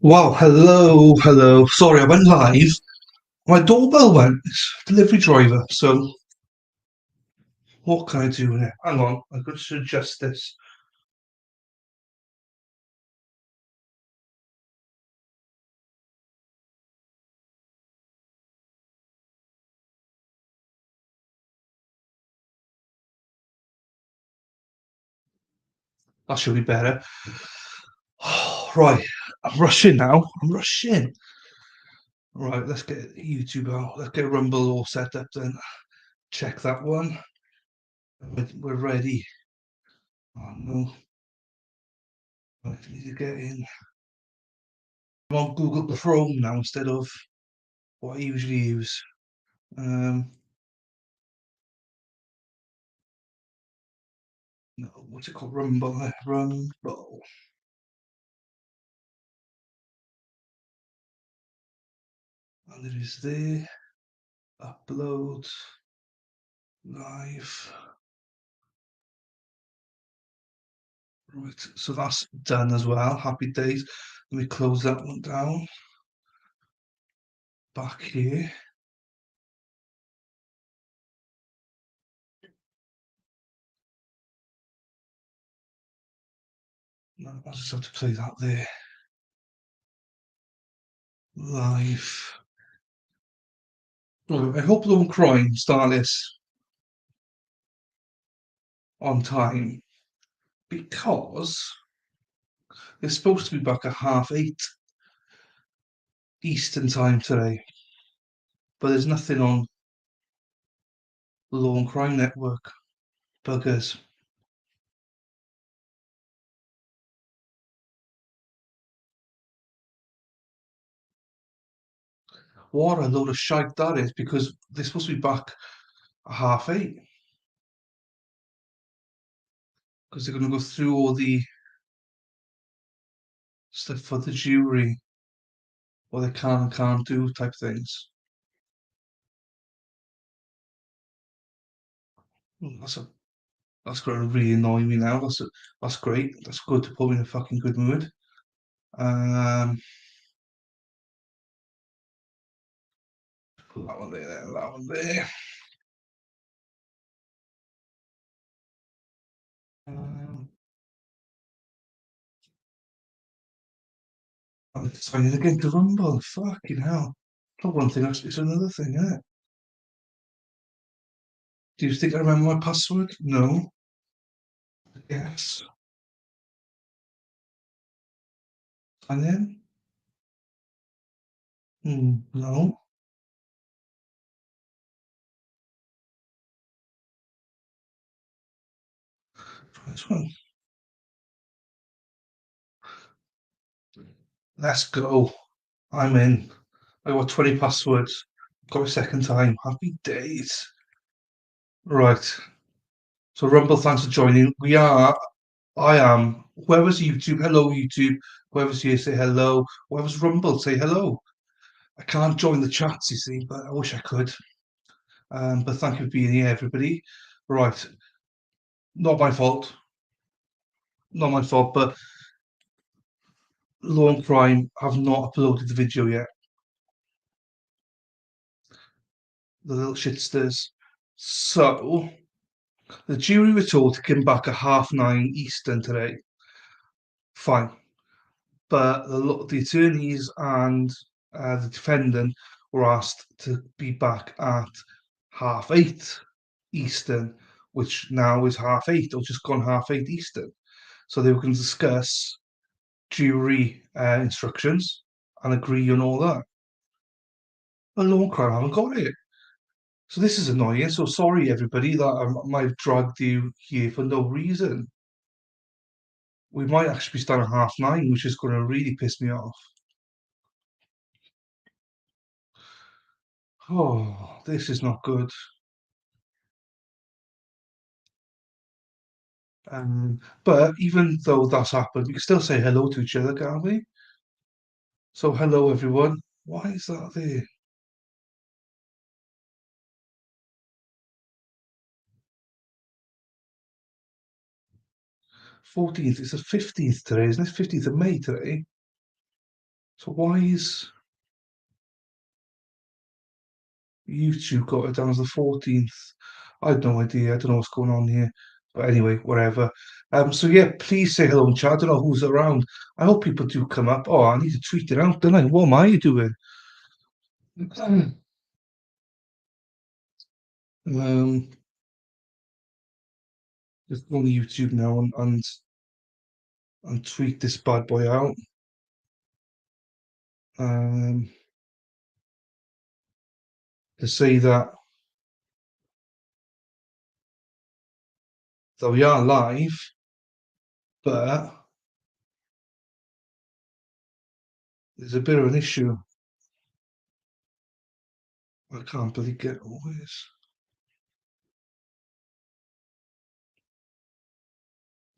Wow, hello. Sorry, I went live. My doorbell went. It's delivery driver. So what can I do here? Hang on, I could suggest this. That should be better. Right, I'm rushing now. I'm rushing. Right, let's get YouTube out. Let's get Rumble all set up then. Check that one. We're ready. Oh no. Right, need to get in. I'm on Google Chrome now instead of what I usually use. Um, no, what's it called? Rumble. Rumble. And it is there. Upload. Live. Right, so that's done as well. Happy days. Let me close that one down. Back here. No, I just have to play that there. Live. Right, I hope Lone Crime start this on time because it's supposed to be back at 8:30 Eastern time today, but there's nothing on the Law and Crime Network. Buggers. What a load of shite that is because they're supposed to be back at 8:30 because they're going to go through all the stuff for the jury, what they can and can't do type things. That's a That's going to really annoy me now. That's great. That's good to put me in a fucking good mood. Um, put that one there, that one there. Um, I'm deciding again to rumble. Fucking hell. Not one thing, actually, it's another thing, isn't it? Do you think I remember my password? No. Yes. And then? No. Try this one. Let's go. I'm in. I got 20 passwords. Got a second time. Happy days. Right. So Rumble, thanks for joining. I am. Whoever's YouTube, hello YouTube. Whoever's here, say hello. Whoever's Rumble, say hello. I can't join the chats, you see, but I wish I could. But thank you for being here, everybody. Right, not my fault. Not my fault, but Law and Crime have not uploaded the video yet. The little shitsters. So, the jury were told to come back at 9:30 Eastern today. Fine. But the attorneys and the defendant were asked to be back at 8:30 Eastern, which now is 8:30 or just gone 8:30 Eastern. So they were going to discuss jury instructions and agree on all that. But Law and Crime haven't got it. So this is annoying. So sorry, everybody, that I might have dragged you here for no reason. We might actually be starting at 9:30, which is going to really piss me off. Oh, this is not good. But even though that's happened, we can still say hello to each other, can't we? So hello, everyone. Why is that there? 14th. It's the 15th today, isn't it? 15th of May today. So why is YouTube got it down as the 14th? I had no idea. I don't know what's going on here. But anyway, whatever. So yeah, please say hello in chat. I don't know who's around. I hope people do come up. Oh, I need to tweet it out, don't I? What am I doing? Um, just go on YouTube now and tweet this bad boy out. Um, to say that we are live, but there's a bit of an issue. I can't really get all this.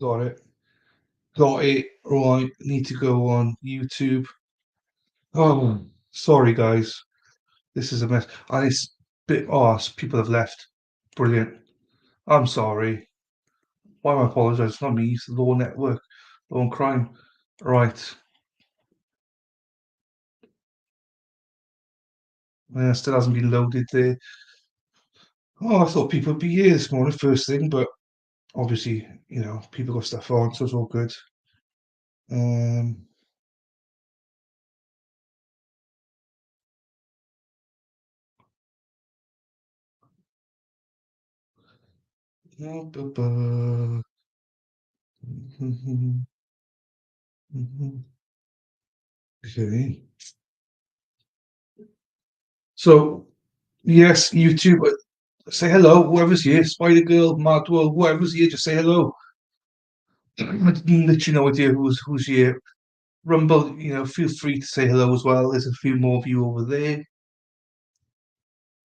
Got it. Got it. Right. Need to go on YouTube. Oh, sorry, guys. This is a mess. And it's bit. Oh, people have left. Brilliant. I'm sorry. Why am I apologise? It's not me. It's the Law Network. Law and Crime. Right. Yeah, still hasn't been loaded there. Oh, I thought people would be here this morning, first thing, but obviously, people got stuff on, so it's all good. Um, okay. So, yes, YouTube, say hello, whoever's here, Spider Girl, Madwell, whoever's here, just say hello. I literally no idea who's here. Rumble, feel free to say hello as well. There's a few more of you over there.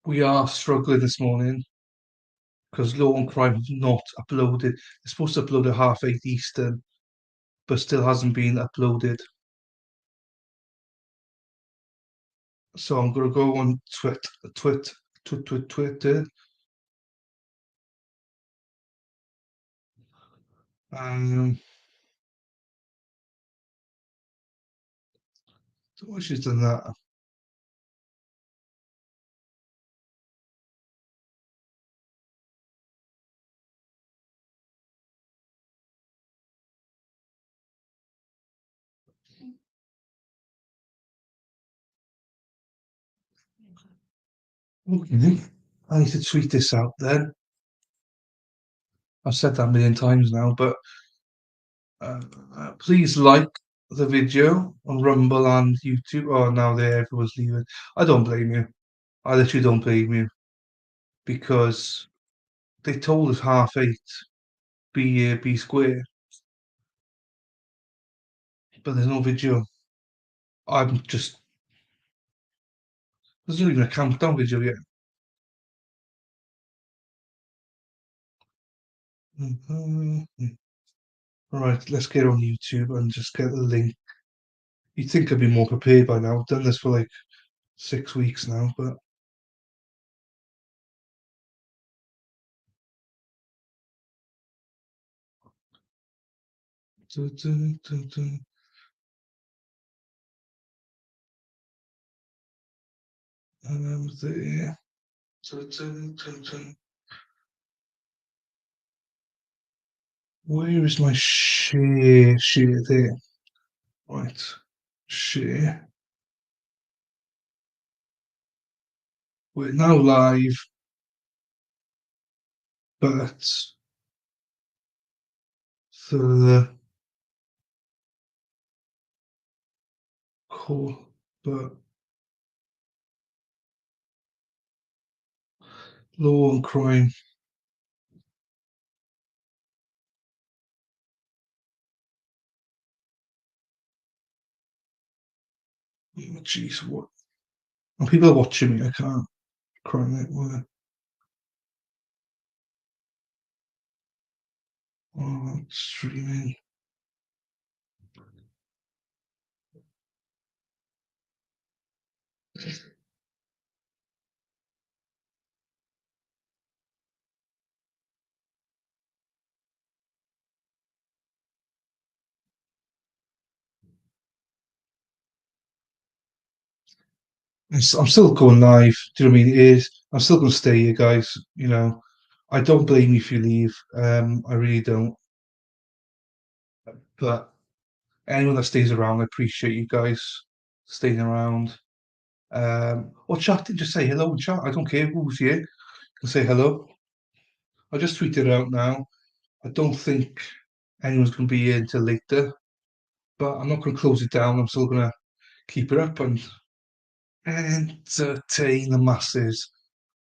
We are struggling this morning because Law and Crime have not uploaded. They're supposed to upload at 8:30 Eastern, but still hasn't been uploaded. So I'm gonna go on Twitter. Um, so she's done that. Okay. I need to tweet this out then. I've said that a million times now, but uh, please like the video on Rumble and YouTube. Oh, now there, everyone's leaving. I don't blame you. I literally don't blame you because they told us 8:30, be square, but there's no video. I'm just, there's not even a countdown video yet. Right, let's get on YouTube and just get the link. You'd think I'd be more prepared by now. I've done this for like 6 weeks now, but there. Where is my share? Share there. Right. Share. We're now live, but the call, but Law and Crime. Oh, jeez, what? And people are watching me. I can't. Crime Network. Oh, streaming. I'm still going live. Do you know what I mean? It is. I'm still going to stay here, guys. I don't blame you if you leave. I really don't. But anyone that stays around, I appreciate you guys staying around. Or chatting, just say hello and chat. I don't care who's here. You can say hello. I just tweeted it out now. I don't think anyone's going to be here until later, but I'm not going to close it down. I'm still going to keep it up and entertain the masses,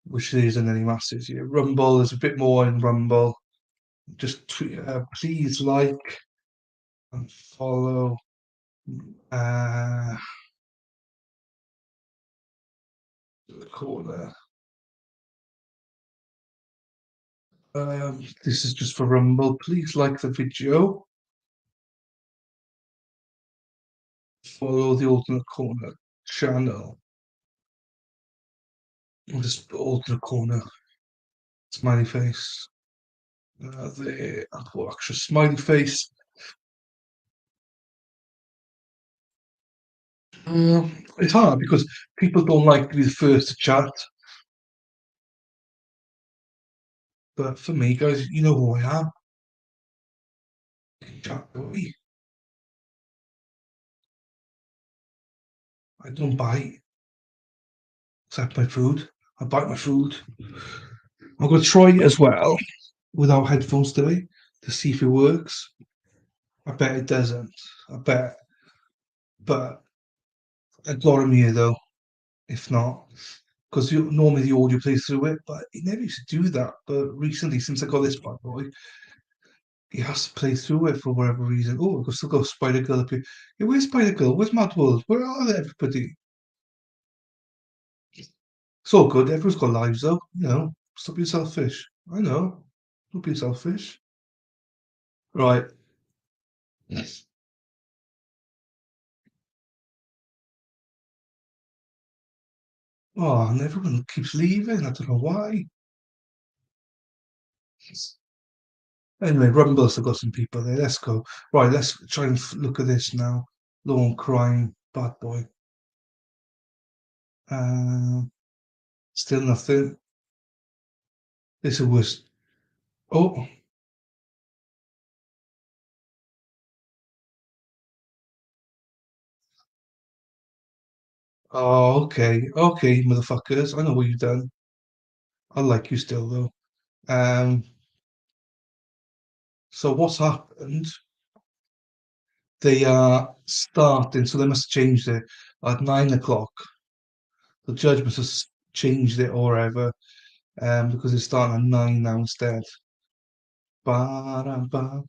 which there isn't any masses here. Rumble, there's a bit more in Rumble. Just tweet, please like and follow. Uh, the corner. This is just for Rumble. Please like the video. Follow the alternate corner channel. This alternate corner smiley face. The Apple extra smiley face. It's hard because people don't like to be the first to chat. But for me, guys, you know who I am. Chat away. I don't bite, except my food. I bite my food. I'm going to try it as well without headphones today to see if it works. I bet it doesn't. I bet. But I got him here though, if not. Because normally the audio plays through it, but it never used to do that. But recently, since I got this bad boy, it has to play through it for whatever reason. Oh, I've still got Spider Girl up here. Hey, where's Spider Girl? Where's Mad World? Where are they, everybody? It's all good. Everyone's got lives though. Stop being selfish. I know. Don't be selfish. Right. Yes. Oh, and everyone keeps leaving. I don't know why. Anyway, Rumble's still got some people there. Let's go. Right, let's try and look at this now. Law and crime, bad boy. Uh, Still nothing. This was. Oh, oh, okay, okay, motherfuckers. I know what you've done. I like you still though. So what's happened? They are starting, so they must have changed it at 9 o'clock. The judge must have changed it or whatever, because it's starting at 9 now instead. Ba-da-ba.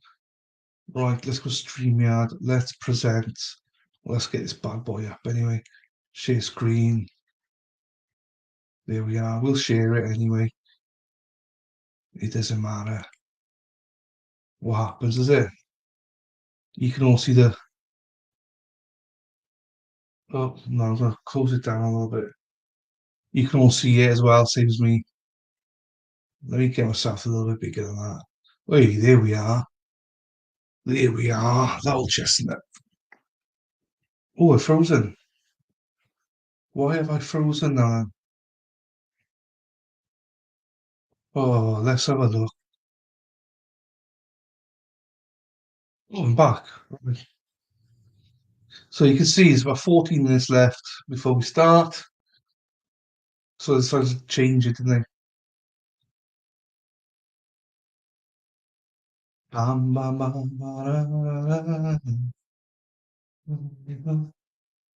Right, let's go StreamYard. Let's present. Let's get this bad boy up anyway. Share screen. There we are. We'll share it anyway. It doesn't matter what happens, does it? You can all see the. Oh, no, I'm going to close it down a little bit. You can all see it as well, saves me. Let me get myself a little bit bigger than that. Hey, there we are. There we are. That old chestnut. Oh, I've frozen. Why have I frozen now? Oh, let's have a look. Oh, I'm back. So you can see there's about 14 minutes left before we start. So they decided to change it, didn't they? Bam, bam, bam, ba-da,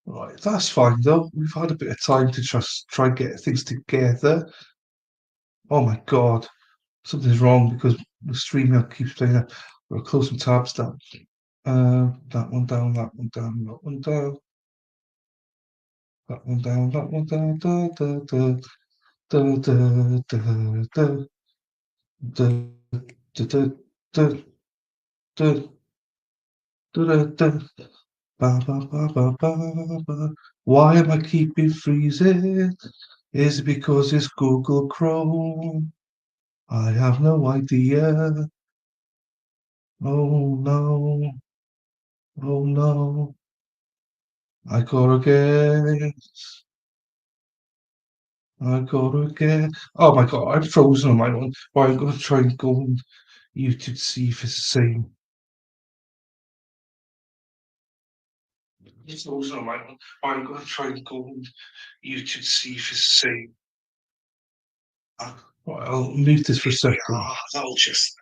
right, that's fine though. We've had a bit of time to just try and get things together. Oh my god, something's wrong because the streamer keeps playing that. We'll close some tabs down. That one down, that one down, that one down, that one down, that one down, da da da da da da da da da da da da da da da. Ba, ba, ba, ba, ba, ba. Why am I keeping freezing? Is it because it's Google Chrome? I have no idea. Oh no, oh no. I gotta get I gotta get. Oh my god, I'm frozen on my one. Right, I'm gonna try and go on YouTube to see if it's the same. It's frozen on my one. Right, I'm gonna try and go on YouTube to see if it's the same. Right, I'll mute this for a second. I'll just.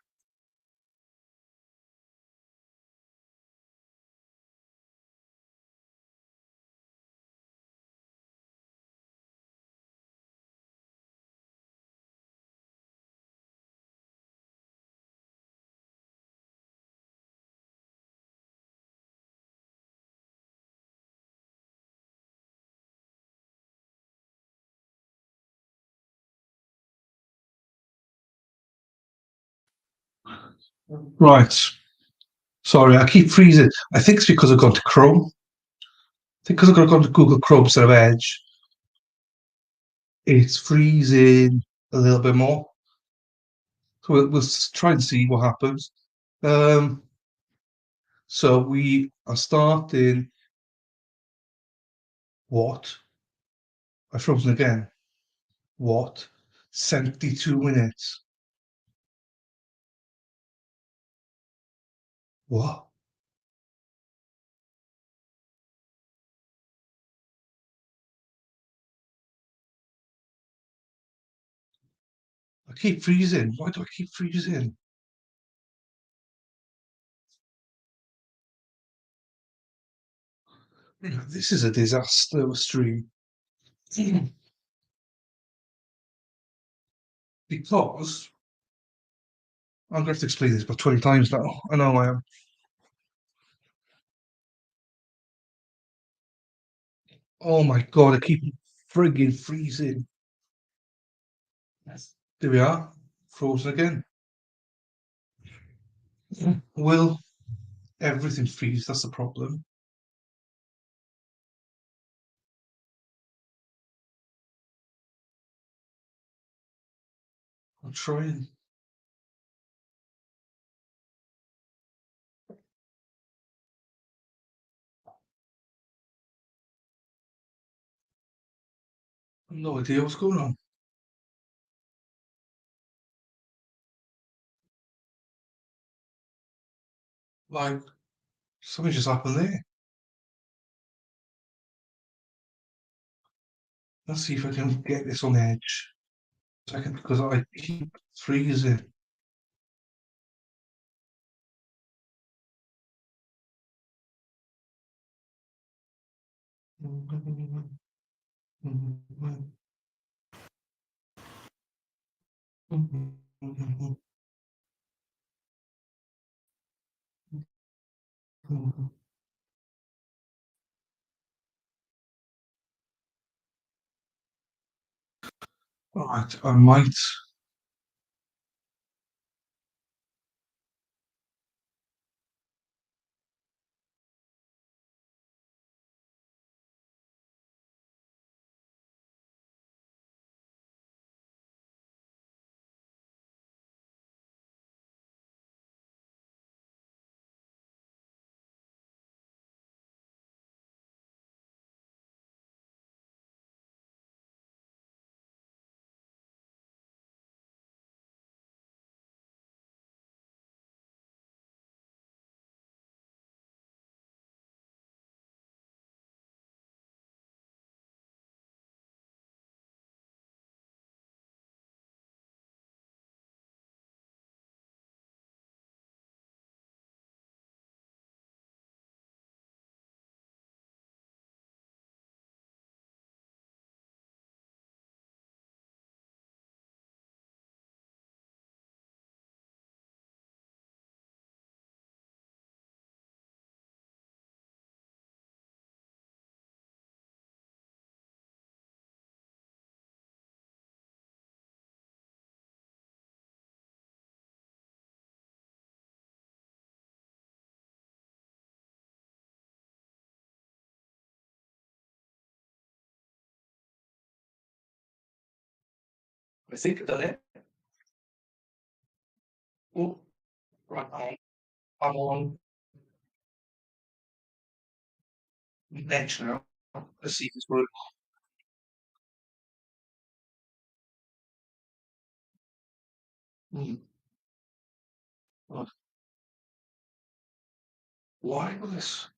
Right. Sorry, I keep freezing. I think it's because I've gone to Chrome. I think because I've gone to Google Chrome instead of Edge, it's freezing a little bit more. So we'll try and see what happens. Um, so we are starting what? I've frozen again. What? 72 minutes. What? I keep freezing. Why do I keep freezing? This is a disaster stream. Because I'm going to have to explain this about 20 times now. I know I am. Oh my god, I keep frigging freezing. There we are. Frozen again. Will everything freeze? That's the problem. I'm trying. I've no idea what's going on. Like, something just happened there. Let's see if I can get this on edge. Second, because I keep freezing. Right, I might. I think I've done it. Oh, right, I'm on edge now. Let's see if it's working. Mm. What? Why was this?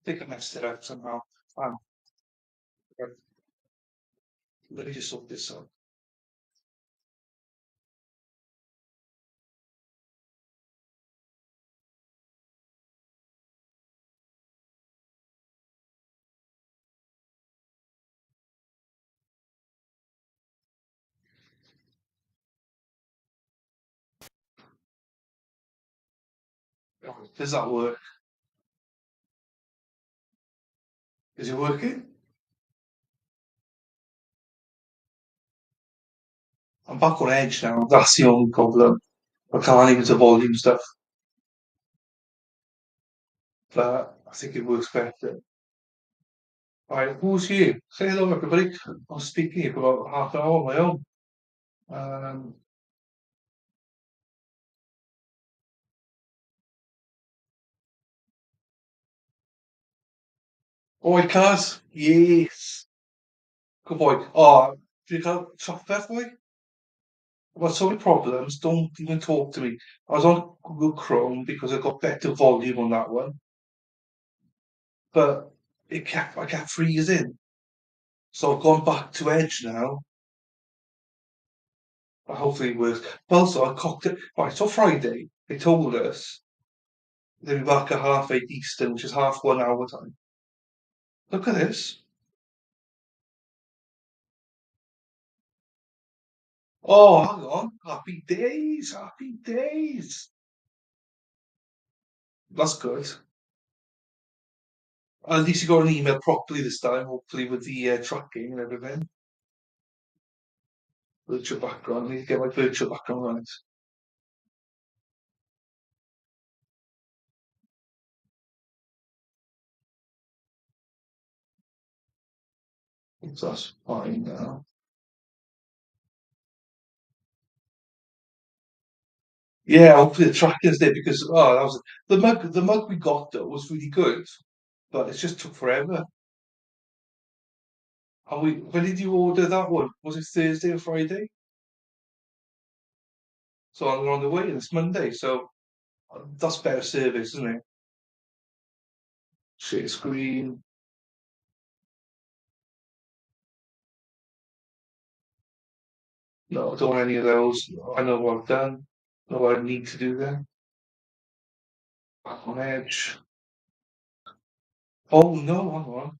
I think I messed it up somehow. Um, Let me just sort this out. Does that work? Is it working? I'm back on edge now. That's the only problem. I can't even do volume stuff, but I think it works better. Right, who's you? Say hello, everybody. I'm speaking here for about half an hour on my own. Um, Oi, Kaz. Yes. Good boy. Oh, do you got software for me? I've got so many problems. Don't even talk to me. I was on Google Chrome because I got better volume on that one, but I kept freezing. So I've gone back to Edge now. Hopefully it works. But also, I cocked it. Right, so Friday, they told us they'll be back at half 8 Eastern, which is half 1 hour time. Look at this. Oh, hang on. Happy days. Happy days. That's good. At least you got an email properly this time, hopefully with the tracking and everything. Virtual background. I need to get my virtual background right. So that's fine now. Yeah, hopefully the tracking's there because that was the mug we got though was really good, but it just took forever. And when did you order that one? Was it Thursday or Friday? So we're on the way, and it's Monday, so that's better service, isn't it? Share screen. No, I don't want any of those. I know what I've done. Know what I need to do there. Back on edge. Oh no, hang on.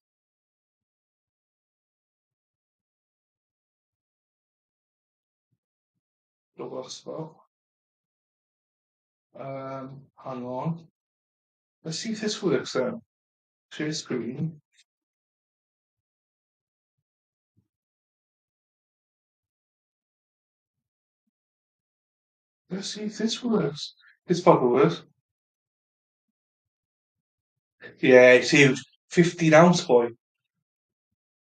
Look what that's about. Hang on. Let's see if this works then. Share screen. Let's see if this works. It's probably works. Yeah, it's huge. 15 ounce boy.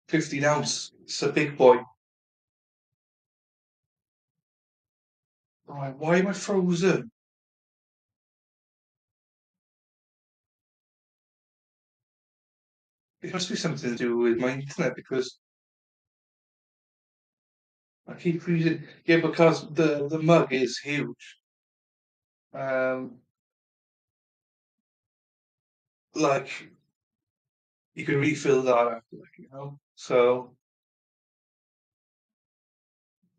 15 ounce. It's a big boy. Right, why am I frozen? It must be something to do with my internet because I keep freezing. Yeah, because the mug is huge. Um, like you can refill that after, So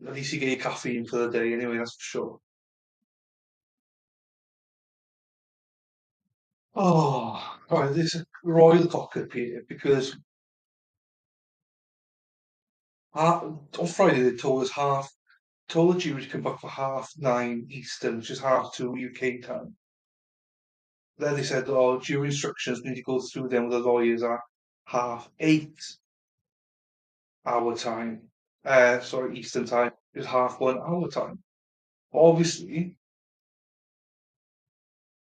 at least you get your caffeine for the day anyway. That's for sure. Oh, right. There's a royal cock up here because on Friday they told us told the jury to come back for 9:30 Eastern, which is 2:30 UK time. Then they said, oh, jury instructions need to go through them with the lawyers at 8:30 our time. Sorry, Eastern time is 1:30 our time. Obviously,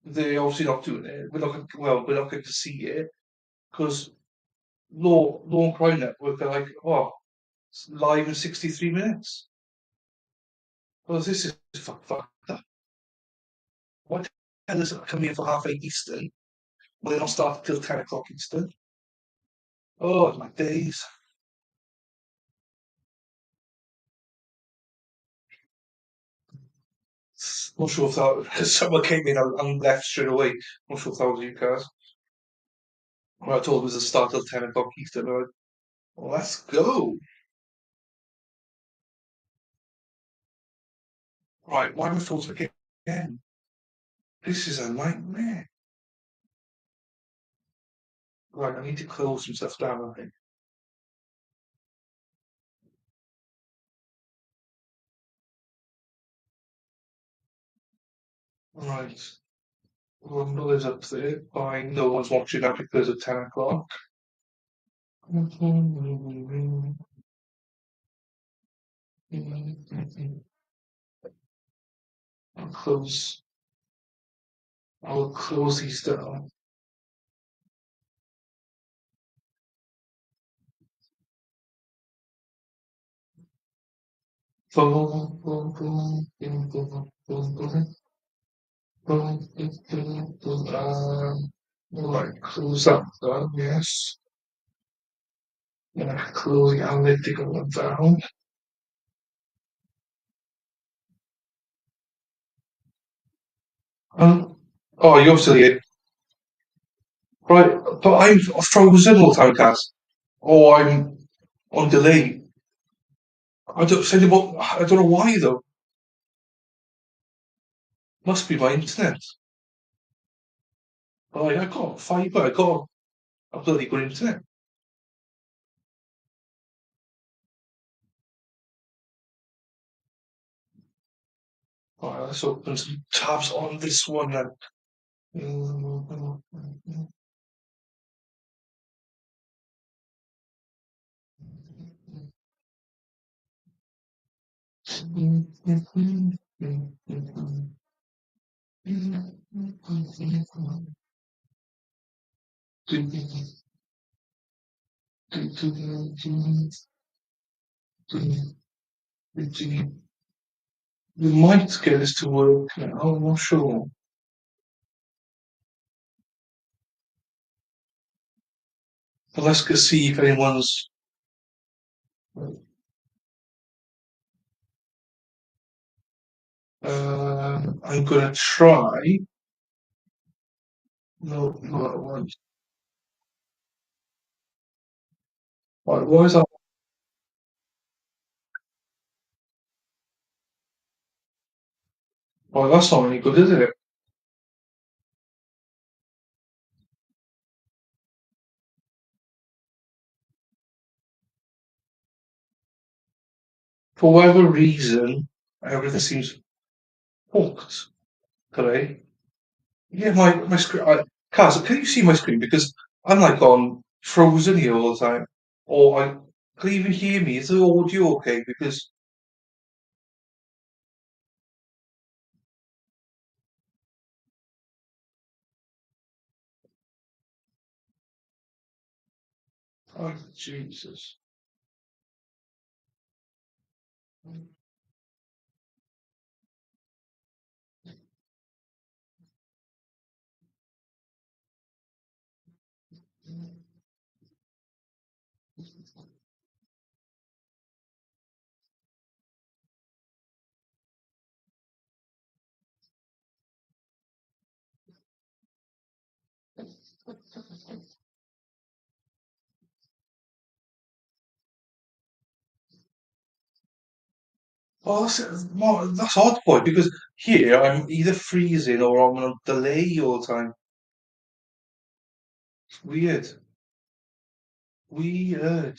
they're obviously not doing it. We're not going to see it because Law and Crime Network are like, oh, it's live in 63 minutes. Well, this is fucked up. Why the hell is it coming in for 8:30 Eastern when they don't start till 10 o'clock Eastern? Oh, my days. Not sure if that because someone came in and left straight away. Not sure if that was you guys. Well, I told them it was the start till 10 o'clock Eastern. Like, well, let's go. Right, why am I supposed to again? This is a nightmare. Right, I need to close some stuff down, I think. Right. Rumble is up there. Fine, no one's watching that because of 10 o'clock. I'll close, I'll close these down. Boom, boom, boom, boom, boom, boom, boom. Right, close that down, yes. Close the analytical one down. Oh, you're still here. Right, but I'm frozen all the time, Kaz. Or I'm on delay. I don't know why though. Must be my internet. Like, I got fibre, I got a bloody good internet. Right, let's open some tabs on this one then. We might get this to work now, I'm not sure. But let's go see if anyone's. I'm gonna try. No, not at once. Right, why is that? Well, that's not any good, is it? For whatever reason, everything seems hooked today. Yeah, my screen. Kaz, can you see my screen? Because I'm like on frozen here all the time. Or can you even hear me? Is the audio okay? Because oh Jesus. Oh, that's odd, boy. Because here I'm either freezing or I'm on a delay all the time. It's weird. Weird.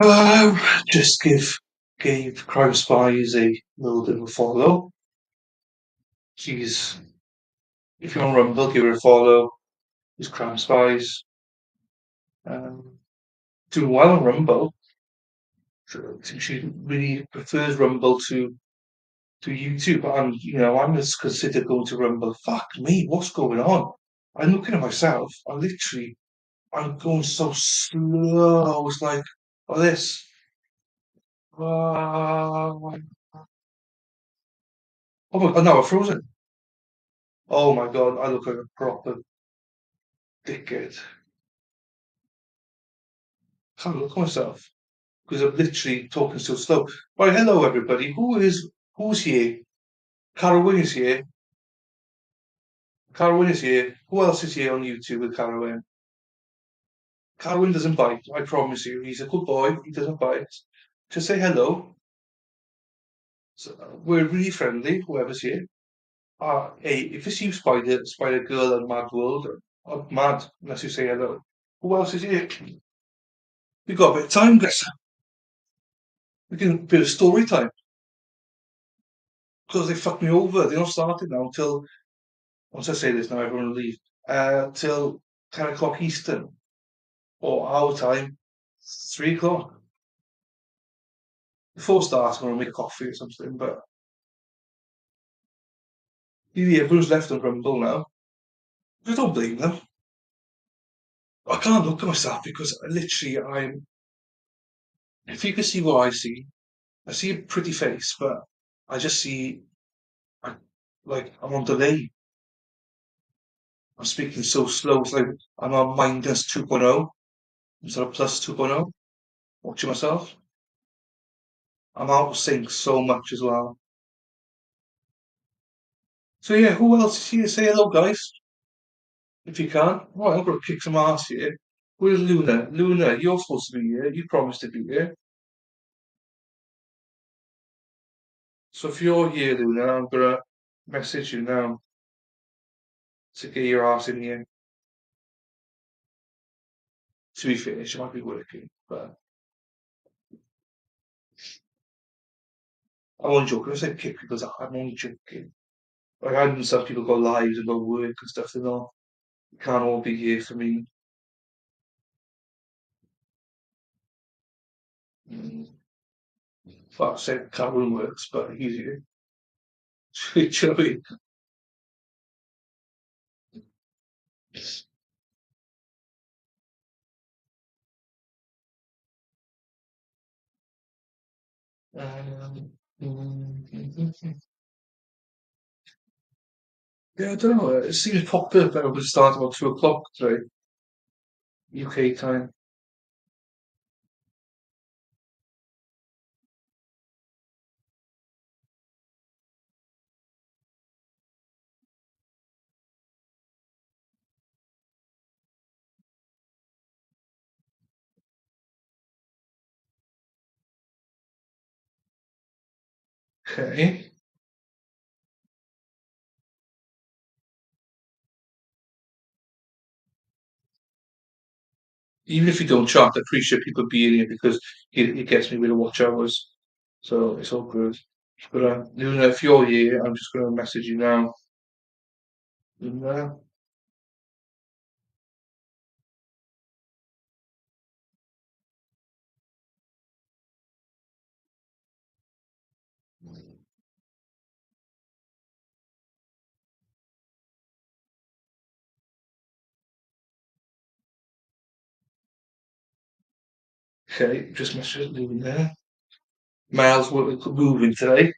Um, just gave Crime Spies a little bit of a follow. She's if you're on Rumble, give her a follow. She's Crime Spies. Um, doing well on Rumble. She really prefers Rumble to YouTube, and I'm just considered going to Rumble. Fuck me, what's going on? I'm looking at myself. I'm going so slow. It's like, oh, this. Oh my god, no, I'm frozen. Oh my god, I look like a proper dickhead. Can't look at myself because I'm literally talking so slow. Right, hello everybody. Who's here? Carol is here. Carol is here. Who else is here on YouTube with Carol? Carwin doesn't bite, I promise you. He's a good boy. He doesn't bite. Just say hello. So, we're really friendly, whoever's here. Hey, if it's you, Spider Girl and Mad World, I'm mad unless you say hello. Who else is here? We got a bit of time, guys. We can bit of story time because they fucked me over. They're not starting now until once I say this now, everyone will leave. Till 10 o'clock Eastern or our time, 3 o'clock. Before starting, I'm gonna make coffee or something, but yeah, everyone's left on Rumble now. I don't blame them. I can't look at myself because if you can see what I see a pretty face, but I just see, I, like, I'm on delay. I'm speaking so slow. It's like I'm on minus 2.0 instead of plus 2.0. Watching myself. I'm out of sync so much as well. So yeah, who else is here? Say hello, guys, if you can. Right, I'm gonna kick some ass here. Where's Luna? Luna, you're supposed to be here. You promised to be here. So if you're here, Luna, I'm gonna message you now to get your ass in here. To be fair, she might be working, but I'm only joking. I said kick because I'm only joking. Like I understand people got lives and got work and stuff. They're not. You can't all be here for me. Mm. Well, I said Cameron works, but he's here. Do you know what I mean? Mm, yeah, I don't know. It seems popped up that it would start about 2 o'clock today, UK time. Okay. Even if you don't chat, I appreciate people being here because it gets me with the watch hours. So it's all good. But Luna, if you're here, I'm just going to message you now. Luna. Okay, just message Luna. Miles moving today.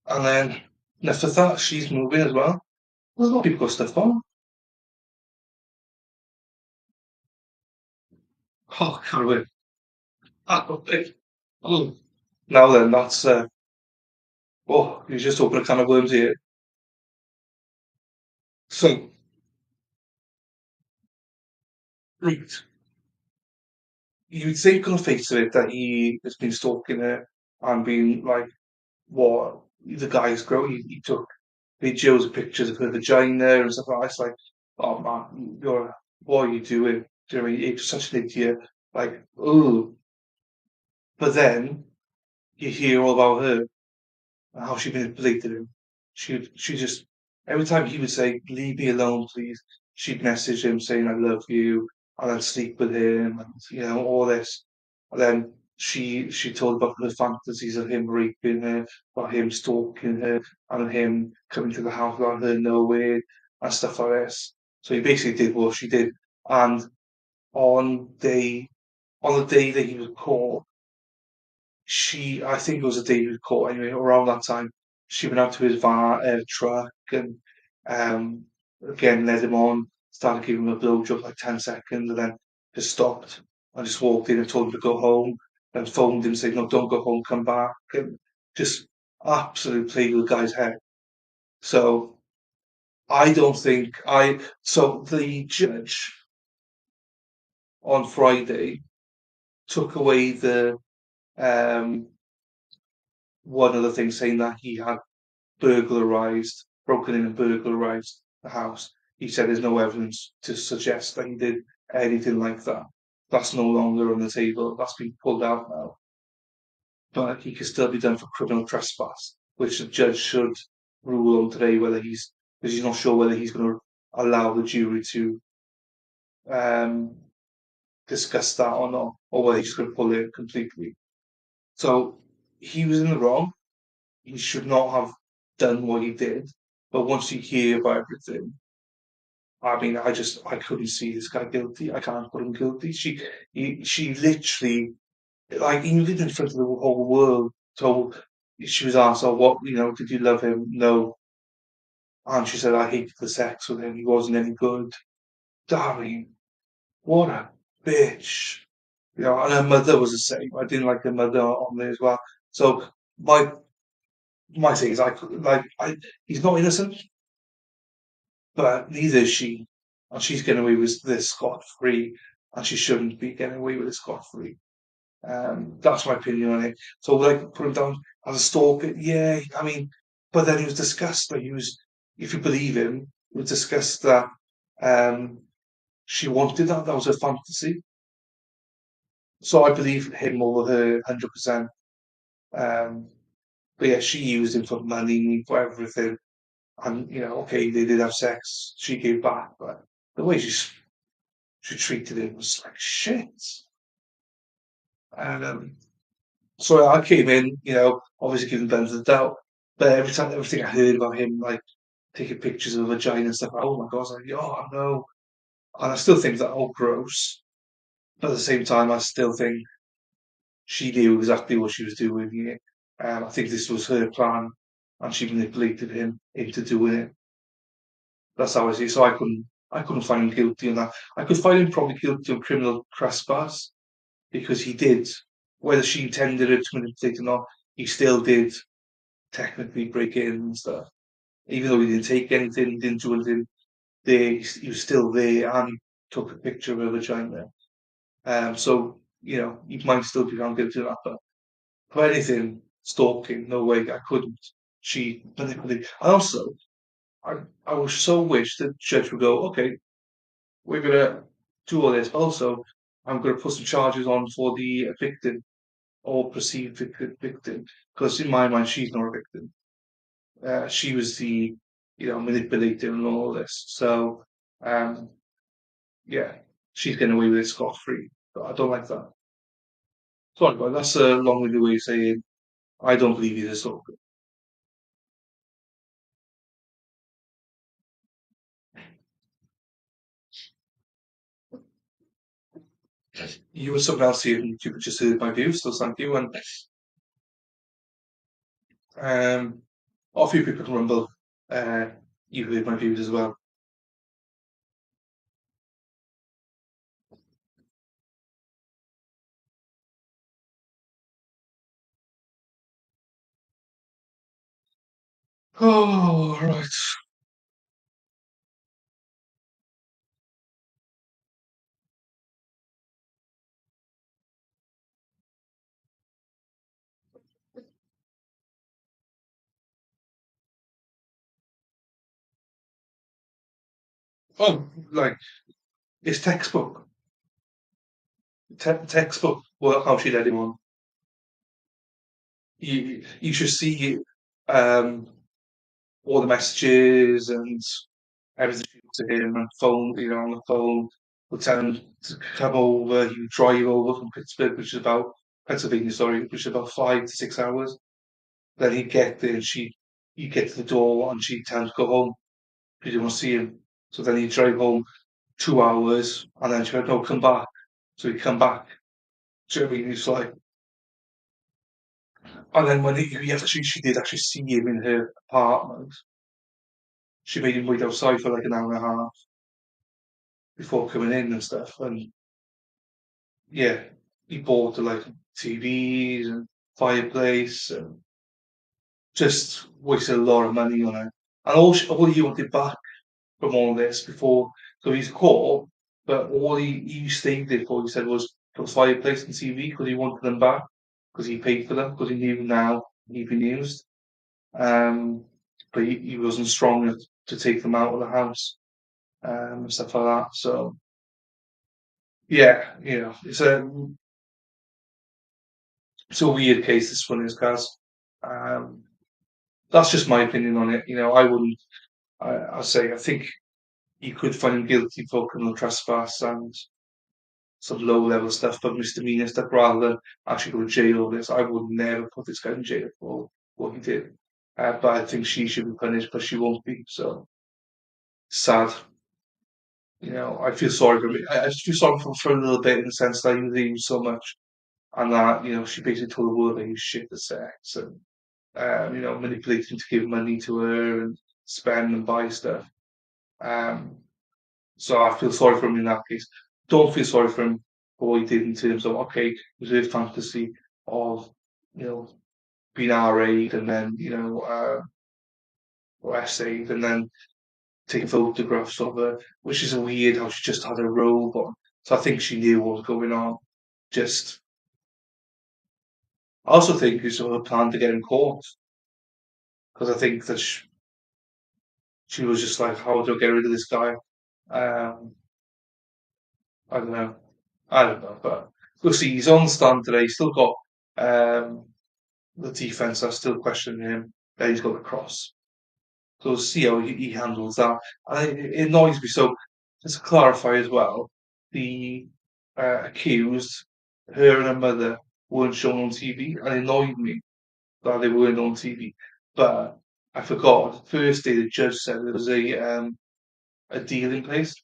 And then after that, she's moving as well. There's a lot of people got stuff on. Oh, can't wait. Ah, okay. Oh. Now then, oh, you just opened a can of worms here. So, right, you'd think on the face of it that he has been stalking her and been like, what, the guy's grow. He took videos and pictures of her vagina and stuff like that. It's like, oh man, what are you doing? Do you know what I mean? It's such an idiot. like, ooh. But then you hear all about her and how she manipulated him. She just every time he would say, "Leave me alone, please," she'd message him saying, "I love you," and then sleep with him, and all this. And then she told about her fantasies of him raping her, or him stalking her, and him coming to the house without her knowing, and stuff like this. So he basically did what she did. And on day on the day that he was caught, I think it was the day he was caught anyway, around that time, she went out to his truck and um, again led him on, started giving him a blowjob like 10 seconds, and then just stopped and just walked in and told him to go home, and phoned him saying, "No, don't go home, come back," and just absolutely played with the guy's head. So I don't think I. So the judge on Friday took away the um, one of the things saying that he had broken in and burglarized the house. He said there's no evidence to suggest that he did anything like that. That's no longer on the table. That's been pulled out now. But he can still be done for criminal trespass, which the judge should rule on today whether because he's not sure whether he's going to allow the jury to um, discuss that or not, or whether he's going to pull it completely. So he was in the wrong. He should not have done what he did. But once you hear about everything, I mean, I couldn't see this guy guilty. I can't put him guilty. She literally, like, he lived in front of the whole world. Told she was asked, "Oh, what, did you love him?" No, and she said, "I hated the sex with him. He wasn't any good." Darling, what a bitch. And her mother was the same. I didn't like her mother on there as well. So my my thing is, he's not innocent, but neither is she. And she's getting away with this scot free, and she shouldn't be getting away with it scot free. That's my opinion on it. So, like, put him down as a stalker, yeah. I mean, but then he was discussed that if you believe him, it was discussed that um, she wanted that. That was her fantasy. So I believe him over her 100%. Um, but yeah, she used him for money, for everything. And, okay, they did have sex. She gave back, but the way she treated him was like shit. And so I came in, obviously giving Ben the doubt, but everything I heard about him, like taking pictures of a vagina and stuff, oh my god, I was like, oh no. And I still think that all gross, but at the same time, I still think she knew exactly what she was doing here. I think this was her plan, and she manipulated him into doing it. That's how I see it. So I couldn't find him guilty on that. I could find him probably guilty of criminal trespass because he did, whether she intended it to manipulate or not, he still did technically break in and stuff. Even though he didn't take anything, he didn't do anything, he was still there and he took a picture of her vagina. So, he might still be found guilty of that, but for anything, stalking, no way, I couldn't. She manipulated. And also, I, I was so wish that the judge would go, okay, we're going to do all this. Also, I'm going to put some charges on for the victim or perceived victim, because in my mind, she's not a victim. She was the, manipulator and all this. So, um, yeah, she's getting away with it scot free. But I don't like that. Sorry, but that's a long-winded way of saying I don't believe he's a stalker. You and someone else here on YouTube just heard my views, so thank you. And um, a few people can rumble. Uh, you heard my views as well. Oh, right. Oh, like it's textbook. textbook. Well, how she'd let him on. You should see um, all the messages and everything to him and phone, on the phone. Would tell him to come over. He would drive over from Pittsburgh, which is about Pennsylvania, sorry, which is about 5 to 6 hours. Then he'd get there, and he'd get to the door, and she'd tell him to go home because he didn't want to see him. So then he'd drive home 2 hours, and then she went, "No, come back." So he'd come back. Do you know what I mean? It's like, and then when she did actually see him in her apartment, she made him wait outside for like an hour and a half before coming in and stuff. And yeah, he bought like TVs and fireplace and just wasted a lot of money on it. And all he wanted back from all this before, so he's caught, but all he stayed there for, he said, was for the fireplace and TV because he wanted them back because he paid for them because he knew now he'd been used. Um, but he wasn't strong enough to take them out of the house and stuff like that. So yeah, it's a weird case. This one is, guys. Um, that's just my opinion on it. I wouldn't. I say I think you could find him guilty for criminal trespass and some low level stuff, but misdemeanor stuff rather than actually go to jail over this. I would never put this guy in jail for what he did. But I think she should be punished, but she won't be. So sad. I feel sorry for me. I just feel sorry for a little bit in the sense that he was eating so much, and that she basically told the world that he was shit at sex and manipulated him to give money to her and spend and buy stuff. Um, so I feel sorry for him in that case. Don't feel sorry for him for what he did in terms of, okay, it was his fantasy of you know being RA'd and then or essayed and then taking photographs of her, which is weird how she just had a robe on. So I think she knew what was going on. Just, I also think it's sort of a plan to get him caught because I think that she was just like, how do I get rid of this guy? Um, I don't know. I don't know, but we'll see. He's on the stand today. He's still got um, the defense are still questioning him. Then he's got the cross. So we'll see how he handles that. And it annoys me. So just to clarify as well, the accused, her and her mother, weren't shown on TV, and it annoyed me that they weren't on TV. But I forgot. First day, the judge said there was a deal in place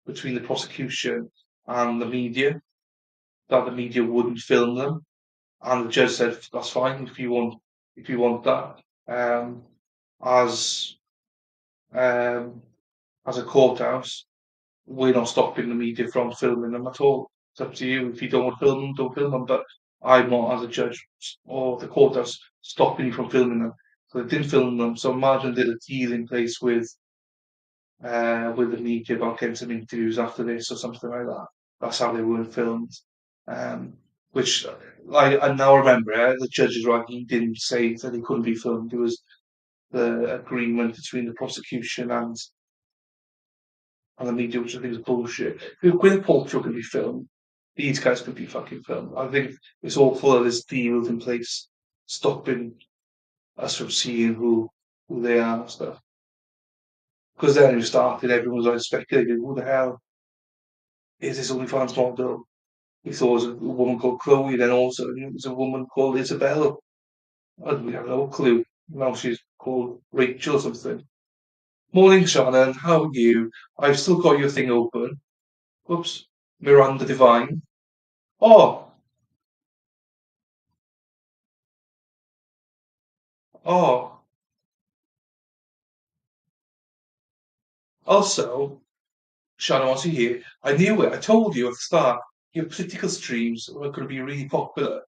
between the prosecution and the media that the media wouldn't film them, and the judge said that's fine if you want that. Um, as um, as a courthouse, we're not stopping the media from filming them at all. It's up to you. If you don't want to film them, don't film them. But I'm not, as a judge or the courthouse, stopping you from filming them. So they didn't film them. So imagine they did a deal in place with the media about getting some interviews after this or something like that. That's how they were filmed. Um, which I now remember, the judge is right. He didn't say that they couldn't be filmed. It was the agreement between the prosecution and the media, which I think is bullshit. If Gwyneth Paltrow can be filmed, these guys could be fucking filmed. I think it's all full of this deal in place, stopping us from seeing who they are and stuff. Because then it started, everyone was like speculating, who the hell is this OnlyFans model? We thought it was a woman called Chloe, then also it was a woman called Isabel. And we have no clue. Now she's called Rachel or something. Morning, Shannon. How are you? I've still got your thing open. Whoops. Miranda Devine. Oh, oh. Also, Shannon, whilst you're here, I knew it. I told you at the start, your political streams were going to be really popular.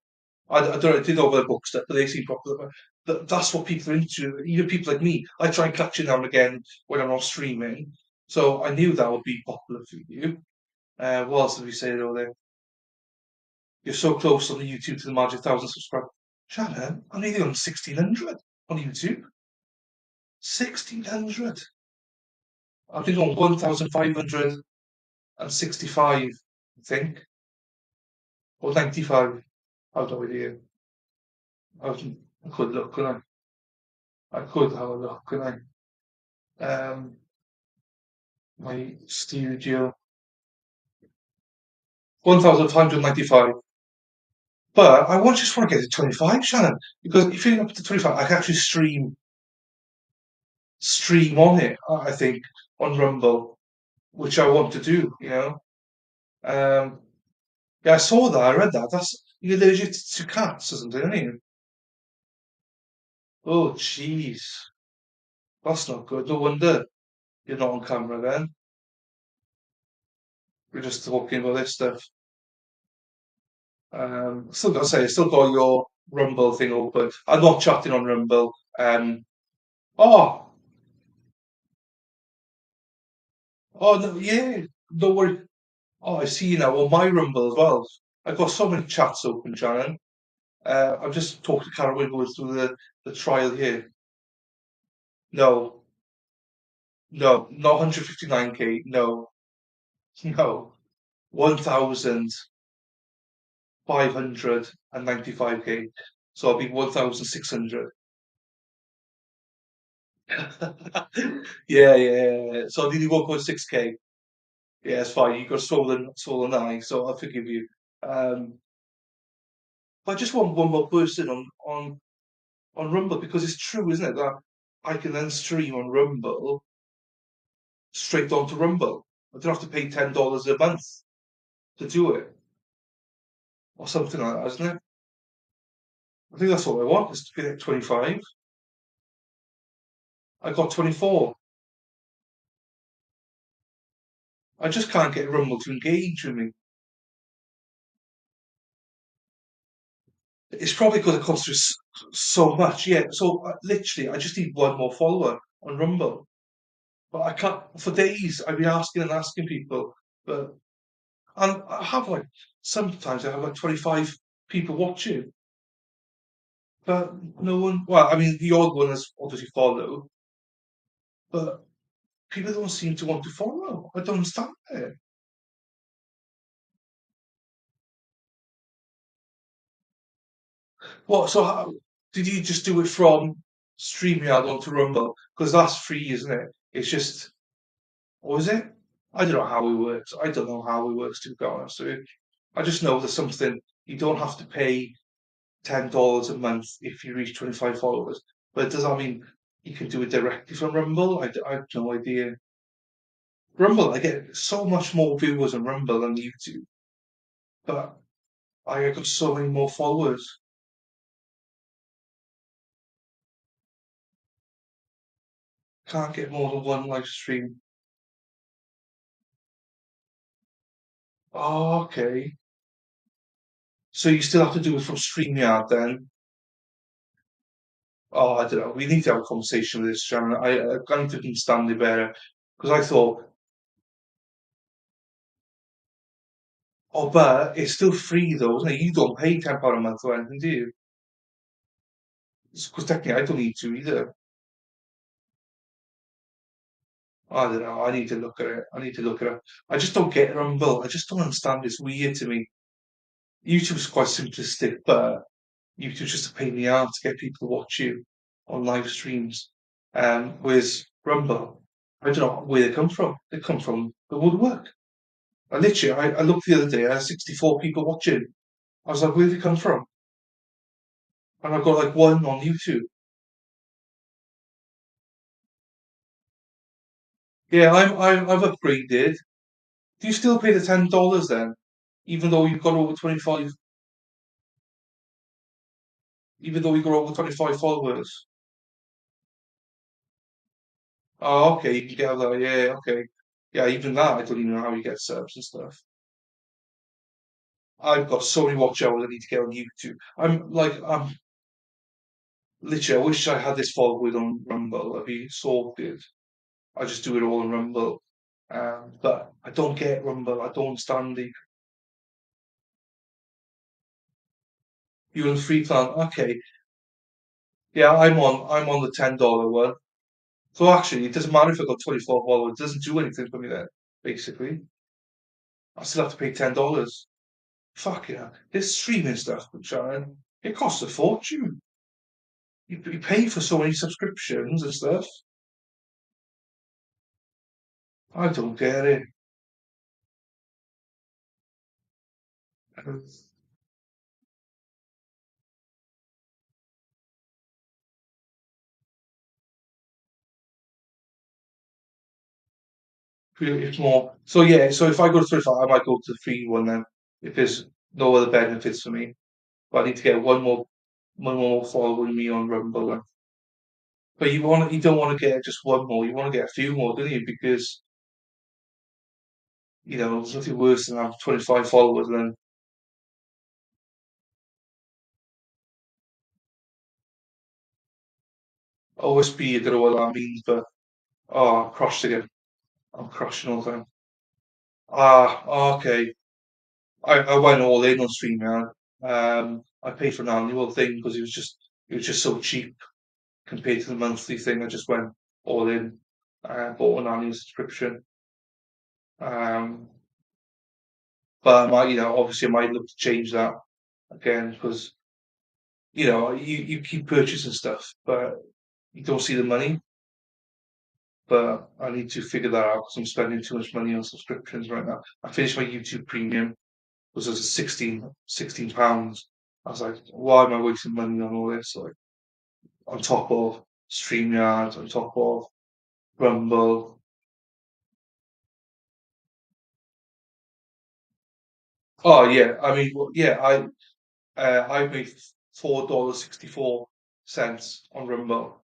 I don't know, I did all the book stuff, but they seem popular. But that's what people are into. Even people like me, I try and catch it now and again when I'm not streaming. So I knew that would be popular for you. What else did we say over there? You're so close on the YouTube to the magic 1,000 subscribers. Shannon, I'm nearly on 1,600 on YouTube. 1,600. I've been on 1,565, I think. or 95. I've no idea. I could look, couldn't I? I could have a look, couldn't I? My studio, 1,595. But I just want to get to 25, Shannon, because if you get up to 25, I can actually stream on it. I think on Rumble, which I want to do. Um, yeah, I saw that. I read that. That's you're allergic to cats, isn't it? Aren't you? Oh, jeez, that's not good. No wonder you're not on camera then. We're just talking about this stuff. Still got to say, I still got your Rumble thing open. I'm not chatting on Rumble. Oh, oh no, yeah, don't worry. Oh, I see you now. On my Rumble as well. I've got so many chats open, Shannon. I've just talked to Karen Wiggles through the trial here. No, no, not 159k. No, no, 1,595k. So I'll be 1,600. Yeah, yeah, yeah. So I nearly 1.6k. Yeah, it's fine. You got stolen eye, so I'll forgive you. Um, but I just want one more person on Rumble because it's true, isn't it, that I can then stream on Rumble straight onto Rumble. I don't have to pay $10 a month to do it, or something like that, isn't it? I think that's what I want, is to get 25. I got 24. I just can't get Rumble to engage with me. It's probably because it costs so much. Yeah, so literally, I just need one more follower on Rumble. But I can't, for days, I've been asking and asking people, but, and I have like, sometimes I have like 25 people watching, but no one, well, I mean, the odd one is obviously follow, but people don't seem to want to follow. I don't understand it. What? So how did you just do it from StreamYard onto Rumble? Because that's free, isn't it? It's just, or is it? I don't know how it works. I don't know how it works, to be honest with you. I just know there's something you don't have to pay $10 a month if you reach 25 followers. But does that mean you can do it directly from Rumble? I have no idea. Rumble, I get so much more viewers on Rumble than YouTube, but I got so many more followers. Can't get more than one live stream. Oh, okay. So you still have to do it from StreamYard then? Oh, I don't know. We need to have a conversation with this, Sharon. I need to understand it better because I thought, oh, but it's still free though, isn't it? You don't pay £10 a month or anything, do you? Because technically, I don't need to either. I don't know. I need to look at it. I need to look at it. I just don't get Rumble. I just don't understand. It's weird to me. YouTube's quite simplistic, but YouTube's just a pain in the ass to get people to watch you on live streams. Whereas Rumble, I don't know where they come from. They come from the woodwork. I looked the other day, I had 64 people watching. I was like, where did they come from? And I've got like one on YouTube. Yeah, I've upgraded. Do you still pay the $10 then? Even though you've got over 25, even though you've got over 25 followers? Oh, okay, you can get that. Yeah, okay. Yeah, even that, I don't even know how you get subs and stuff. I've got so many watch hours I need to get on YouTube. I'm literally, I wish I had this followed on Rumble. I'd be sorted. I just do it all on Rumble. But I don't get Rumble. I don't understand the. You're on the free plan. Okay. Yeah, I'm on the $10 one. So actually, it doesn't matter if I got 24 followers. It doesn't do anything for me then, basically. I still have to pay $10. fuck yeah, this streaming stuff, Sharon, it costs a fortune. You pay for so many subscriptions and stuff. I don't get it. It's more. So yeah, so if I go to 35, I might go to the free one then, if there's no other benefits for me. But I need to get one more following me on Rumble. But you don't want to get just one more. You want to get a few more, don't you? Because there's nothing worse than having 25 followers and then OSB. I don't know what that means, but I crushed again. I'm crushing all the time. Okay. I went all in on StreamYard. I paid for an annual thing because it was just so cheap compared to the monthly thing. I just went all in. Bought an annual subscription. Um, but obviously I might look to change that again because you keep purchasing stuff, but you don't see the money. But I need to figure that out because I'm spending too much money on subscriptions right now. I finished my YouTube Premium, was at £16. I was like, why am I wasting money on all this? Like on top of StreamYard, on top of Rumble. Oh yeah, I mean, well, yeah, I paid $4.64 on Rumble.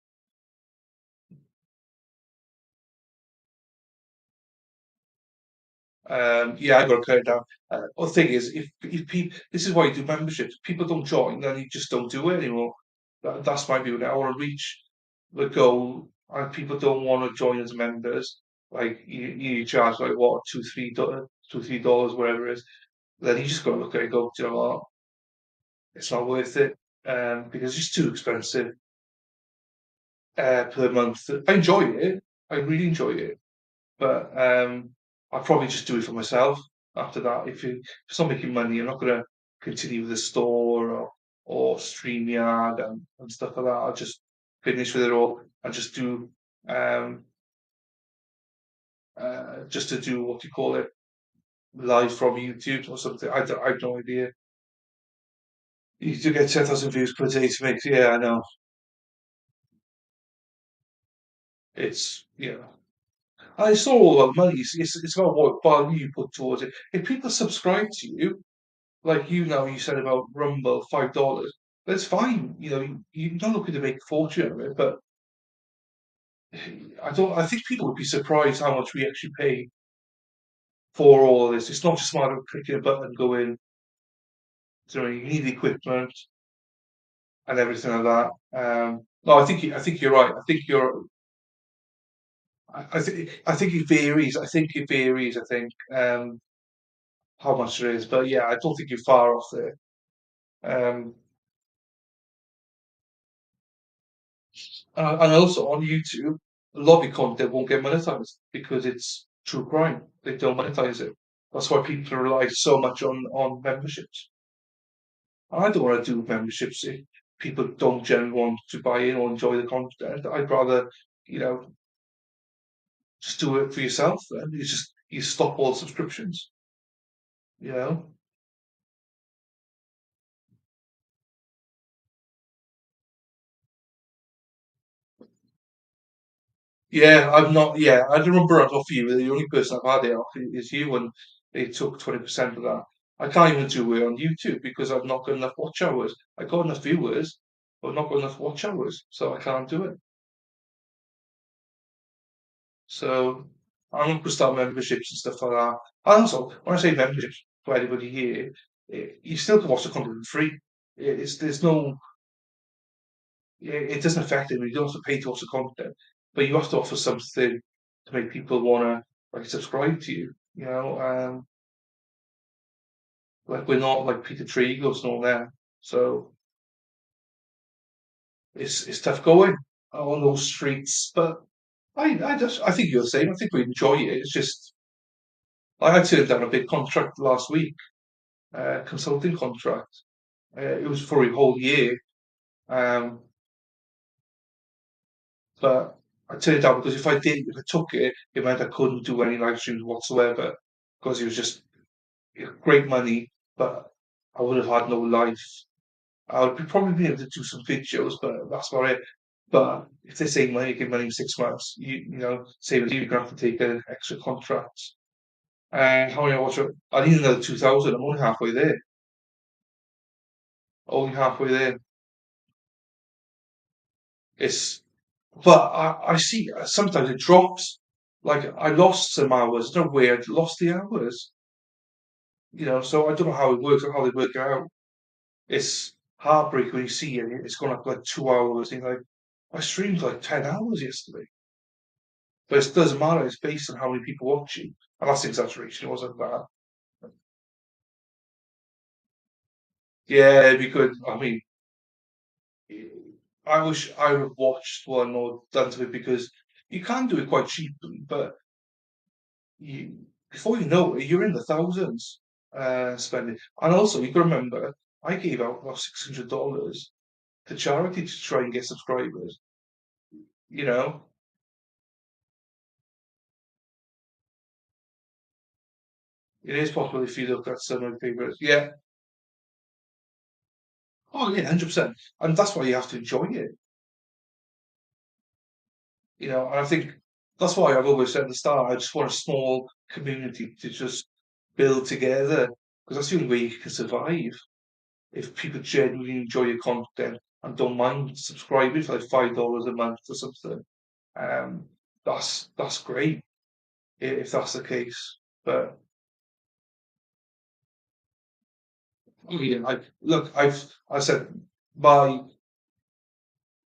Yeah, I got to cut it down. The thing is, if people, this is why you do memberships. People don't join, then you just don't do it anymore. That's my view. Now I want to reach the goal, and people don't want to join as members. Like you charge like what $2, $3, whatever it is. Then you just got to look at it and go, do you know what? It's not worth it, because it's too expensive per month. I enjoy it. I really enjoy it. But I'll probably just do it for myself after that. If it's not making money, I'm not going to continue with the store or StreamYard and stuff like that. I'll just finish with it all and just do um, just to do what do you call it, live from YouTube or something. I have no idea. You do get 10,000 views per day to make. Yeah, I know. It's. And it's not all about money. It's about what value you put towards it. If people subscribe to you, like you said about Rumble, $5. That's fine. You're not looking to make a fortune of it, but I don't. I think people would be surprised how much we actually pay for all of this. It's not just a matter of clicking a button and going. You need equipment and everything like that. No, I think you're right. I think it varies. I think it varies. I think how much there is, but yeah, I don't think you're far off there. Um, and also on YouTube, a lot of your content won't get monetized because it's true crime. They don't monetize it. That's why people rely so much on memberships. I don't want to do memberships if people don't generally want to buy in or enjoy the content. I'd rather, you know, just do it for yourself. Then you stop all subscriptions. You know. Yeah, I've not. Yeah, I remember it off you. The only person I've had it off is you, and they took 20% of that. I can't even do it on YouTube because I've not got enough watch hours. I got enough viewers, but I've not got enough watch hours, so I can't do it. So I'm going to start memberships and stuff like that. And also, when I say memberships for anybody here, you still can watch the content for free. It's there's no, it doesn't affect it. You don't have to pay to watch the content, but you have to offer something to make people want to like subscribe to you. Like we're not like Peter Trigos and all that. So it's tough going on those streets. But I think you're the same. I think we enjoy it. It's just like I turned down a big contract last week consulting contract. It was for a whole year, um, but I turned it down because if I took it, it meant I couldn't do any live streams whatsoever because it was just great money, but I would have had no life. I would probably be able to do some videos, but that's about it. But if they say money, give money in 6 months, say with you, you're gonna have to take an extra contract. How many I watch it? I need another 2,000. I'm only halfway there. Only halfway there. It's, but I see sometimes it drops. Like I lost some hours. No way I lost the hours. So I don't know how it works or how they work it out. It's heartbreaking when you see it. It's gone up like 2 hours. And you're like, I streamed like 10 hours yesterday, but it doesn't matter. It's based on how many people watch you, and that's an exaggeration. It wasn't that. Yeah, it'd be good. I mean, I wish I would have watched one or done to it because you can do it quite cheaply, but before you know it, you're in the thousands spending. And also, you can remember, I gave out about $600 to charity to try and get subscribers. You know, it is possible if you look at some of the papers. Yeah. Oh, yeah, 100%. And that's why you have to enjoy it. And I think that's why I've always said at the start, I just want a small community to just build together because that's the only way you can survive. If people genuinely enjoy your content and don't mind subscribing for like $5 a month or something, um, that's great if that's the case. But yeah, look, I said my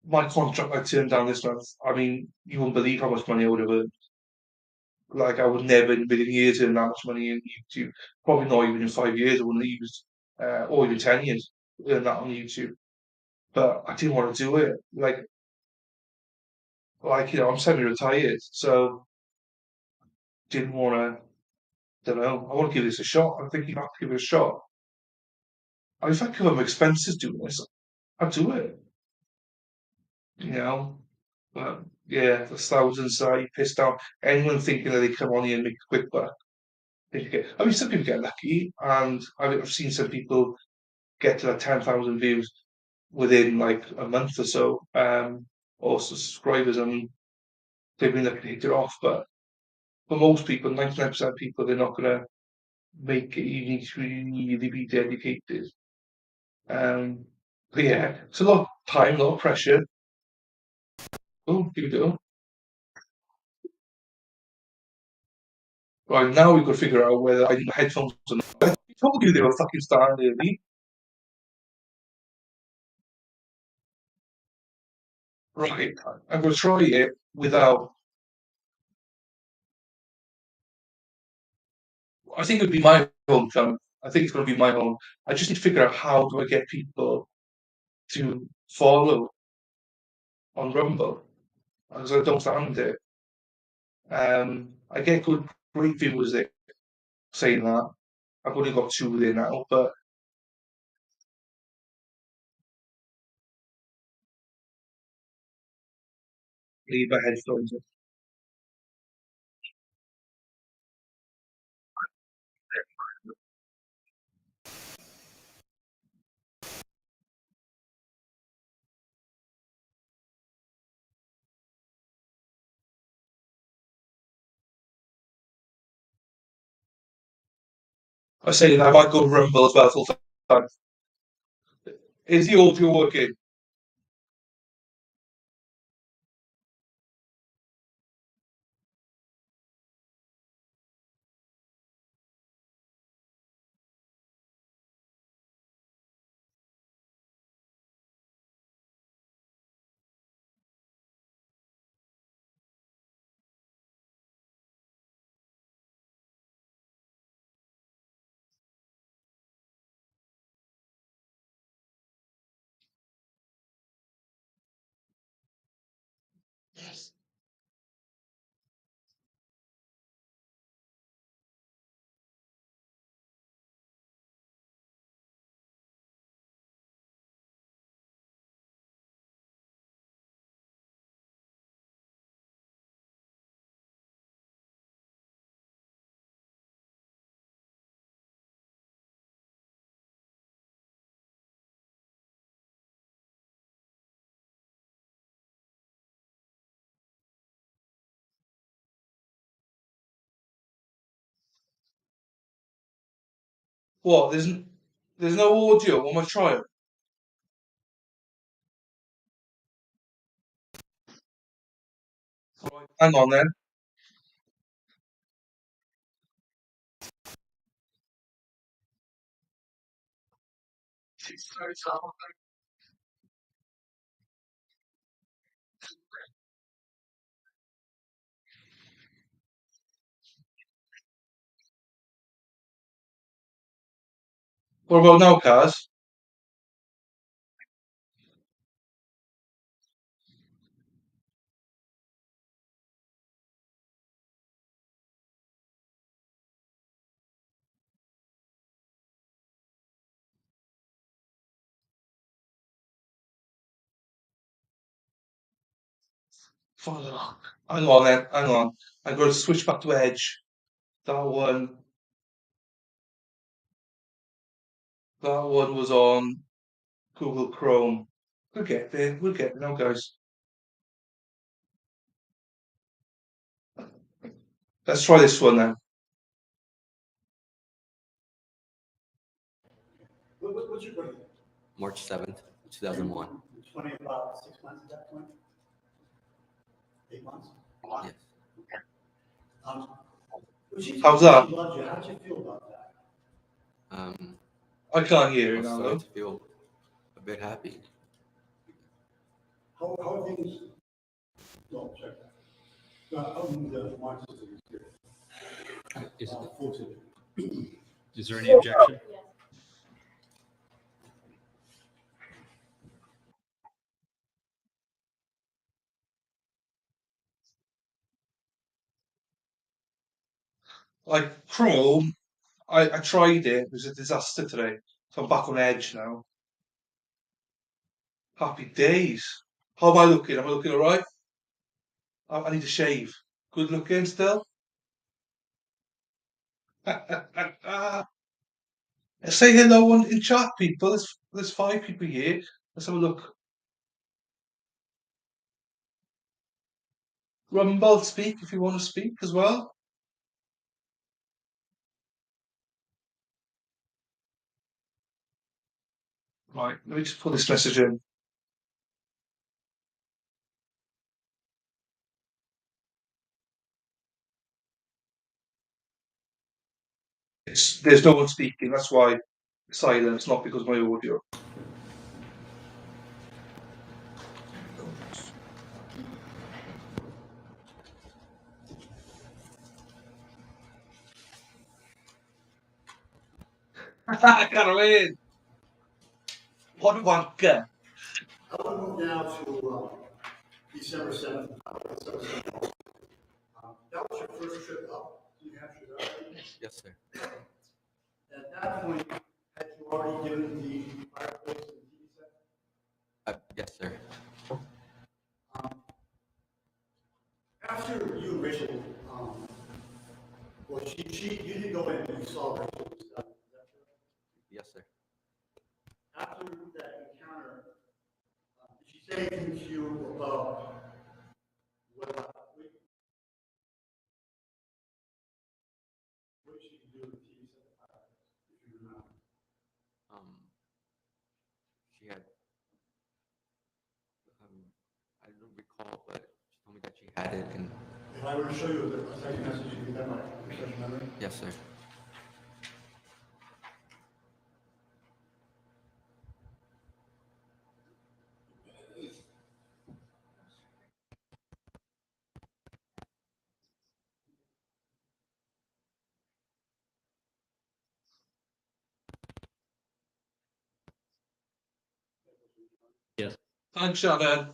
my contract I turned down this month. I mean, you won't believe how much money I would have earned. Like I would never in a million years earn that much money in YouTube. Probably not even in 5 years. I wouldn't use, or even 10 years, earn that on YouTube. But I didn't want to do it. I'm semi-retired, so didn't want to. Don't know. I want to give this a shot. I think you have to give it a shot. And if I cover my expenses doing this, I'd do it. You know. But yeah, there's thousands pissed off. Anyone thinking that they come on here and make a quick buck. I mean, some people get lucky, and I've seen some people get to like 10,000 views within like a month or so, or subscribers. I mean, they've been lucky to hit it off, but for most people, 99% of people, they're not going to make it. You need to really be dedicated. Um, but yeah, it's a lot of time, a lot of pressure. Oh, here we go. Right, now we've got to figure out whether I need headphones or not. I told you they were fucking starting early. Right, I'm going to try it without. I think it would be my home, John. I think it's going to be my home. I just need to figure out how do I get people to follow on Rumble because I don't find it. I get great viewers there saying that. I've only got two there now, but leave my headphones in. I say that I might go to Rumble as well full time. Is the audio working? What? There's no audio on my trial. Right, hang on then. What about now, Kaz? Fuck. Hang on then. Hang on. I'm going to switch back to Edge. That one. That one was on Google Chrome. We'll get there. We'll get there now, guys. Let's try this one then. What's your birthday? March 7th, 2001. 20, about 6 months at that point? 8 months? Yes. How's that? She loved you. How did you feel about that? I can't hear I you was now, starting though. to feel a bit happy. How are things? Don't check that. How are the March system here? Is there any objection? Like Chrome, I tried it. It was a disaster today. So I'm back on Edge now. Happy days. How am I looking? Am I looking all right? I need to shave. Good looking still. Say hello in chat, people. There's 5 people here. Let's have a look. Rumble, speak if you want to speak as well. Right, let me just put this message in. There's no one speaking. That's why silence, not because of my audio. Caroline, what a wanker. I want to move now to December 7th. That was your first trip up to New Hampshire, right? Yes, sir. At that point, had you already given the fireplace and TV set? Yes, sir. After you and Rachel, well, you didn't go in and you saw Rachel. Is that true? Yes, sir. After that encounter, did she say anything to you about what she could do with the TV set, if you remember? She had, I don't recall, but she told me that she had it, and If I were to show you the second message, you get my refresh memory? yes, sir. Yes. Thanks, Shannon.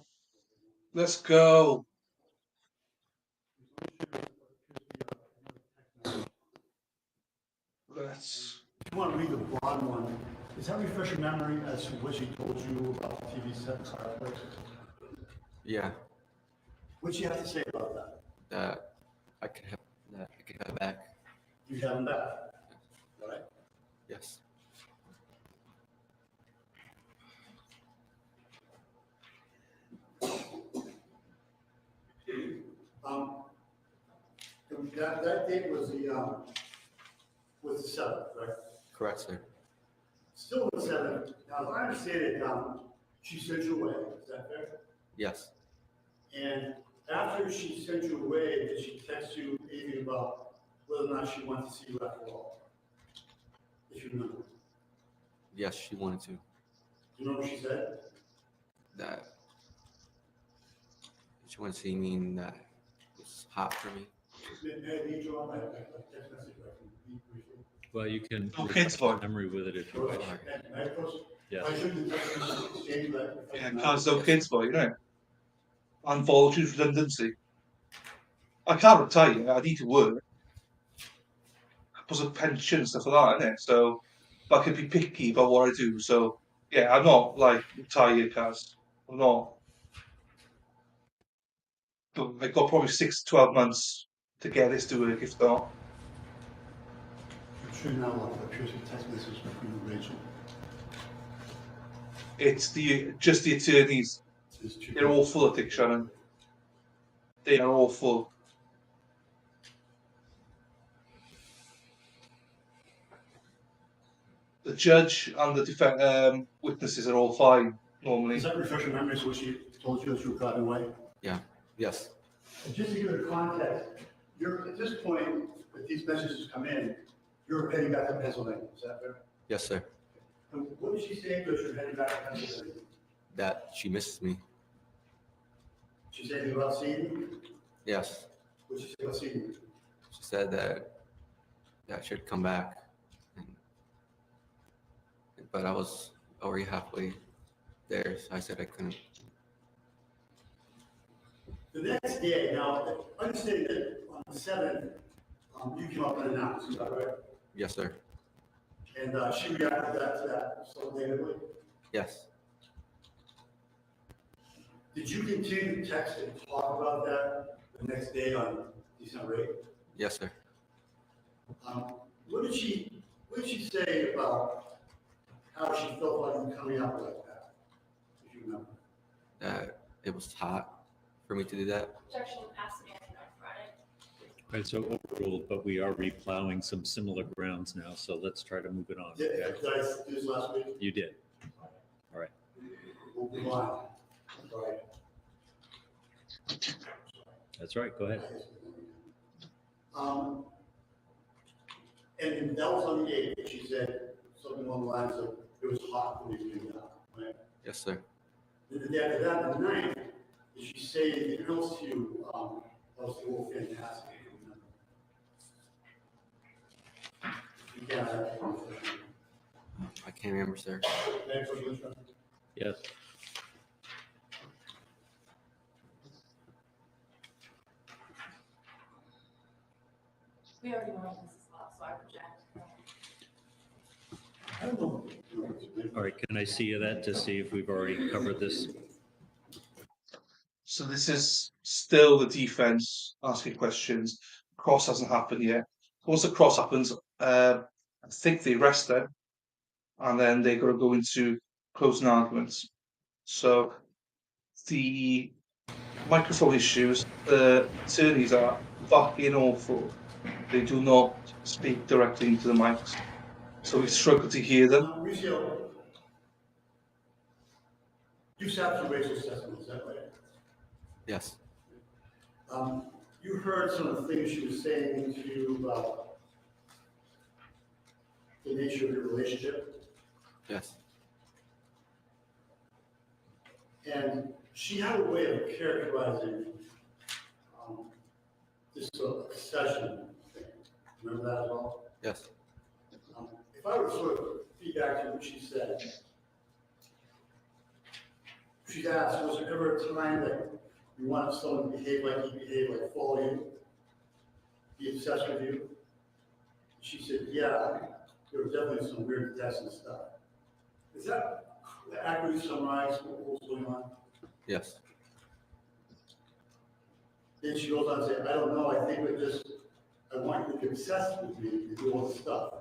Let's go. Let's. If you want to read the broad one, does that refresh your memory as to what she told you about the TV set and fireplace? Yeah. What'd she have to say about that? That I could have it back. You have them back, right? Yes. That date was the 7th, right? Correct, sir. Still on the 7th. Now, as I understand it, she sent you away. Is that fair? Yes. And after she sent you away, did she text you anything about whether or not she wanted to see you after all? If you remember. Yes, she wanted to. Do you know what she said? That she wanted to see me and that it was hot for me. May I need you on my text message? I can read briefly. Well, you can No refresh kids' your vote. memory with it if you wish. May I post? Yes. I shouldn't text message exchange that. Yeah, cars no kids for you know. And voluntary redundancy. I can't retire. I need to work. Plus a pension and stuff like that, innit? So, but I could be picky about what I do. So, yeah, I'm not like retired, cars. I'm not. But I got probably 6 to 12 months to get this to work. If not, I'm sure now I'll appear some text message from you, Rachel. it's just the attorneys. There's two. They're all full of Dick Shannon. They are all full. The judge and the witnesses are all fine normally. Does that refresh your memory? So what she told you as you were driving away? Yeah. Yes. And just to give it context, you're at this point that these messages come in, you're heading back to Pennsylvania. Is that fair? Yes, sir. And what did she say that you're heading back to Pennsylvania? That she misses me. She said anything about seeing you? Yes. What did she say about seeing you? She said that I should come back. But I was already halfway there, so I said I couldn't. The next day, now, understand that on the 7th, you came up unannounced, is that right? Yes, sir. And she reacted to that so negatively. Yes. Did you continue to text and talk about that the next day on December 8th? Yes, sir. What did she say about how she felt about you coming up like that, if you remember? That it was hot for me to do that. Objection passed and answered on Friday. Right, so overruled, but we are replowing some similar grounds now, so let's try to move it on. Did Okay? I do this last week? You did. All right. We'll move on. Sorry. That's right. Go ahead. And that was on the 8th, she said something along the lines of, it was hot for me to do that, right? Yes, sir. Then the day after that, the 9th, did she say anything else to you, that was a little fantastic, if you remember? You can't have that. I can't remember, sir. Next question. Yes. We already went over this as well, so I reject. I don't know. All right. Can I see that to see if we've already covered this? So this is still the defence asking questions. Cross hasn't happened yet. Once the cross happens, I think they arrest them, and then they're going to go into closing arguments. So the microphone issues, the attorneys are fucking awful. They do not speak directly into the mics, so we struggle to hear them. Mauricio, you sat through Rachel's testimony, is that right? Yes. You heard some of the things she was saying to you about the nature of your relationship, Yes. and she had a way of characterizing this sort of session thing. Remember that as well? Yes. If I were to sort of feedback to what she said, she's asked, was there ever a time that you wanted someone to behave like he behaved, like follow you, be obsessed with you? She said, yeah, there were definitely some weird tests and stuff. Is that accurately summarize what was going on? Yes. Then she goes on to say, I don't know, I think it just, I want you to be obsessed with me and do all this stuff,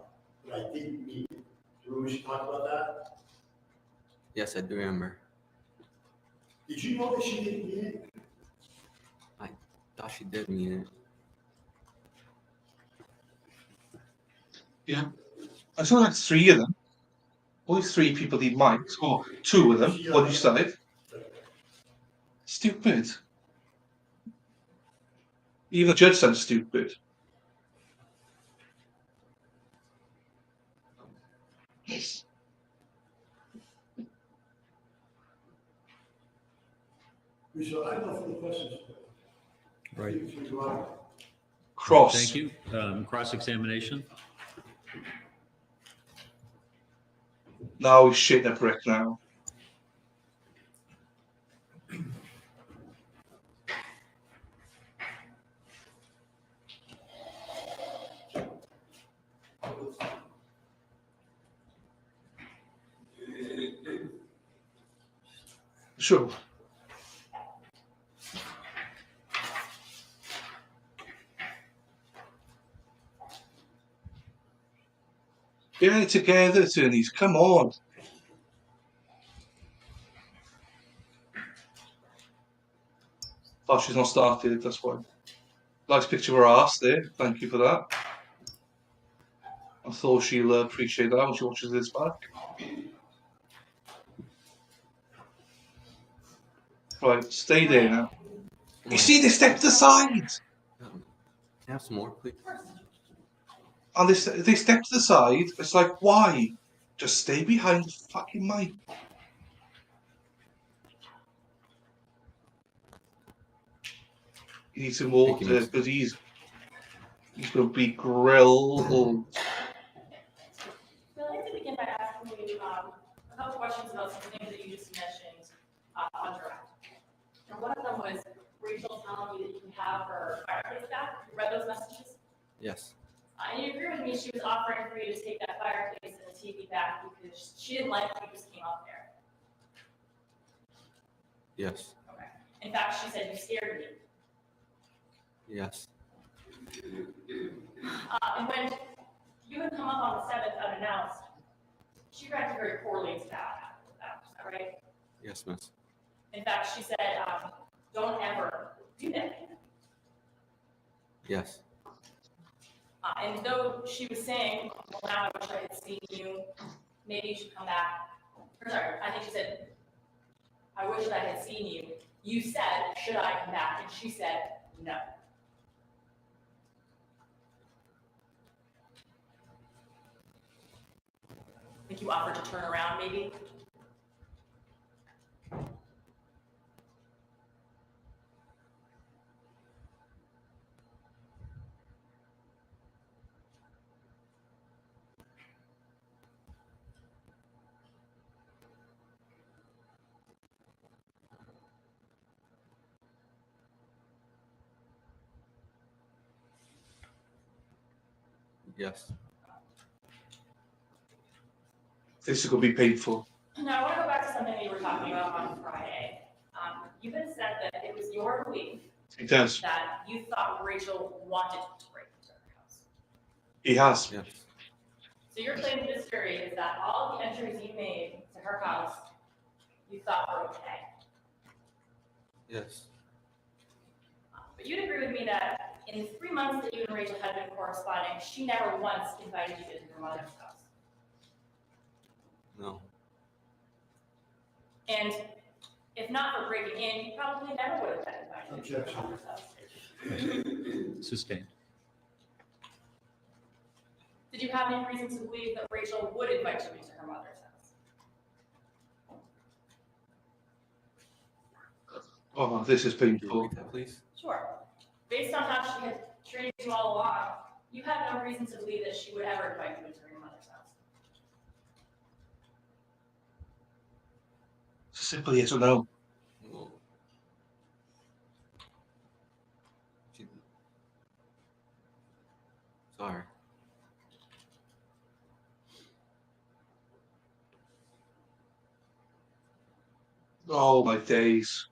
but I didn't mean it. Do you remember she talked about that? Yes, I do remember. Did you know that she didn't mean it? I thought she did mean it. Yeah, I saw like 3 of them. Only 3 people need mics, or 2 of them, one each side. Stupid. Even the judge sounds stupid. Michelle, I have no further questions. Right. You can go on. Cross. Thank you. Cross-examination? No, he's shitting a brick now. Sure. Get it together, attorneys. Come on. Oh, she's not started. That's why. Nice picture of her ass there. Thank you for that. I thought she'll appreciate that when she watches this back. Right, stay there now. You see, they step to the side. Can I have some more, please? And they step to the side. It's like, why? Just stay behind the fucking mic. He needs some water because he's going to be grilled. So I'd like to begin by asking you a couple questions about some things that you just mentioned on direct. And one of them was Rachel telling you that you can have her fireplace back. You read those messages? Yes. And you agree with me, she was offering for you to take that fireplace and the TV back because she didn't like that you just came up there. Yes. Okay. In fact, she said you scared me. Yes. And when you had come up on the 7th unannounced, she reacted very poorly to that. Is that right? Yes, miss. In fact, she said, don't ever do that. Yes. And though she was saying, well, now I wish I had seen you, maybe you should come back. Or sorry, I think she said, I wish that I had seen you. You said, should I come back? And she said, no. I think you offered to turn around, maybe? Yes. This is going to be painful. Now, I want to go back to something that you were talking about on Friday. You had said that it was your belief He does. that you thought Rachel wanted to break into her house. He has. Yes. So your claim to this jury is that all the entries you made to her house, you thought were okay. Yes. But you'd agree with me that in the 3 months that you and Rachel had been corresponding, she never once invited you to her mother's house. No. And if not for breaking in, you probably never would have been invited to her mother's house. Sustained. Did you have any reason to believe that Rachel would invite you into her mother's house? Oh, this is Can you painful. repeat that, please? Sure. Based on how she had treated you all along, you had no reason to believe that she would ever invite you into her mother's house. Simple yes or no. Well, she... Sorry. Oh, my days.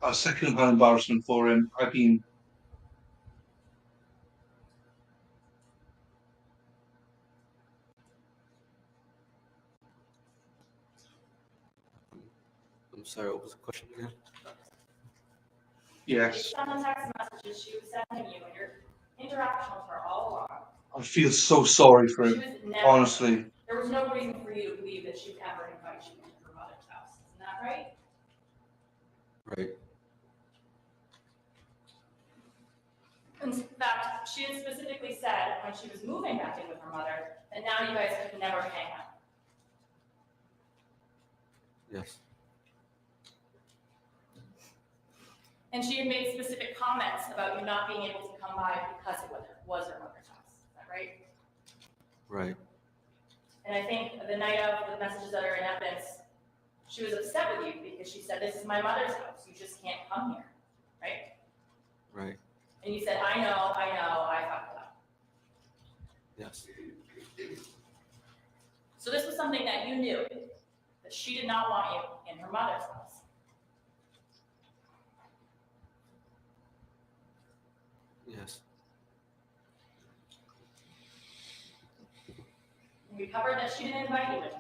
A second-hand embarrassment for him. I've been... I'm I'm sorry, what was the question again? Yes. Based on the text messages she was sending you and your interaction with her all along, I feel so sorry for she him, was never, honestly. there was no reason for you to believe that she would ever invite you into her mother's house. Isn't that right? Right. In fact, she had specifically said when she was moving back in with her mother that now you guys could never hang out. Yes. And she had made specific comments about you not being able to come by because it was her mother's house. Is that right? Right. And I think the night of the messages that are in evidence, she was upset with you because she said, "This is my mother's house. You just can't come here." Right? Right. And you said, I know, I fucked up. Yes. So this was something that you knew, that she did not want you in her mother's house. Yes. We covered that she didn't invite you in.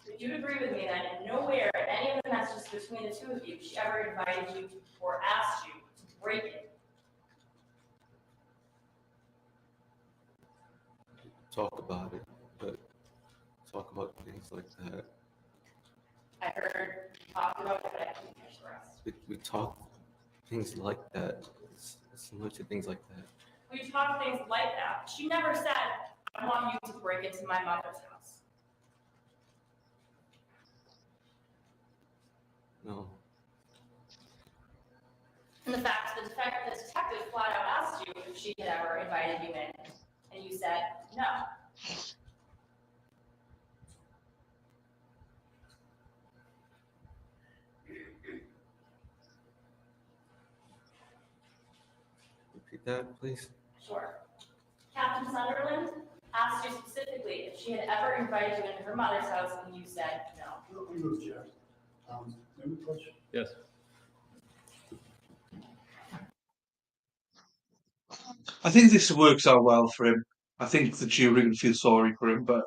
But you'd agree with me that nowhere in any of the messages between the two of you, she ever invited you or asked you to break it. Talk about it, but talk about things like that. I heard talk about it, but I couldn't catch the rest. We talk things like that. It's similar to things like that. We talked things like that. She never said, I want you to break into my mother's house. No. And the detective flat out asked you if she had ever invited you in, and you said no. Repeat that, please. Sure. Captain Sunderland asked you specifically if she had ever invited you into her mother's house, and you said no. We move, Chair. Any question? Yes. I think this works out well for him. I think the jury can feel sorry for him, but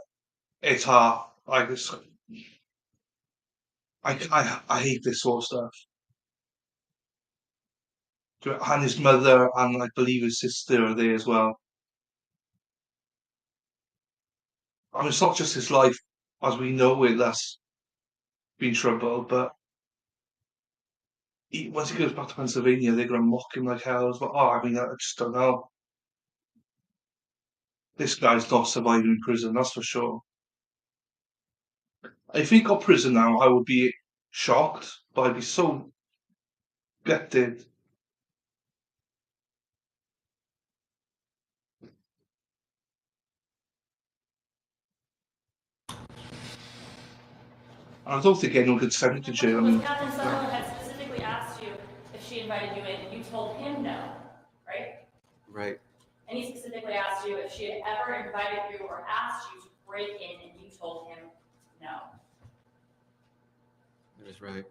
it's hard. I hate this sort of stuff. And his mother and I believe his sister are there as well. I mean, it's not just his life as we know it that's been troubled, but once he goes back to Pennsylvania, they're going to mock him like hell as well. Oh, I mean, I just don't know. This guy's not surviving in prison, that's for sure. If he got prison now, I would be shocked, but I'd be so gutted. I don't think anyone could send him to jail. I mean, Captain Sunderland had specifically asked you if she invited you in, and you told him no, right? Right. And he specifically asked you if she had ever invited you or asked you to break in, and you told him no. That is right.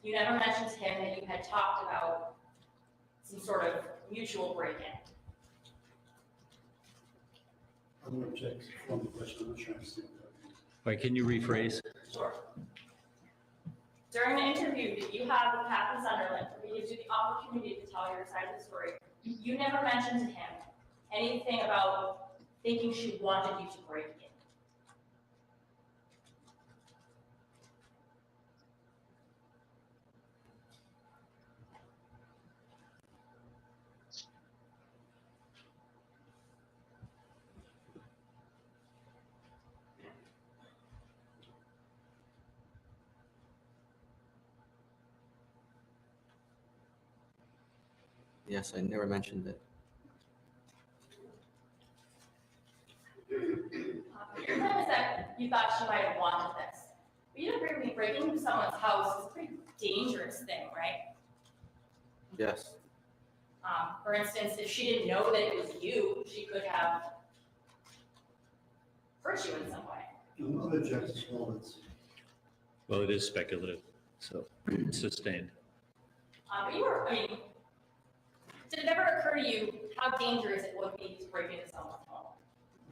You never mentioned to him that you had talked about some sort of mutual break-in. I'm going to check one question. I'm not sure I understand that. Wait, can you rephrase? Sure. During the interview that you had with Captain Sunderland, where he gives you the opportunity to tell your side of the story, you never mentioned to him anything about thinking she wanted you to break in. Yes, I never mentioned it. Your plan is that you thought she might have wanted this. But you agree with me, breaking into someone's house is a pretty dangerous thing, right? Yes. For instance, if she didn't know that it was you, she could have hurt you in some way. I'm going to object as well. Well, it is speculative, so sustained. But you were, I mean, did it ever occur to you how dangerous it would be to break into someone's home?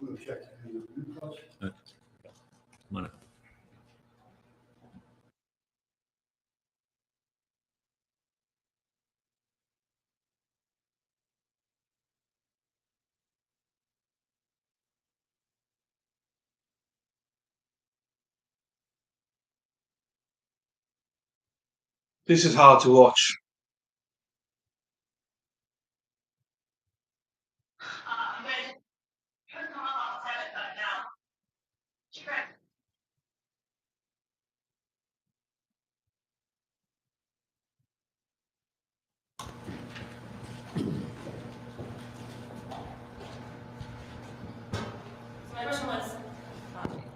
I'm going to object. Any question? Come on up. This is hard to watch. So my question was,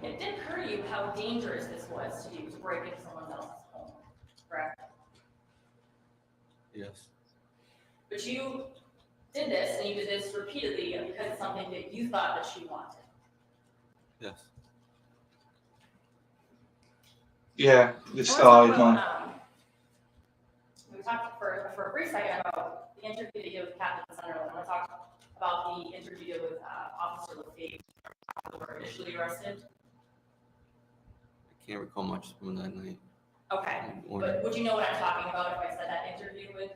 it did occur to you how dangerous this was to you to break into someone else's home, correct? Yes. But you did this, and you did this repeatedly because it's something that you thought that she wanted. Yes. Yeah, this I wanna died, talk man. about, we talked for a brief second about the interview that you did with Captain Sunderland. I want to talk about the interview you did with Officer LaFave who were initially arrested. I can't recall much from that night. Okay, but would you know what I'm talking about if I said that interview with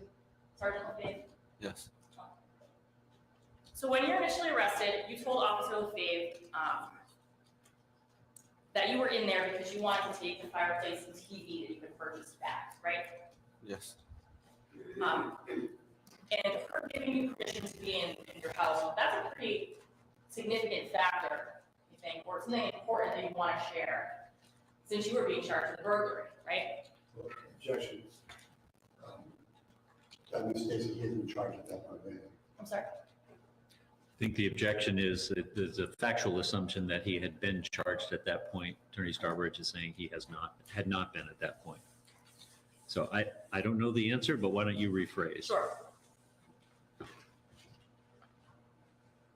Sergeant LaFave? Yes. So when you're initially arrested, you told Officer LaFave that you were in there because you wanted to take the fireplace and TV that you had purchased back, right? Yes. And her giving you permission to be in your house, that's a pretty significant factor, you think, or something important that you want to share, since you were being charged with burglary, right? Objection. That means Stacy, he isn't in charge at that point, right? I'm sorry. I think the objection is that there's a factual assumption that he had been charged at that point. Attorney Starbridge is saying he had not been at that point. So I don't know the answer, but why don't you rephrase? Sure.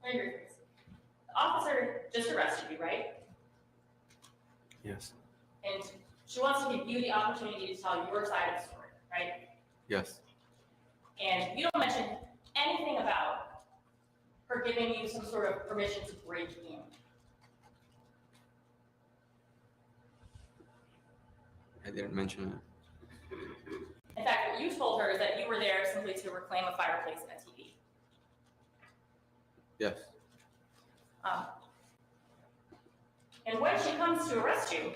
Let me rephrase. The officer just arrested you, right? Yes. And she wants to give you the opportunity to tell your side of the story, right? Yes. And you don't mention anything about her giving you some sort of permission to break in. I didn't mention it. In fact, what you told her is that you were there simply to reclaim a fireplace and a TV. Yes. And when she comes to arrest you,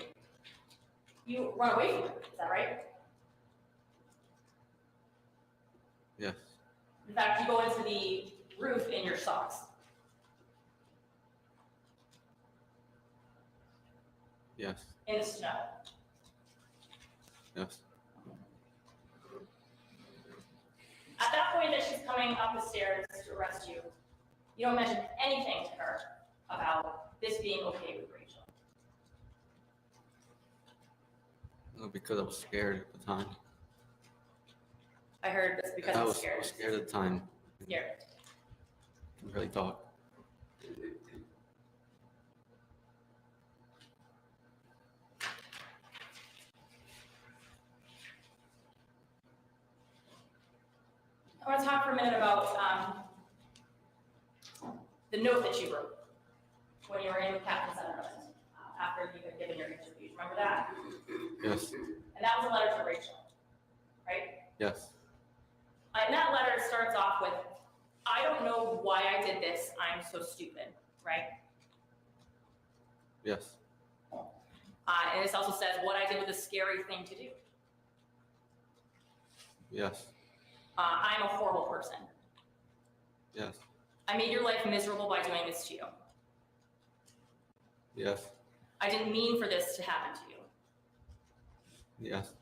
you run away from her. Is that right? Yes. In fact, you go into the roof in your socks. Yes. In the snow. Yes. At that point that she's coming up the stairs to arrest you, you don't mention anything to her about this being okay with Rachel. No, because I was scared at the time. I heard this because I I'm was scared. scared at the time. Scared. Couldn't really talk. I want to talk for a minute about the note that you wrote when you were in with Captain Sunderland after you had given your interview. Remember that? Yes. And that was a letter to Rachel, right? Yes. And that letter starts off with, I don't know why I did this. I'm so stupid, right? Yes. And this also says what I did was a scary thing to do. Yes. I'm a horrible person. Yes. I made your life miserable by doing this to you. Yes. I didn't mean for this to happen to you. Yes.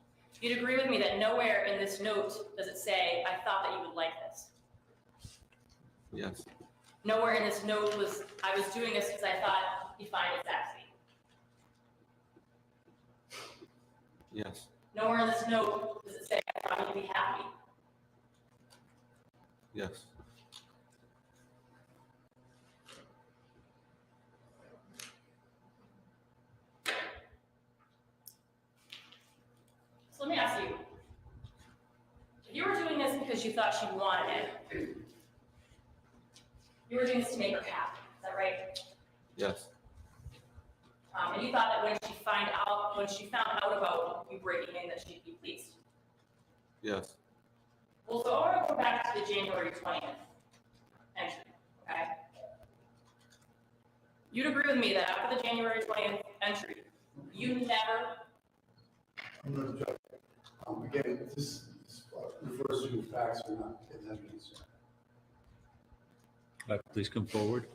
You'd agree with me that nowhere in this note does it say, I thought that you would like this. Yes. Nowhere in this note was, I was doing this because I thought you'd find it sexy. Yes. Nowhere in this note does it say, I thought you'd be happy. Yes. So let me ask you, if you were doing this because you thought she wanted it, you were doing this to make her happy, is that right? Yes. And you thought that when she found out about you breaking in, that she'd be pleased. Yes. Well, so I want to go back to the January 20th entry, okay? You'd agree with me that after the January 20th entry, you never, I'm not objecting. Again, this refers to facts or not evidence. Please come forward.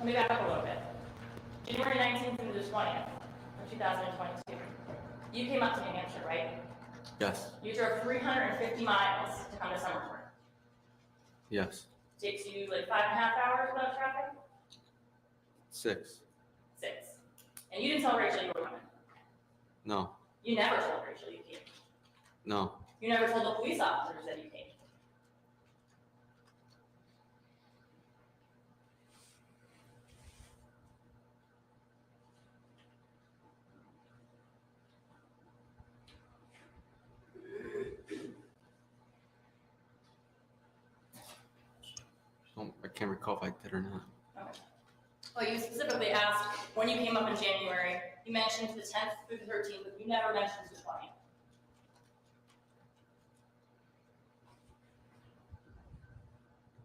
Let me back up a little bit. January 19th through the 20th of 2022, you came up to New Hampshire, right? Yes. You drove 350 miles to come to Summerford. Yes. Takes you like 5.5 hours without traffic? 6. 6. And you didn't tell Rachel you were coming. No. You never told Rachel you came. No. You never told the police officers that you came. I can't recall if I did or not. Okay. Well, you specifically asked when you came up in January. You mentioned the 10th through the 13th, but you never mentioned the 20th.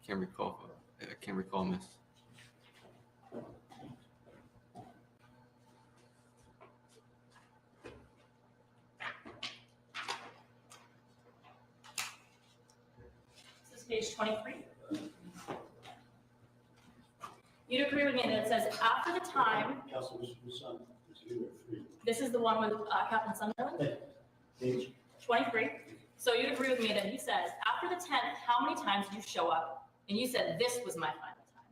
Can't recall. I can't recall, miss. This is page 23. You'd agree with me that it says after the time. Council, which one? Is you or 3? This is the one with Captain Sunderland. Page. 23. So you'd agree with me that he says after the 10th, how many times did you show up? And you said this was my final time.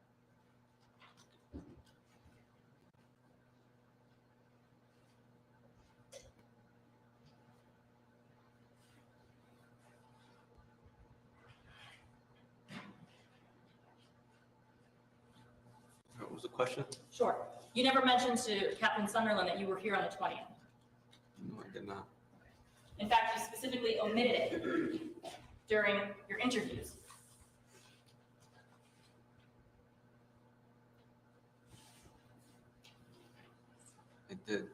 What was the question? Sure. You never mentioned to Captain Sunderland that you were here on the 20th. No, I did not. In fact, you specifically omitted it during your interviews. I did.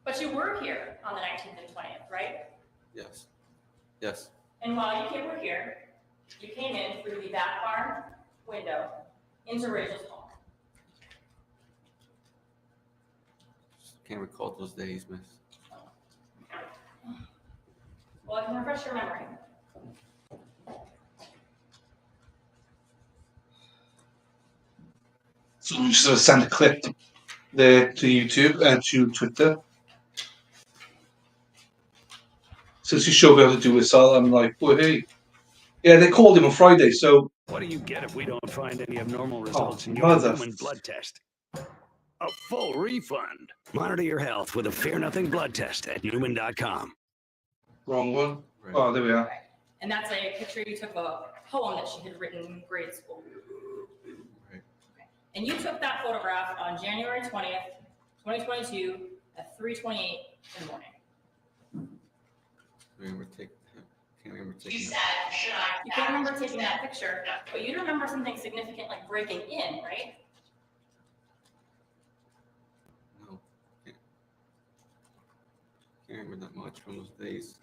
But you were here on the 19th and 20th, right? Yes. Yes. And while you were here, you came in through the back barn window into Rachel's home. Can't recall those days, miss. Well, I can refresh your memory. So we just send a clip there to YouTube and to Twitter. Since you showed me how to do this, I'm like, oh, hey. Yeah, they called him on Friday, so. What do you get if we don't find any abnormal results in your mother. human blood test? A full refund. Monitor your health with a Fear Nothing blood test at Newman.com. Wrong one. Right. Oh, there we are. Right. And that's a picture you took of a poem that she had written in grade school. Right. Okay. And you took that photograph on January 20th, 2022 at 3:28 in the morning. Can't remember taking. You said, you can't remember taking that picture, but you remember something significant like breaking in, right? No. Can't remember that much from those days.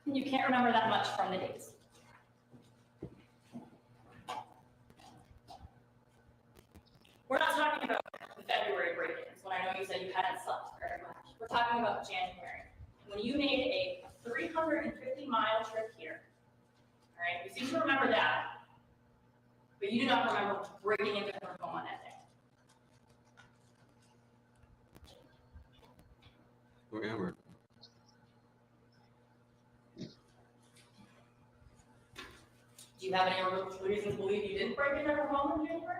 You can't remember that much from the dates. We're not talking about the February break-ins, when I know you said you hadn't slept very much. We're talking about January, when you made a 350-mile trip here. All right, you seem to remember that, but you do not remember breaking into her home on that day. Remember. Do you have any reason to believe you didn't break into her home in January?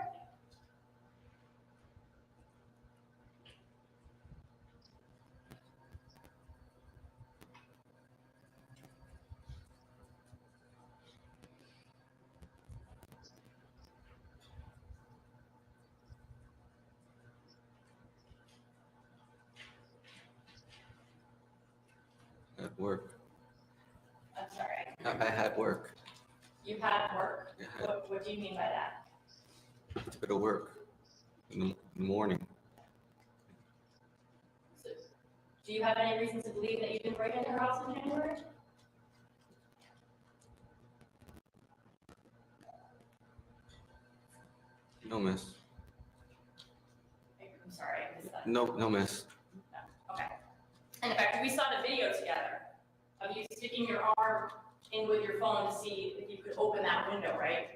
Work. I'm sorry. I had work. You had work? I had What do you mean by that? to go to work in the morning. So, do you have any reason to believe that you didn't break into her house in January? No, miss. I'm sorry, I missed that. No, miss. No. Okay. And in fact, we saw the video together of you sticking your arm in with your phone to see if you could open that window, right?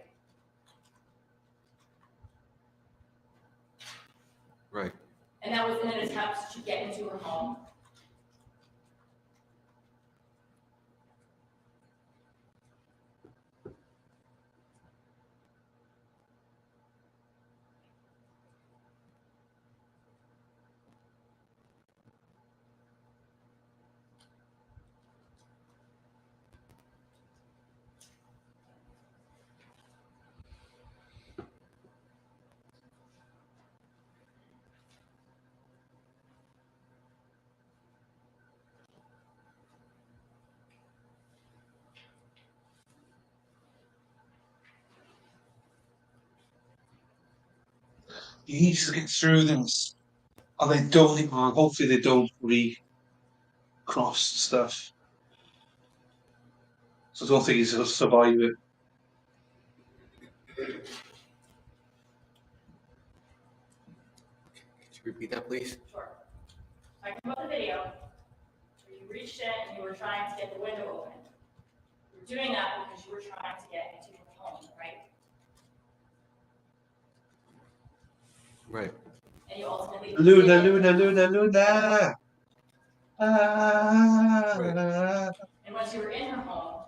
Right. And that was in an attempt to get into her home. You need to get through this. And they don't, hopefully they don't recross stuff. So I don't think he's going to survive it. Could you repeat that, please? Sure. I can put the video where you reached in and you were trying to get the window open. You were doing that because you were trying to get into your home, right? Right. And you ultimately Luna, did it. Luna, Luna, Luna. Ah. And once you were in her home,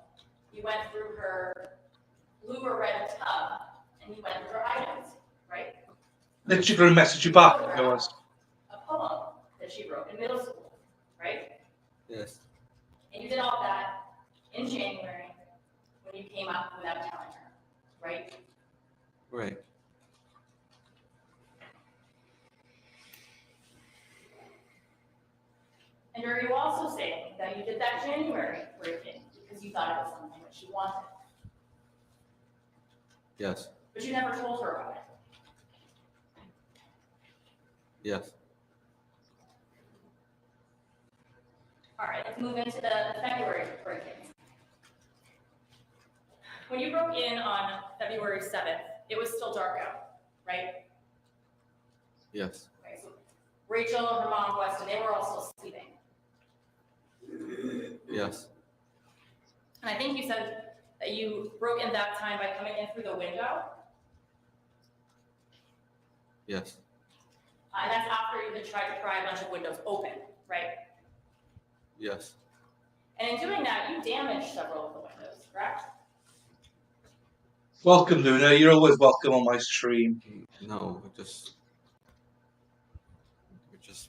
you went through her blue or red tub and you went through her items, right? Literally going to message you back. It was. A poem that she wrote in middle school, right? Yes. And you did all that in January when you came up without telling her, right? Right. And are you also saying that you did that January break-in because you thought it was something that she wanted, Yes. but you never told her about it? Yes. All right, let's move into the February break-ins. When you broke in on February 7th, it was still dark out, right? Yes. Okay, so Rachel, her mom, Weston, they were all still sleeping. Yes. And I think you said that you broke in that time by coming in through the window. Yes. And that's after you had tried to pry a bunch of windows open, right? Yes. And in doing that, you damaged several of the windows, correct? Welcome, Luna. You're always welcome on my stream. No, we just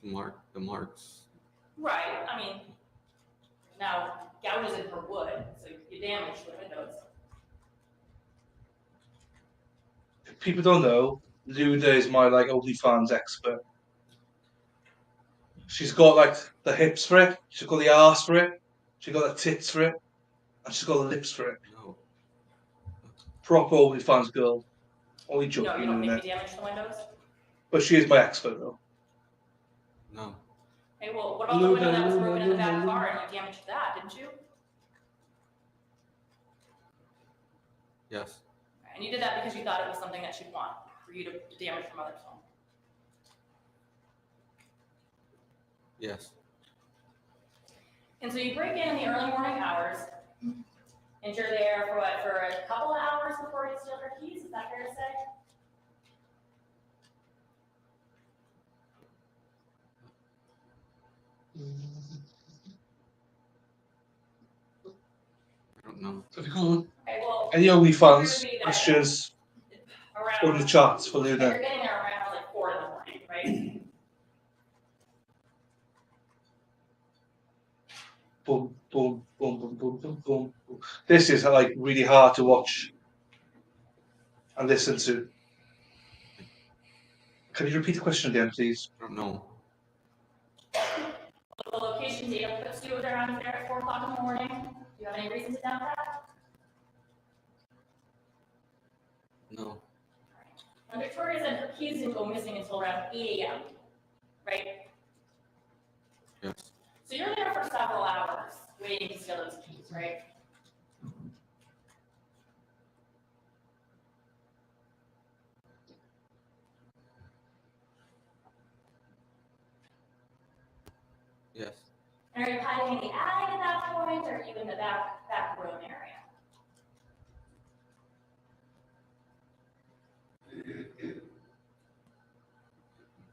mark the marks. Right. I mean, now gouges in her wood, so you damaged the windows. If people don't know, Luna is my OnlyFans expert. She's got the hips for it, she's got the arse for it, she's got the tits for it, and she's got the lips for it. No. Proper OnlyFans girl. Only No, joking, you don't Luna. think you damaged the windows? But she is my expert though. No. Hey, well, what about the window that was broken in the back car and you damaged that, didn't you? Yes. And you did that because you thought it was something that she'd want for you to damage her mother's home. Yes. And so you break in the early morning hours, and you're there for what, for a couple of hours before you steal her keys? Is that fair to say? I don't know. So if you go Okay, well, any you agree OnlyFans with me that questions, around, go in the chats for that you're Luna. getting there around like 4 in the morning, right? Boom, boom, boom, boom, boom, boom, boom, boom. This is really hard to watch and listen to. Can you repeat the question again, please? I don't know. the location data puts you around there at 4 o'clock in the morning. Do you have any reason to doubt that? No. And Victoria said her keys didn't go missing until around 8 a.m., right? Yes. So you're there for several hours waiting to steal those keys, right? Yes. And are you hiding in the attic at that point, or are you in the back room area?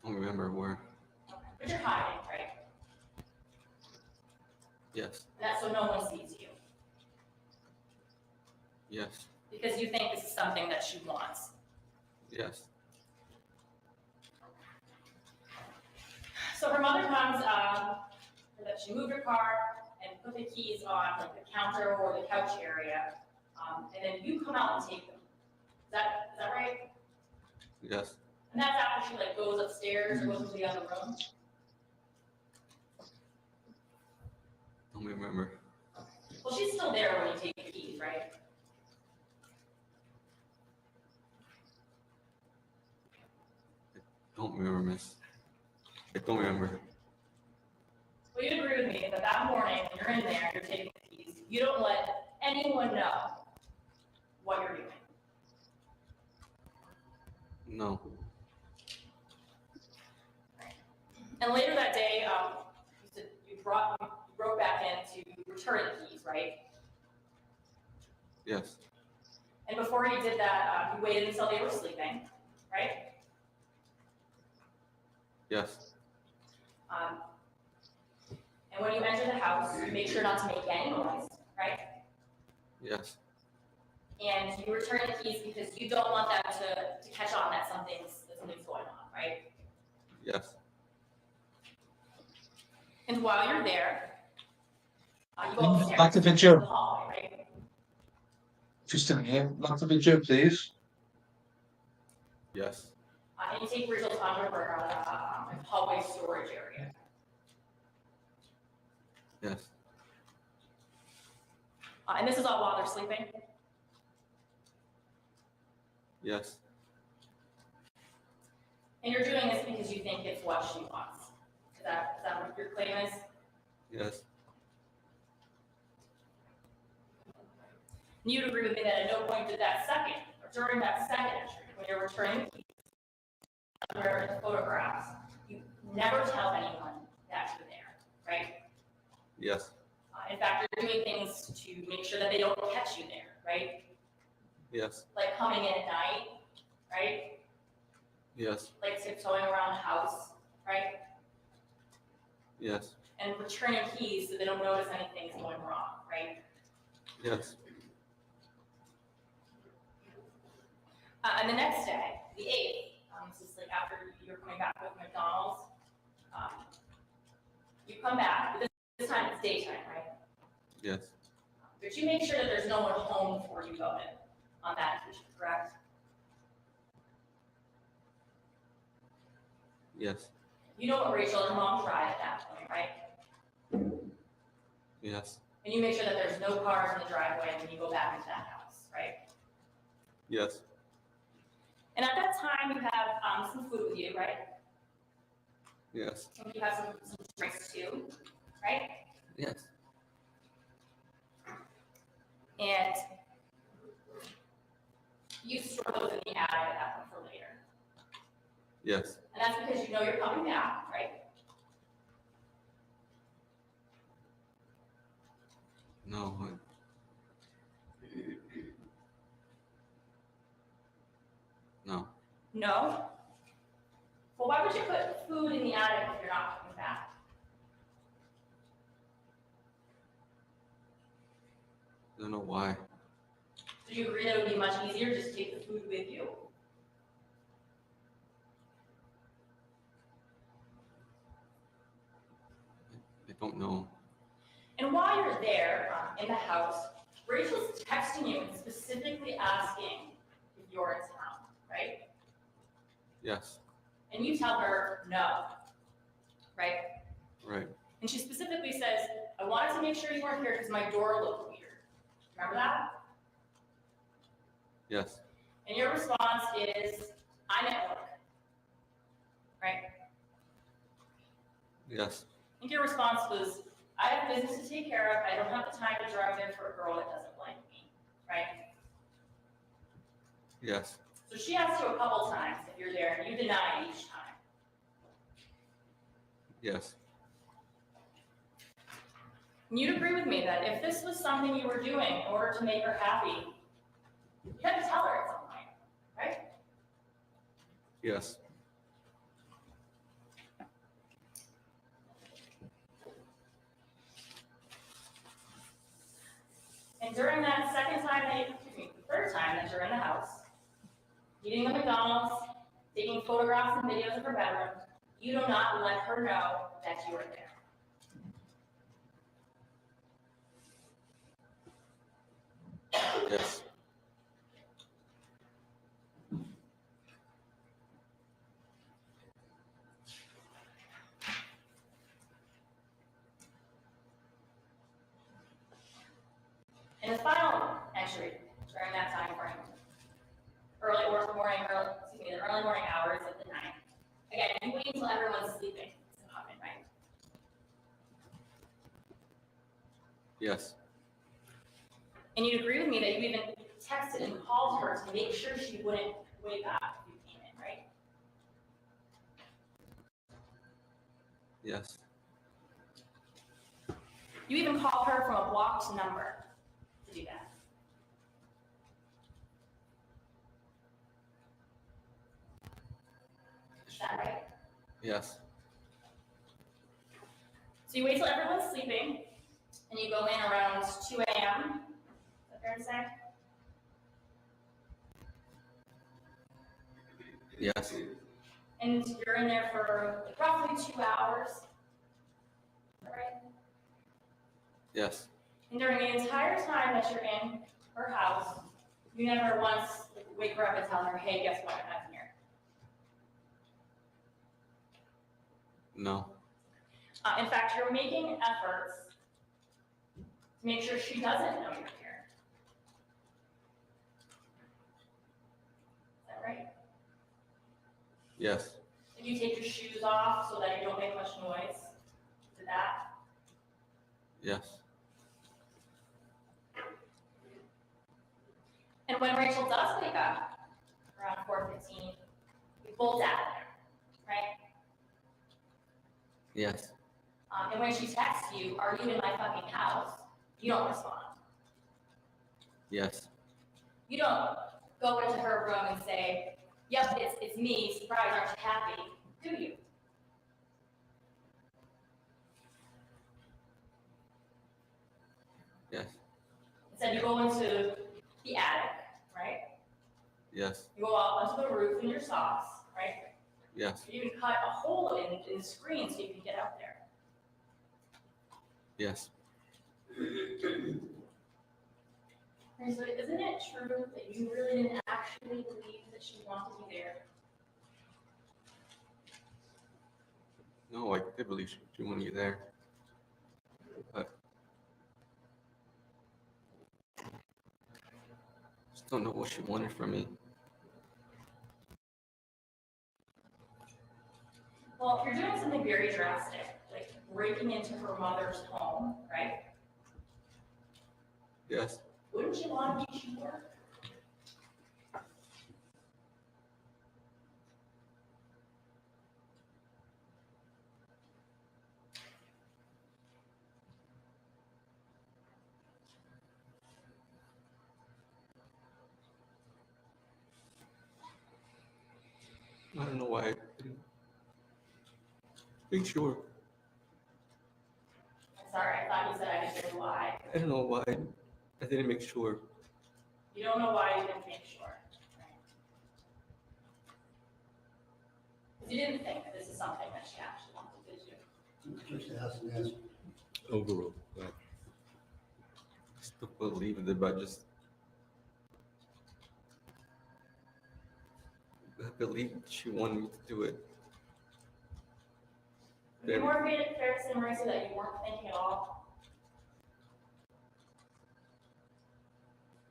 Don't remember where. But you're hiding, right? Yes. And that's so no one sees you. Yes. Because you think this is something that she wants. Yes. So her mother comes, that she moved her car and put the keys on like the counter or the couch area, and then you come out and take them. Is that right? Yes. And that's after she like goes upstairs or goes into the other room. Don't remember. Well, she's still there when you take the keys, right? Don't remember, miss. I don't remember. Well, you agree with me that that morning when you're in there, you're taking the keys, you don't let anyone know what you're doing. No. And later that day, you said you broke back in to return the keys, right? Yes. And before you did that, you waited until they were sleeping, right? Yes. And when you enter the house, you make sure not to make any noise, right? Yes. And you return the keys because you don't want them to catch on that something's going on, right? Yes. And while you're there, you go upstairs Back to the to video. the hallway, right? If you're still here, back to the video, please. Yes. And you take Rachel's underwear out of the hallway storage area. Yes. And this is all while they're sleeping. Yes. And you're doing this because you think it's what she wants. Is that what your claim is? Yes. And you'd agree with me that at no point did that second, or during that second entry, when you're returning the keys, under the photographs, you never tell anyone that you're there, right? Yes. In fact, you're doing things to make sure that they don't catch you there, right? Yes. Like coming in at night, right? Yes. Like tiptoeing around the house, right? Yes. And returning keys so they don't notice anything's going wrong, right? Yes. And the next day, the 8th, this is like after you're coming back with McDonald's, you come back, but this time it's daytime, right? Yes. But you make sure that there's no one home before you go in on that occasion, correct? Yes. You know what Rachel and her mom tried at that point, right? Yes. And you make sure that there's no cars in the driveway when you go back into that house, right? Yes. And at that time, you have some food with you, right? Yes. And you have some drinks too, right? Yes. And you store those in the attic at that point for later. Yes. And that's because you know you're coming back, right? No. No. No? Well, why would you put food in the attic if you're not coming back? I don't know why. Do you agree that it would be much easier just to take the food with you? I don't know. And while you're there in the house, Rachel's texting you and specifically asking if you're in town, right? Yes. And you tell her no, right? Right. And she specifically says, I wanted to make sure you weren't here because my door looked weird. Remember that? Yes. And your response is, I'm at work. Right? Yes. I think your response was, I have business to take care of. I don't have the time to drive there for a girl that doesn't like me. Right? Yes. So she asked you a couple times if you're there, and you deny each time. Yes. And you'd agree with me that if this was something you were doing in order to make her happy, you had to tell her at some point, right? Yes. And during that the third time that you're in the house, eating at McDonald's, taking photographs and videos of her bedroom, you do not let her know that you are there. Yes. In the final entry during that time frame, the early morning hours of the night. Again, you wait until everyone's sleeping to come in, right? Yes. And you'd agree with me that you even texted and called her to make sure she wouldn't wake up if you came in, right? Yes. You even called her from a blocked number to do that. Is that right? Yes. So you wait till everyone's sleeping, and you go in around 2 a.m. Is that fair to say? Yes. And you're in there for roughly 2 hours. Is that right? Yes. And during the entire time that you're in her house, you never once wake her up and tell her, hey, guess what, I'm here. No. In fact, you're making efforts to make sure she doesn't know you're here. Is that right? Yes. Did you take your shoes off so that you don't make much noise? Did that? Yes. And when Rachel does wake up around 4:15, you bolt out of there, right? Yes. And when she texts you, are you in my fucking house? You don't respond. Yes. You don't go into her room and say, yep, it's me, surprise, aren't you happy? Do you? Yes. Instead, you go into the attic, right? Yes. You go out onto the roof in your socks, right? Yes. You even cut a hole in the screen so you can get out there. Yes. And so isn't it true that you really didn't actually believe that she wanted you there? No, I did believe she wanted me there. But I just don't know what she wanted from me. Well, if you're doing something very drastic, like breaking into her mother's home, right? Yes. Wouldn't you want to be sure? I don't know why I didn't make sure. I'm sorry, I thought you said I didn't know why. I don't know why I didn't make sure. You don't know why you didn't make sure. Because you didn't think that this is something that she actually wanted to do. Just ask and answer. Overruled. Go ahead. I still believed it, but I believed she wanted me to do it. Would it be more fair to say, Mauricio, that you weren't thinking at all?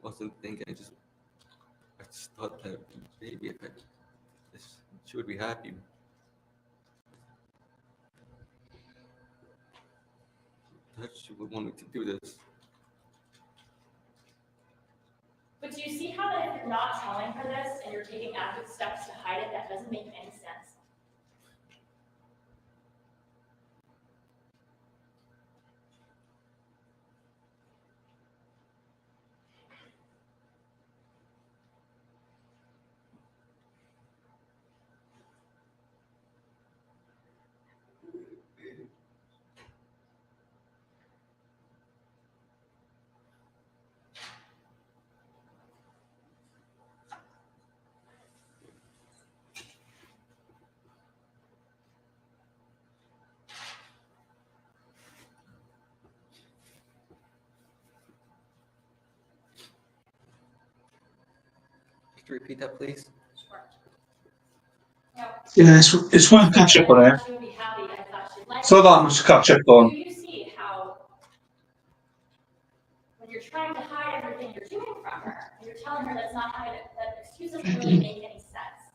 Wasn't thinking. I just thought that maybe she would be happy. That she would want me to do this. But do you see how that if you're not telling her this and you're taking active steps to hide it, that doesn't make any sense? Could you repeat that, please? Sure. Now, Yeah, it's worth catch up on it. she would be happy. I thought she'd like It's not that much to catch up on. Do you see how when you're trying to hide everything you're doing from her, and you're telling her that's not hide it, that excuse doesn't really make any sense?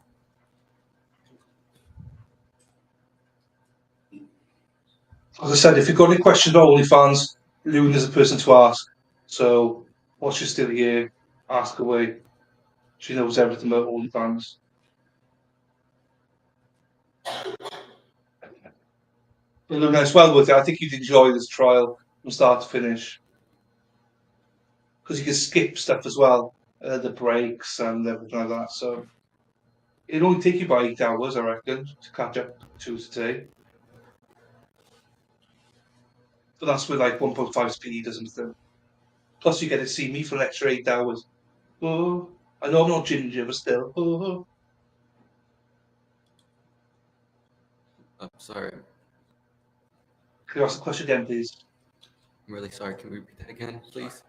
As I said, if you've got any questions about OnlyFans, Luna's the person to ask. So, while she's still here, ask away. She knows everything about OnlyFans. But Luna, it's well worth it. I think you'd enjoy this trial from start to finish. Because you can skip stuff as well, the breaks and everything like that. So, it'll only take you about 8 hours, I reckon, to catch up to today. But that's with like 1.5 speed or something. Plus, you get to see me for an extra 8 hours. Oh, I know I'm not ginger, but still. Oh. I'm sorry. Can you ask the question again, please? I'm really sorry. Can we repeat that again, please?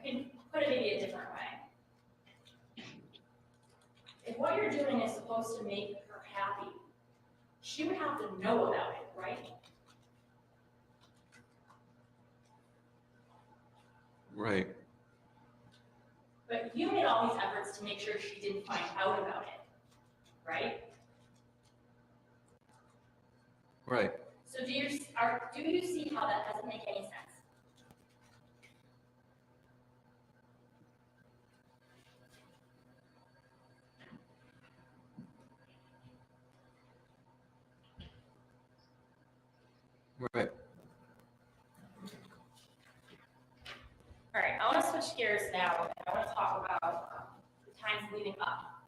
I can put it maybe a different way. If what you're doing is supposed to make her happy, she would have to know about it, right? Right. But you made all these efforts to make sure she didn't find out about it, right? Right. So do you see how that doesn't make any sense? Right. All right, I want to switch gears now, and I want to talk about the times leading up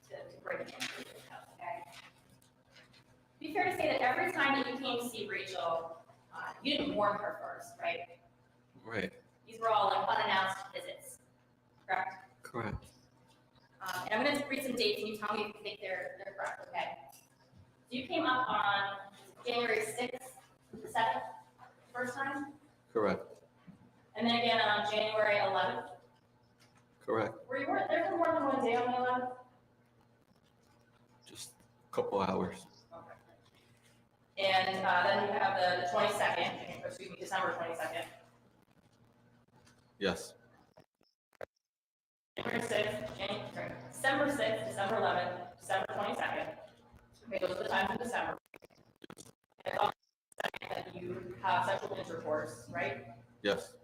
to breaking into this house, okay? Be fair to say that every time that you came to see Rachel, you didn't warn her first, right? Right. These were all like unannounced visits, correct? Correct. And I'm going to read some dates, and you tell me if you think they're correct, okay? So you came up on January 6th, the 7th, first time, Correct. and then again on January 11th. Correct. Were you there for more than one day on the 11th? Just a couple hours. Okay. And then you have the 22nd, excuse me, December 22nd. Yes. January 6th, December 6th, December 11th, December 22nd. Okay, those are the times in December. And it's also the second that you have sexual intercourse, right? Yes.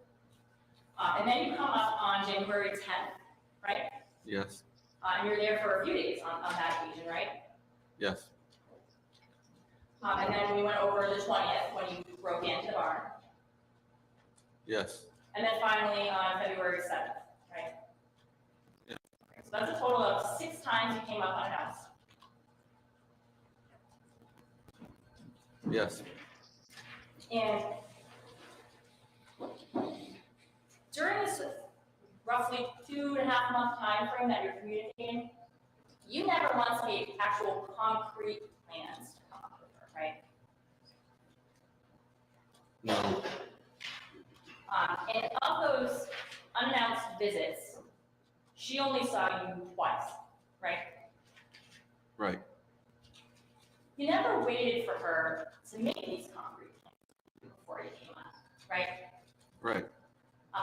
And then you come up on January 10th, right? Yes. And you're there for a few days on that occasion, right? Yes. And then we went over the 20th when you broke into the barn. Yes. And then finally on February 7th, right? Yeah. Okay, so that's a total of 6 times you came up unannounced. Yes. And during this roughly 2.5 month time frame that you're communicating, you never once made actual concrete plans to come up with her, right? No. And of those unannounced visits, she only saw you twice, right? Right. you never waited for her to make these concrete plans before you came up, right? Right.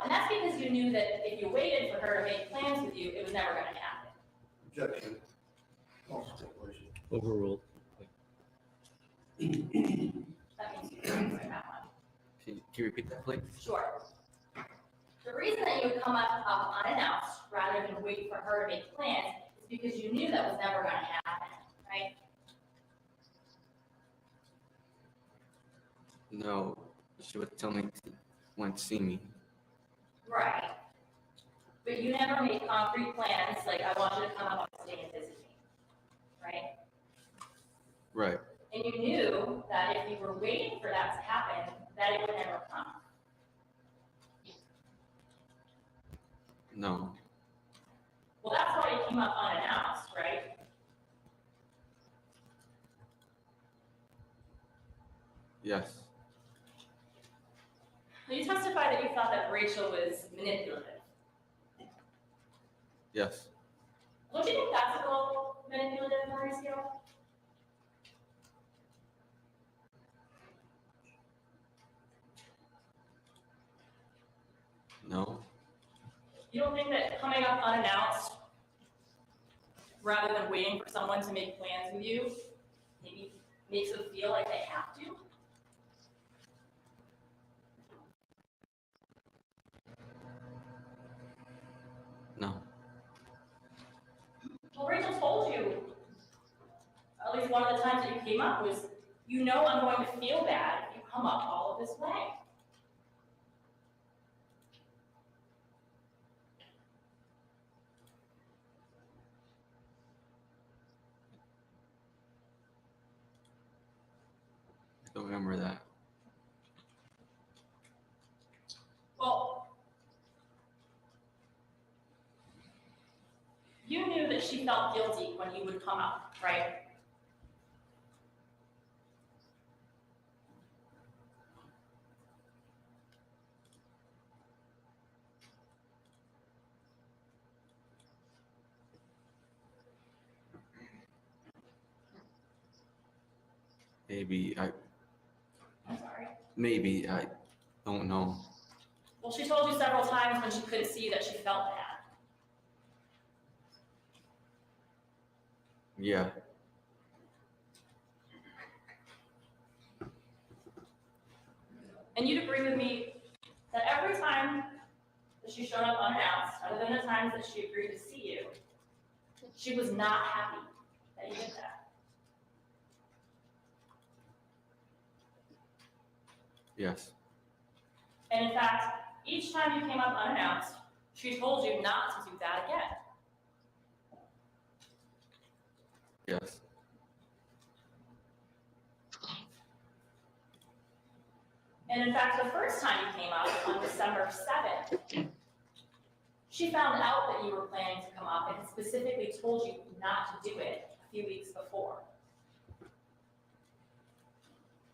And that's because you knew that if you waited for her to make plans with you, it was never going to happen. Objection. False stipulation. Overruled. That means you can answer that one. Can you repeat that, please? Sure. The reason that you would come up unannounced rather than wait for her to make plans is because you knew that was never going to happen, right? No, she would tell me to want to see me. Right. But you never made concrete plans like, I want you to come up and stay and visit me, right? Right. And you knew that if you were waiting for that to happen, that it would never come. No. Well, that's why you came up unannounced, right? Yes. You testified that you thought that Rachel was manipulative. Yes. Don't you think that's a little manipulative, Mauricio? No. You don't think that coming up unannounced, rather than waiting for someone to make plans with you, maybe makes them feel like they have to? No. Well, Rachel told you, at least one of the times that you came up was, you know I'm going to feel bad if you come up all of this way. I don't remember that. Well, you knew that she felt guilty when you would come up, right? Maybe I don't know. Well, she told you several times when she couldn't see you that she felt bad. Yeah. And you'd agree with me that every time that she showed up unannounced, other than the times that she agreed to see you, she was not happy that you did that. Yes. And in fact, each time you came up unannounced, she told you not to do that again. Yes. And in fact, the first time you came up on December 7th, she found out that you were planning to come up and had specifically told you not to do it a few weeks before.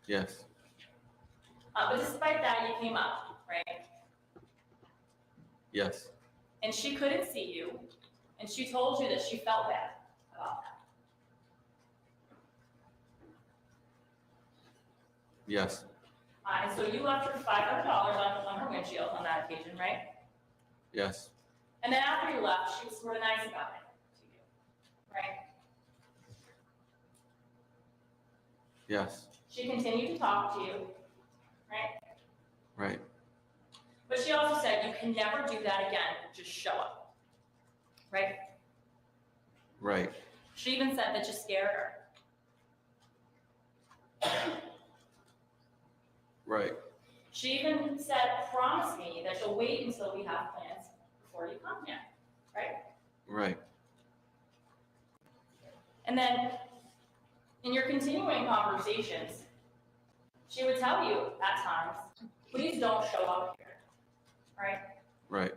Yes. But despite that, you came up, right? Yes. And she couldn't see you, and she told you that she felt bad about that. Yes. And so you left her $500 on her windshield on that occasion, right? Yes. And then after you left, she was sort of nice about it to you, right? Yes. She continued to talk to you, right? Right. But she also said you can never do that again, just show up, right? Right. She even said that you scared her. Right. She even said, promise me that you'll wait until we have plans before you come here, right? Right. And then in your continuing conversations, she would tell you at times, please don't show up here, right? Right.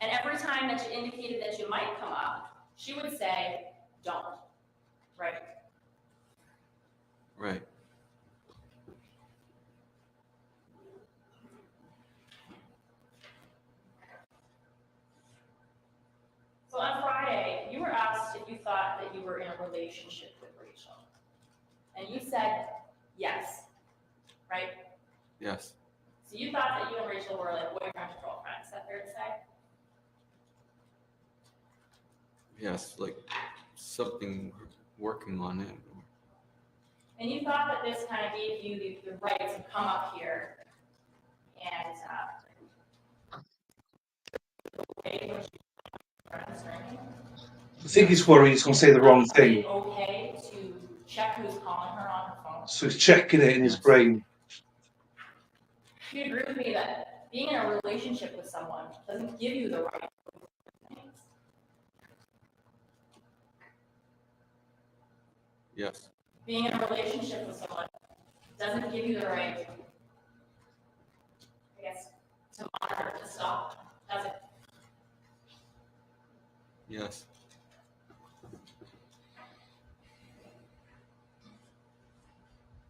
And every time that you indicated that you might come up, she would say, don't, right? Right. So on Friday, relationship with Rachel. And you said yes, right? Yes. So you thought that you and Rachel were like boyfriend and girlfriend, is that fair to say? Yes. Like something working on it. And you thought that this kind of gave you the right to come up here and I think he's worried he's going to say the wrong thing. Is it okay to check who's calling her on her phone? So he's checking it in his brain. Do you agree with me that being in a relationship with someone doesn't give you the right to do things? Yes. Being in a relationship with someone doesn't give you the right, I guess, to monitor, to stop, does it? Yes.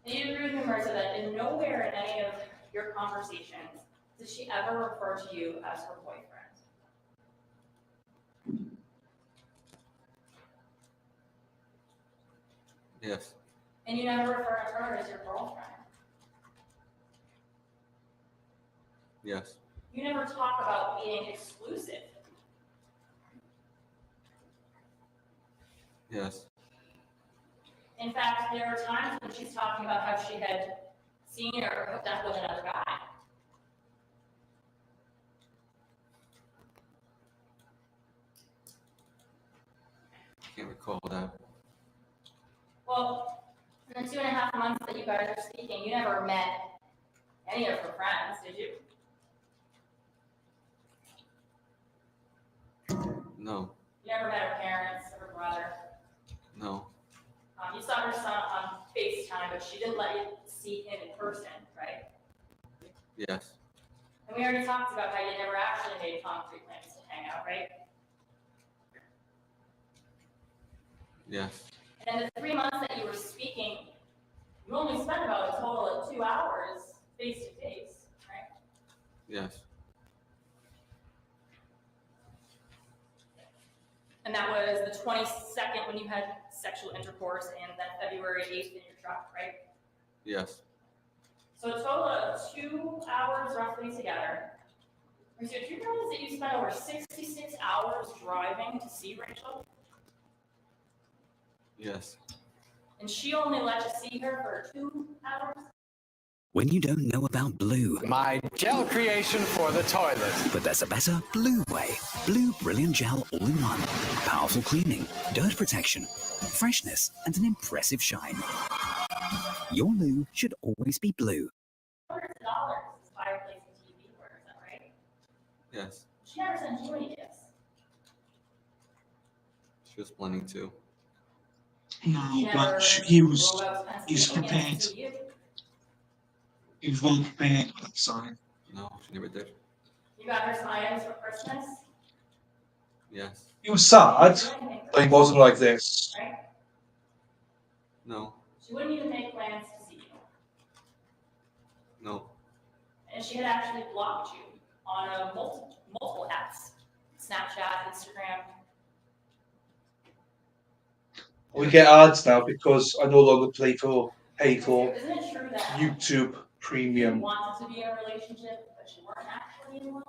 And you agree with me, Marissa, that in nowhere in any of your conversations did she ever refer to you as her boyfriend? Yes. And you never refer to her as your girlfriend? Yes. You never talk about being exclusive? Yes. In fact, there are times when she's talking about how she had seen or hooked up with another guy. Can't recall that. Well, in the 2.5 months that you guys are speaking, you never met any of her friends, did you? No. You never met her parents or her brother. No. You saw her son on FaceTime, but she didn't let you see him in person, right? Yes. And we already talked about how you never actually made concrete plans to hang out, right? Yes. And in the 3 months that you were speaking, you only spent about a total of 2 hours face to face, right? Yes. And that was the 22nd when you had sexual intercourse, and then February 8th in your truck, right? Yes. So a total of 2 hours roughly together. So do you realize that you spent over 66 hours driving to see Rachel? Yes. And she only let you see her for 2 hours? When you don't know about Blue. My gel creation for the toilet. But there's a better Blue way. Blue Brilliant Gel All-in-One. Powerful cleaning, dirt protection, freshness, and an impressive shine. Your loo should always be blue. Hundreds of dollars is fireplace and TV for, is that right? Yes. She never sent you any gifts. She was planning to. No, She but never he was. drove out to He's Pennsylvania to prepared. see you. He was well prepared for that sign. No, she never did. You got her some items for Christmas. Yes. He was sad, She didn't do anything for but he wasn't like this. right? No. She wouldn't even make plans to see you. No. And she had actually blocked you on multiple apps. Snapchat, Instagram. We get ads now because I no longer pay for Isn't it true that YouTube you Premium. wanted to be in a relationship, but you weren't actually in one?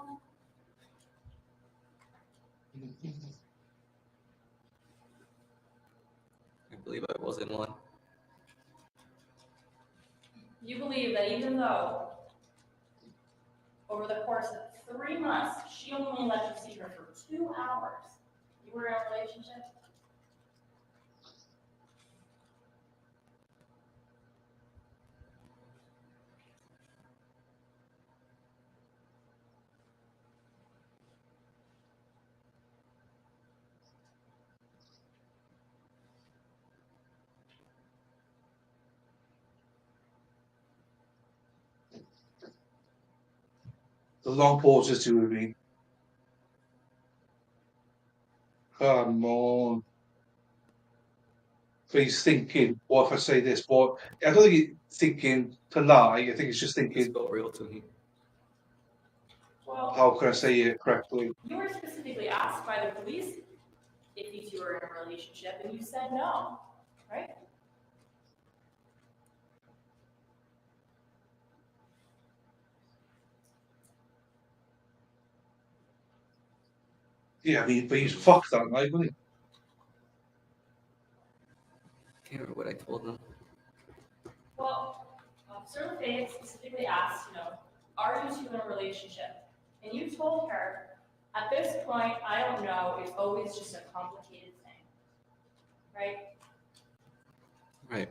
I believe I was in one. You believe that even though over the course of 3 months, she only let you see her for 2 hours, you were in a relationship? The long pauses too with me. Come on. But he's thinking, what if I say this? What? I don't think he's thinking to lie. I think he's just It thinking, felt real to me. Well, how can I say it correctly? you were specifically asked by the police if you two are in a relationship, and you said no, right? Yeah, I mean, but he's fucked that night, wasn't he? Can't remember what I told them. Well, Officer LaFave specifically asked, are you two in a relationship? And you told her, at this point, I don't know, it's always just a complicated thing, right? Right.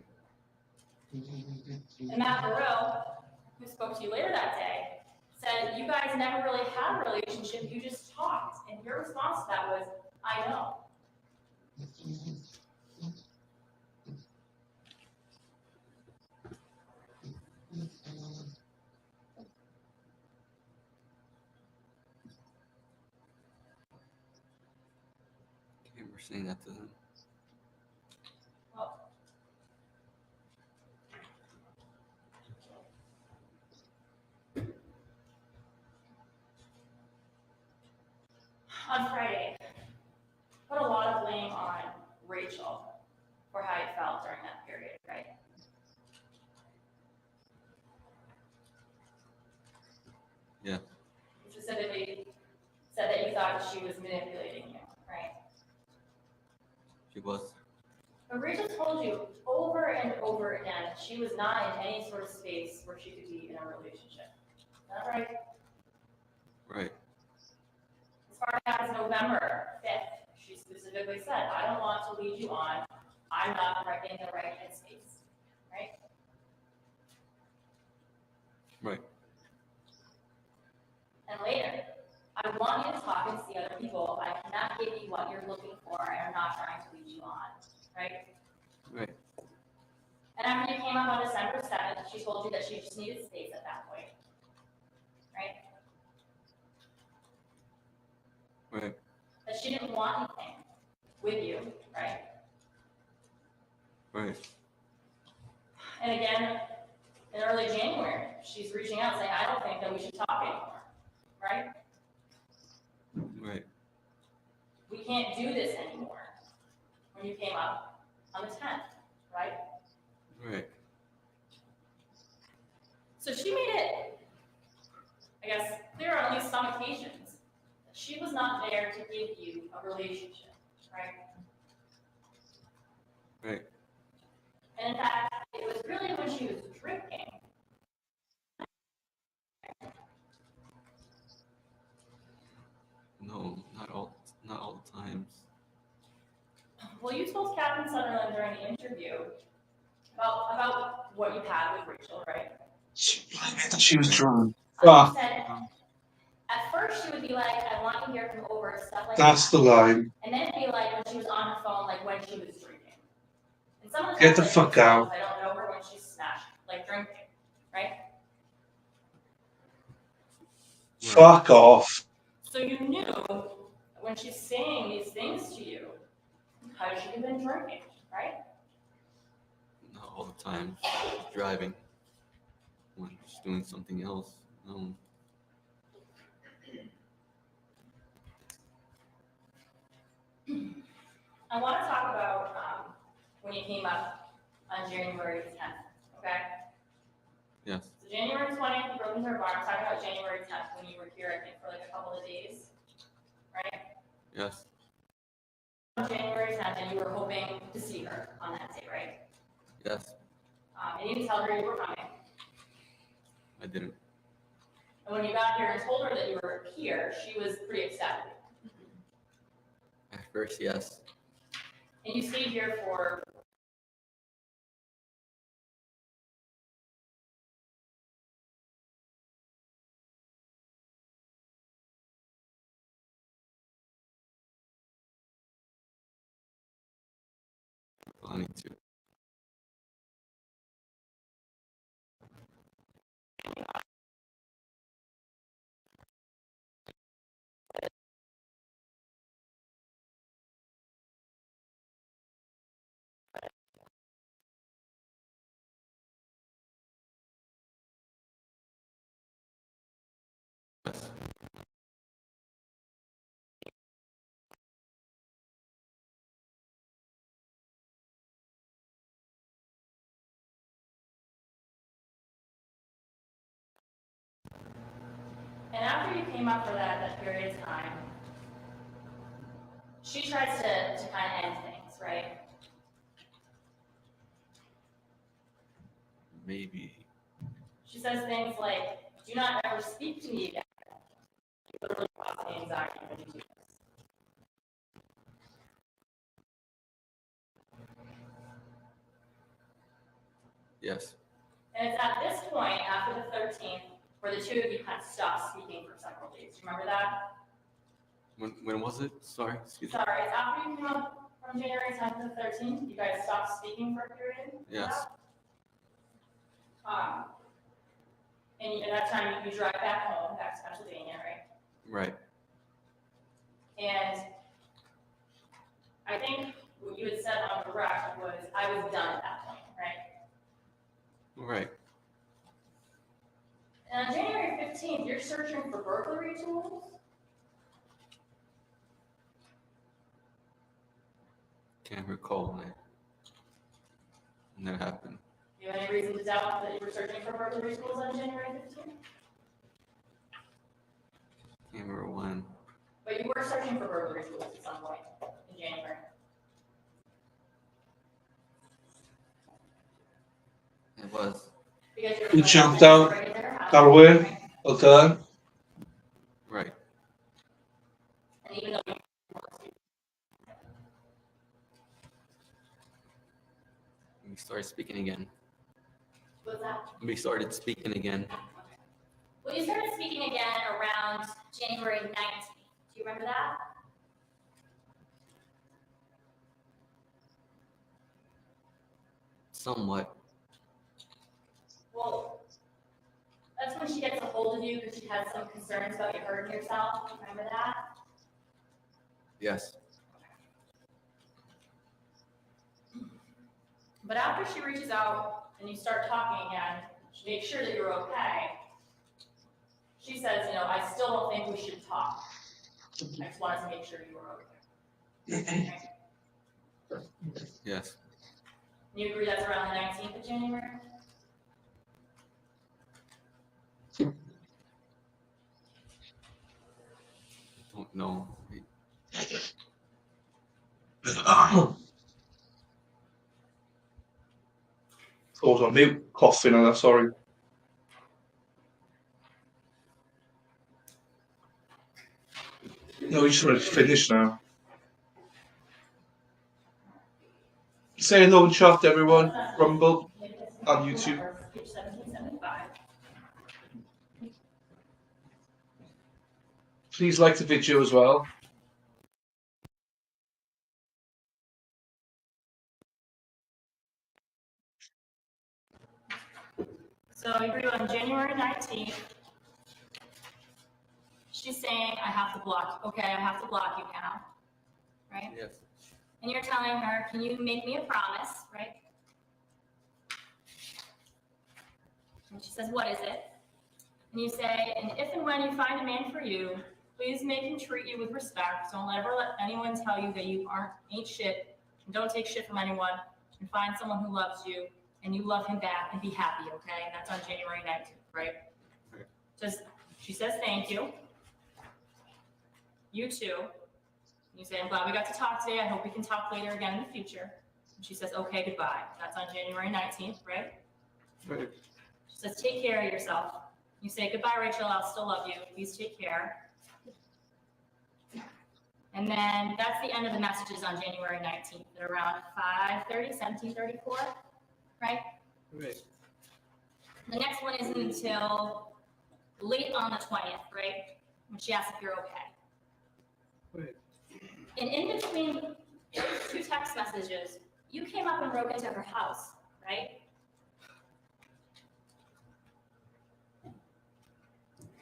And Matt Burrell, who spoke to you later that day, said you guys never really had a relationship, you just talked. And your response to that was, I know. Can't remember saying that to them. Well, on Friday, put a lot of blame on Rachel for how you felt during that period, right? Yeah. You specifically said that you thought she was manipulating you, right? She was. But Rachel told you over and over again that she was not in any sort of space where she could be in a relationship. Is that right? Right. As far back as November 5th, she specifically said, I don't want to lead you on. I'm not in the right headspace, right? Right. And later, I want you to talk and see other people. I cannot give you what you're looking for. I am not trying to lead you on, right? Right. And after you came up on December 7th, she told you that she just needed space at that point, right? Right. That she didn't want anything with you, right? Right. And again, in early January, she's reaching out saying, I don't think that we should talk anymore, right? Right. We can't do this anymore. When you came up on the 10th, right? Right. So she made it, I guess, clear on at least some occasions that she was not there to give you a relationship, right? Right. And in fact, it was really when she was drinking. No, not all the times. Well, you told Captain Sutherland during the interview about what you had with Rachel, right? She was drunk. You Ah, said, at first she would be like, I want you here to come over, stuff like that's that. the line. And then it'd be like when she was on her phone, like when she was drinking. And some of the Get times the I fuck don't know, out. I don't know her when she's smashed, like drinking, right? Fuck off. So you knew when she's saying these things to you, how she had been drinking, right? Not all the time. Driving. When she's doing something else. No. I want to talk about when you came up on January 10th, okay? Yes. So January 20th, you broke into her bar. I'm talking about January 10th when you were here, I think, for like a couple of days, right? Yes. On January 10th, and you were hoping to see her on that day, right? Yes. And you didn't tell her you were coming. I didn't. And when you got here and told her that you were here, she was pretty excited. At first, yes. And you stayed here for Planning to. Yes. And after you came up for that period of time, she tries to kind of end things, right? Maybe. She says things like, do not ever speak to me again. It literally causes me anxiety when you do this. Yes. And it's at this point, after the 13th, where the two of you kind of stop speaking for several days. Do you remember that? When was it? Sorry. Excuse me. Sorry, it's after you came up from January 10th to the 13th, you guys stopped speaking for a period? Yes. And at that time, you drive back home, back to Pennsylvania, right? Right. And I think what you had said on the rec was, I was done at that point, right? Right. And on January 15th, you're searching for burglary tools? Can't recall when that happened. Do you have any reason to doubt that you were searching for burglary tools on January 15th? Can't remember when. But you were searching for burglary tools at some point in January. It was. Because you were You going jumped to out, break their house, got away, right? okay? Right. And even though you We started speaking again. was that? We started speaking again. Well, you started speaking again around January 19th. Do you remember that? Somewhat. Well, that's when she gets a hold of you because she has some concerns about you hurting yourself. Do you remember that? Yes. But after she reaches out and you start talking again, she makes sure that you're okay. She says, I still don't think we should talk. I just wanted to make sure you were okay. Okay. Yes. And you agree that's around the 19th of January? Don't know. I was on mute, coughing and that, sorry. No, we just ready to finish now. Say hello and chat, everyone. Rumble on YouTube. Page 1775. Please like the video as well. So I agree on January 19th. She's saying, I have to block you. Okay, I have to block you now. Right? Yes. And you're telling her, can you make me a promise? Right? And she says, what is it? And you say, and if and when you find a man for you, please make him treat you with respect. Don't ever let anyone tell you that you ain't shit. And don't take shit from anyone. And find someone who loves you. And you love him back and be happy, okay? And that's on January 19th, right? Right. She says thank you. You too. You say, I'm glad we got to talk today. I hope we can talk later again in the future. And she says, okay, goodbye. That's on January 19th, right? Right. She says, take care of yourself. You say, goodbye, Rachel. I'll still love you. Please take care. And then that's the end of the messages on January 19th at around 5:30, 17:34. Right? Right. The next one isn't until late on the 20th, right? When she asks if you're okay. Right. And in between two text messages, you came up and broke into her house, right?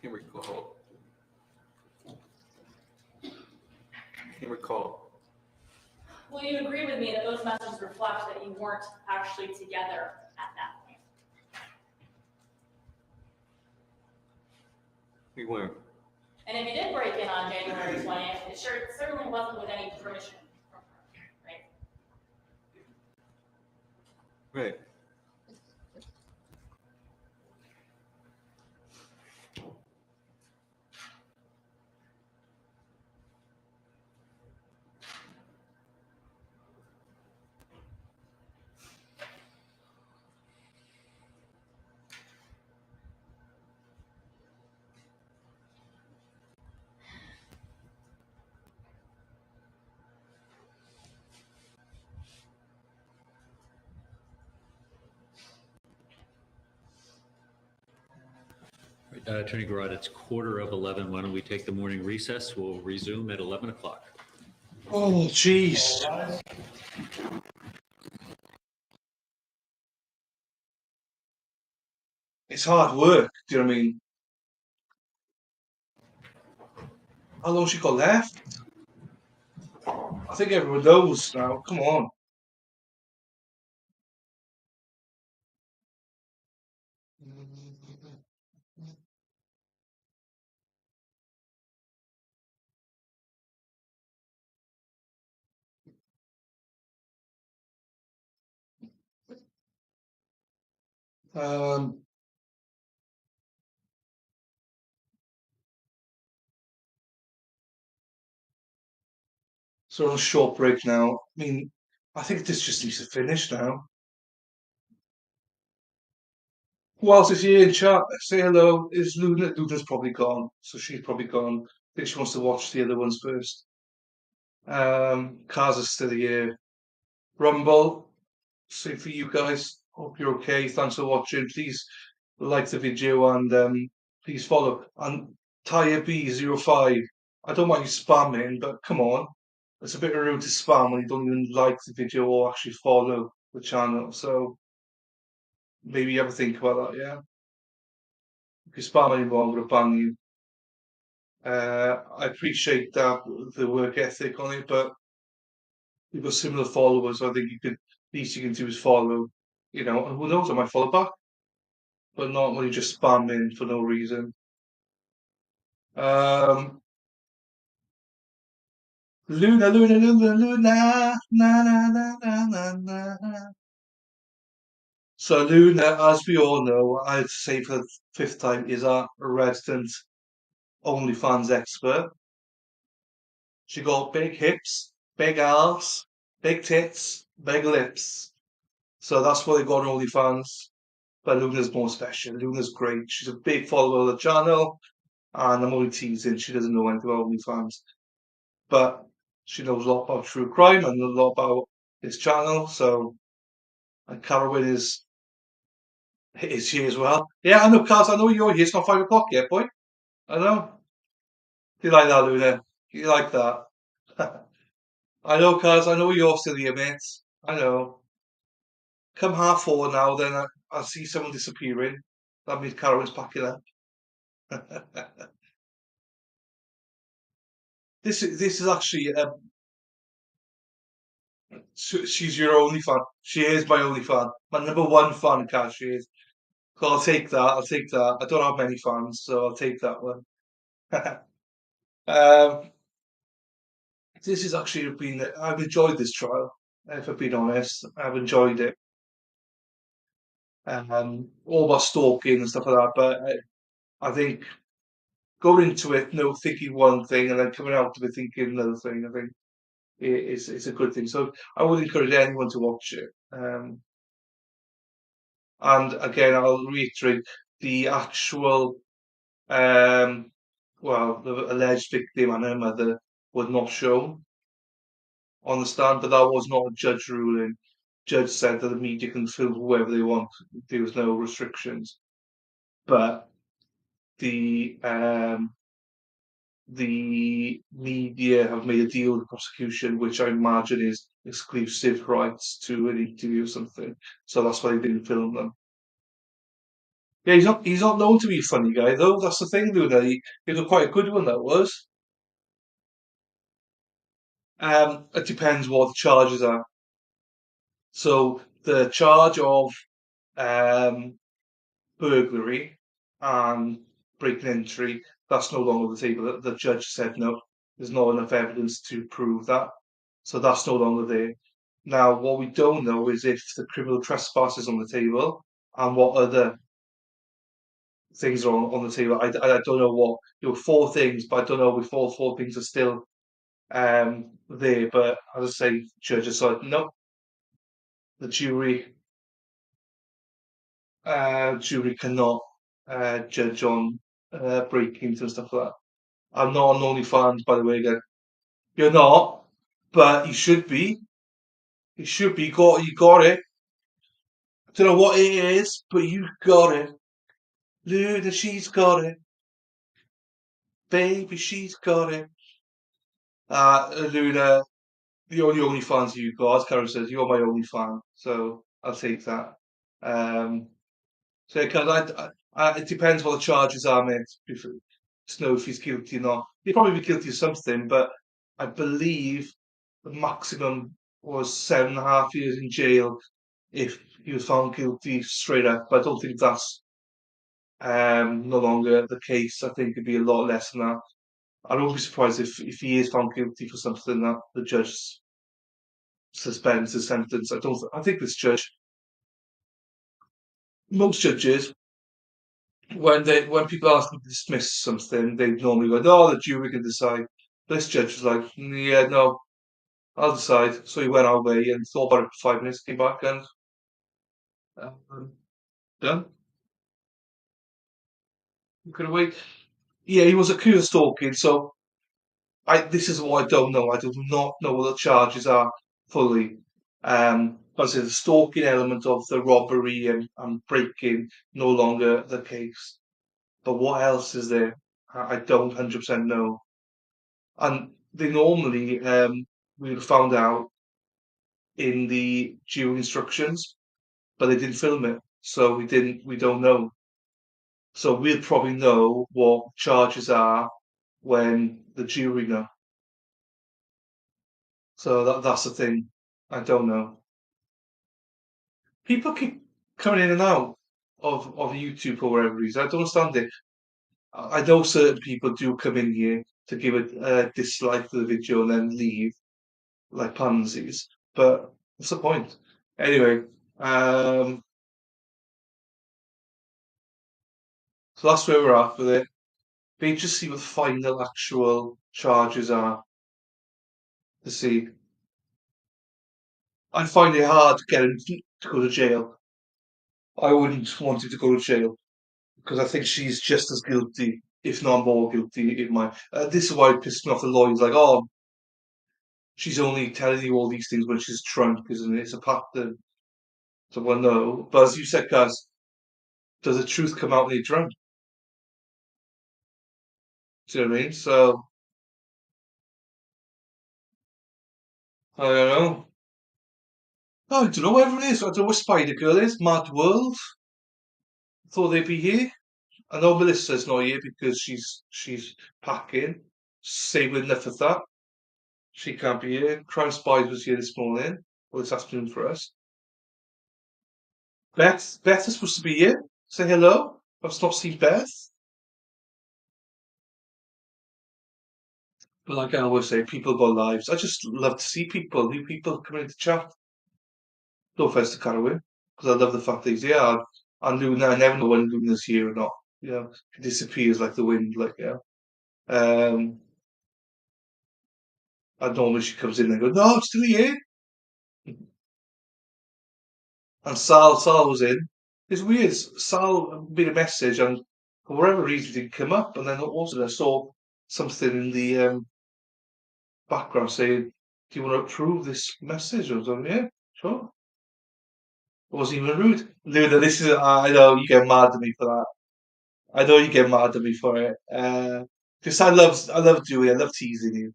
Can't recall. Can't recall. Well, you agree with me that those messages reflect that you weren't actually together at that point. We weren't. And if you did break in on January 20th, it certainly wasn't with any permission from her, right? Right. Attorney Garrett, it's 11:15. Why don't we take the morning recess? We'll resume at 11 o'clock. Oh, jeez. All rise. It's hard work. Do you know what I mean? How long she got left? I think everyone knows now. Come on. Um, so on a short break now. I mean, I think this just needs to finish now. Who else is here in chat? Say hello. Is Luna? Luna's probably gone, so she's probably gone. I think she wants to watch the other ones first. Cars are still here. Rumble. Same for you guys. Hope you're okay. Thanks for watching. Please like the video and please follow. And Tire B05. I don't want you spamming, but come on. It's a bit rude to spam when you don't even like the video or actually follow the channel. So maybe you have a think about that, yeah? If you spam anymore, I'm going to ban you. I appreciate that, the work ethic on it, but you've got similar followers. So I think least you can do is follow, and who knows, I might follow back, but not when you just spam in for no reason. Luna, Luna, Luna, Luna, na, na, na, na, na, na. So Luna, as we all know, I'd say for the fifth time, is our resident OnlyFans expert. She got big hips, big arse, big tits, big lips. So that's why they got OnlyFans. But Luna's more special. Luna's great. She's a big follower of the channel, and I'm only teasing. She doesn't know anything about OnlyFans, but she knows a lot about true crime and a lot about this channel. So, and Carolyn is here as well. Yeah, I know, Kaz. I know you're here. It's not 5 o'clock yet, boy. I know. You like that, Luna? You like that? I know, Kaz. I know you're still here, mate. I know. Come 4:30 now, then I see someone disappearing. That means Carolyn's packing up. This is actually she's your only fan. She is my only fan. My number one fan, Kaz. She is. So I'll take that. I'll take that. I don't have many fans, so I'll take that one. um, this has actually been. I've enjoyed this trial. If I've been honest, I've enjoyed it. All about stalking and stuff like that. But I think going into it, thinking one thing and then coming out of it thinking another thing. I think it's a good thing. So I would encourage anyone to watch it. And again, I'll reiterate the actual, the alleged victim and her mother were not shown on the stand, but that was not a judge ruling. Judge said that the media can film whoever they want. There was no restrictions, but the media have made a deal with the prosecution, which I imagine is exclusive rights to an interview or something. So that's why they didn't film them. Yeah, he's not known to be a funny guy though. That's the thing, Luna. He was quite a good one that was. It depends what the charges are. So the charge of um, burglary and breaking and entry, that's no longer on the table. The judge said no, there's not enough evidence to prove that. So that's no longer there. Now, what we don't know is if the criminal trespass is on the table and what other things are on the table. I don't know what, 4 things, but I don't know if all 4 things are still there. But as I say, judge decided no. The jury cannot judge on break-ins and stuff like that. I'm not an OnlyFans, by the way. Again, you're not, but you should be. You should be. You got it. I don't know what it is, but you got it. Luna, she's got it. Baby, she's got it. Luna, the only OnlyFans you got, as Karen says, you're my only fan, so I'll take that. Um, so, because it depends what the charges are, mate, to know if he's guilty or not. He'd probably be guilty of something, but I believe the maximum was 7.5 years in jail if he was found guilty straight up. But I don't think that's no longer the case. I think it'd be a lot less than that. I won't be surprised if he is found guilty for something that the judge suspends his sentence. I think this judge, most judges, when people ask them to dismiss something, they normally go, "No, the jury can decide." This judge was like, "Yeah, no, I'll decide." So he went our way and thought about it for 5 minutes, came back and um, done. You could wait. Yeah, he was accused of stalking. So this is what I don't know. I do not know what the charges are fully. But the stalking element of the robbery and breaking no longer the case. But what else is there? I don't 100% know. And they normally we would have found out in the jury instructions, but they didn't film it, so we don't know. So we'll probably know what charges are when the jury know. So that's the thing. I don't know. People keep coming in and out of YouTube for whatever reason. I don't understand it. I know certain people do come in here to give a dislike to the video and then leave like pansies, but what's the point? Anyway, so that's where we're at with it. We just see what the final actual charges are to see. I find it hard to get him to go to jail. I wouldn't want him to go to jail because I think she's just as guilty, if not more guilty, in my. This is why it pissed me off. The lawyer's like, "Oh, she's only telling you all these things when she's drunk, isn't it? It's a pattern." So, well, no. But as you said, guys, does the truth come out when you're drunk? Do you know what I mean? So, I don't know. Oh, I don't know whatever it is. I don't know what Spider Girl is. Mad World. Thought they'd be here. I know Melissa's not here because she's packing. Same with enough of that. She can't be here. Crime Spies was here this morning, or this afternoon for us. Beth is supposed to be here. Say hello. I've not seen Beth. But like I always say, people got lives. I just love to see new people coming into chat. No offense to Caraway, because I love the fact that he's here. And Luna, I never know when Luna's here or not. You know, she disappears like the wind, like, yeah. And normally she comes in and goes, "No, it's still here." And Sal was in. It's weird. Sal made a message, and for whatever reason, it didn't come up. And then also I saw something in the background saying, "Do you want to approve this message?" I was like, "Yeah, sure." It wasn't even rude. Luna, this is. I know you get mad at me for that. I know you get mad at me for it. Because I love doing. I love teasing you.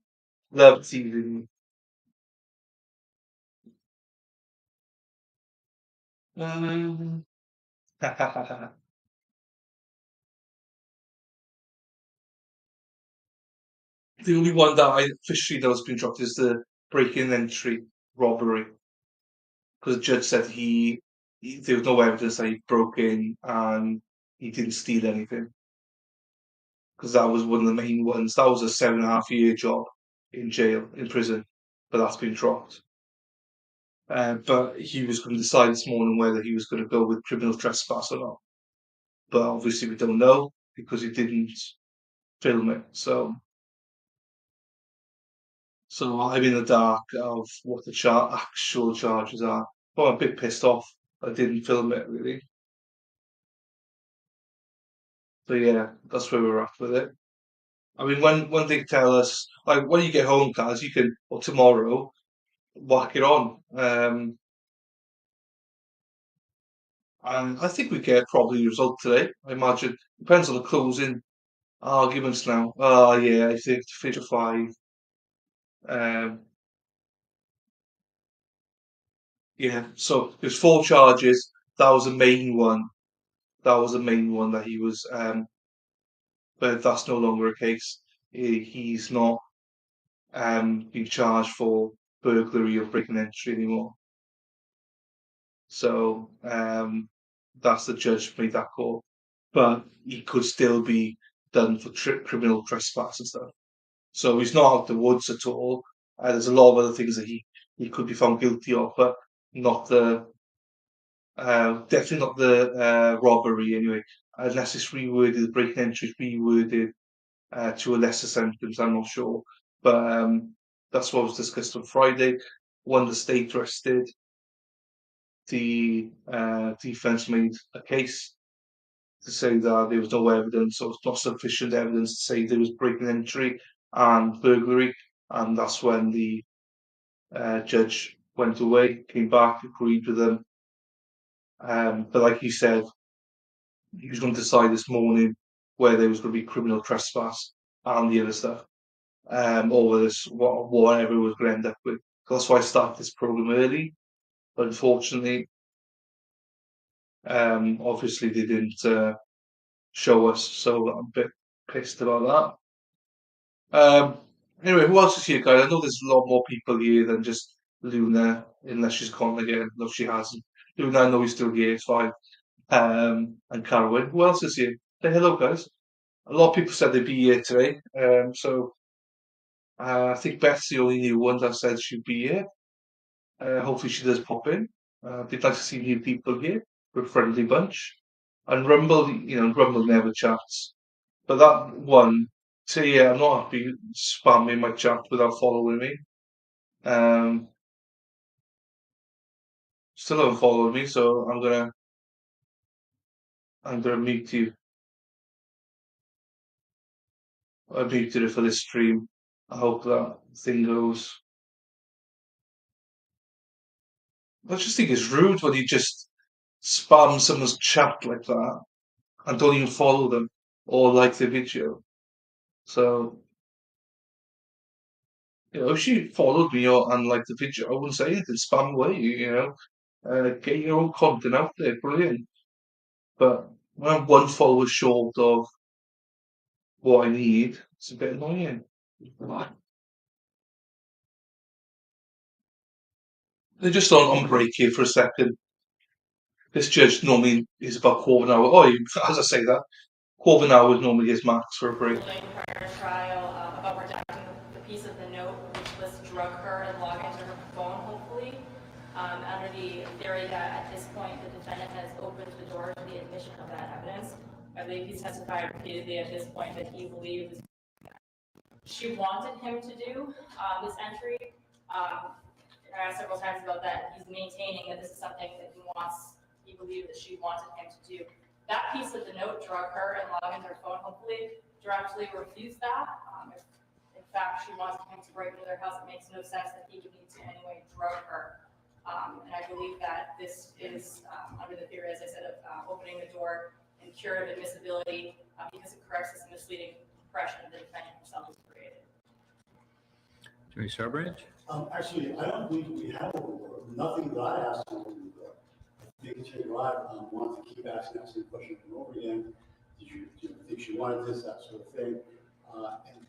Love teasing you. The only one that I officially know has been dropped is the break-in entry robbery, because the judge said there was no evidence that he broke in and he didn't steal anything, because that was one of the main ones. That was a 7.5 year job in jail, in prison, but that's been dropped. But he was going to decide this morning whether he was going to go with criminal trespass or not. But obviously we don't know because he didn't film it. So I'm in the dark of what the actual charges are. Well, I'm a bit pissed off. I didn't film it really. So yeah, that's where we're at with it. I mean, when they tell us, like, when you get home, guys, you can, or tomorrow, whack it on. And I think we get probably the result today. I imagine depends on the closing arguments now. Yeah, I think to finish at 5. Um, yeah. So there's 4 charges. That was the main one. That was the main one that he was. But that's no longer a case. He's not being charged for burglary or breaking and entry anymore. So that's the judge made that call. But he could still be done for criminal trespass and stuff. So he's not out the woods at all. There's a lot of other things that he could be found guilty of, but not the definitely not the robbery anyway. Unless it's reworded, the break and entry is reworded to a lesser sentence. I'm not sure, but that's what was discussed on Friday. When the state rested, the defence made a case to say that there was no evidence or not sufficient evidence to say there was break and entry and burglary, and that's when the judge went away, came back, agreed with them. But like he said, he was going to decide this morning where there was going to be criminal trespass and the other stuff, or whether this whatever it was going to end up with. That's why I started this program early, but unfortunately, obviously they didn't show us, so I'm a bit pissed about that. Anyway, who else is here, guys? I know there's a lot more people here than just Luna, unless she's gone again. No, she hasn't. Luna, I know he's still here. It's fine. And Carwyn. Who else is here? Say hello, guys. A lot of people said they'd be here today. So I think Beth's the only new one that said she'd be here. Hopefully she does pop in. They'd like to see new people here. We're a friendly bunch. And Rumble, Rumble never chats. But that one, say, yeah, I'm not happy spamming my chat without following me. Still haven't followed me, so I'm gonna mute you. I muted it for this stream. I hope that thing goes. I just think it's rude when you just spam someone's chat like that and don't even follow them or like the video. So, if she followed me and liked the video, I wouldn't say anything. Spam away, get your own content out there. Brilliant. But when I'm one follower short of what I need, it's a bit annoying. They're just on break here for a second. This judge normally is about quarter of an hour. Oh, as I say that, quarter of an hour is normally his max for a break. Prior trial about redacting the piece of the note which was drug her and log into her phone, hopefully, under the theory that at this point the defendant has opened the door to the admission of that evidence. I believe he's testified repeatedly at this point that he believes she wanted him to do this entry. I asked several times about that. He's maintaining that this is something that he believed that she wanted him to do. That piece of the note drug her and log into her phone, hopefully, directly refused that. If in fact she wanted him to break into their house, it makes no sense that he would need to anyway drug her. And I believe that this is under the theory, as I said, of opening the door and curative admissibility because it corrects this misleading impression the defendant himself has created. Attorney Starbridge? Actually, I don't believe we have a report. Nothing that I asked him to report. I think Attorney Rod wanted to keep asking the question over and over again. Did you think she wanted this, that sort of thing?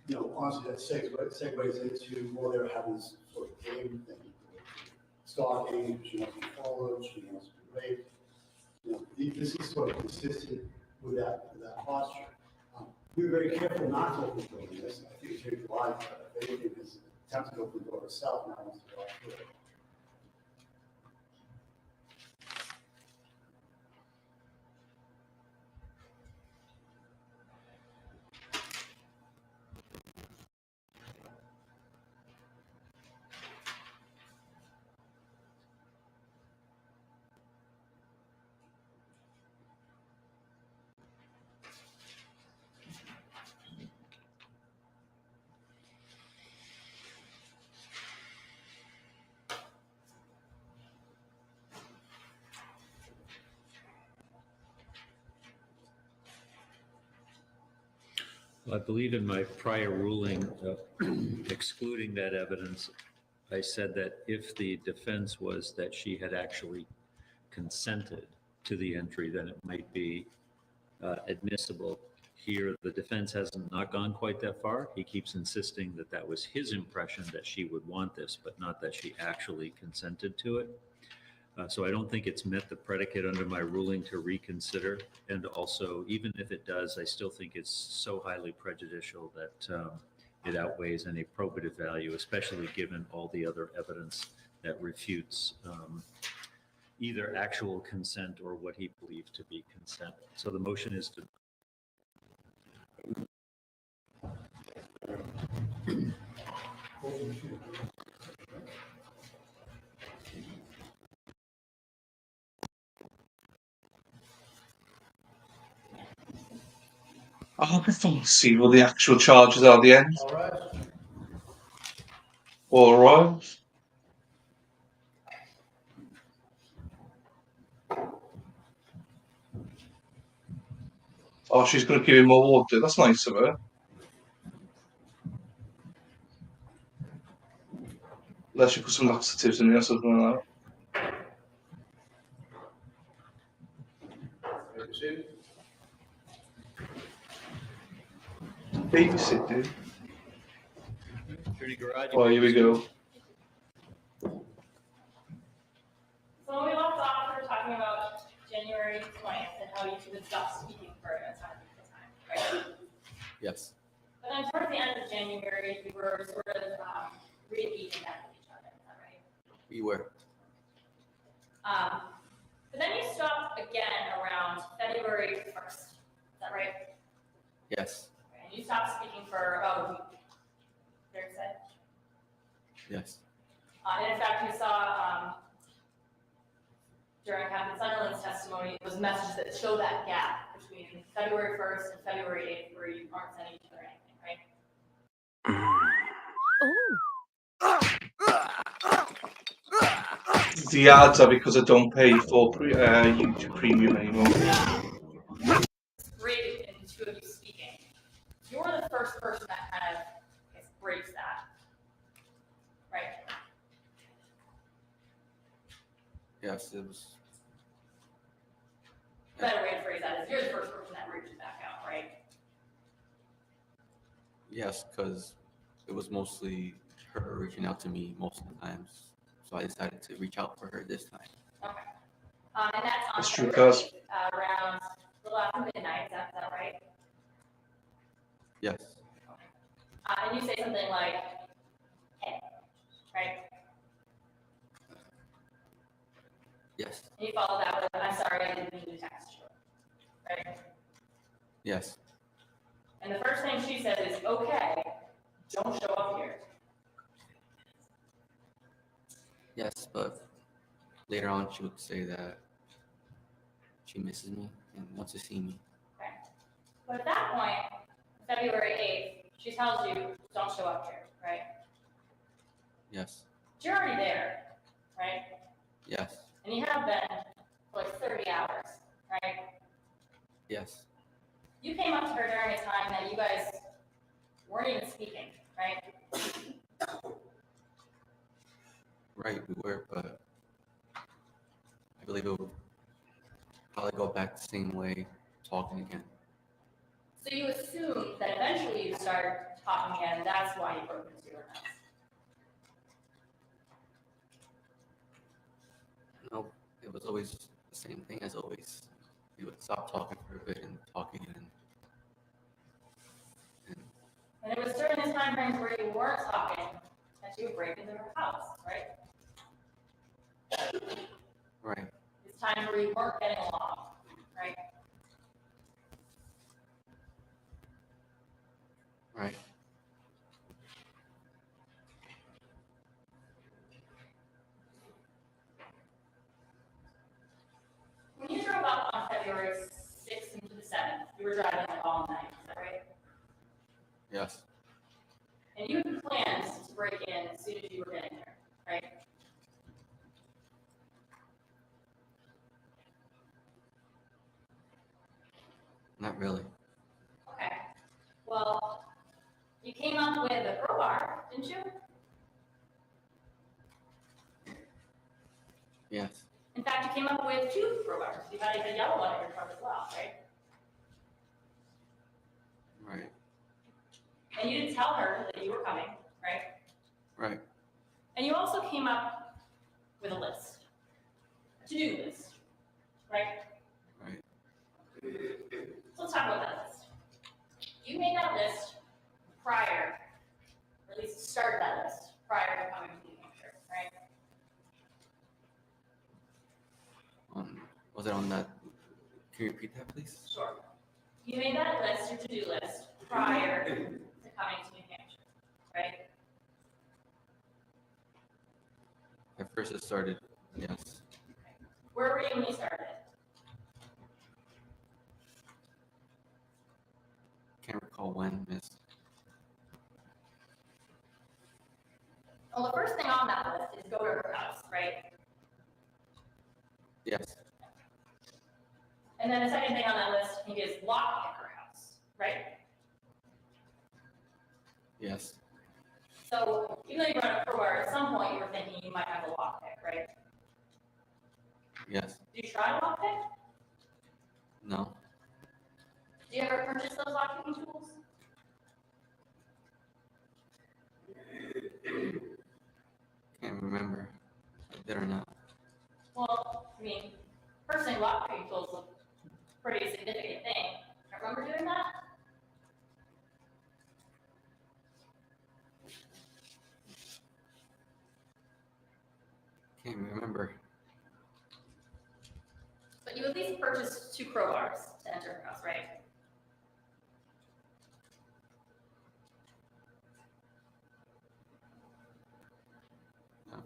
And honestly, that segues into, well, they're having this sort of game thing. Stalking, she wants to be followed, she wants to be raped. This is sort of consistent with that posture. We were very careful not to open the door to this. I think Attorney Rod, if anything, has attempted to open the door herself, now wants to go through it. Well, I believe in my prior ruling, excluding that evidence, I said that if the defense was that she had actually consented to the entry, then it might be admissible. Here, the defense has not gone quite that far. He keeps insisting that that was his impression that she would want this, but not that she actually consented to it. So I don't think it's met the predicate under my ruling to reconsider. And also, even if it does, I still think it's so highly prejudicial that it outweighs any probative value, especially given all the other evidence that refutes either actual consent or what he believed to be consent. So the motion is to. I hope I want to see what the actual charges are at the end. All right. All right. Oh, she's going to give him more water. That's nice of her. Unless she put some laxatives in there or something like that. Babysit, dude. Attorney Garage. Oh, here we go. So when we left off, we were talking about January 20th and how you two would stop speaking for a time, right? Yes. But then towards the end of January, we were sort of re-engaging back with each other, is that right? We were. But then you stopped again around February 1st, is that right? Yes. And you stopped speaking for about a week, fair to say? Yes. And in fact, we saw during Captain Sunderland's testimony, those messages that show that gap between February 1st and February 8th where you aren't sending each other anything, right? The ads are because I don't pay for YouTube Premium anymore. Great in the two of you speaking. You're the first person that kind of breaks that, right? Yes, it was. A better way to phrase that is you're the first person that reaches back out, right? Yes, because it was mostly her reaching out to me most of the times. So I decided to reach out for her this time. Okay. And that's on That's true, February cuz. 8th, around a little after midnight, is that right? Yes. And you say something like, hey, right? Yes. And you follow that with, I'm sorry, I didn't mean to text you, right? Yes. And the first thing she says is, okay, don't show up here. Yes, but later on she would say that she misses me and wants to see me. Okay. But at that point, February 8th, she tells you, don't show up here, right? Yes. But you're already there, right? Yes. And you have been for like 30 hours, right? Yes. You came up to her during a time that you guys weren't even speaking, right? Right, we were, but I believe it would probably go back the same way, talking again. So you assume that eventually you start talking again, and that's why you broke into your house. No, it was always the same thing as always. We would stop talking for a bit and talk again. And it was during this time frame where you weren't talking that you would break into her house, right? Right. It's times where you weren't getting along, right? Right. When you drove up on February 6th into the 7th, you were driving like all night, is that right? Yes. And you had plans to break in as soon as you were getting there, right? Not really. Okay. Well, Yes. In fact, you came up with 2 crowbars. You had a yellow one in your truck as well, right? Right. And you didn't tell her that you were coming, right? Right. And you also came up with a list, a to-do list, right? Right. So let's talk about that list. You made that list prior, or at least started that list prior to coming to New Hampshire, right? Was it on that? Can you repeat that, please? Sure. You made that list, your to-do list, prior to coming to New Hampshire, right? At first it started, yes. Where were you when you started? Can't recall when, miss. Well, the first thing on that list is go to her house, right? Yes. And then the second thing on that list, I think, is lockpick her house, right? Yes. So even though you brought up crowbar, at some point you were thinking you might have a lockpick, right? Yes. Did you try a lockpick? No. Did you ever purchase those lockpicking tools? Can't remember. I did or not. Well, I mean, personally, lockpicking tools look pretty significant thing. I remember doing that. Can't remember. But you at least purchased 2 crowbars to enter her house, right? No.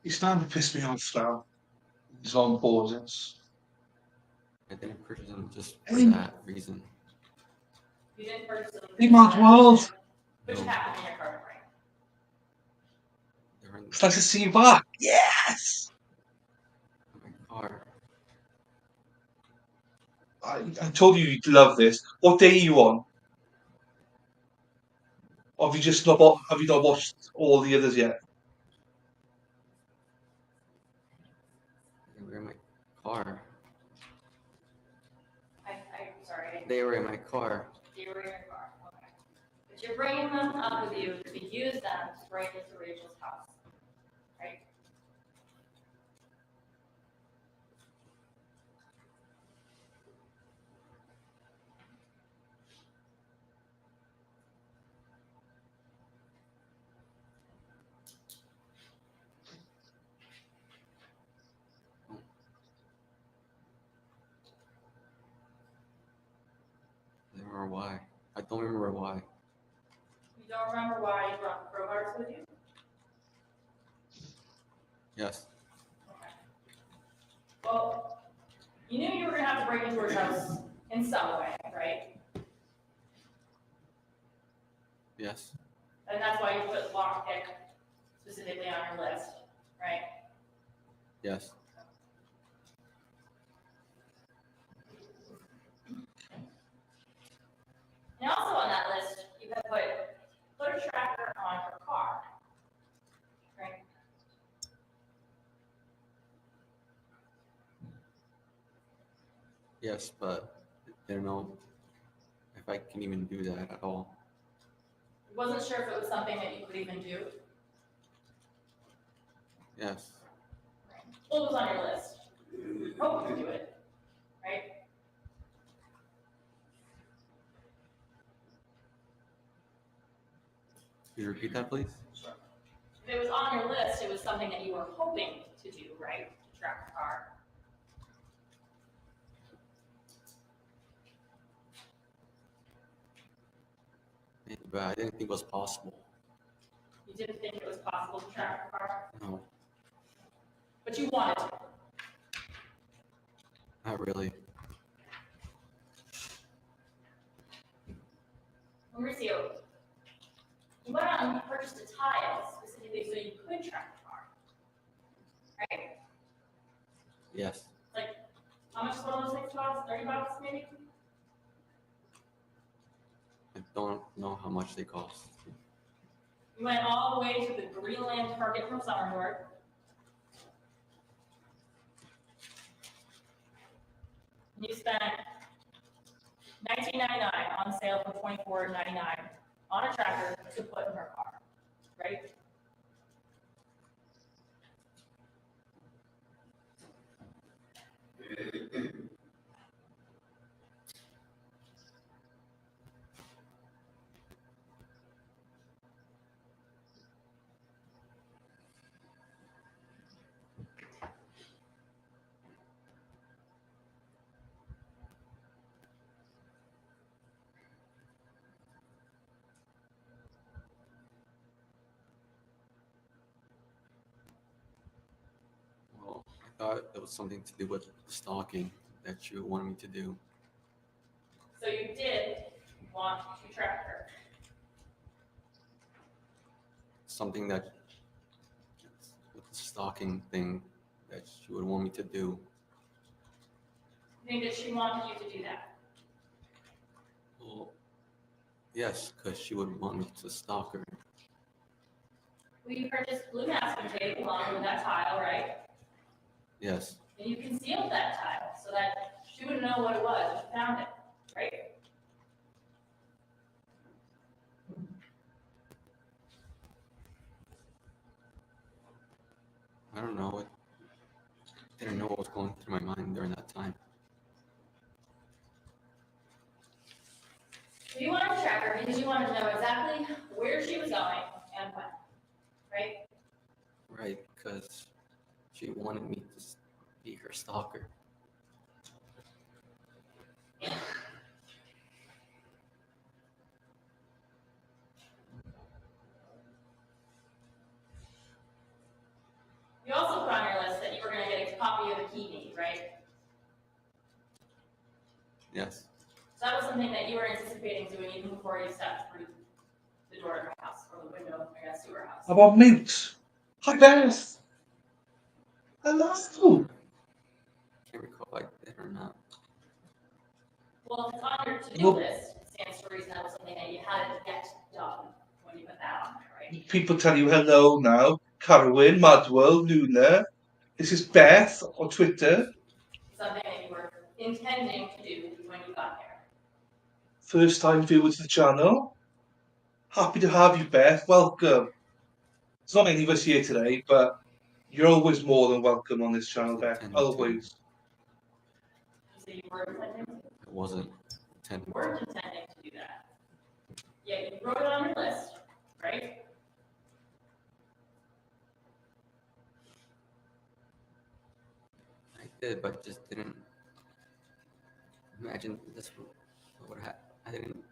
He's starting to piss me off now. He's on pauses. I didn't purchase them just for Hey. that reason. You didn't purchase them. Big Mouth World. But you No. have them in your cart, right? They were in It's nice to see you back. Yes. my car. I told you you'd love this. What day are you on? Or have you just not? Have you not watched all the others yet? They were in my car. I'm sorry. They were in my car. They were in your car, okay. But you're bringing them up with you to use them to break into Rachel's house, right? I don't remember why. I don't remember why. You don't remember why you brought crowbars with you? Yes. Okay. Well, you knew you were gonna have to break into her house in some way, right? Yes. And that's why you put lockpick specifically on your list, right? Yes. And also on that list, you have put a tracker on her car, right? Yes, but I don't know if I can even do that at all. Wasn't sure if it was something that you could even do. Yes. What was on your list? Hope you could do it, right? Could you repeat that, please? Sure. If it was on your list, it was something that you were hoping to do, right? To track the car. But I didn't think it was possible. You didn't think it was possible to track the car, No, but you wanted to. not really. Mauricio, you went out and you purchased a tile specifically so you could track the car, right? Yes. Like How much does one of those things cost? $30 maybe? I don't know how much they cost. You went all the way to the Greenland Target from Summerboard. You spent $19.99 on sale for $24.99 on a tracker to put in her car, right? Well, I thought it was something to do with stalking that you wanted me to do. So you did want to track her. Something that with the stalking thing that you would want me to do. You think that she wanted you to do that? Well, yes, because she would want me to stalk her. Well, you purchased blue masking tape along with that tile, right? Yes, And you concealed that tile so that she wouldn't know what it was when she found it, right? I don't know. I didn't know what was going through my mind during that time. So you wanted to track her because you wanted to know exactly where she was going and when, right? Right, because she wanted me to be her stalker. You also put on your list that you were going to get a copy of the key deed, right? Yes, So that was something that you were anticipating doing even before you stepped through the door of her house or the window, I guess, to her house. I'm on mute. Hi, Beth. Hello. can't recall if I did or not. Well, if it's on your to-do Well- list, it stands to reason that was something that you hadn't yet done when you put that on there, right? People tell you hello now. Carwyn, Madwell, Luna. This is Beth on Twitter. Something that you were intending to do when you got there. First time viewer to the channel. Happy to have you, Beth. Welcome. There's not many of us here today, but you're always more than welcome on this channel, Beth. Always. You said you were intending to. I wasn't intending You to. weren't intending to do that. Yet you wrote it on your list, right? I did, but just didn't imagine this would happen. I didn't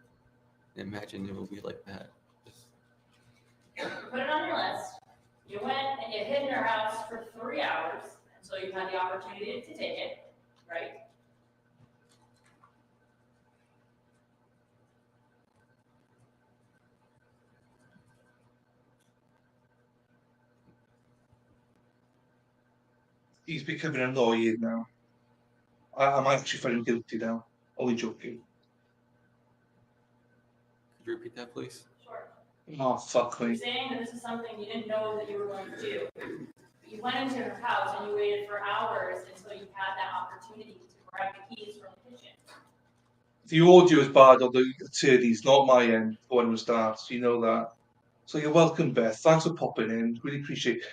imagine it would be like that. You put it on your list. You went and you hid in her house for 3 hours until you had the opportunity to take it, right? He's becoming annoying now. I'm actually feeling guilty now. Only joking. Could you repeat that, please? Sure. Oh, fuck You're me. saying that this is something you didn't know that you were going to do. You went into her house and you waited for hours until you had that opportunity to grab the keys from the kitchen. The audio is bad on the attorneys, not my end, when it starts. You know that. So you're welcome, Beth. Thanks for popping in. Really appreciate it.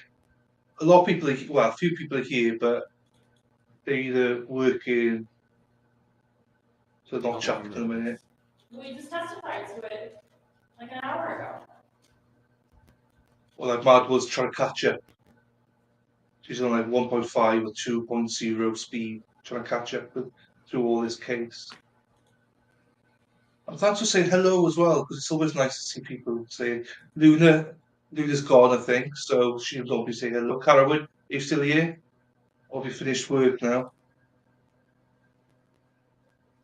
A lot of people, a few people are here, but they're either working, so they're not chatting in a minute. We just testified to it like an hour ago. Or like Madwell's trying to catch up. She's on like 1.5 or 2.0 speed, trying to catch up through all this case. And thanks for saying hello as well, because it's always nice to see people say Luna's gone, I think, so she'll probably say hello. Carwyn, are you still here? Or have you finished work now?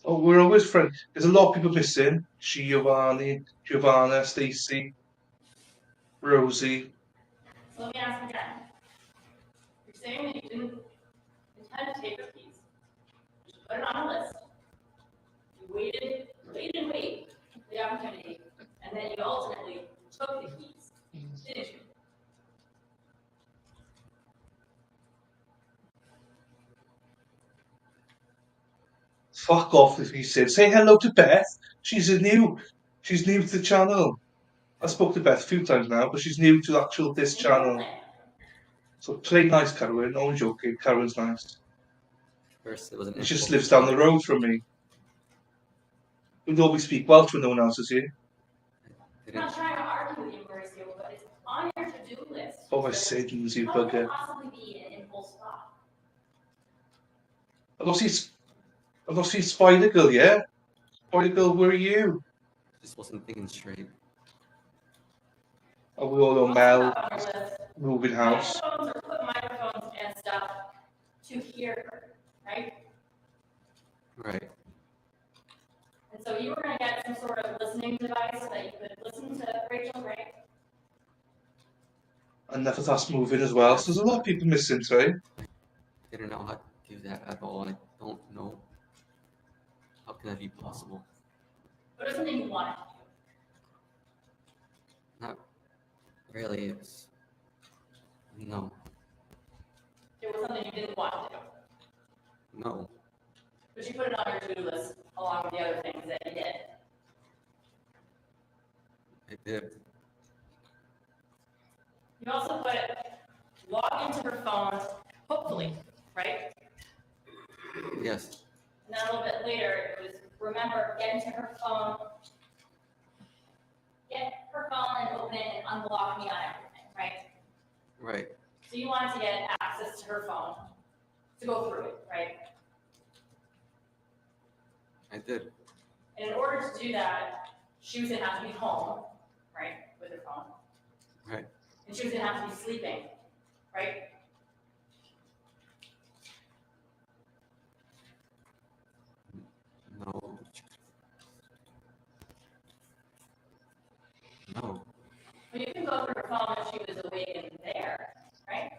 Oh, we're always friends. There's a lot of people missing. Giovanna, Stacey, Rosie. So let me ask again. You're saying that you didn't intend to take her keys. put it on a list. You waited the opportunity, and then you ultimately took the keys, didn't you? Fuck off if he said. Say hello to Beth. She's new to the channel. I spoke to Beth a few times now, but she's new to this channel. So play nice, Carolyn. No, I'm joking. Carolyn's nice. First, it was an She just impulse. lives down the road from me. We know we speak Welsh when no one else is here. I'm not trying to argue with you, Mauricio, but it's on your to-do list. Oh, I said, you How bugger. could it possibly be an impulse thought? I've not seen Spider Girl yet. Spider Girl, where are you? Just wasn't thinking straight. Are we all on What's Mel? up on your list? Moving house. Microphones or put microphones and stuff to hear her, right? Right. And so you were going to get some sort of listening device so that you could listen to Rachel, right? And never that's moving as well. So there's a lot of people missing today. Didn't know how to do that at all. I don't know. How can that be possible? But it was something you wanted to do. Not really. It's no, It was something you didn't want to do. no. But you put it on your to-do list along with the other things that you did. I did. You also put log into her phone, hopefully, right? Yes. And then a little bit later, it was remember, get into her phone, and open it and unblock me on everything, right? Right. So you wanted to get access to her phone to go through it, right? I did. And in order to do that, she was gonna have to be home, right, with her phone. Right. And she was gonna have to be sleeping, right? No. No. But you can go through her phone if she was awake and there, right?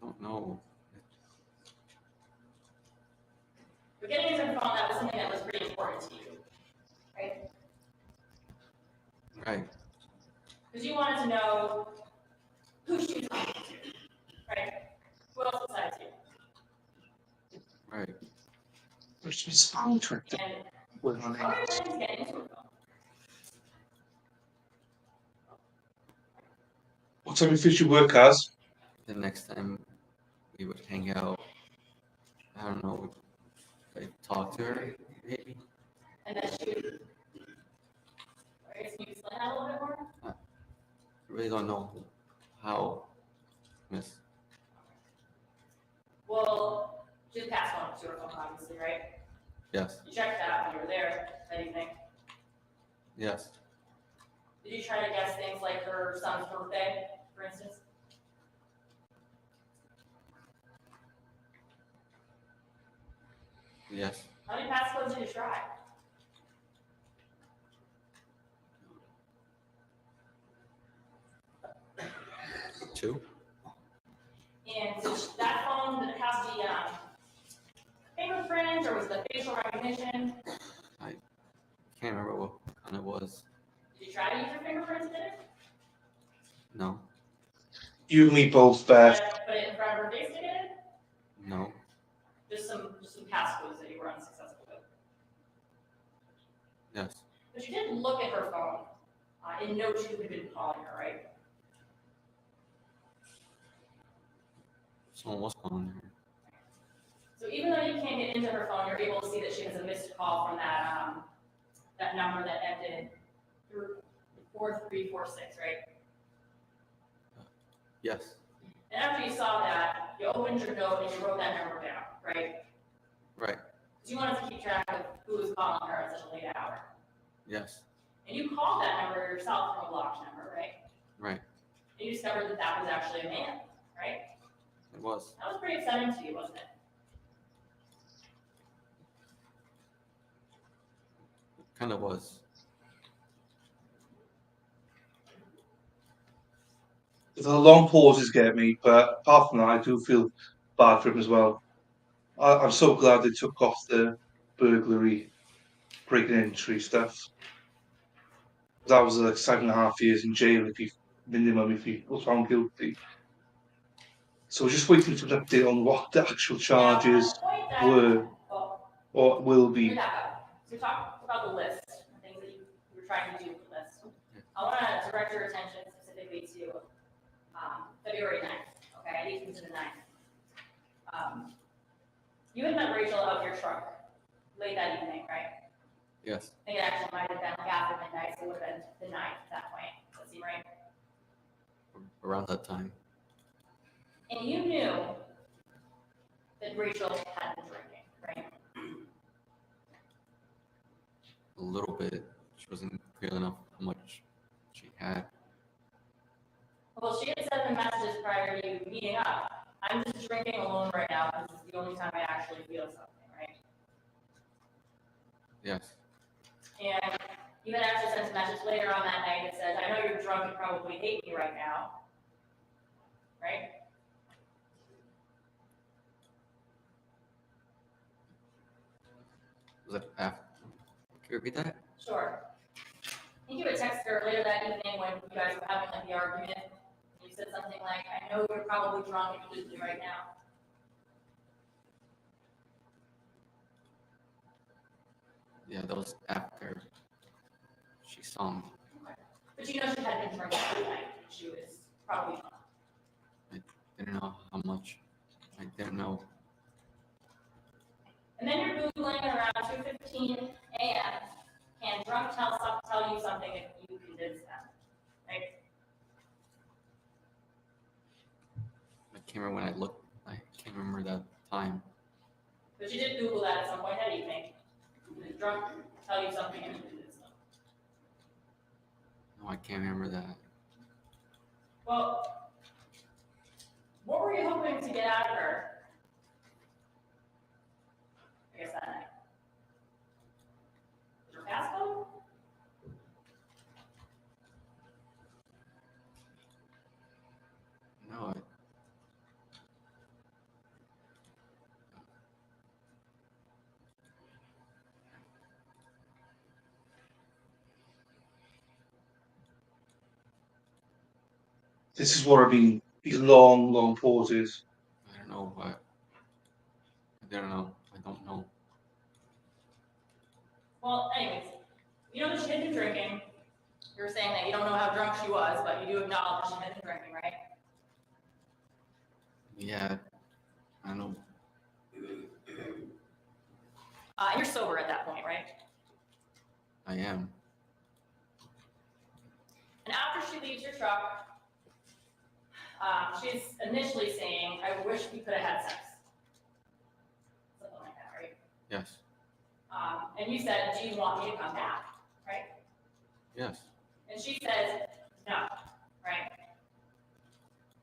I don't know. But getting into her phone, that was something that was pretty important to you, right? Right. Because you wanted to know who she was talking to, right? Who else besides you? Right. There's some sound trick And with my how are you names. planning to get into her phone? What time you finish your work, Kaz? The next time we would hang out, I don't know, like talk to her, maybe. And then she would, I guess you explain that a little bit more? I really don't know how, miss. Well, she just passed on to her phone, obviously, right? Yes. You checked that when you were there, anything? Yes. Did you try to guess things like her son's birthday, for instance? Yes. How many passcodes did you try? Two. And so that phone that has the fingerprint, or was the facial recognition? I can't remember what kind it was. Did you try to use your fingerprints in it? No. You and me both, Beth. Try to put it in front of her face to get it? No. Just some passcodes that you were unsuccessful with. Yes. But you did look at her phone and note who had been calling her, right? Someone was calling her. So even though you can't get into her phone, you're able to see that she has a missed call from that that number that ended 4346, right? Yes. And after you saw that, you opened your note and you wrote that number down, right? Right. Because you wanted to keep track of who was calling her at such a late hour. Yes. And you called that number yourself from a blocked number, right? Right. And you discovered that that was actually a man, right? It was. That was pretty upsetting to you, wasn't it? Kind of was. The long pauses get me, but apart from that, I do feel bad for him as well. I'm so glad they took off the burglary, breaking and entry stuff. That was like 7.5 years in jail if he minimum if he was found guilty. So we're just waiting for an update on what the actual charges Now, at the point that, were well, or will let me be. back up. So we talked about the list, the things that you were trying to do with the list. I want to direct your attention specifically to February 9th, okay, 18th to the 9th. You had met Rachel out of your truck late that evening, right? Yes. I think it actually might have been like after midnight, so it would have been the 9th at that point. Does that seem right? Around that time. And you knew that Rachel had been drinking, right? A little bit. She wasn't clear enough how much she had. Well, she had said in the messages prior to you meeting up, I'm just drinking alone right now because it's the only time I actually feel something, right? Yes. And you had actually sent a message later on that night that says, I know you're drunk and probably hate me right now, right? Was that after? Can you repeat that? Sure. I think you had texted her later that evening when you guys were having like the argument. And you said something like, I know you're probably drunk and hate me right now. Yeah, that was after she saw me. But you know she had been drinking that night and she was probably drunk. I didn't know how much. I didn't know. And then you're Googling around 2:15 a.m. Can drunk tell you something if you convince them, right? I can't remember when I looked. I can't remember that time. But you did Google that at some point that evening. Did drunk tell you something if you convince them? No, I can't remember that. Well, what were you hoping to get out of her? I guess that night. Was your passcode? No, This is what I mean. These long, long pauses. I don't know what. I don't know. I don't know. Well, anyways, you know that she had been drinking. You were saying that you don't know how drunk she was, but you do acknowledge she had been drinking, right? Yeah, I don't know. And you're sober at that point, right? I am. And after she leaves your truck, she's initially saying, I wish we could have had sex. Something like that, right? Yes. And you said, do you want me to come back, right? Yes. And she says, no, right?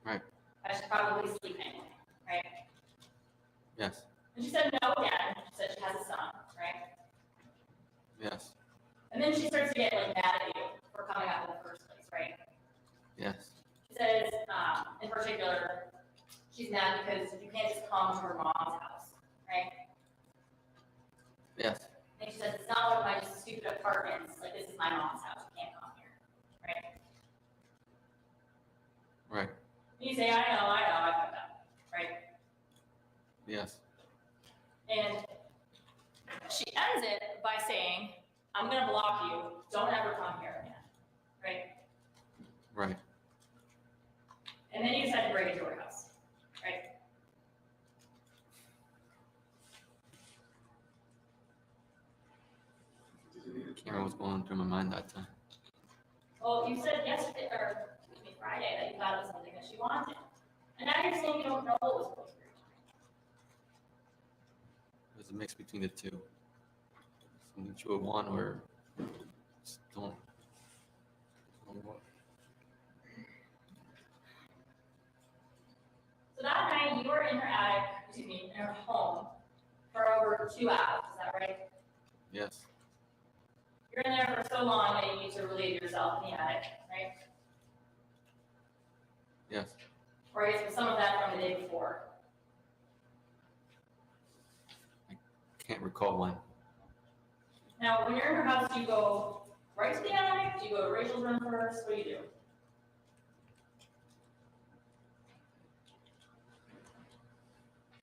Right. I should probably sleep anyway, right? Yes. And she said no again. She said she has a son, right? Yes. And then she starts to get like mad at you for coming up in the first place, right? Yes. She says, in particular, she's mad because you can't just come to her mom's house, right? Yes. And she says, it's not one of my just stupid apartments. Like, this is my mom's house. You can't come here, right? Right. And you say, I know, I fucked up, right? Yes. And she ends it by saying, I'm going to block you. Don't ever come here again, right? Right. And then you decide to break into her house, right? Can't remember what's going through my mind that time. Well, you said yesterday, or excuse me, Friday, that you thought it was something that she wanted. And now you're saying you don't know what was going through your mind. It was a mix between the two. Something that you would want or just don't want. So that night, you were in her attic, excuse me, in her home for over 2 hours, is that right? Yes. You're in there for so long that you need to relieve yourself in the attic, right? Yes. Or I guess was some of that from the day before? Can't recall when. Now, when you're in her house, do you go right to the attic? Do you go to Rachel's room first? What do you do?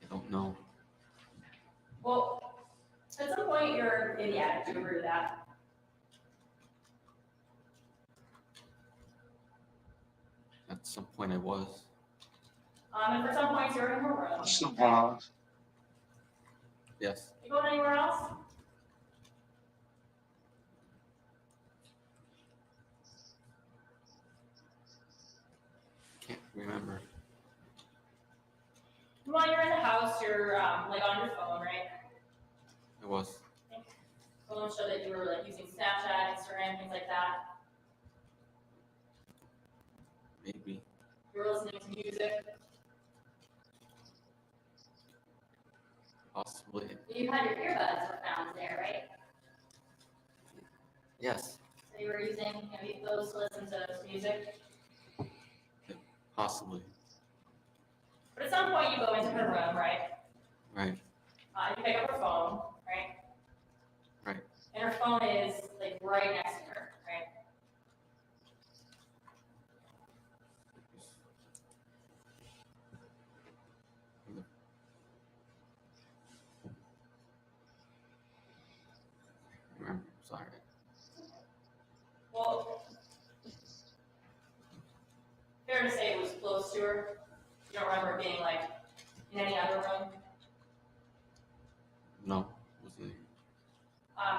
I don't know. Well, at some point you're in the attic. Do you agree with that? At some point I was. And for some points you're in her room. It's not hard. Yes. You going anywhere else? Can't remember. While you're in the house, you're like on your phone, right? I was. Phone show that you were like using Snapchat, Instagram, things like that. Maybe. You were listening to music. Possibly. You had your earbuds were found there, right? Yes. So you were using those to listen to music. Possibly. But at some point you go into her room, right? Right. You pick up her phone, right? Right. And her phone is like right next to her, right? Remember. Sorry. Well, fair to say it was close to her. You don't remember it being like in any other room. No. Wasn't.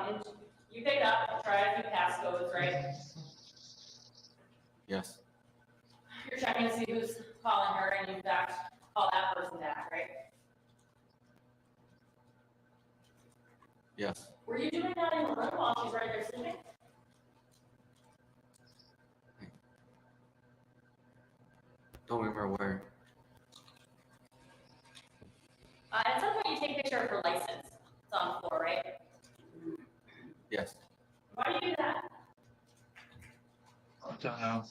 And you picked up, tried a few passcodes, right? Yes. You're checking to see who's calling her, and you in fact call that person back, right? Yes. Were you doing that in the room while she's right there sleeping? Don't remember where. At some point, you take a picture of her license. It's on the floor, right? Yes. Why do you do that? I don't know.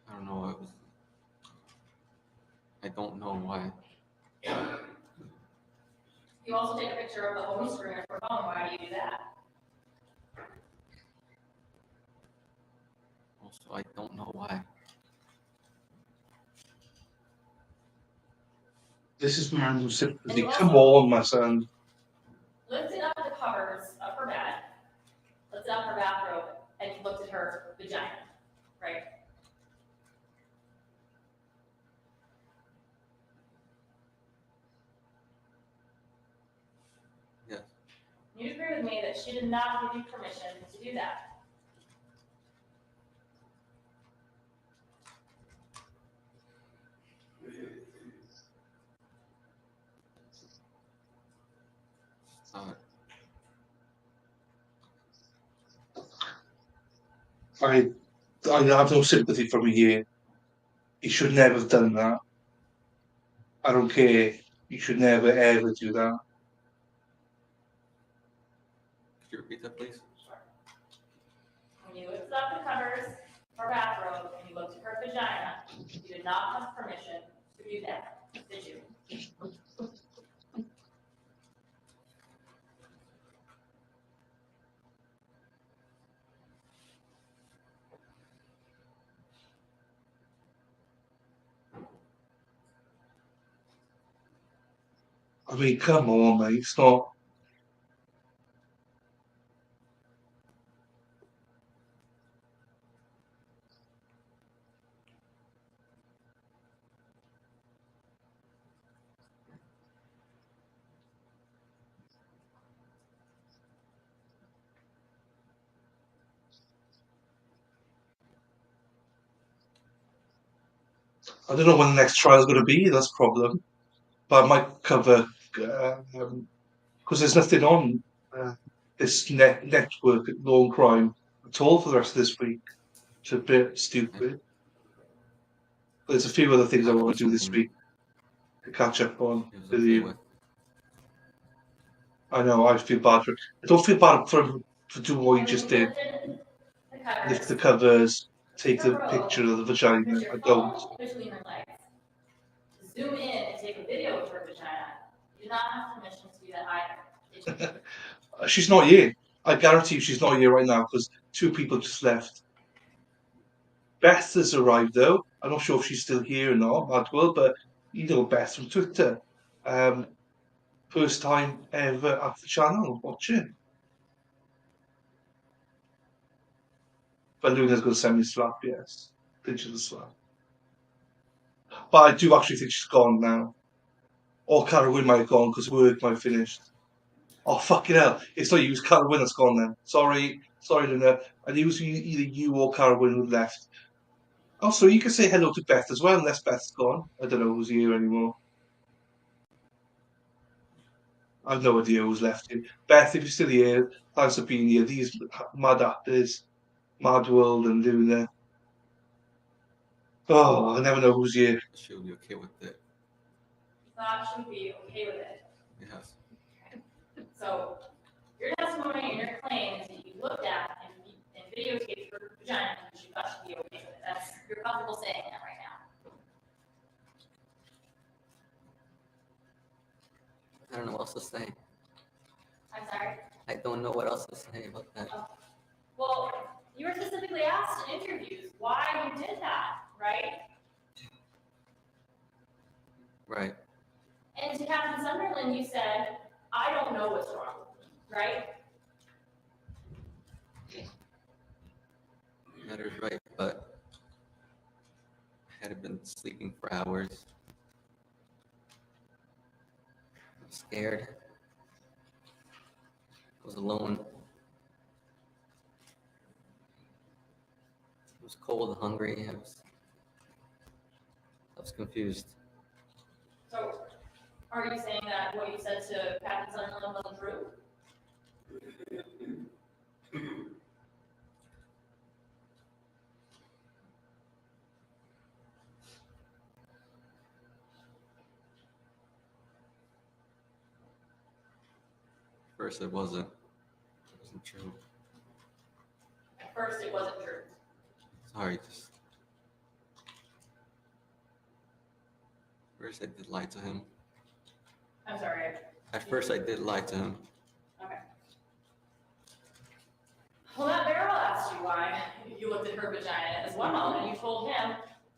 I don't know. It was. I don't know why. You also take a picture of the home screen of her phone. Why do you do that? Also, I don't know why. This is random sympathy. And Come also- on, my son. Lifted up the covers of her bed, lifted up her bathrobe, and you looked at her vagina, right? Yes. You agree with me that she did not give you permission to do that. I have no sympathy from you here. You should never have done that. I don't care. You should never ever do that. Could you repeat that, please? Sure. When you lifted up the covers of her bathrobe and you looked at her vagina, you did not have permission to do that, did you? I mean, come on, mate. It's not. I don't know when the next trial is going to be. That's the problem. But I might cover because there's nothing on this network at Law and Crime at all for the rest of this week. It's a bit stupid. But there's a few other things I want to do this week to catch up on It was with okay you. with. I know, I feel bad for I don't feel bad for doing what you And just when you did. lifted the lift the covers, covers, take the her picture robe, of the vagina. put your I phone don't. between her legs, zoom in and take a video of her vagina. You do not have permission to do that either. Did you? She's not here. I guarantee you she's not here right now because two people just left. Beth has arrived though. I'm not sure if she's still here or not, Madwell, but you know Beth from Twitter. First time ever at the channel watching. But Luna's going to send me a slap, yes. Digital slap. But I do actually think she's gone now. Or Carolyn might have gone because work might have finished. Oh, fucking hell. It's not you, it's Carolyn that's gone then. Sorry, Luna. I knew it was either you or Carolyn who left. Also, you can say hello to Beth as well, unless Beth's gone. I don't know who's here anymore. I've no idea who's left here. Beth, if you're still here, thanks for being here. These mad actors, Mad World and Luna. Oh, I never know who's here. She'll be okay with it. Thought she would be okay with it. Yes. So your testimony and your claim is that you looked at and videotaped her vagina and she thought she'd be okay with it. That's, you're comfortable saying that right now. I don't know what else to say. I'm sorry. I don't know what else to say about that. Well, you were specifically asked in interviews why you did that, right? Right. And to Captain Sunderland, you said, I don't know what's wrong with me, right? That is right, but I had been sleeping for hours. I was scared. I was alone. I was cold and hungry. I was confused. So are you saying that what you said to Captain Sunderland wasn't true? First, it wasn't true. At first, it wasn't true. Sorry, just first I did lie to him. I'm sorry. At first, I did lie to him. Okay. Well, that barrel asked you why you looked at her vagina as well, and you told him,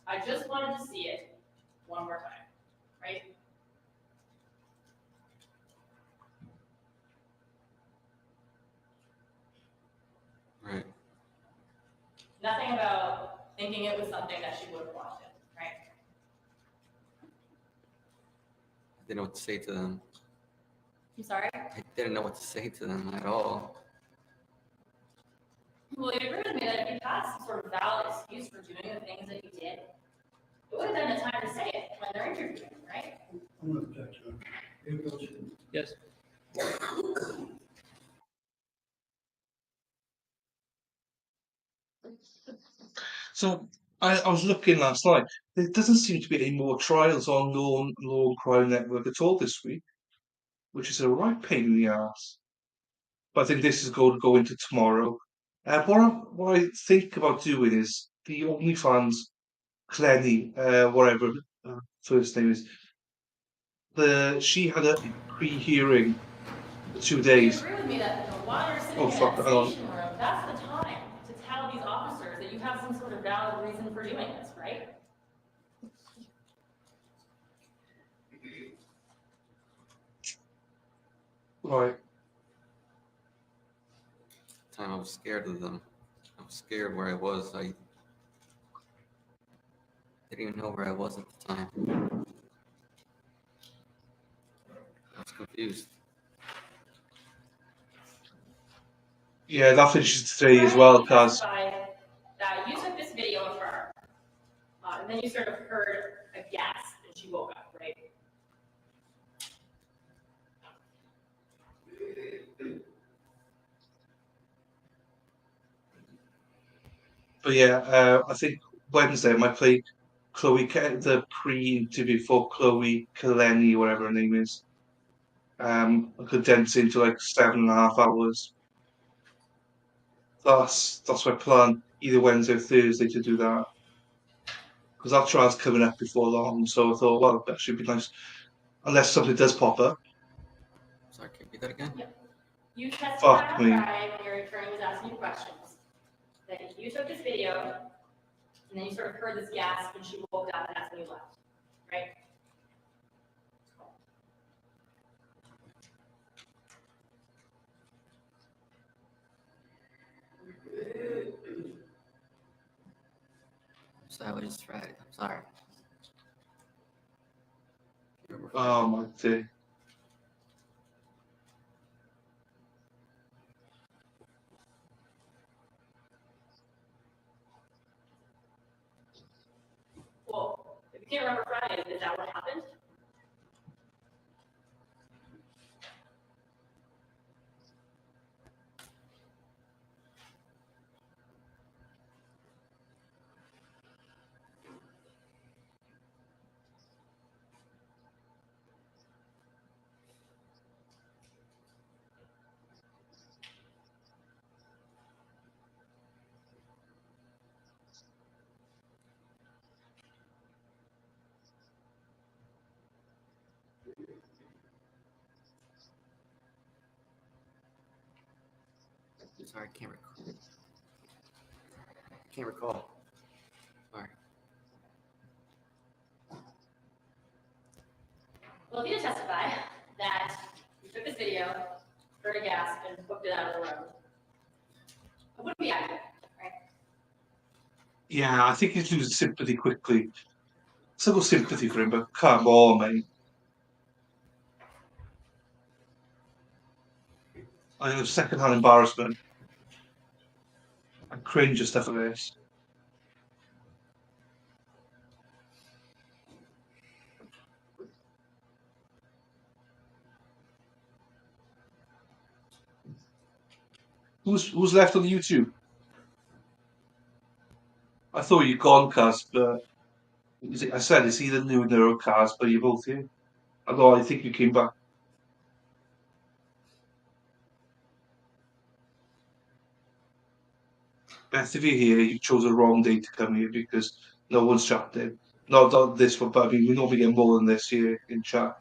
I just wanted to see it one more time, right? Right. Nothing about thinking it was something that she would have wanted, right? I didn't know what to say to them. I'm sorry? I didn't know what to say to them at all. Well, you agree with me that if you had some sort of valid excuse for doing the things that you did, it would have been the time to say it when they're interviewing, right? I'm going to object to it. Yes. So I was looking last night. There doesn't seem to be any more trials on Law and Crime Network at all this week, which is a right pain in the ass. But I think this is going to go into tomorrow. What I think about doing is the OnlyFans Clenny, whatever first name is. She had a pre-hearing for 2 Do you days. agree with me that while you're sitting Oh, in fuck, that hang on. station room, that's the time to tell these officers that you have some sort of valid reason for doing this, right? Right. Time I was scared of them. I was scared where I was. I didn't even know where I was at the time. I was confused. Yeah, that finishes today as well, You Kaz. testified that you took this video of her, and then you sort of heard a gasp and she woke up, right? But yeah, I think Wednesday I might play the pre-interview for Chloe Kaleni, whatever her name is. I condense into like 7.5 hours. That's my plan. Either Wednesday or Thursday to do that. Because that trial's coming up before long, so I thought, well, that should be nice. Unless something does pop up. Sorry, can you read that again? You testified Fuck on me. Friday when your attorney was asking you questions. That you took this video, and then you sort of heard this gasp, and she woke up, and that's when you left, right? So I was right. I'm sorry. Remember Oh my day. Well, if you can't remember Friday, is that what happened? Sorry, I can't recall. Can't recall. Sorry. Well, if you testify that you took this video, heard a gasp, and booked it out of the room, it wouldn't be accurate, right? Yeah, I think he's losing sympathy quickly. Still got sympathy for him, but come on, mate. I have second-hand embarrassment. I cringe at stuff like this. Who's left on the YouTube? I thought you'd gone, Kaz, but I said it's either new or Kaz, but you're both here. Although I think you came back. Beth, if you're here, you chose a wrong day to come here because no one's chatting. Not this one, but I mean, we normally get more than this here in chat.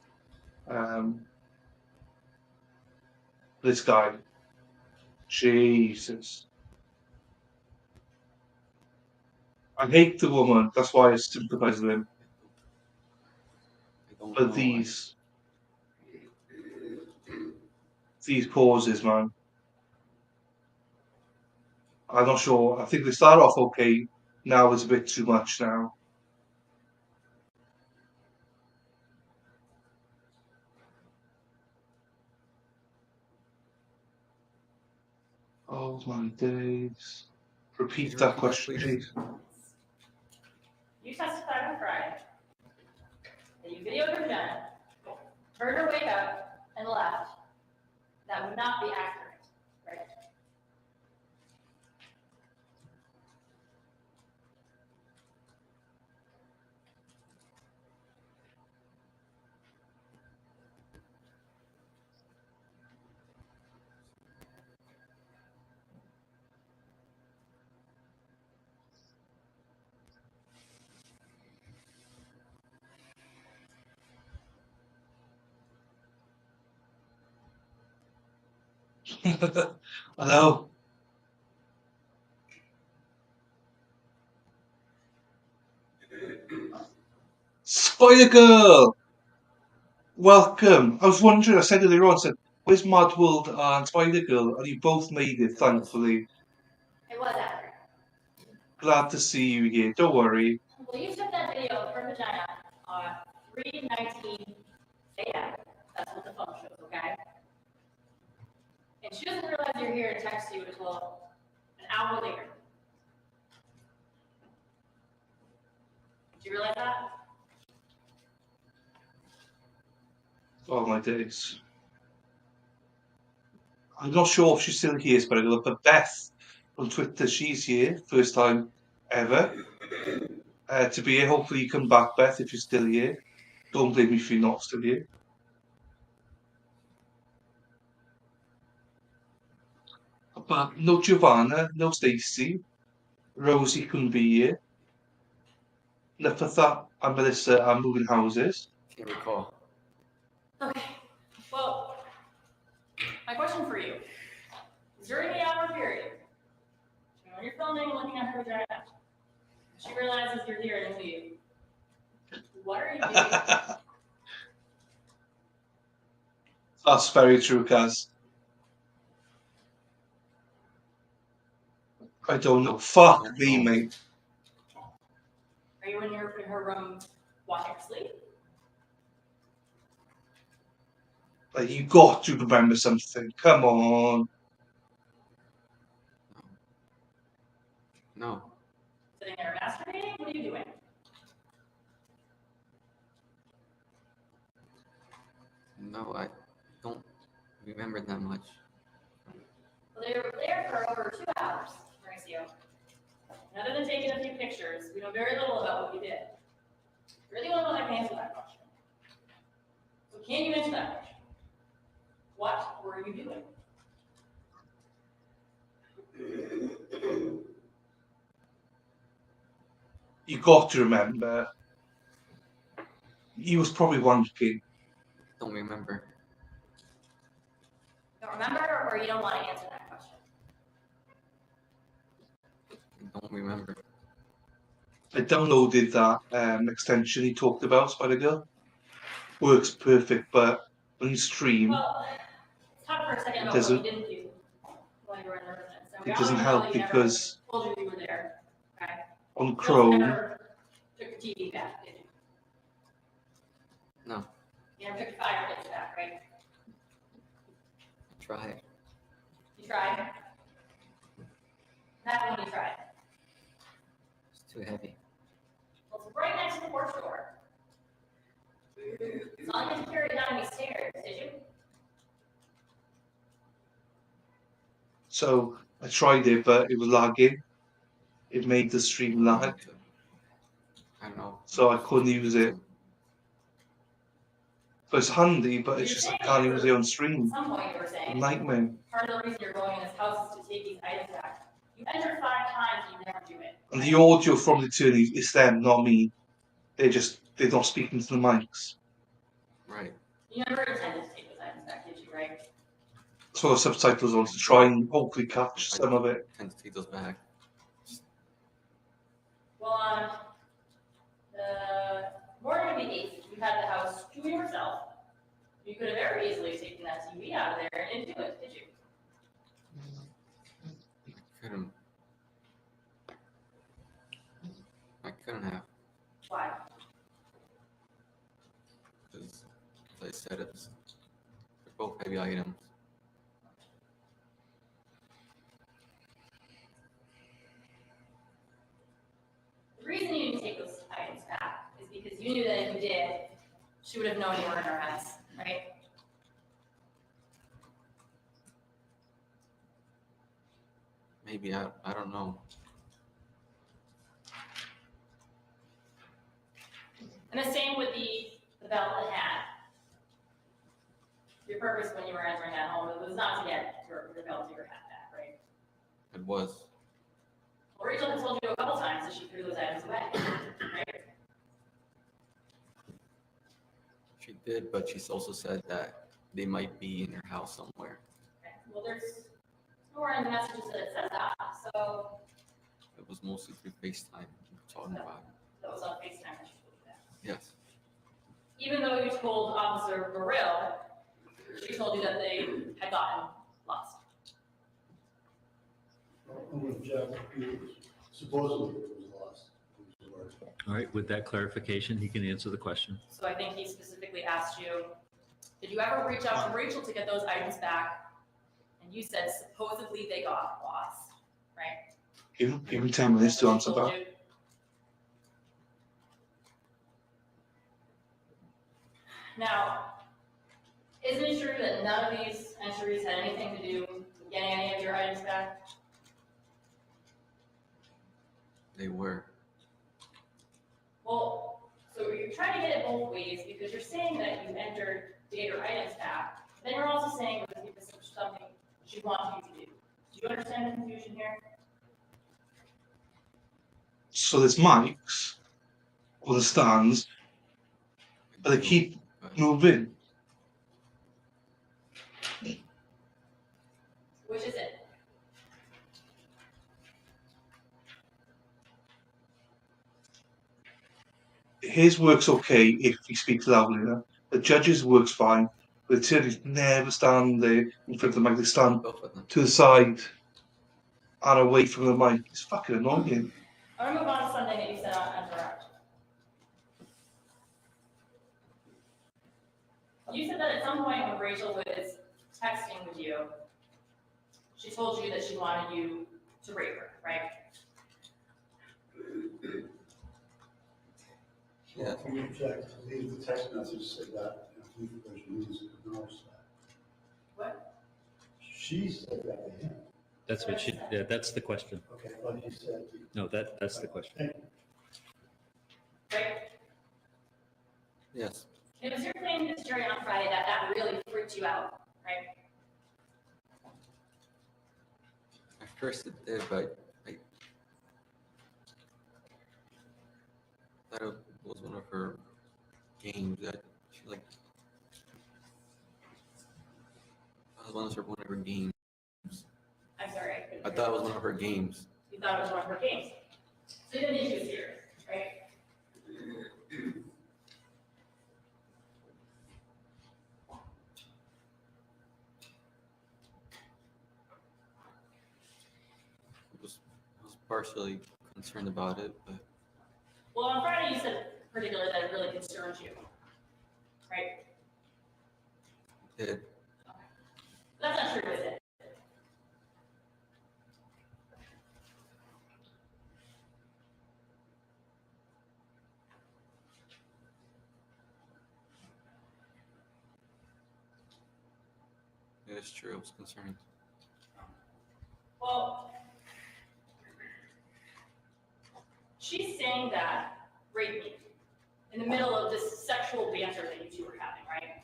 This guy. Jesus. I hate the woman. That's why I sympathize with him. I don't But know. these pauses, man. I'm not sure. I think they start off okay. Now it's a bit too much now. Oh my days. Repeat Could you that repeat question, please? please. You testified on Friday that you videoed her vagina, heard her wake up, and left. That would not be accurate, right? Hello. Spider Girl! Welcome. I was wondering, I said earlier on, I said, where's Mad World and Spider Girl? And you both made it, thankfully. It was accurate. Glad to see you here. Don't worry. Well, you took that video of her vagina on 3:19 a.m. That's what the phone shows, okay? And she doesn't realize you're here to text you until an hour later. Do you realize that? Oh my days. I'm not sure if she's still here, Spider Girl, but Beth on Twitter, she's here. First time ever to be here. Hopefully you come back, Beth, if you're still here. Don't blame me if you're not still here. But no Giovanna, no Stacy, Rosie couldn't be here. Neffatha and Melissa are moving houses. Can't recall. Okay, well, my question for you is during the hour period, when you're filming and looking at her vagina, she realizes you're here and leave. What are you doing? That's very true, Kaz. I don't know. Fuck me, mate. Are you in her room watching her sleep? Like, you got to remember something. Come on. No. Sitting there masturbating? What are you doing? No, I don't remember that much. Well, they were there for over 2 hours, Mauricio. And other than taking a few pictures, we know very little about what you did. You're the only one that can answer that question. So can you answer that question? What were you doing? You got to remember. He was probably wondering. Don't remember. Don't remember, or you don't want to answer that question? I don't remember. I downloaded that extension he talked about, Spider-Girl. Works perfect, but when you stream, Well, let's talk for a second about what you didn't do while you were in the residence. So we it doesn't already know help that you because never told you were there. Okay. on You also Chrome, never took the TV back, did you? No. You never took the fireplace back, right? I tried. You tried. That one you tried. It's too heavy. Well, it's right next to the porch door. It's not like you carried it down any stairs, did you? so I tried it, but it was lagging. It made the stream lag, I don't know. so I couldn't use it. So it's handy, but it's just I can't use it on At stream. some point you were saying, Nightmare. part of the reason you're going in this house is to take these items back. You entered 5 times and you never do it. And the audio from the attorneys is them, not me. They're not speaking to the mics. Right. You never intended to take those items back, did you, right? So the subtitles on to try and hopefully catch some of it. I tend to take those back. Well, on the morning of the 8th, you had the house to yourself. You could have very easily taken that TV out of there and didn't do it, did you? Couldn't. I couldn't have. Why? Because, as I said, they're both heavy items. The reason you didn't take those items back is because you knew that if you did, she would have known you were in her house, right? Maybe, I don't know. And the same with the belt and hat. Your purpose when you were entering that home was not to get your belt or your hat back, right? It was. Well, Rachel has told you a couple times that she threw those items away, right? She did, but she's also said that they might be in her house somewhere. Okay. Well, there's nowhere in the messages that it says that, so It was mostly through FaceTime we were talking about it. that was on FaceTime that she told you that. Yes. Even though you told Officer Guerrero, she told you that they had gotten lost. I'm going to check. Supposedly it was lost. It was the word. All right, with that clarification, he can answer the question. So I think he specifically asked you, did you ever reach out to Rachel to get those items back? And you said supposedly they got lost, right? Give him 10 minutes to answer that. Now, isn't it true that none of these entries had anything to do with getting any of your items back? They were. Well, so you're trying to get it both ways because you're saying that you entered to get your items back. Then you're also saying it was because of something she wanted you to do. Do you understand the confusion here? So there's mics on the stands, but they keep moving. Which is it? His work's okay if he speaks loudly enough. The judge's work's fine. But the attorneys never stand there in front of the mic. They stand Both of them. to the side and away from the mic. It's fucking annoying. I'm gonna move on to something that you said on direct. You said that at some point when Rachel was texting with you, she told you that she wanted you to rape her, right? Yeah. Can you object? I believe the text message said that, and I believe the version needs to acknowledge that. What? She said that to him. That's what she, yeah, that's the question. Okay, but he said. No, that's the question. Thank you. Right? Yes. It was your claim to this jury on Friday that that really freaked you out, right? At first it did, but I thought it was one of her games that she like. That was one of her games. I'm sorry. I thought it was one of her games. You thought it was one of her games. So you didn't think she was serious, right? I was partially concerned about it, but Well, on Friday you said particularly that it really concerned you, right? it did. That's not true, is it? It is true. I was concerned. Well, she's saying that rape me in the middle of this sexual banter that you two were having, right?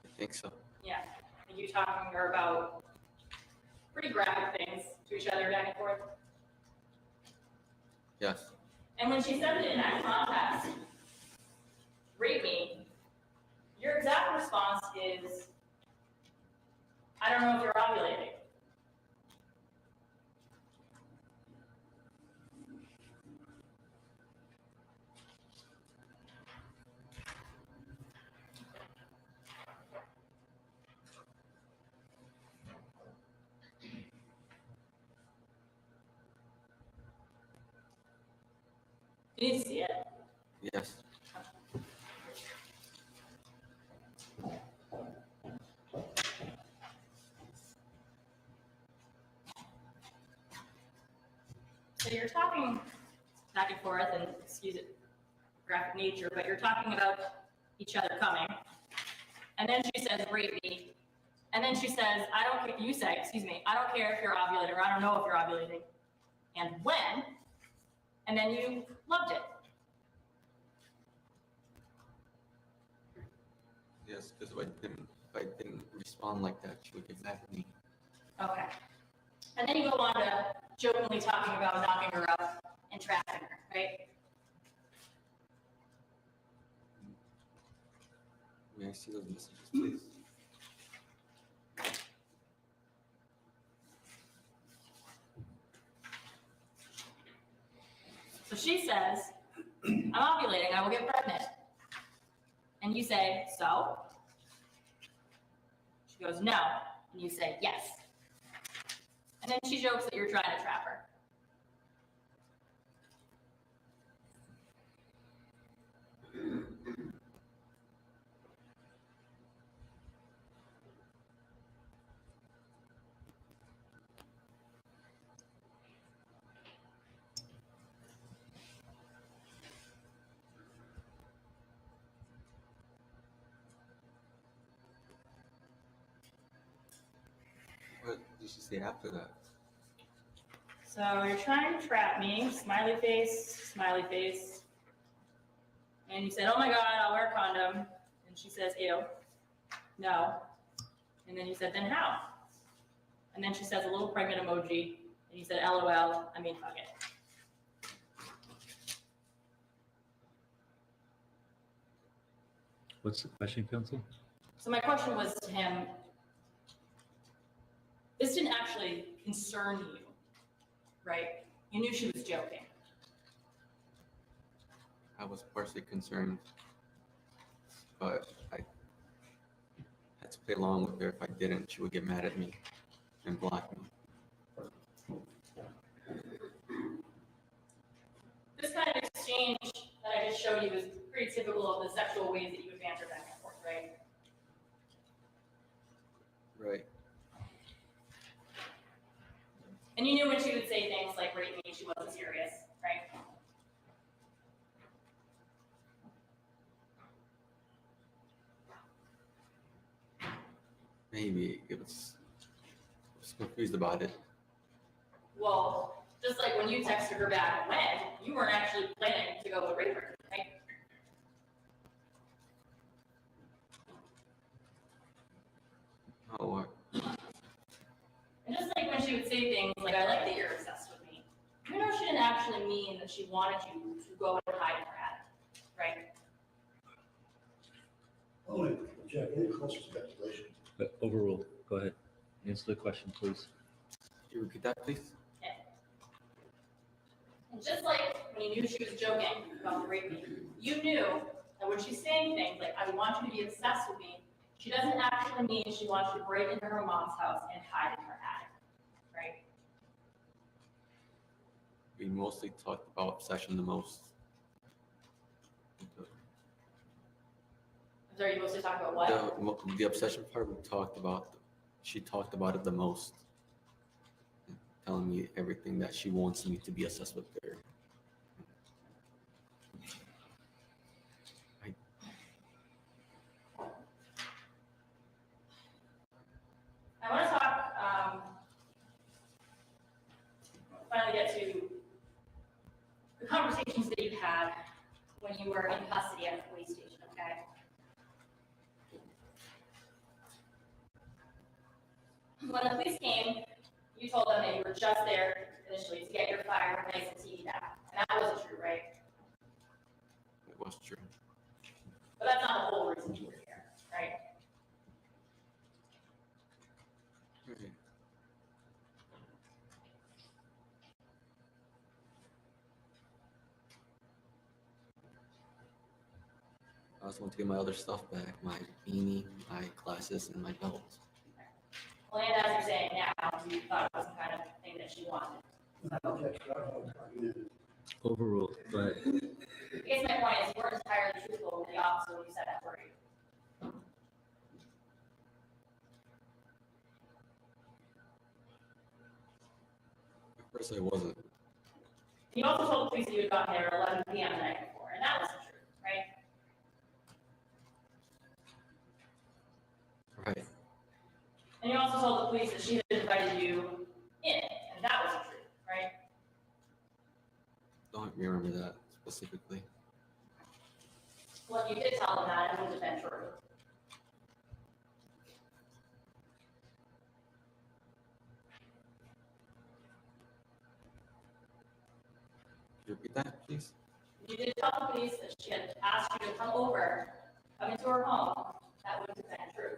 I think so. Yeah. And you talking to her about pretty graphic things to each other back and forth. Yes. And when she said it in that context, rape me, your exact response is, I don't know if you're ovulating. You need to see it. Yes. So you're talking back and forth, and excuse it, graphic nature, but you're talking about each other coming. And then she says, rape me. And then she says, I don't care, you say, excuse me, I don't care if you're ovulating, or I don't know if you're ovulating. And when? And then you loved it. Yes, because if I didn't respond like that, she would get mad at me. Okay. And then you go on to jokingly talking about knocking her up and trapping her, right? May I see those messages, please? So she says, I'm ovulating, I will get pregnant. And you say, so? She goes, no. And you say, yes. And then she jokes that you're trying to trap her. What did she say after that? So you're trying to trap me, smiley face, smiley face. And you said, oh my God, I'll wear a condom. And she says, ew, no. And then you said, then how? And then she says a little pregnant emoji, and you said, LOL, I mean, fuck it. What's the question, counsel? So my question was to him, this didn't actually concern you, right? You knew she was joking. I was partially concerned, but I had to play along with her. If I didn't, she would get mad at me and block me. This kind of exchange that I just showed you is pretty typical of the sexual ways that you would banter back and forth, right? Right. And you knew when she would say things like rape me, she wasn't serious, right? Maybe I was confused about it. Well, just like when you texted her back when, you weren't actually planning to go rape her, right? Oh, what? And just like when she would say things like, I like that you're obsessed with me, you know she didn't actually mean that she wanted you to go and hide in her attic, right? Only, Jack, any close speculation? But overruled. Go ahead. Answer the question, please. Can you repeat that, please? And just like when you knew she was joking about the raping, you knew that when she's saying things like, I want you to be obsessed with me, she doesn't actually mean she wants you to break into her mom's house and hide in her attic, right? We mostly talked about obsession the most. I'm sorry, you mostly talk about what? The obsession part we talked about, she talked about it the most. Telling me everything that she wants me to be obsessed with her. I want to talk, finally get to the conversations that you had when you were in custody at the police station, okay? When the police came, you told them that you were just there initially to get your fire license and TV back. And that wasn't true, right? It was true. But that's not the whole reason you were here, right? Right. I just want to get my other stuff back, my beanie, my glasses, and my belt. Well, and as you're saying now, you thought it was the kind of thing that she wanted. Overruled. Go ahead. I guess my point is you weren't entirely truthful with the officer when you said that, were you? At first I wasn't. You also told the police that you had gotten there at 11 p.m. the night before, and that wasn't true, right? Right. And you also told the police that she had invited you in, and that wasn't true, right? Don't remember that specifically. Well, if you did tell them that, it wouldn't have been true. Could you repeat that, please? If you did tell the police that she had asked you to come over, come into her home, that wouldn't have been true.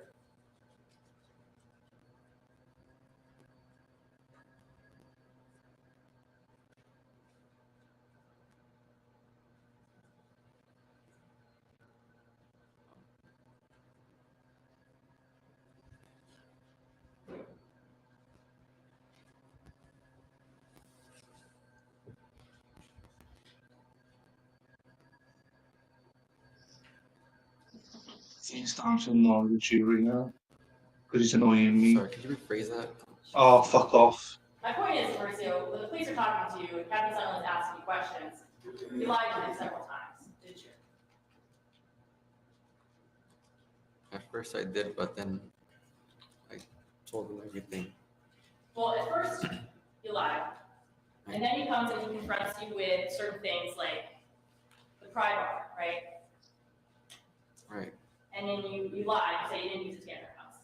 He's time to annoy the jury now because he's annoying me. Sorry, could you rephrase that? Oh, fuck off. My point is, Mauricio, when the police are talking to you and Captain Sutherland's asking you questions, you lied to them several times, did you? At first I did, but then I told them everything. Well, at first, you lied. And then he comes and he confronts you with certain things like the pry bar, right? Right. and then you lied, you say you didn't use it to get in their house.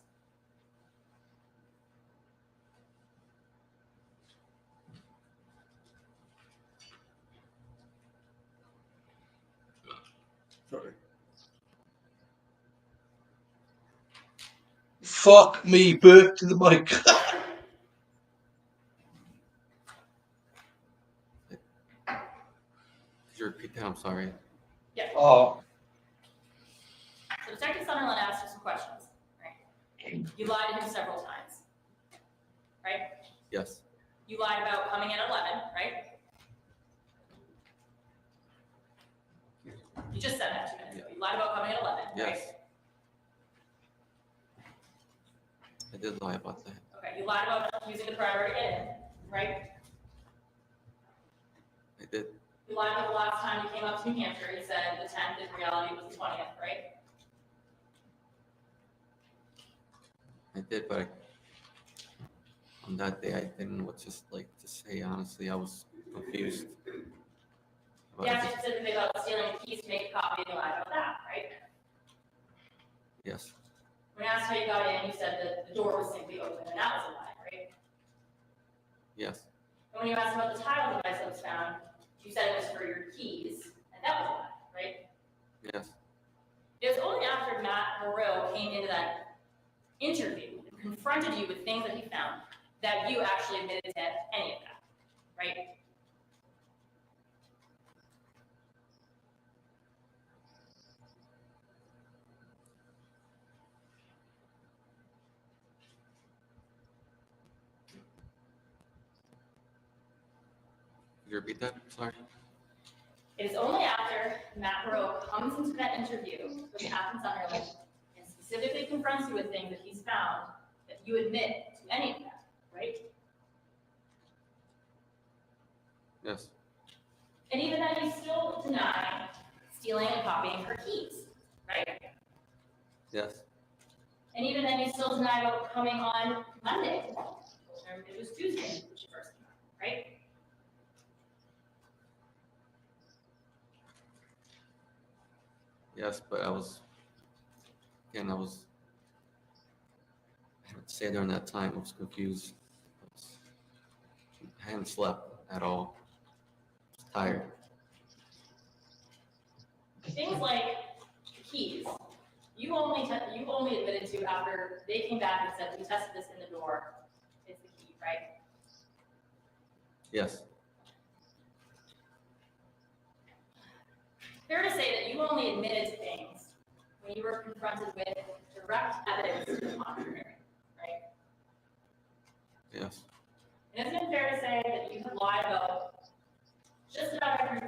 Sorry. Fuck me, burp to the mic. Could you repeat that? I'm sorry. Yeah. Oh, So Detective Sunderland asked you some questions, right? You lied to him several times, right? Yes. You lied about coming at 11, right? You just said that 2 minutes ago. You lied about coming at 11, right? Yes. I did lie about that. Okay, you lied about using the priority to get in, right? I did. You lied about the last time you came up to New Hampshire, you said the 10th, in reality it was the 20th, right? I did, but on that day I didn't know what to say. Honestly, I was confused. You asked you specifically about stealing a keys to make a copy, and you lied about that, right? Yes. When asked how you got in, you said that the door was simply open, and that was a lie, right? Yes. And when you asked about the tile device that was found, you said it was for your keys, and that was a lie, right? Yes. It was only after Matt Moreau came into that interview and confronted you with things that he found that you actually admitted to any of that, right? Could you repeat that? Sorry. It is only after Matt Moreau comes into that interview with Captain Sunderland and specifically confronts you with things that he's found that you admit to any of that, right? Yes. And even then, you still deny stealing and copying her keys, right? Yes. And even then, you still deny about coming on Monday. Or it was Tuesday, which you first came out, right? Yes, but I was, I didn't say during that time, I was confused. I hadn't slept at all. I was tired. Things like the keys, you only admitted to after they came back and said, we tested this in the door, it's the key, right? Yes. Fair to say that you only admitted to things when you were confronted with direct evidence to the contrary, right? Yes. And isn't it fair to say that you have lied about just about every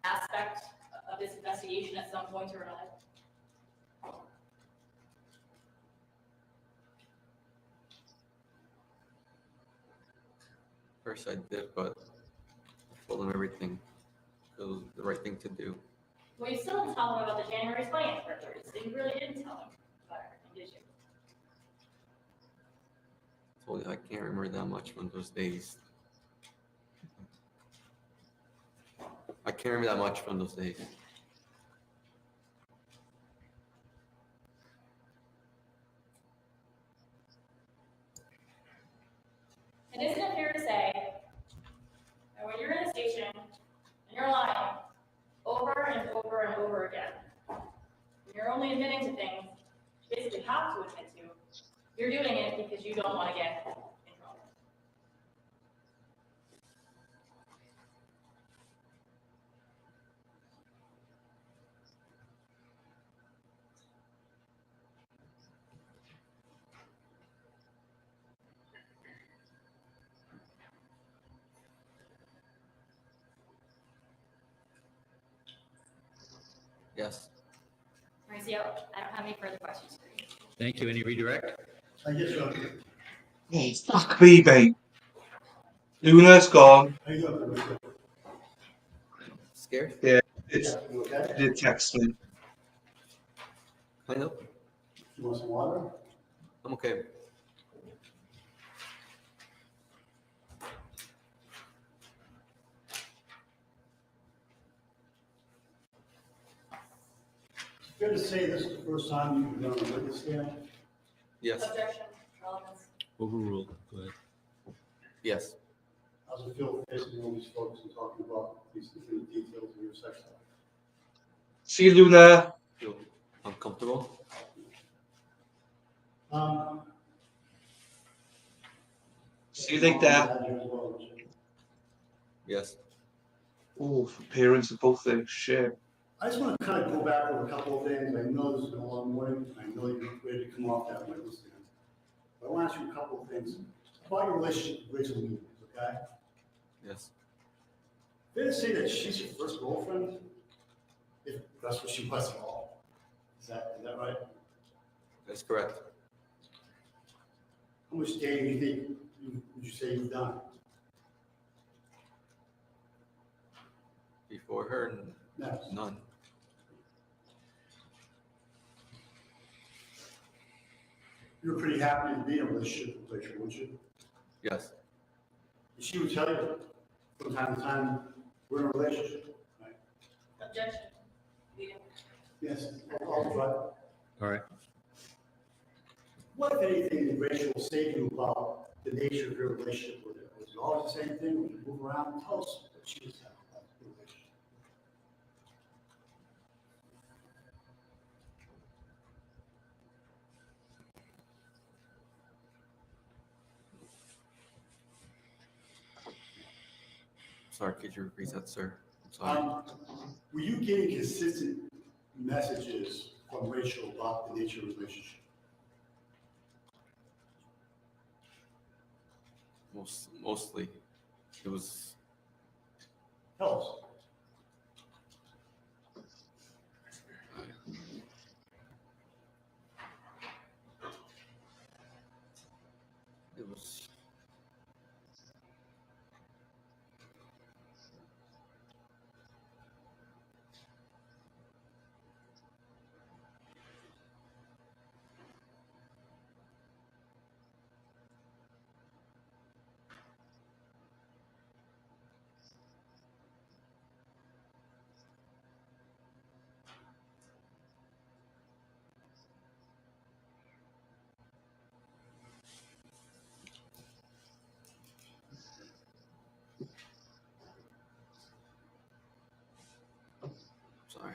aspect of this investigation at some point or another? First I did, but I told them everything. It was the right thing to do. Well, you still didn't tell them about the January 20th burglary, so you really didn't tell them about everything, did you? I told you I can't remember that much from those days. I can't remember that much from those days. And isn't it fair to say that when you're in a station and you're lying over and over and over again, and you're only admitting to things you basically have to admit to, you're doing it because you don't want to get in trouble? Yes. Mauricio, I don't have any further questions for you. Thank you. Any redirect? I guess so. oh, fuck me, mate. Luna's gone. How you doing? Scared? It's You okay? did text me. Kind of. You want some water? I'm okay. Fair to say this is the first time you've been on a witness stand? Yes, Objection, relevance. Overruled. Go ahead. yes. How's it feel facing all these folks and talking about these different details of your sex life? See you, Luna. Feel uncomfortable? See you later. Mom and Dad here as well, don't you? Yes. Oh, for parents of both things. Shit. I just want to kind of go back over a couple of things. I know this has been a long morning. I know you're ready to come off that witness stand. But I want to ask you a couple of things about your relationship with Rachel Means, okay? Yes. Fair to say that she's your first girlfriend? If that's what she was at all. Is that right? That's correct. How much dating do you think would you say you've done? Before her, Next. none. You were pretty happy to be in a relationship with Rachel, weren't you? Yes. And she would tell you from time to time, we're in a relationship, right? Objection. Legal. Yes. All right. All right. What, if anything, did Rachel say to you about the nature of your relationship with her? Was it always the same thing? Would you move around? Tell us what she was telling about the relationship. Sorry, could you repeat that, sir? I'm sorry. Were you getting consistent messages from Rachel about the nature of the relationship? Mostly, it was. Tell us. It was. Sorry.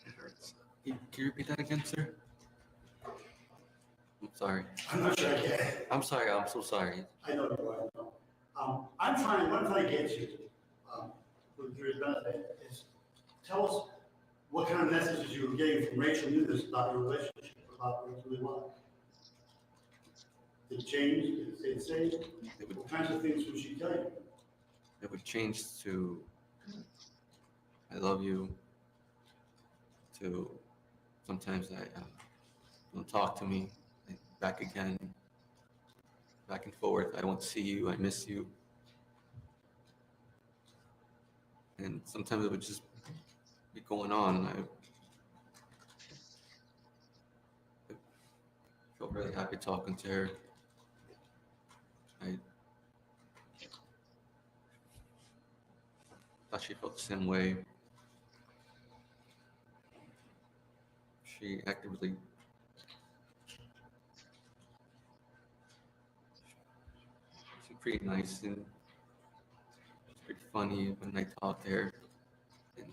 It hurts. Can you repeat that again, sir? I'm sorry. I'm not sure I get it. I'm sorry. I'm so sorry. I know you are. What I'm trying to get to, for your benefit, is tell us what kind of messages you were getting from Rachel News about your relationship, about what it really was. Did it change? Did it stay the same? What kinds of things would she tell you? It would change to "I love you" to sometimes don't talk to me, and back again, back and forth. I won't see you. I miss you. And sometimes it would just be going on, and I felt really happy talking to her. I thought she felt the same way. She acted really. She's pretty nice and pretty funny when I talked to her. And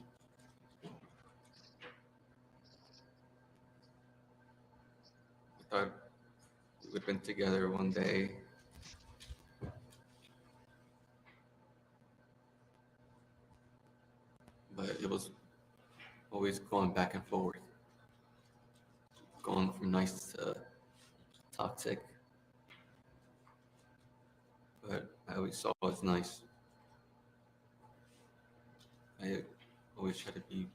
I thought we would have been together one day. But it was always going back and forth, going from nice to toxic. But I always saw it as nice. I always try to be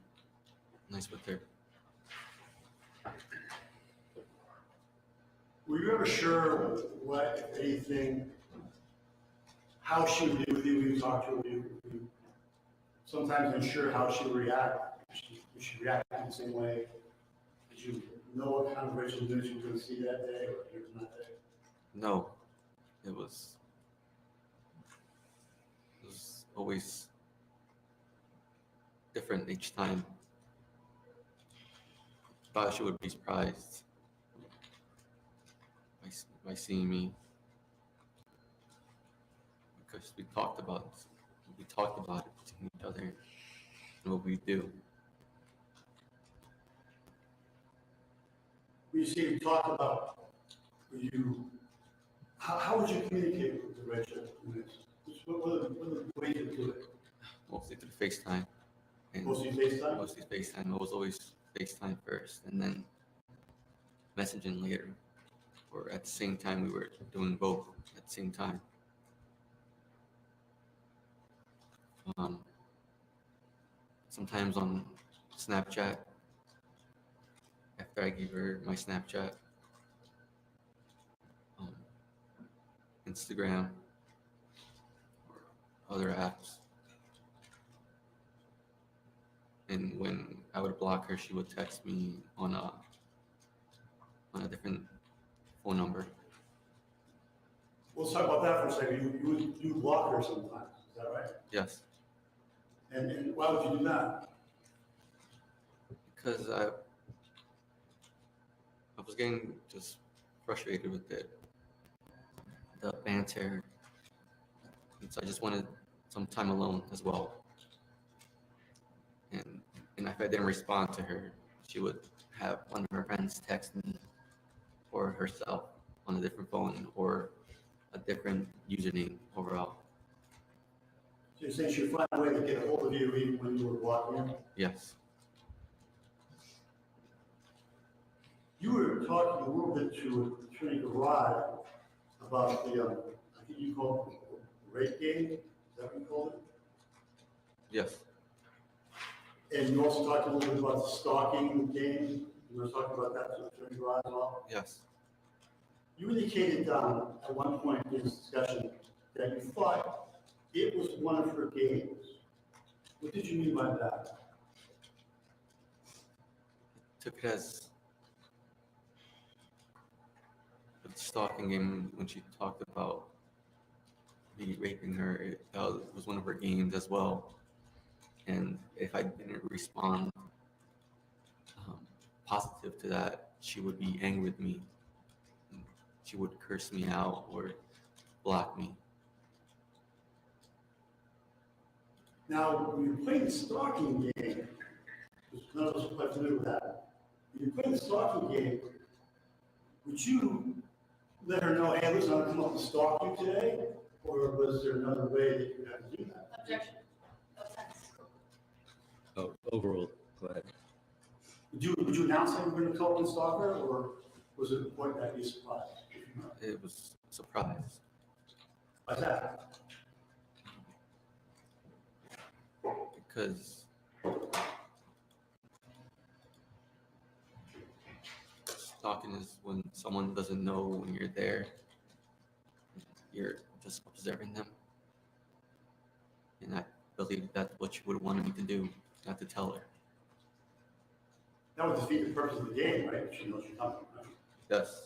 nice with her. Were you ever sure what, if anything, how she would be with you when you talked to her? Were you sometimes unsure how she would react? Would she react in the same way? Did you know what kind of Rachel News you were going to see that day or hear from that day? No, it was always different each time. thought she would be surprised by seeing me, because we talked about it to each other and what we do. We see you talk about, how would you communicate with Rachel? What are the ways to do it? Mostly through FaceTime. And Mostly FaceTime? Mostly FaceTime. It was always FaceTime first, and then messaging later. Or at the same time, we were doing both at the same time. Sometimes on Snapchat, after I gave her my Snapchat, Instagram, or other apps. And when I would block her, she would text me on a different phone number. Let's talk about that for a second. You block her sometimes, is that right? Yes, And why would you do that? because I was getting just frustrated with the banter, and so I just wanted some time alone as well. And if I didn't respond to her, she would have one of her friends text me, or herself on a different phone, or a different username overall. So you're saying she'd find a way to get a hold of you even when you were blocking her? Yes, You were talking a little bit to Attorney Garage about the, I think you called it the rape game, is that what you called it? yes, And you also talked a little bit about the stalking game, you were talking about that to Attorney Garage as well? yes. You indicated at one point in this discussion that you thought it was one of her games. What did you mean by that? Took it as the stalking game when she talked about me raping her. It was one of her games as well. And if I didn't respond positive to that, she would be angry with me. She would curse me out or block me. Now, when you play the stalking game, because none of us are quite familiar with that, when you play the stalking game, would you let her know, hey, listen, I'm going to come up and stalk you today? Or was there another way that you had to do that? Objection. Offense. Oh, overall, go ahead. Would you announce that you were going to come up and stalk her, or was it a point that you surprised? It was a surprise. Why's that? Because stalking is when someone doesn't know when you're there. You're just observing them. And I believe that's what you would want me to do, not to tell her. That would defeat the purpose of the game, right? She knows you're coming, right? Yes.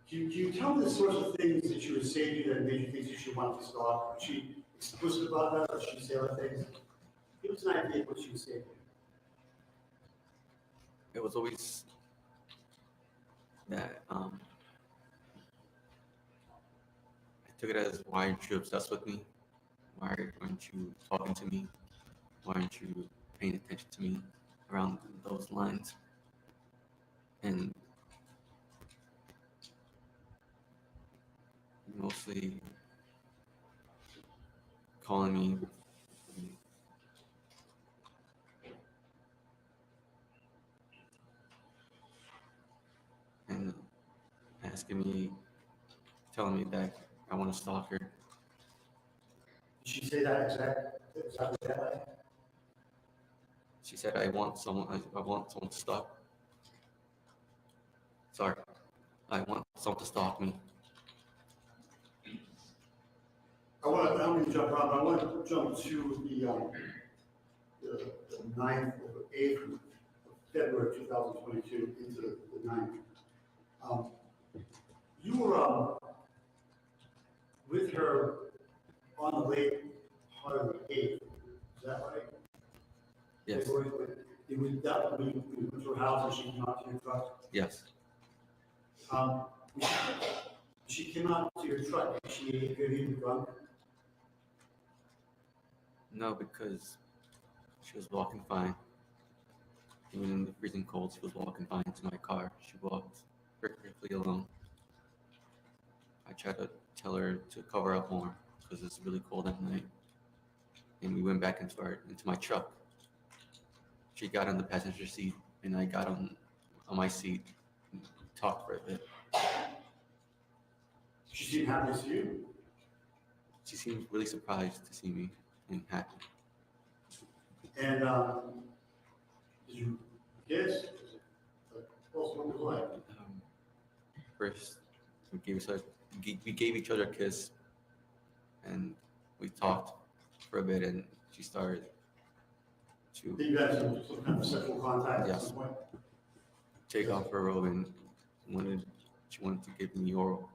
Can you tell me the sorts of things that she would say to you that made you think that she wanted to stalk? Was she explicit about that, or did she say other things? Give us an idea of what she would say to you. It was always that I took it as, why aren't you obsessed with me? Why aren't you talking to me? Why aren't you paying attention to me? Around those lines. And mostly calling me and asking me, telling me that I want to stalk her. Did she say that exactly that way? She said, I want someone to stalk. Sorry, I want someone to stalk me. I don't mean to jump around, but I want to jump to the 9th or 8th of February 2022 into the 9th. You were with her on the late part of the 8th, is that right? Yes, It was that we went to her house and she came out to your truck. yes. Um, she came out to your truck, and she gave you drunk. No, because she was walking fine. Even in the freezing cold, she was walking fine to my car. She walked perfectly alone. I tried to tell her to cover up more because it's really cold at night. And we went back into my truck. She got on the passenger seat, and I got on my seat and talked for a bit. She seemed happy to see you. She seemed really surprised to see me and happy. And did you kiss? What was it like? First, we gave each other a kiss, and we talked for a bit, and she started to Did you have some kind of sexual contact at Yes. some point? take off her robe and she wanted to give me oral.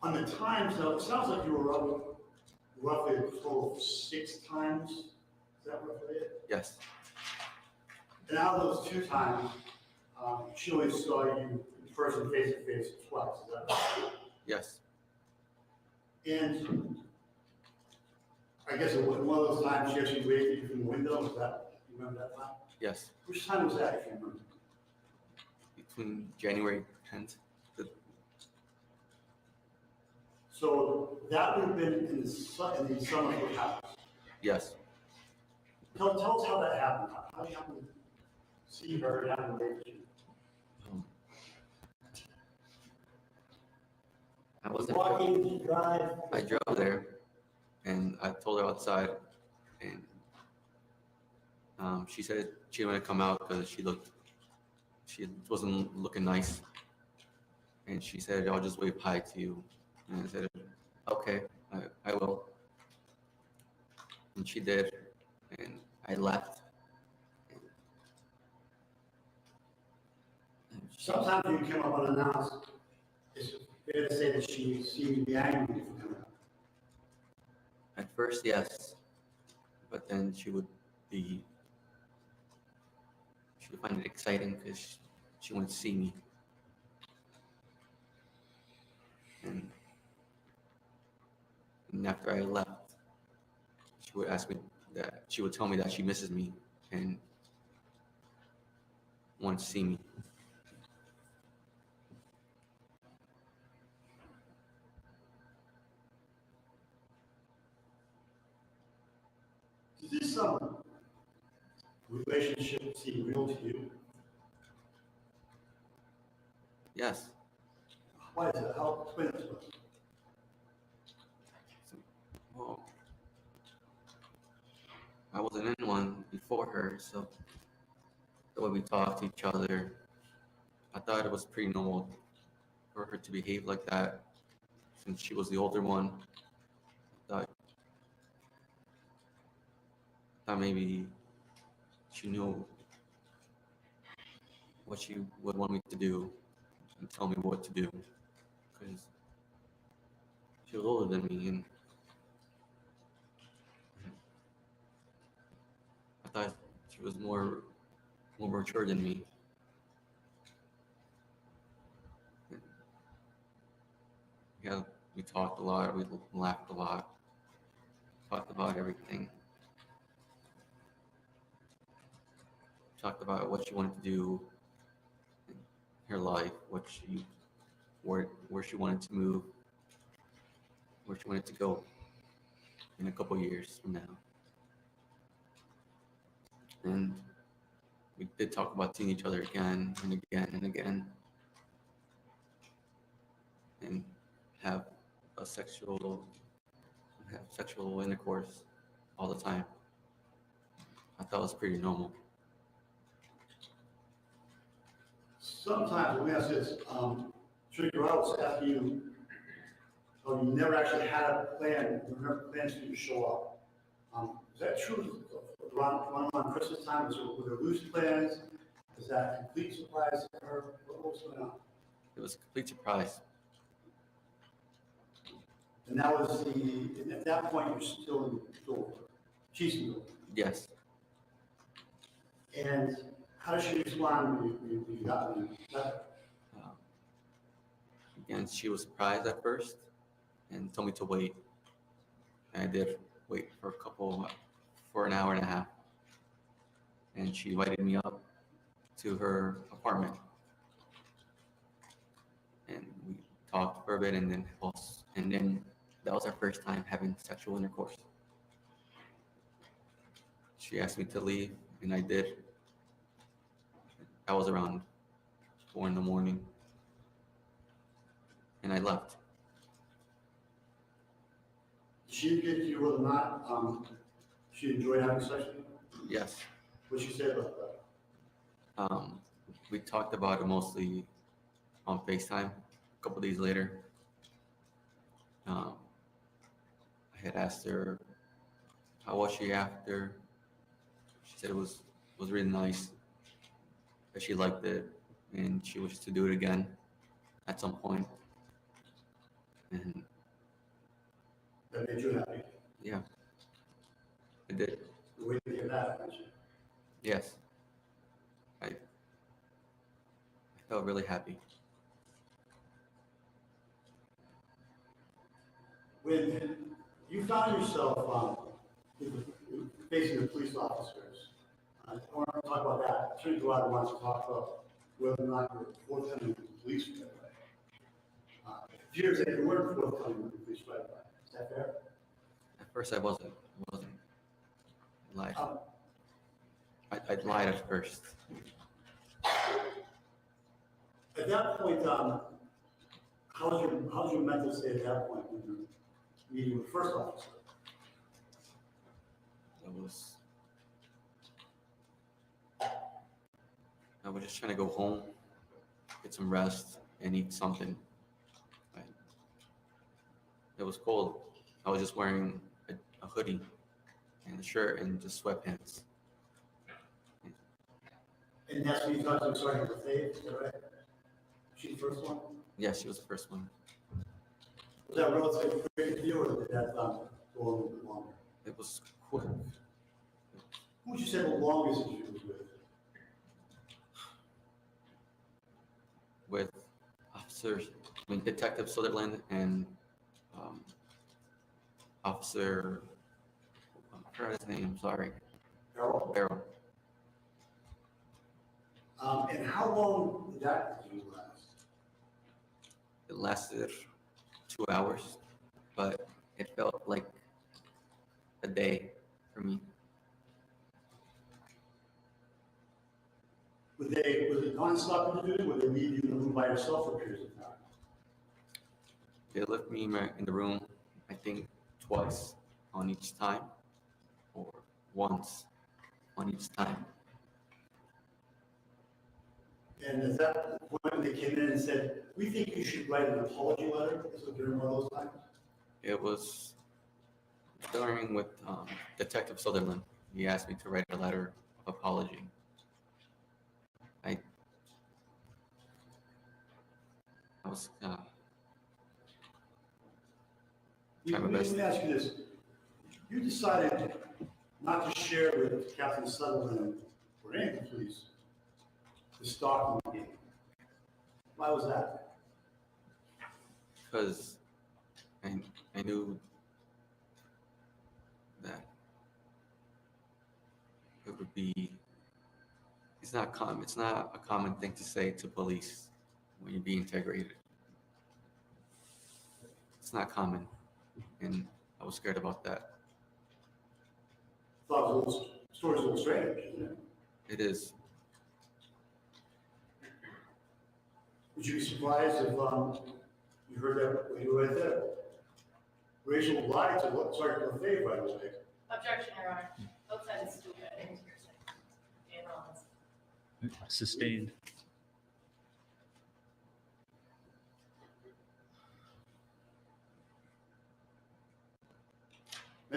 On the times, though, it sounds like you were roughly a total of 6 times. Is that roughly it? Yes, And out of those 2 times, she only saw you in person face to face twice. Is that right? yes, And I guess it was one of those times she actually waved at you from the window. Is that, you remember that time? yes. Which time was that, if you remember? Between January 10th to So that would have been in the summer of your house. yes. Tell us how that happened. How did you happen to see her and happen to wave at you? I wasn't. Walking, did you drive? I drove there, and I told her outside, and she said she didn't want to come out because she wasn't looking nice, and she said, "I'll just wave hi to you," and I said, "Okay, I will," and she did, and I left. And she- Sometimes you come up unannounced. It's fair to say that she seemed to be angry for coming up. At first, yes, but then she would find it exciting because she wanted to see me. And after I left, she would tell me that she misses me and wants to see me. Does this relationship seem real to you? Yes, Why is it? Help explain it to us. well, I wasn't in one before her, so the way we talked to each other, I thought it was pretty normal for her to behave like that since she was the older one. I thought maybe she knew what she would want me to do and tell me what to do because she was older than me, and I thought she was more mature than me. And yeah, we talked a lot, we laughed a lot, talked about everything. Talked about what she wanted to do in her life, where she wanted to move, where she wanted to go in a couple years from now. And we did talk about seeing each other again and again and again, and have sexual intercourse all the time. I thought it was pretty normal. Sometimes, let me ask this, Trigger, I was asking you So you never actually had a plan, you never plans for you to show up. Is that true? Around Christmas time, were there loose plans? Was that a complete surprise to her? What was going on? It was a complete surprise. And that was and at that point, you're still in the door. She's in the door. Yes. And how did she respond when you got me? Um, Again, she was surprised at first and told me to wait. And I did wait for an hour and a half. And she invited me up to her apartment. And we talked for a bit, and then that was our first time having sexual intercourse. She asked me to leave, and I did. That was around 4 a.m, and I left. She did you whether or not she enjoyed having sex with you? Yes. What she said about that? We talked about it mostly on FaceTime. A couple days later, I had asked her how was she after. She said it was really nice, that she liked it, and she wished to do it again at some point. And That made you happy? yeah, I did. The way to hear that, didn't you? Yes, I felt really happy. When you found yourself facing the police officers, I want to talk about that. Attorney Duarte wants to talk about whether or not you're forthcoming with the police right away. A few years ago, you weren't forthcoming with the police right away. Is that fair? At first, I wasn't. I lied. I lied at first. At that point, how's your mental state at that point when you're meeting with the first officer? I was just trying to go home, get some rest, and eat something. It was cold. I was just wearing a hoodie and a shirt and just sweatpants. And that's when you talked to Sergeant Lefebvre, is that right? She the first one? Yes, she was the first one. Was that relatively quick to you, or did that go a little bit longer? It was quick. Who would you say the longest you was with? With Detective Sutherland and Officer, I forgot his name, sorry. Harold? Barrow. And how long did that last? It lasted 2 hours, but it felt like a day for me. Was it nonstop interviews? Would they leave you in the room by yourself for periods of time? They left me in the room, I think, twice on each time, or once on each time. And at that point, when they came in and said, we think you should write an apology letter, this was during one of those times? It was during with Detective Sutherland. He asked me to write a letter of apology. I was trying my best. Let me ask you this. You decided not to share with Captain Sutherland or any of the police the stalking game. Why was that? Because I knew that it would be, it's not a common thing to say to police when you're being interrogated. It's not common, and I was scared about that. Thought it was story's a little strange, isn't it? It is. Would you be surprised if you heard that when you were right there? Rachel lied to Sergeant Lefebvre right away. Objection, Your Honor. Both sides is stupid. Dan Rollins. Sustained.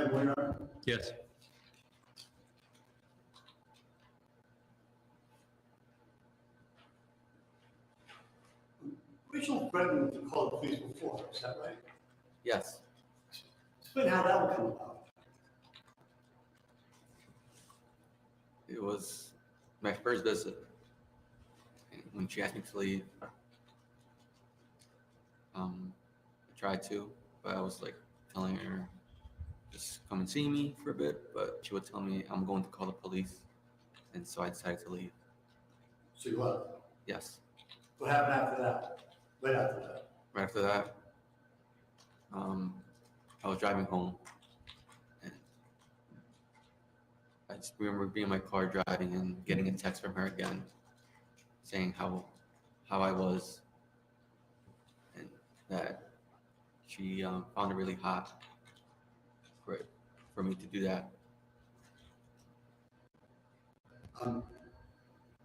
Ed Winter, Yes. Rachel threatened to call the police before, is that right? Yes. Explain how that would come about. It was my first visit. And when she asked me to leave, I tried to, but I was like telling her, just come and see me for a bit. But she would tell me, I'm going to call the police. And so I decided to leave. So you left. Yes. What happened after that? Right after that? Right after that, I was driving home. And I just remember being in my car driving and getting a text from her again, saying how I was, and that she found it really hot for me to do that.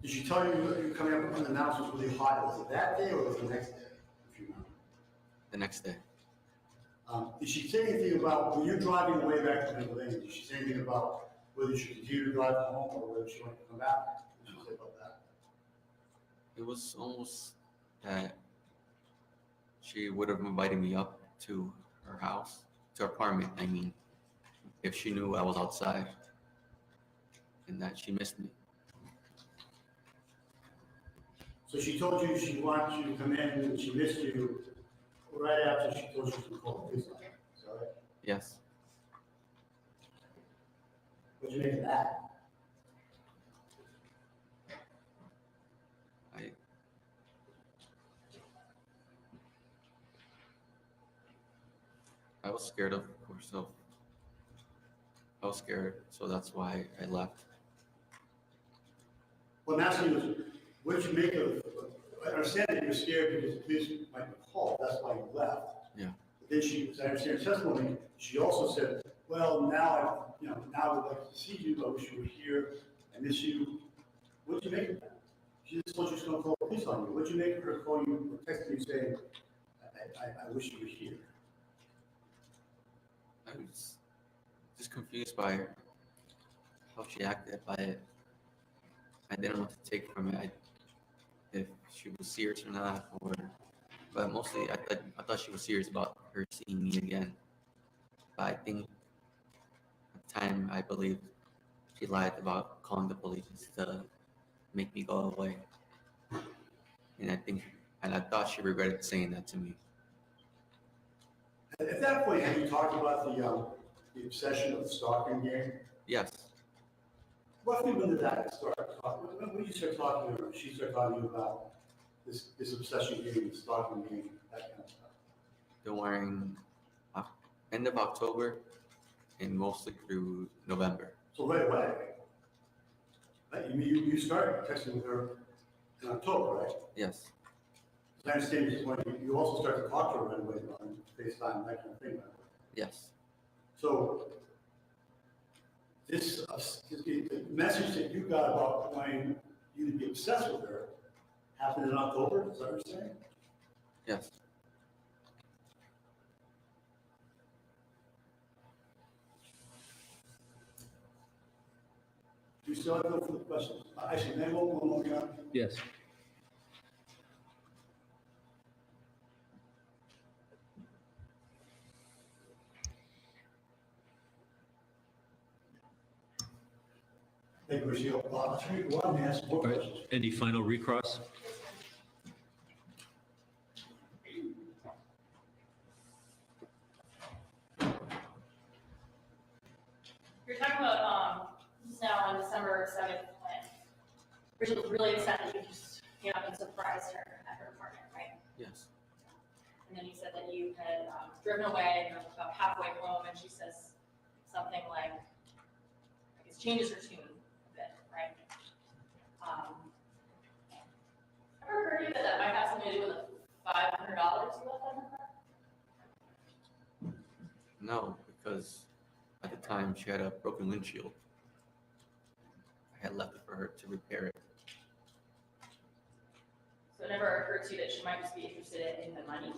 Did she tell you you were coming up unannounced was really hot? Was it that day or was it the next day? If you remember. The next day, Did she say anything about, when you're driving away back to Pennsylvania, did she say anything about whether you should continue to drive home or whether she wanted to come back? What did she say about that? it was almost that she would have invited me up to her house, to her apartment, I mean, if she knew I was outside, and that she missed me. So she told you she wanted you to come in and she missed you right after she told you to call the police line. Is that right? Yes. What'd you make of that? I was scared, of course, I was scared, so that's why I left. What I'm asking is, what did you make of, I understand that you're scared because the police might be called, that's why you left. Yeah. But then she, as I understand her testimony, she also said, well, now I would like to see you, I wish you were here, I miss you. What did you make of that? She just told you she was going to call the police on you. What did you make of her calling you, or texting you saying, I wish you were here? I was just confused by how she acted by it. I didn't know what to take from it. If she was serious or not, but mostly I thought she was serious about her seeing me again. But I think at the time I believed she lied about calling the police to make me go away. And I thought she regretted saying that to me. At that point, have you talked about the obsession of the stalking game? Yes. Roughly when did that start? When did you start talking to her? She started talking to you about this obsession game, the stalking game, that kind of stuff. During end of October and mostly through November. So right away. Right? You started texting with her in October, right? Yes. As I understand you also started to talk to her right away on FaceTime, that kind of thing, right? Yes. So this the message that you got about wanting you to be obsessed with her happened in October, is that what you're saying? Yes. Do you still have no further questions? Actually, maybe one more thing. Yes. Thank you, Mauricio. Attorney Guam has more All right. questions. Any final recross? You're talking about, this is now on December 7th, when Rachel was really excited you just came up and surprised her at her apartment, right? Yes. And then you said that you had driven away and you're about halfway home, and she says something like, I guess changes her tune a bit, right? Ever heard of you that might have something to do with the $500 you left on her car? No, because at the time she had a broken windshield. I had left it for her to repair it. So it never occurred to you that she might just be interested in the money?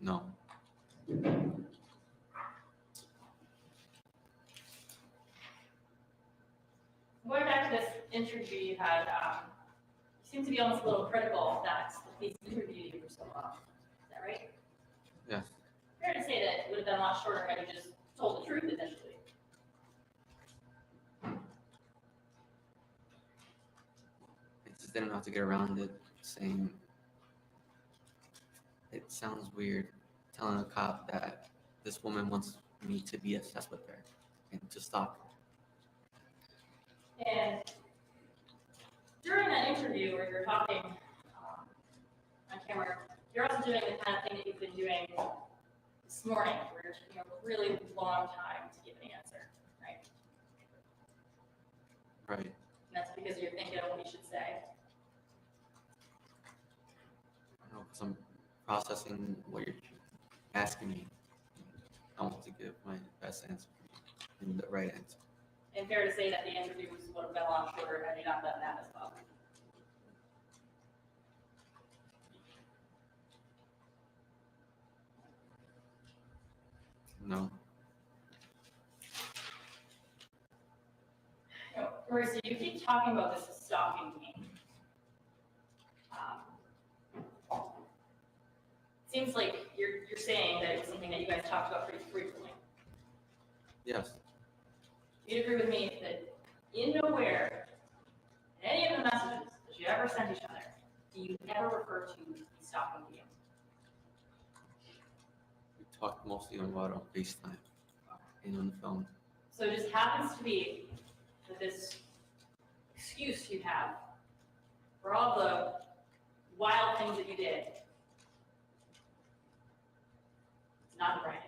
No. interview you had, you seem to be almost a little critical that the police interviewed you for so long. Is that right? Yes. Fair to say that it would have been a lot shorter had you just told the truth initially. I just didn't know how to get around it, saying it sounds weird telling a cop that this woman wants me to be obsessed with her and to stalk her. And during that interview where you're talking on camera, you're also doing the kind of thing that you've been doing this morning, where you're taking a really long time to give an answer, right? Right. And that's because you're thinking of what you should say. I know, because I'm processing what you're asking me. I want to give my best answer and the right answer. And fair to say that the interview would have been a lot shorter had you not done that as well. No. You know, Mauricio, you keep talking about this stalking game. Seems like you're saying that it's something that you guys talked about pretty frequently. Yes. You'd agree with me that in nowhere, in any of the messages that you ever sent each other, do you ever refer to the stalking game? We talked mostly about on FaceTime and on the phone. So it just happens to be that this excuse you have for all the wild things that you did, it's not in writing.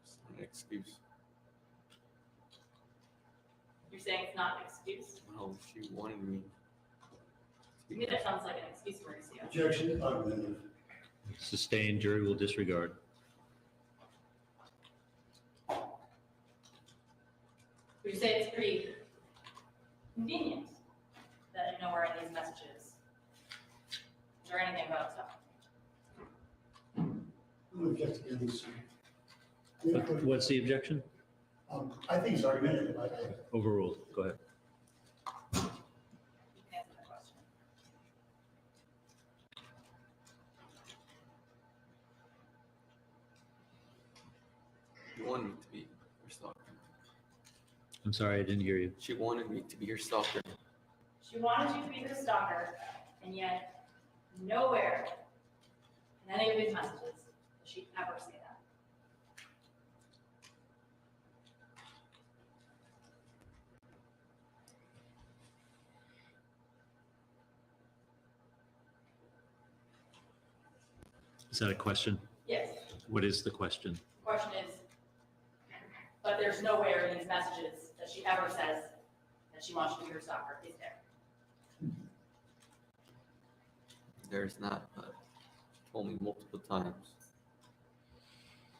It's not an excuse. You're saying it's not an excuse? No, she wanted me. To me, that sounds like an excuse, Mauricio. Objection, argumentative. Sustained, jury will disregard. Would you say it's pretty convenient that nowhere in these messages is there anything about stalking? Who objects to this? What's the objection? I think it's argumentative. Overruled. Go ahead. You can answer that question. You wanted me to be your stalker. I'm sorry, I didn't hear you. She wanted me to be your stalker. She wanted you to be her stalker, and yet nowhere in any of these messages does she ever say that. Is that a question? Yes. What is the question? The question is, but there's nowhere in these messages that she ever says that she wants you to be her stalker, is there? There's not, but told me multiple times.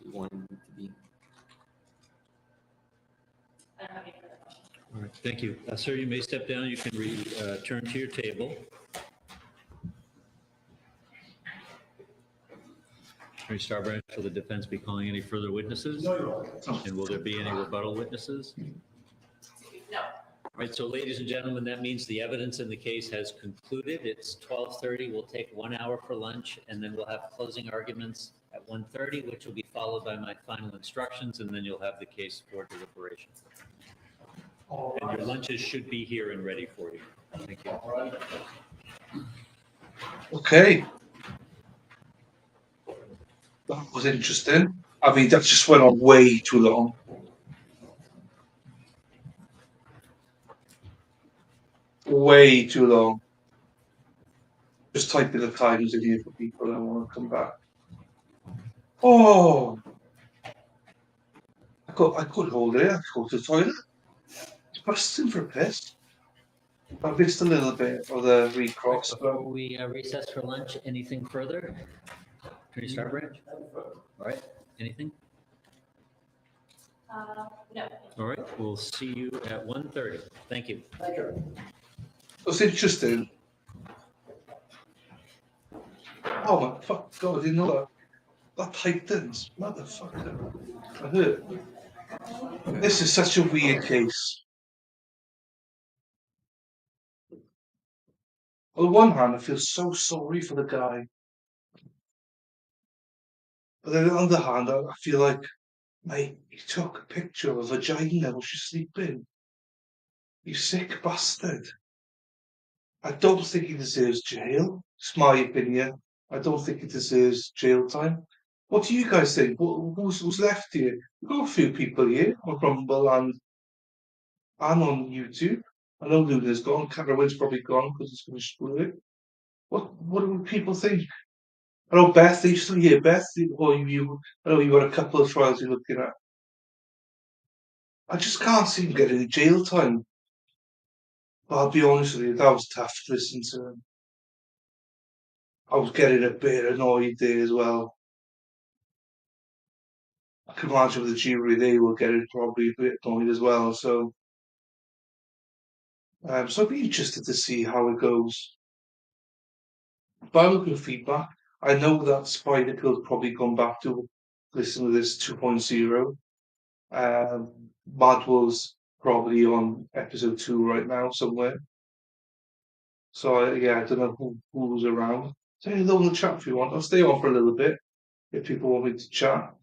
You wanted me to be. I don't have any further questions. All right, thank you. Sir, you may step down. You can return to your table. Attorney Starbranch, will the defense be calling any further witnesses? No, Your Honor. And will there be any rebuttal witnesses? No. All right, so ladies and gentlemen, that means the evidence in the case has concluded. It's 12:30. We'll take 1 hour for lunch, and then we'll have closing arguments at 1:30, which will be followed by my final instructions, and then you'll have the case for deliberation. And your lunches should be here and ready for you. Thank you. Okay. That was interesting. I mean, that just went on way too long. Way too long. Just typing the titles in here for people that want to come back. Oh, I could hold it. I could go to the toilet. It's busting for a piss. I missed a little bit of the recross. Before we recess for lunch, anything further? Attorney Starbranch? All right, anything? No. All right, we'll see you at 1:30. Thank you. Thank you. It's interesting. Oh my fuck God! I didn't know that. That tightens, motherfucker. I hurt. This is such a weird case. On the one hand, I feel so sorry for the guy, but then on the other hand, I feel like, mate, you took a picture of a vagina while she's sleeping. You sick bastard. I don't think he deserves jail. It's my opinion. I don't think he deserves jail time. What do you guys think? Who's left here? We've got a few people here on Rumble and on YouTube. I know Luna's gone. Cameron's probably gone because he's finished work. What do people think? I know Beth, are you still here? Beth, or I know you've got a couple of trials you're looking at. I just can't see him getting jail time. But I'll be honest with you, that was tough to listen to him. I was getting a bit annoyed there as well. I can imagine with the jury, they were getting probably a bit annoyed as well. So I'd be interested to see how it goes. By looking at feedback, I know that Spider Girl's probably gone back to listen to this 2.0. Madwell's probably on episode 2 right now somewhere. So yeah, I don't know who's around. Say hello in the chat if you want. I'll stay on for a little bit if people want me to chat.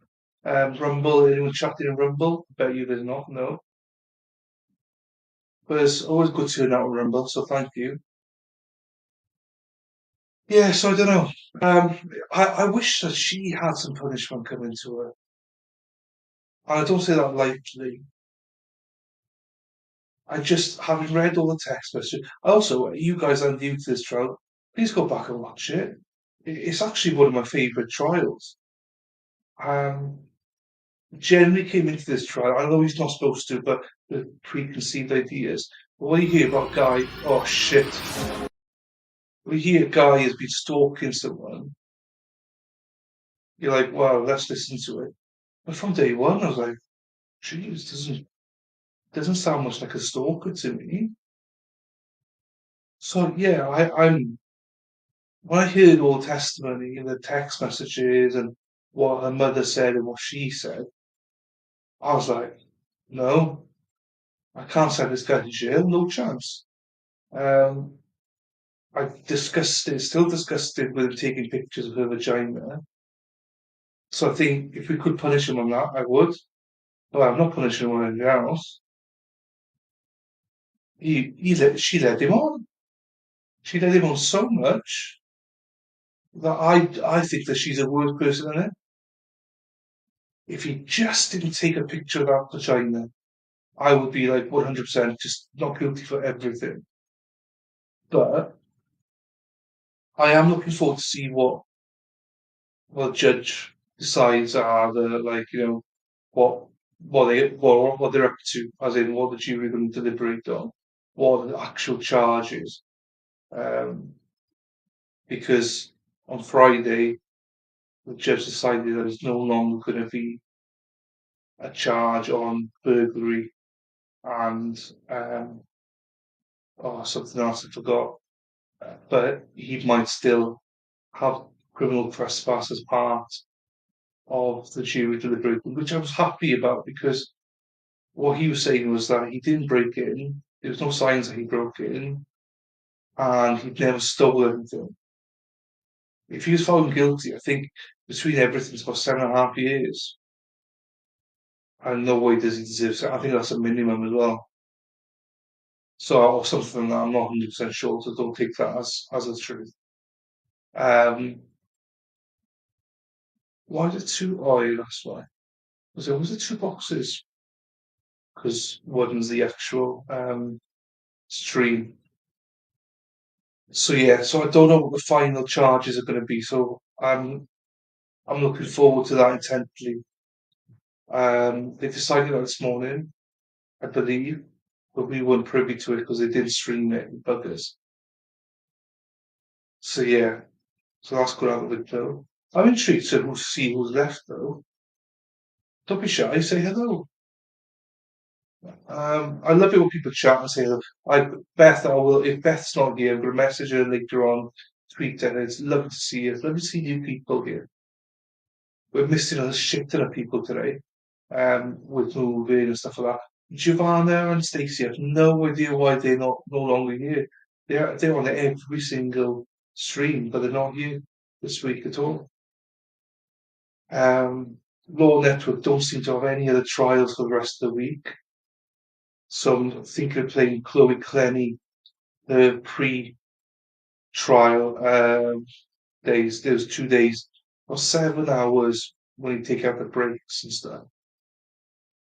Rumble, anyone chatting in Rumble? I bet you there's not, no. But it's always good to hear that on Rumble, so thank you. Yeah, so I don't know. I wish that she had some punishment coming to her. And I don't say that lightly. I just, having read all the text messages, also, you guys are new to this trial, please go back and watch it. It's actually one of my favourite trials. Generally came into this trial, I know he's not supposed to, but the preconceived ideas. But when you hear about a guy, oh shit, when you hear a guy has been stalking someone, you're like, wow, let's listen to it. But from day one, I was like, geez, doesn't sound much like a stalker to me. So yeah, I'm when I heard all the testimony and the text messages and what her mother said and what she said, I was like, no, I can't send this guy to jail, no chance. Um, I disgusted, still disgusted with him taking pictures of her vagina. So I think if we could punish him on that, I would. But I'm not punishing him on anything else. She led him on. She led him on so much that I think that she's a worse person than him. If he just didn't take a picture of that vagina, I would be like 100% just not guilty for everything. But I am looking forward to see what the judge decides are the what what they're up to, as in what the jury are going to deliberate on, what are the actual charges. Um, because on Friday the judge decided that there's no longer going to be a charge on burglary and something else I forgot. But he might still have criminal trespass as part of the jury deliberating, which I was happy about because what he was saying was that he didn't break in, there was no signs that he broke in, and he'd never stole anything. If he was found guilty, I think between everything it's about 7.5 years. And no way does he deserve it. I think that's a minimum as well. So, or something that I'm not 100% sure, so don't take that as a truth. Why did two? Oh, yeah, that's why. Was it two boxes? Because one's the actual stream. So yeah, so I don't know what the final charges are going to be. So I'm looking forward to that intently. They decided that this morning, I believe, but we weren't privy to it because they didn't stream it, buggers. So yeah, so that's good out of the window. I'm intrigued to see who's left though. Don't be shy, say hello. I love it when people chat and say, "Look, Beth, I will. If Beth's not here, I'm going to message her later on, tweet her. It's lovely to see you. It's lovely to see new people here. We're missing a shit ton of people today, with moving and stuff like that. Giovanna and Stacey have no idea why they're not no longer here. They're on every single stream, but they're not here this week at all. Law Network don't seem to have any other trials for the rest of the week. So I'm thinking of playing Chloe Clenny, the pre-trial days. There's 2 days or 7 hours when you take out the breaks and stuff.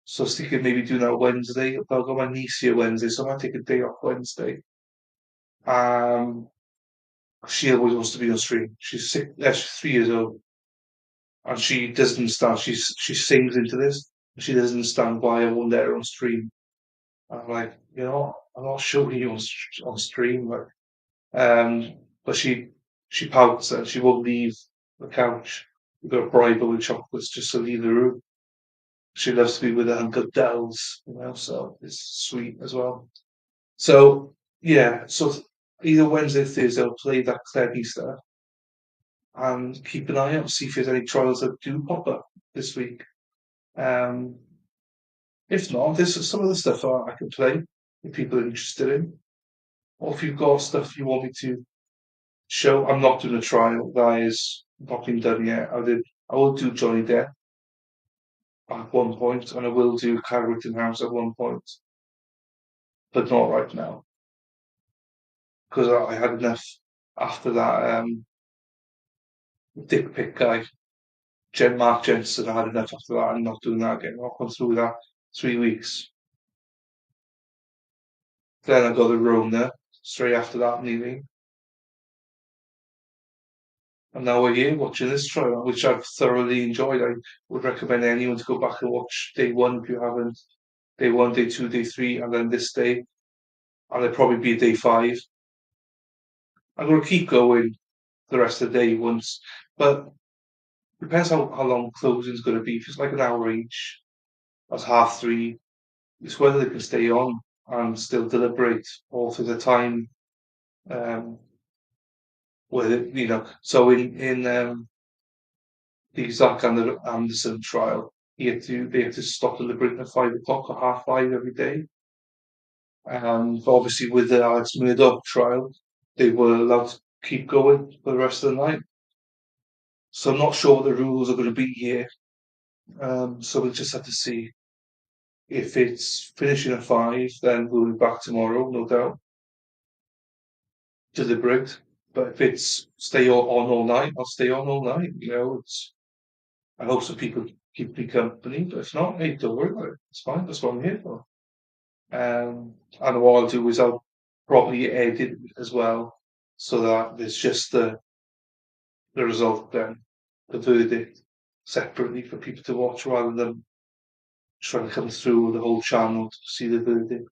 So I was thinking maybe doing that Wednesday. I've got my niece here Wednesday, so I might take a day off Wednesday. Um, she always wants to be on stream. She's 3 years old, and she doesn't understand. She sings into this, and she doesn't understand why I won't let her on stream. I'm like, I'm not showing you on stream, like, but she pouts and she won't leave the couch. We've got to bribe her with chocolates just to leave the room. She loves to be with her Uncle Dells, so it's sweet as well. So yeah, so either Wednesday or Thursday I'll play that Cleggy stuff and keep an eye out, see if there's any trials that do pop up this week. Um, if not, there's some of the stuff I can play if people are interested in. Or if you've got stuff you want me to show, I'm not doing a trial. That is not been done yet. I will do Johnny Depp at one point, and I will do Carrington House at one point, but not right now because I had enough after that dick pic guy, Mark Jensen. I had enough after that. I'm not doing that again. I've gone through that 3 weeks. Then I got the Rona straight after that meeting. And now we're here watching this trial, which I've thoroughly enjoyed. I would recommend anyone to go back and watch day one if you haven't. Day one, day two, day three, and then this day. And there'll probably be a day five. I'm going to keep going the rest of the day once, but depends how long closing's going to be. If it's like an hour each, that's 3:30. It's whether they can stay on and still deliberate all through the time. Um, so in the Zach Anderson trial, they had to stop deliberating at 5 o'clock or 5:30 every day. But obviously, with the Alex Murdoch trial, they were allowed to keep going for the rest of the night. So I'm not sure what the rules are going to be here. So we'll just have to see. If it's finishing at 5, then we'll be back tomorrow, no doubt. Deliberate. But if it's stay on all night, I'll stay on all night. I hope some people keep me company, but if not, hey, don't worry about it. It's fine. That's what I'm here for. And what I'll do is I'll probably edit as well, so that there's just the result then, the verdict separately for people to watch rather than trying to come through the whole channel to see the verdict.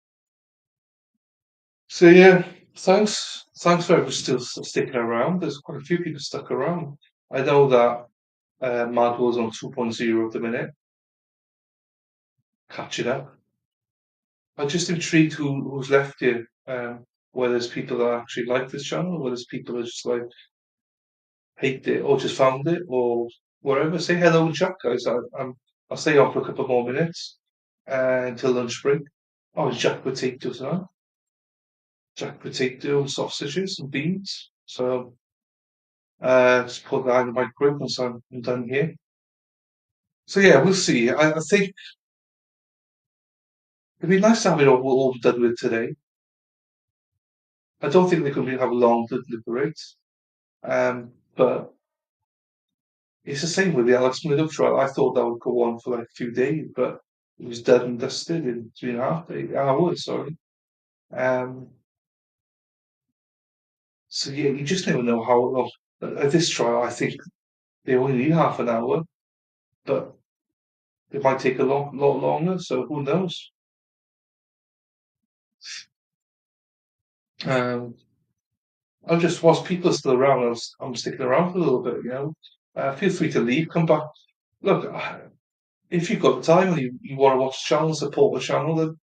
So yeah, thanks for everyone still sticking around. There's quite a few people stuck around. I know that Madwell's on 2.0 at the minute, catching up. I'm just intrigued who's left here. Whether there's people that actually like this channel, whether there's people that just like hate it or just found it or whatever. Say hello and chat, guys. I'll stay on for a couple more minutes until lunch break. Oh, it's jack potatoes, huh? Jack potato and sausages and beans. So just put that in the microwave once I'm done here. So yeah, we'll see. I think it'd be nice to have it all done with today. I don't think they could have long to deliberate. But it's the same with the Alex Murdoch trial. I thought that would go on for like a few days, but it was done and dusted in 3.5 hours, sorry. So yeah, you just never know how long. At this trial, I think they only need half an hour, but it might take a lot longer, so who knows? Um, whilst people are still around, I'm sticking around for a little bit, feel free to leave, come back. Look, if you've got the time and you want to watch the channel, support the channel, then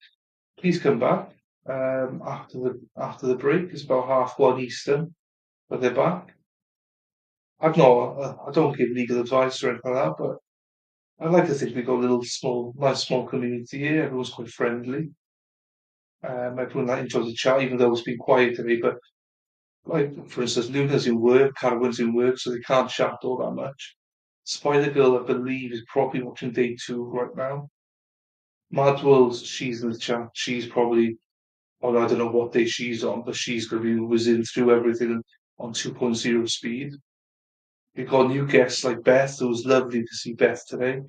He's come back after the break. It's about 1:30 Eastern, but they're back. I don't give legal advice or anything like that, but I like to think we've got a nice small community here. Everyone's quite friendly. Everyone that enjoys the chat, even though it's been quiet today. But like, for instance, Luna's in work, Carolyn's in work, so they can't chat all that much. Spider Girl, I believe, is probably watching day 2 right now. Madwell, she's in the chat. She's probably, well, I don't know what day she's on, but she's going to be whizzing through everything on 2.0 speed. We've got new guests like Beth. It was lovely to see Beth today.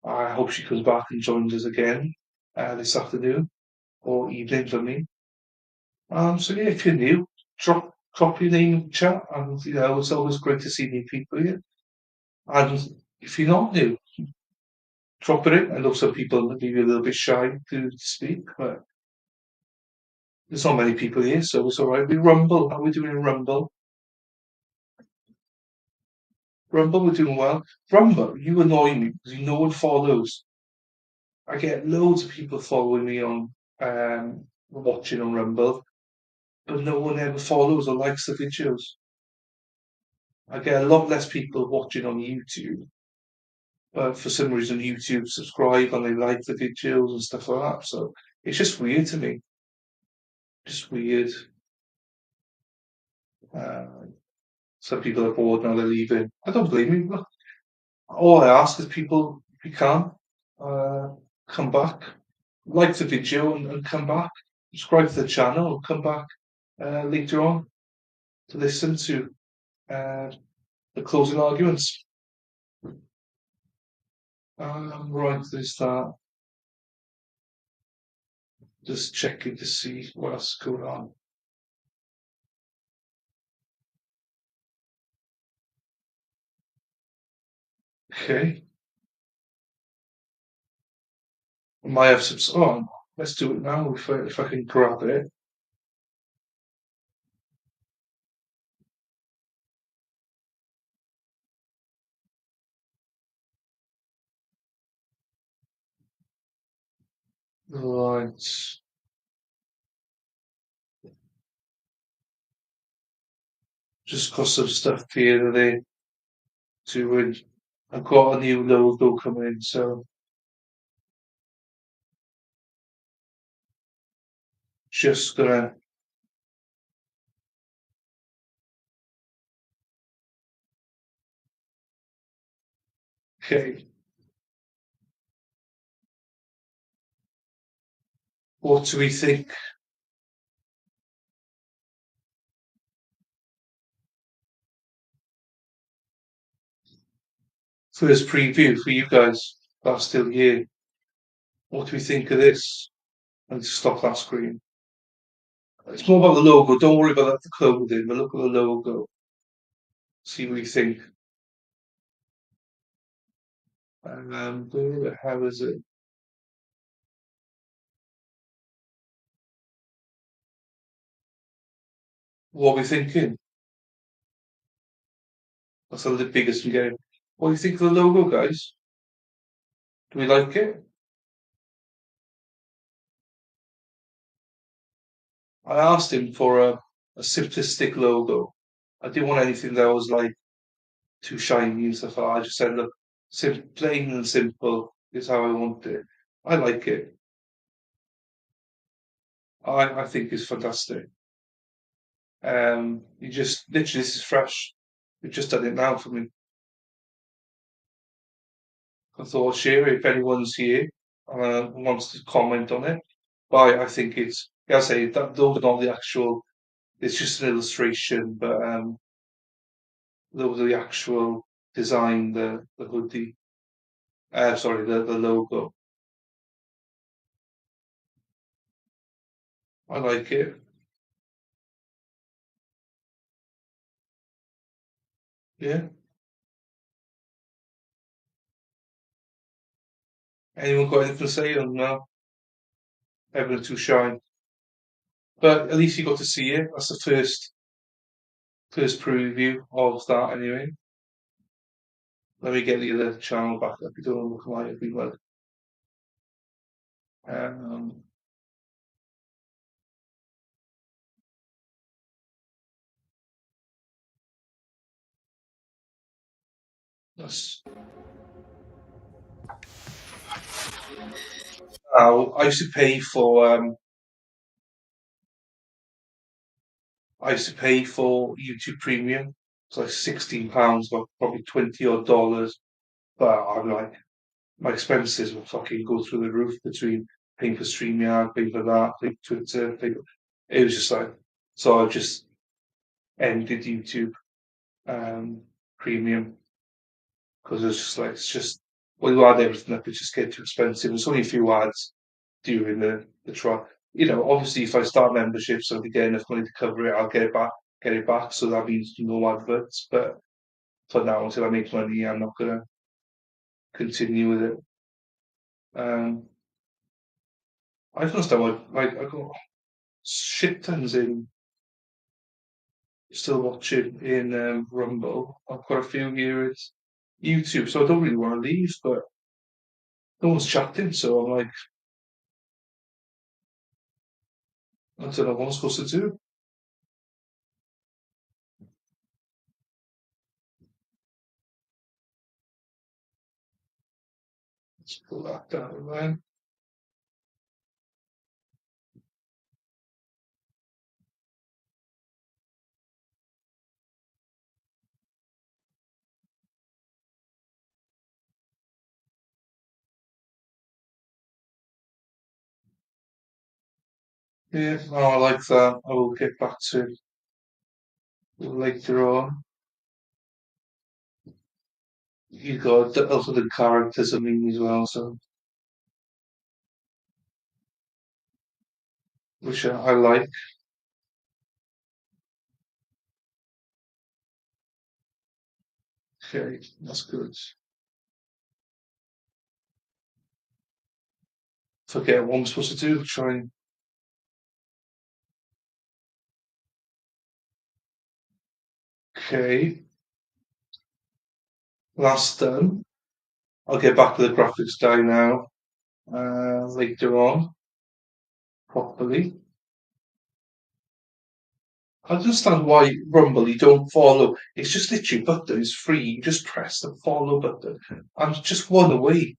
I hope she comes back and joins us again this afternoon or evening for me. So yeah, if you're new, drop your name in the chat, and it's always great to see new people here. And if you're not new, drop it in. I know some people may be a little bit shy to speak, but there's not many people here, so it's all right. We Rumble. How are we doing in Rumble? Rumble, we're doing well. Rumble, you annoy me because no one follows. I get loads of people following me on watching on Rumble, but no one ever follows or likes the videos. I get a lot less people watching on YouTube, but for some reason YouTube subscribe and they like the videos and stuff like that. So it's just weird to me. Just weird. Uh, some people are bored now, they're leaving. I don't blame you. All I ask is people, if you can, uh, come back, like the video and come back, subscribe to the channel, and come back later on to listen to uh, the closing arguments. Right, there's that. Just checking to see what else is going on. Okay. I might have some. Oh, let's do it now if I can grab it. Right. Just got some stuff here today to. I've got a new logo coming in, so just gonna. Okay. What do we think? First preview for you guys that's still here. What do we think of this? And stop that screen. It's more about the logo. Don't worry about the clothing, but look at the logo. See what you think. Where the hell is it? What are we thinking? That's the biggest we get. What do you think of the logo, guys? Do we like it? I asked him for a simplistic logo. I didn't want anything that was like too shiny and stuff like that. I just said, look, plain and simple is how I want it. I like it. I think it's fantastic. You just literally this is fresh. You've just done it now for me. I thought I'd share it if anyone's here wants to comment on it. But I think it's, yeah, I say that those are not the actual. It's just an illustration, but those are the actual design, the hoodie. Sorry, the logo. I like it. Yeah. Anyone got anything to say? Or no? Everyone too shy. But at least you got to see it. That's the first preview of that anyway. Let me get the other channel back up. You don't look like everyone. That's I used to pay for YouTube Premium. It's like £16, about probably 20 odd dollars. But I'm like, my expenses will fucking go through the roof between paying for StreamYard, paying for that, paying for Twitter, it was just like, so I just ended YouTube Premium because it's just, well, you add everything up, it just get too expensive. There's only a few ads during the trial. Obviously, if I start memberships, I'll be getting enough money to cover it. I'll get it back. So that means no adverts. But for now, until I make money, I'm not gonna continue with it. I don't understand why. Like, I got shit tons in still watching in Rumble. I've got a few here. It's YouTube, so I don't really want to leave, but no one's chatting. So I'm like, I don't know what I'm supposed to do. Let's pull that down, man. Yeah, no, I like that. I will get back to it later on. You got also the characters I mean as well, so which I like. Okay, that's good. Forget what I'm supposed to do. Try and okay. That's done. I'll get back to the graphics guy now. Later on, properly. I don't understand why Rumble you don't follow. It's just literally a button. It's free. You just press the follow button. I'm just one away.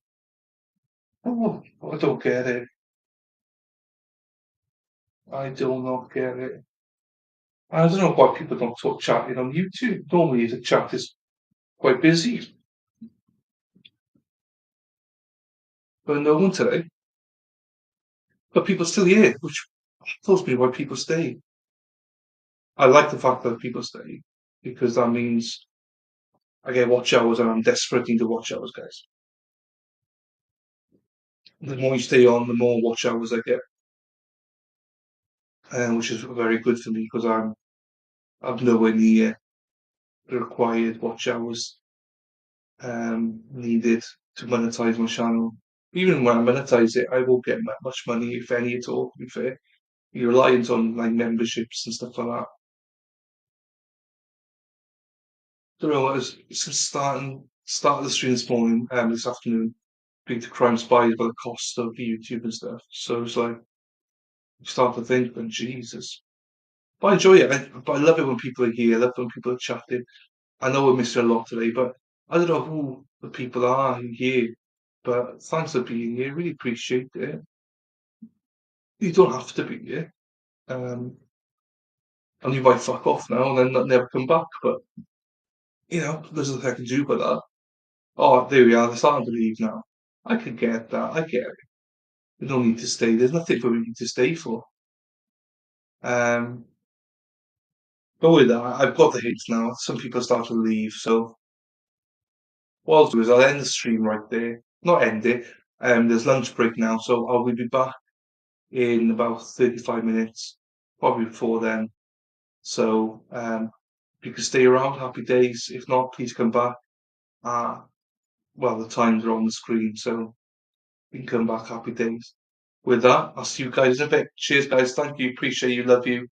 Oh, I don't get it. I do not get it. I don't know why people don't talk chatting on YouTube. Normally the chat is quite busy, but no one today. But people still here, which tells me why people stay. I like the fact that people stay because that means I get watch hours and I'm desperate need to watch hours, guys. The more you stay on, the more watch hours I get, which is very good for me because I'm nowhere near the required watch hours needed to monetize my channel. Even when I monetize it, I won't get much money, if any at all. To be fair, you're reliant on like memberships and stuff like that. Don't know. It's starting the stream this morning, this afternoon, being to crime spies by the cost of YouTube and stuff. So it's like you start to think, but Jesus. But I enjoy it. But I love it when people are here. I love it when people are chatting. I know we're missing a lot today, but I don't know who the people are here. But thanks for being here. Really appreciate it. You don't have to be here. And you might fuck off now and then not never come back. But there's nothing I can do about that. Oh, there we are. They're starting to leave now. I can get that. I get it. We don't need to stay. There's nothing for me to stay for. Um, but with that, I've got the hits now. Some people start to leave, so what I'll do is I'll end the stream right there. Not end it. There's lunch break now, so I will be back in about 35 minutes, probably before then. So if you can stay around, happy days. If not, please come back. Well, the times are on the screen, so you can come back, happy days. With that, I'll see you guys in a bit. Cheers, guys. Thank you. Appreciate you. Love you.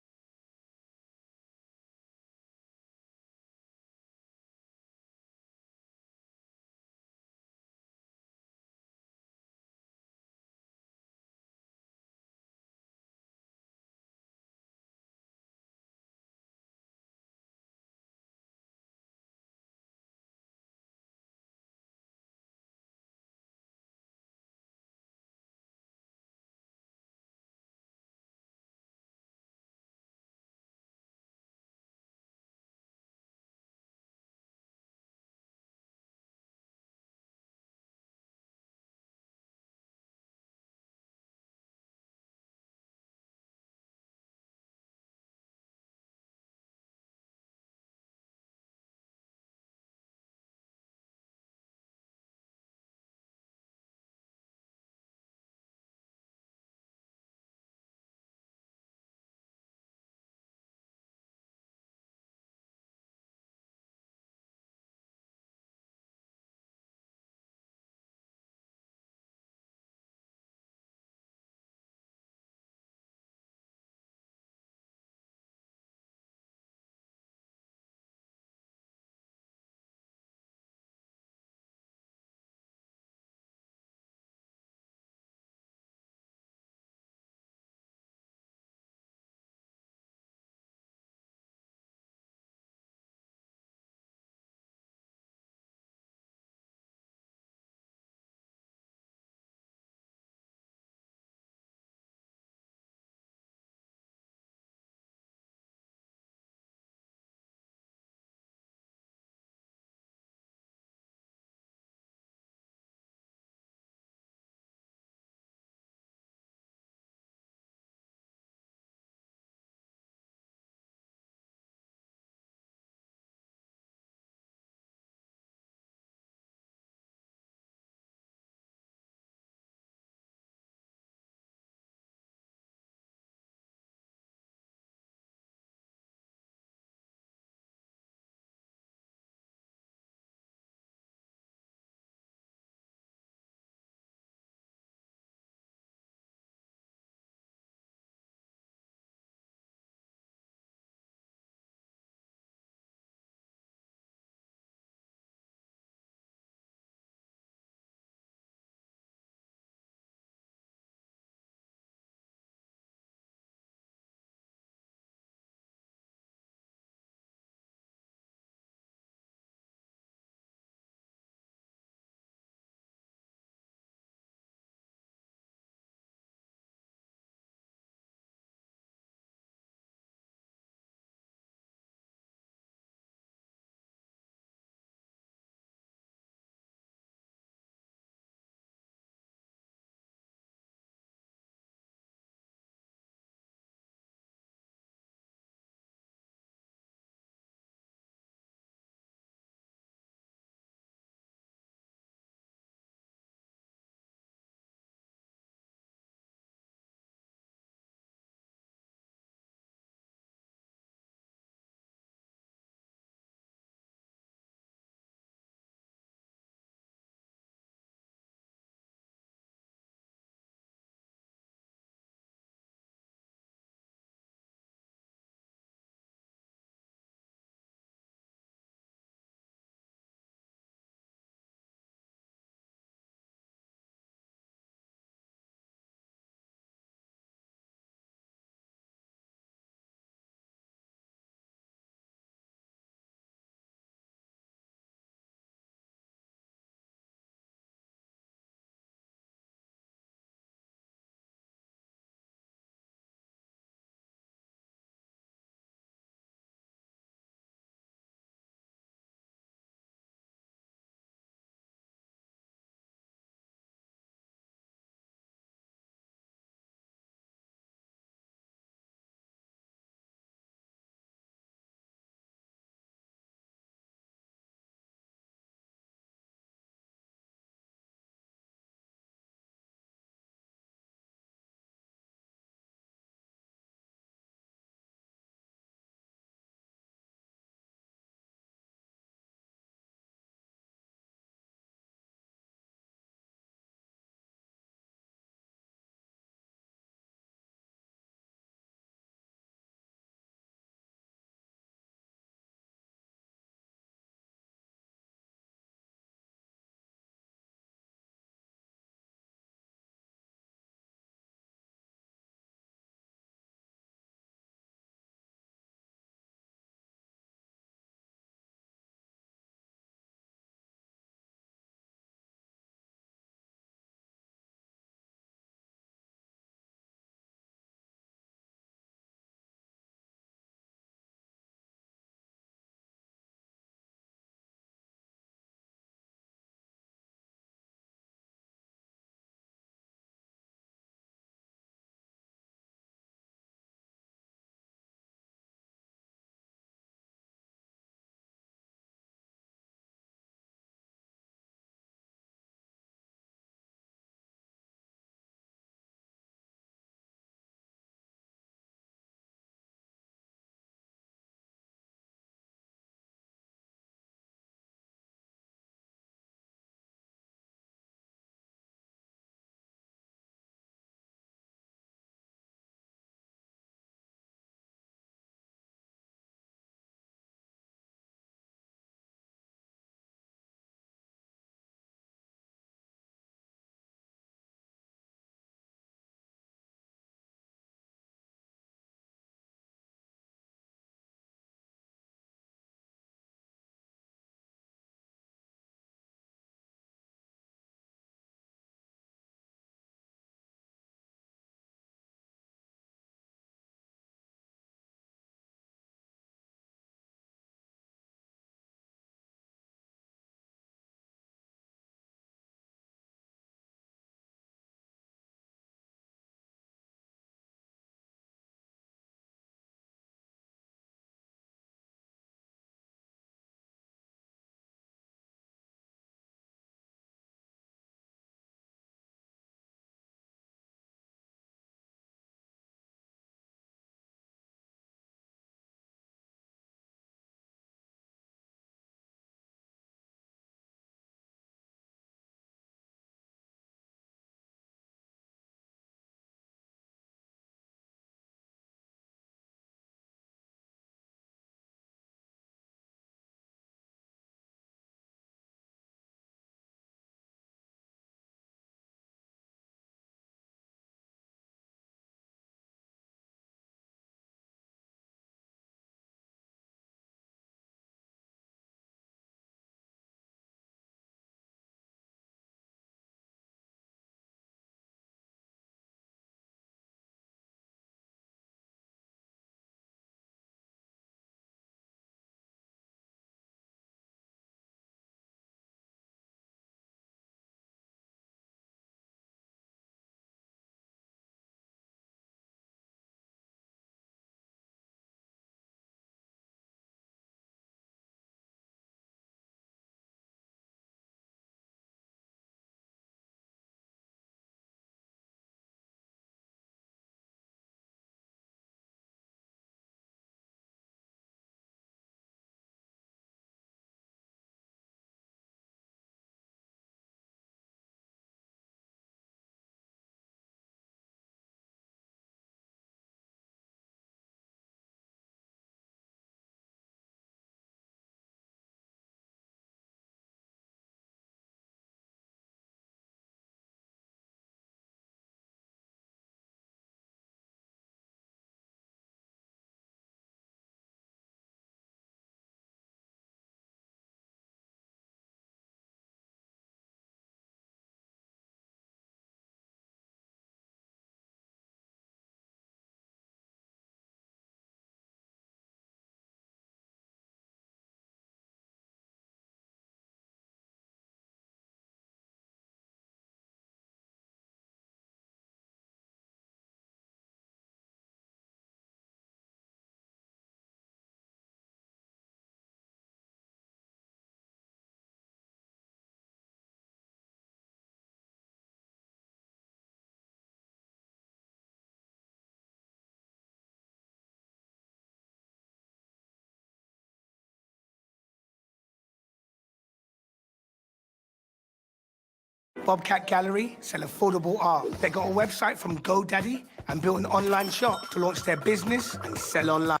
Bobcat Gallery sell affordable art. They got a website from GoDaddy and built an online shop to launch their business and sell online.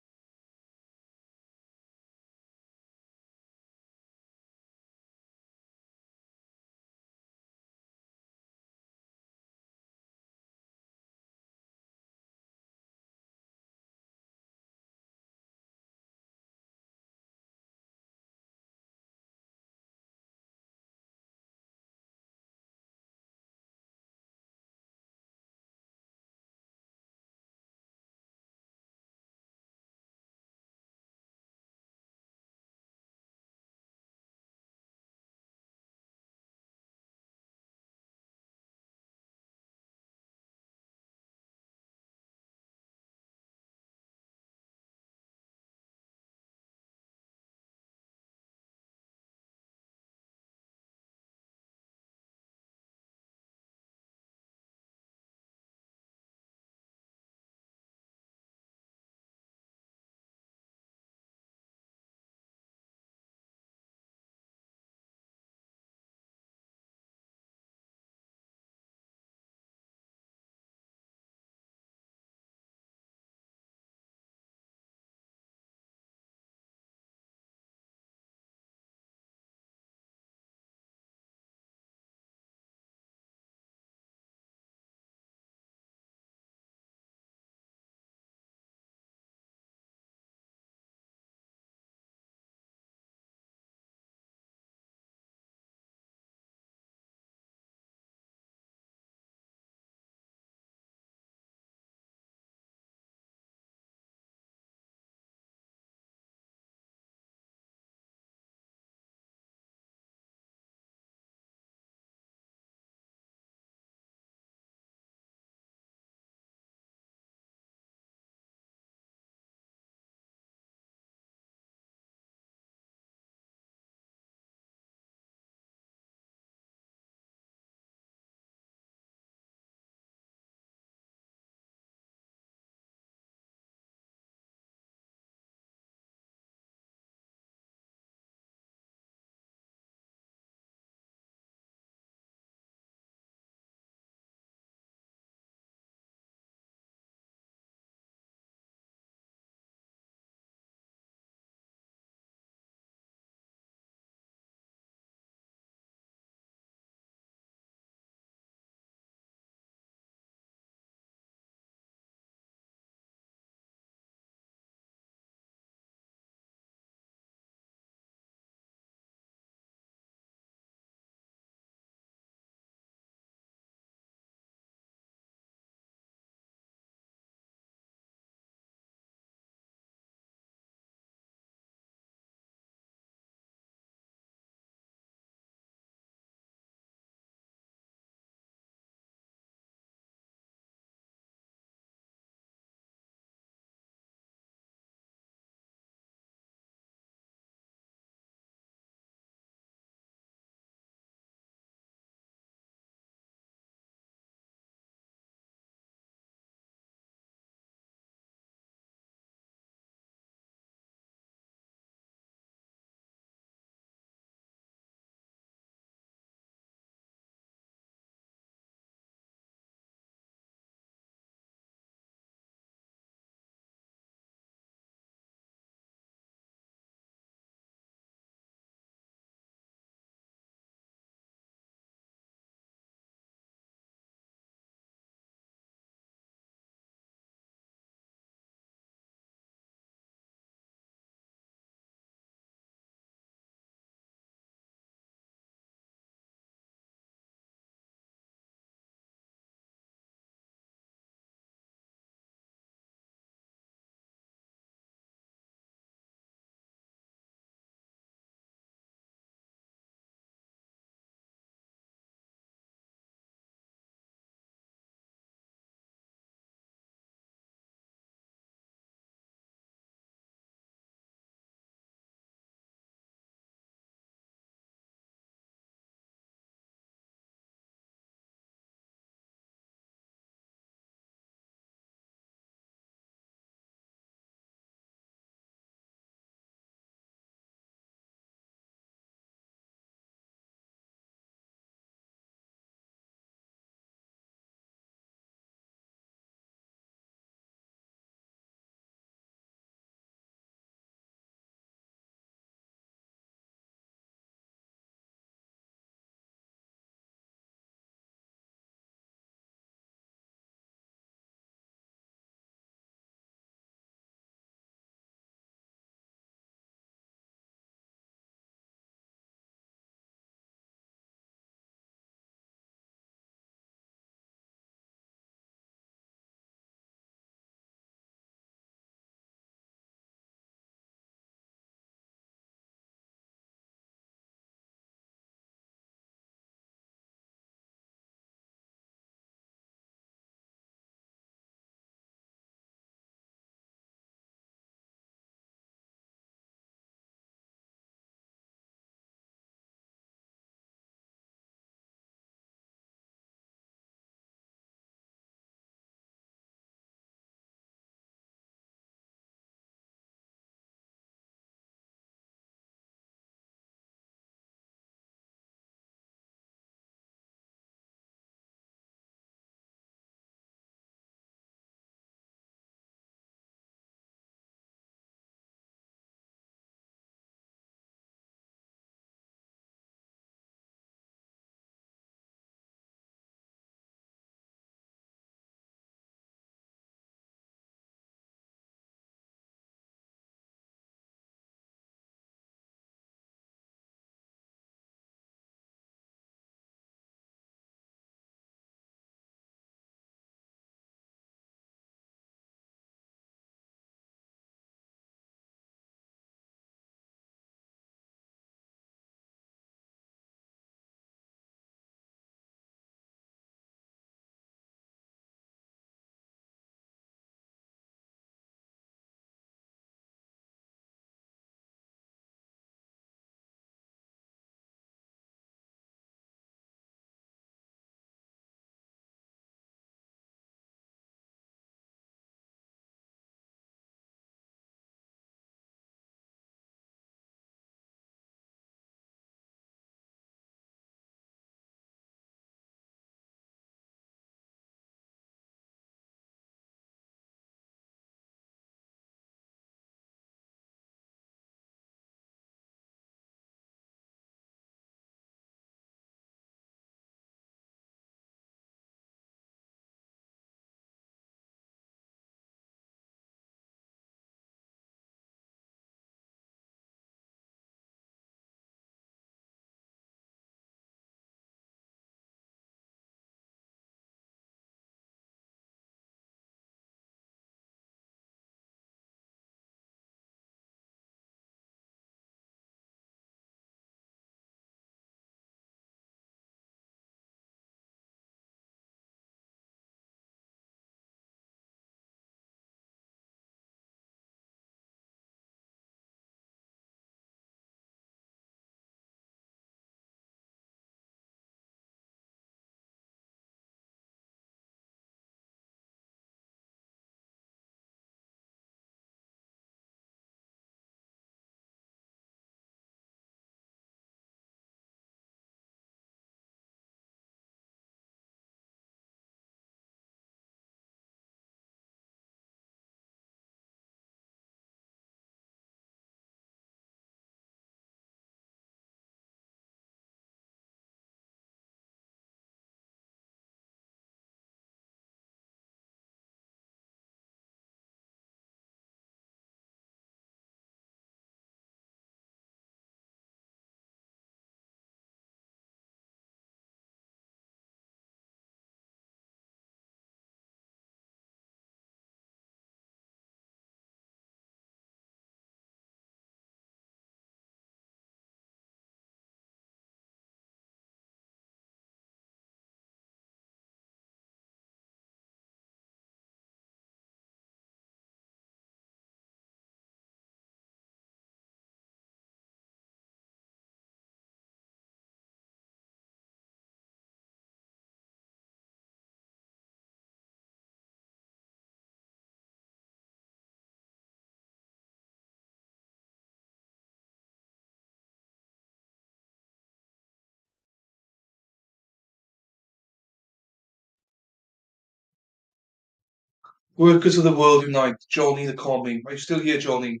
Workers of the world unite. Johnny the commie. Are you still here, Johnny?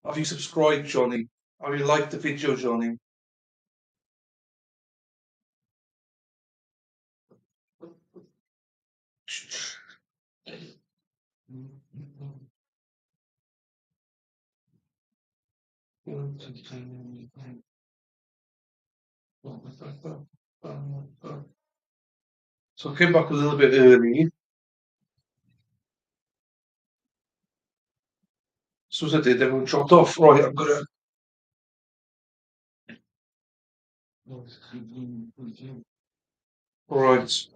Have you subscribed, Johnny? Have you liked the video, Johnny? So I came back a little bit early. As soon as I did, everyone dropped off. Right, I'm gonna. Right.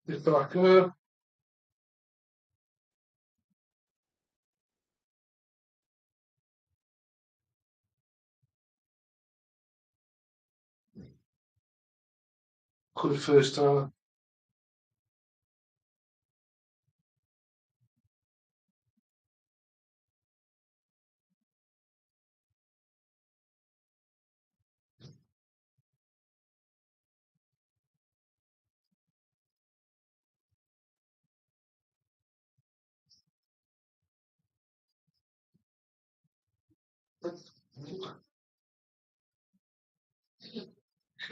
Get back up. Good first time.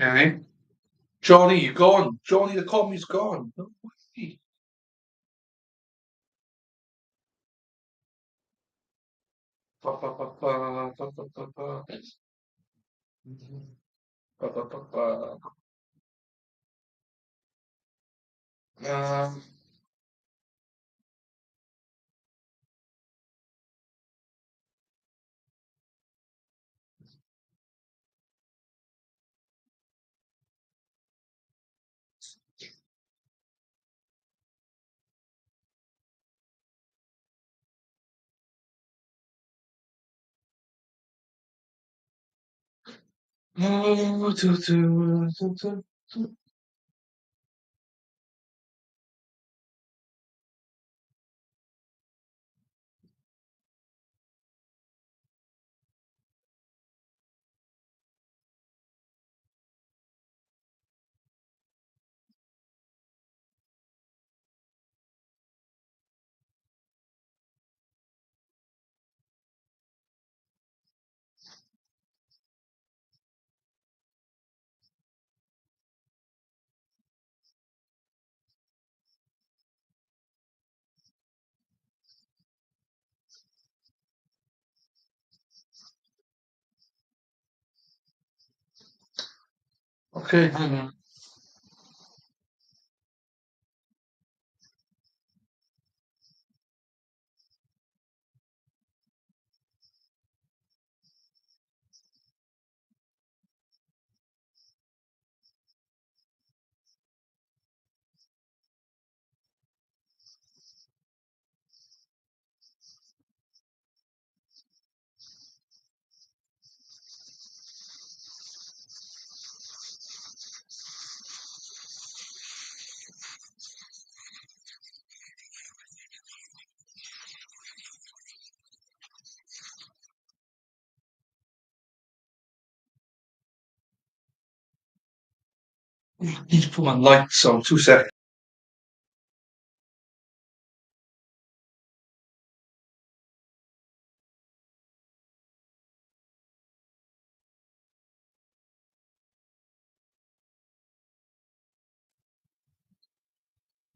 Okay. Johnny, you gone. Johnny the commie's gone. No way. Ba, ba, ba, ba, ba, ba, ba, ba. Ba, ba, ba, ba. Um, oh, okay, hang on. Need to put my lights on. 2 seconds.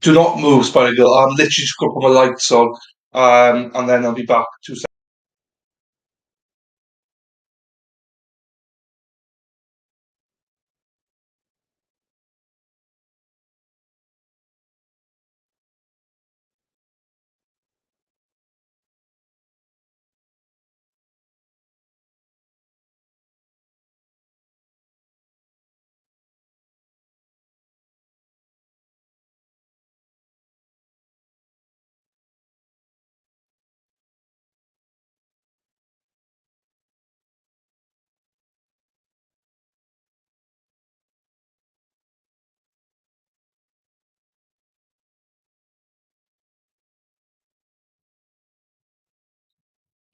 Do not move, Spider Girl. I'm literally just going to put my lights on, and then I'll be back. 2 seconds.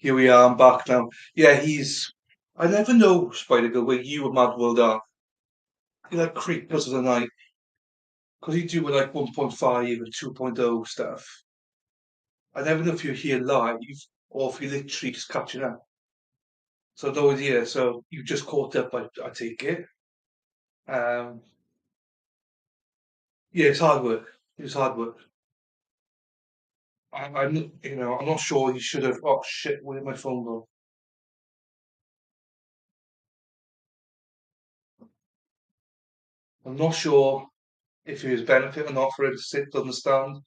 Here we are, I'm back now. Yeah, I never know, Spider Girl, where you and Mad World are. You're like creepers of the night. Because you do with like 1.5 and 2.0 stuff. I never know if you're here live or if you're literally just catching up. So no idea. So you just caught up, I take it. Um, yeah, it's hard work. It's hard work. I'm not sure he should have. Oh shit! Where did my phone go? I'm not sure if it was benefit or not for him to sit on the stand.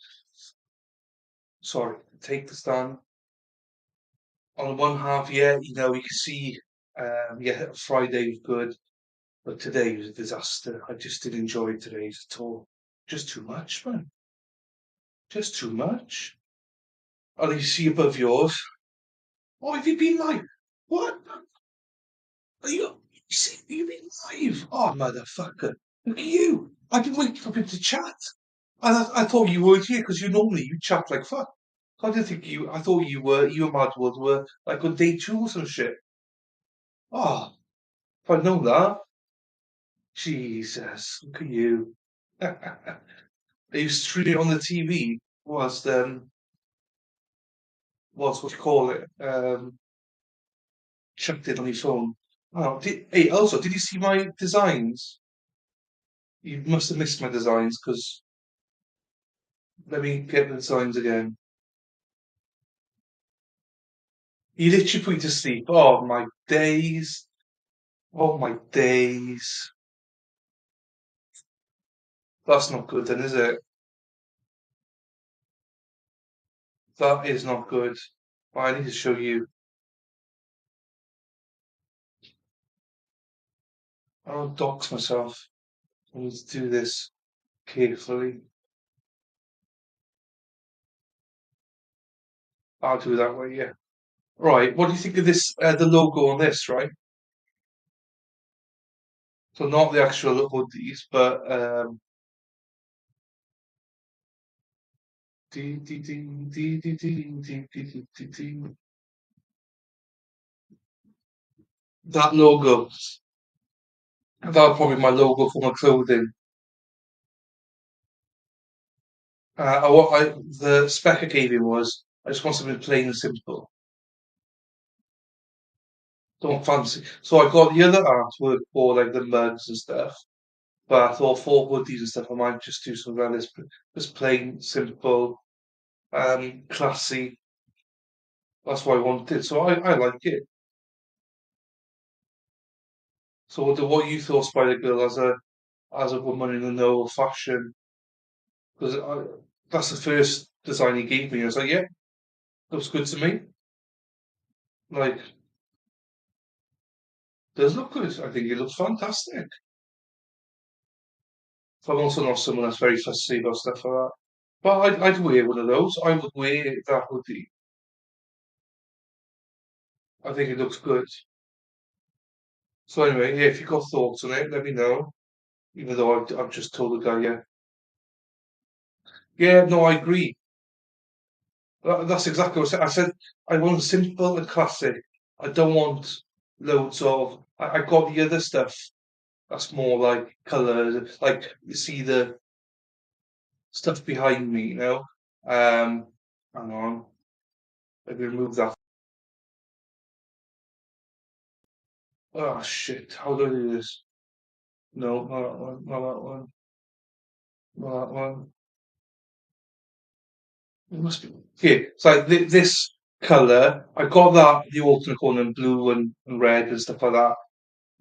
Sorry, take the stand. On the one half, yeah, you can see, yeah, Friday was good, but today was a disaster. I just didn't enjoy today at all. Just too much, man. Just too much. Oh, you see above yours. Oh, have you been live? What? Are you been live? Oh, motherfucker. Look at you. I've been waiting for people to chat. I thought you weren't here because you chat like fuck. I didn't think I thought you and Mad World were like on day two or some shit. Oh, if I'd known that. Jesus, look at you. Are you streaming on the TV? What's what you call it? Chucked it on your phone. Oh, hey, also, did you see my designs? You must have missed my designs because let me get the designs again. You literally put me to sleep. Oh my days. Oh my days. That's not good then, is it? That is not good. I need to show you. I'll dox myself. I need to do this carefully. I'll do it that way, yeah. Right, what do you think of this, the logo on this, right? So not the actual hoodies, but dee, dee, dee, dee, dee, dee, dee, dee, dee, dee, dee. That logo. That'll probably be my logo for my clothing. The spec I gave him was I just want something plain and simple. Don't fancy. So I got the other artwork for like the mugs and stuff, but I thought for hoodies and stuff I might just do something like this, just plain, simple, classy. That's what I wanted. So I like it. So what you thought, Spider Girl, as a woman in the know of fashion? Because that's the first design he gave me. I was like, yeah, looks good to me. Like, does look good. I think it looks fantastic. I'm also not someone that's very fussy about stuff like that. But I'd wear one of those. I would wear that hoodie. I think it looks good. So anyway, yeah, if you've got thoughts on it, let me know. Even though I've just told the guy, yeah. Yeah, no, I agree. That's exactly what I said. I said I want simple and classic. I don't want loads of. I got the other stuff that's more like colours. Like you see the stuff behind me, Hang on, let me remove that. Oh shit! How do I do this? No, not that one. Not that one. Not that one. It must be here. So this color, I got that the alternate color in blue and red and stuff like that.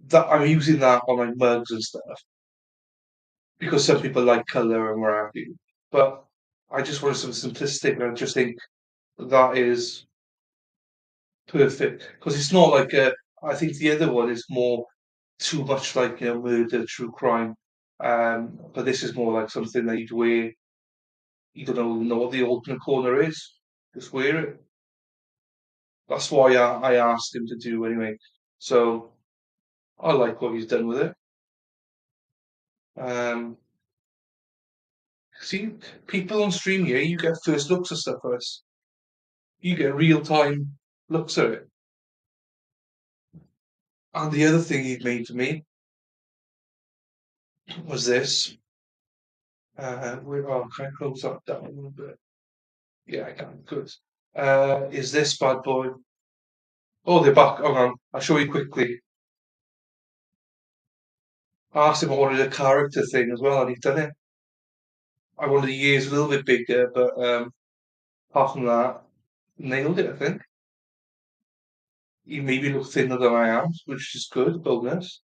That I'm using that on like mugs and stuff because some people like color and what have you. But I just wanted something simplistic, and I just think that is perfect because it's not like a. I think the other one is more too much like murder, true crime. But this is more like something that you'd wear. You don't know what the alternate corner is. Just wear it. That's why I asked him to do anyway. So I like what he's done with it. Um, See, people on stream here, you get first looks at stuff like this. You get real time. looks at it. And the other thing he made for me was this. Can I close that down a little bit? Yeah, I can. Good. Is this bad boy? Oh, they're back. Hang on. I'll show you quickly. I asked him if I wanted a character thing as well, and he's done it. I wanted the ears a little bit bigger, but apart from that, nailed it, I think. He maybe looks thinner than I am, which is good, bonus.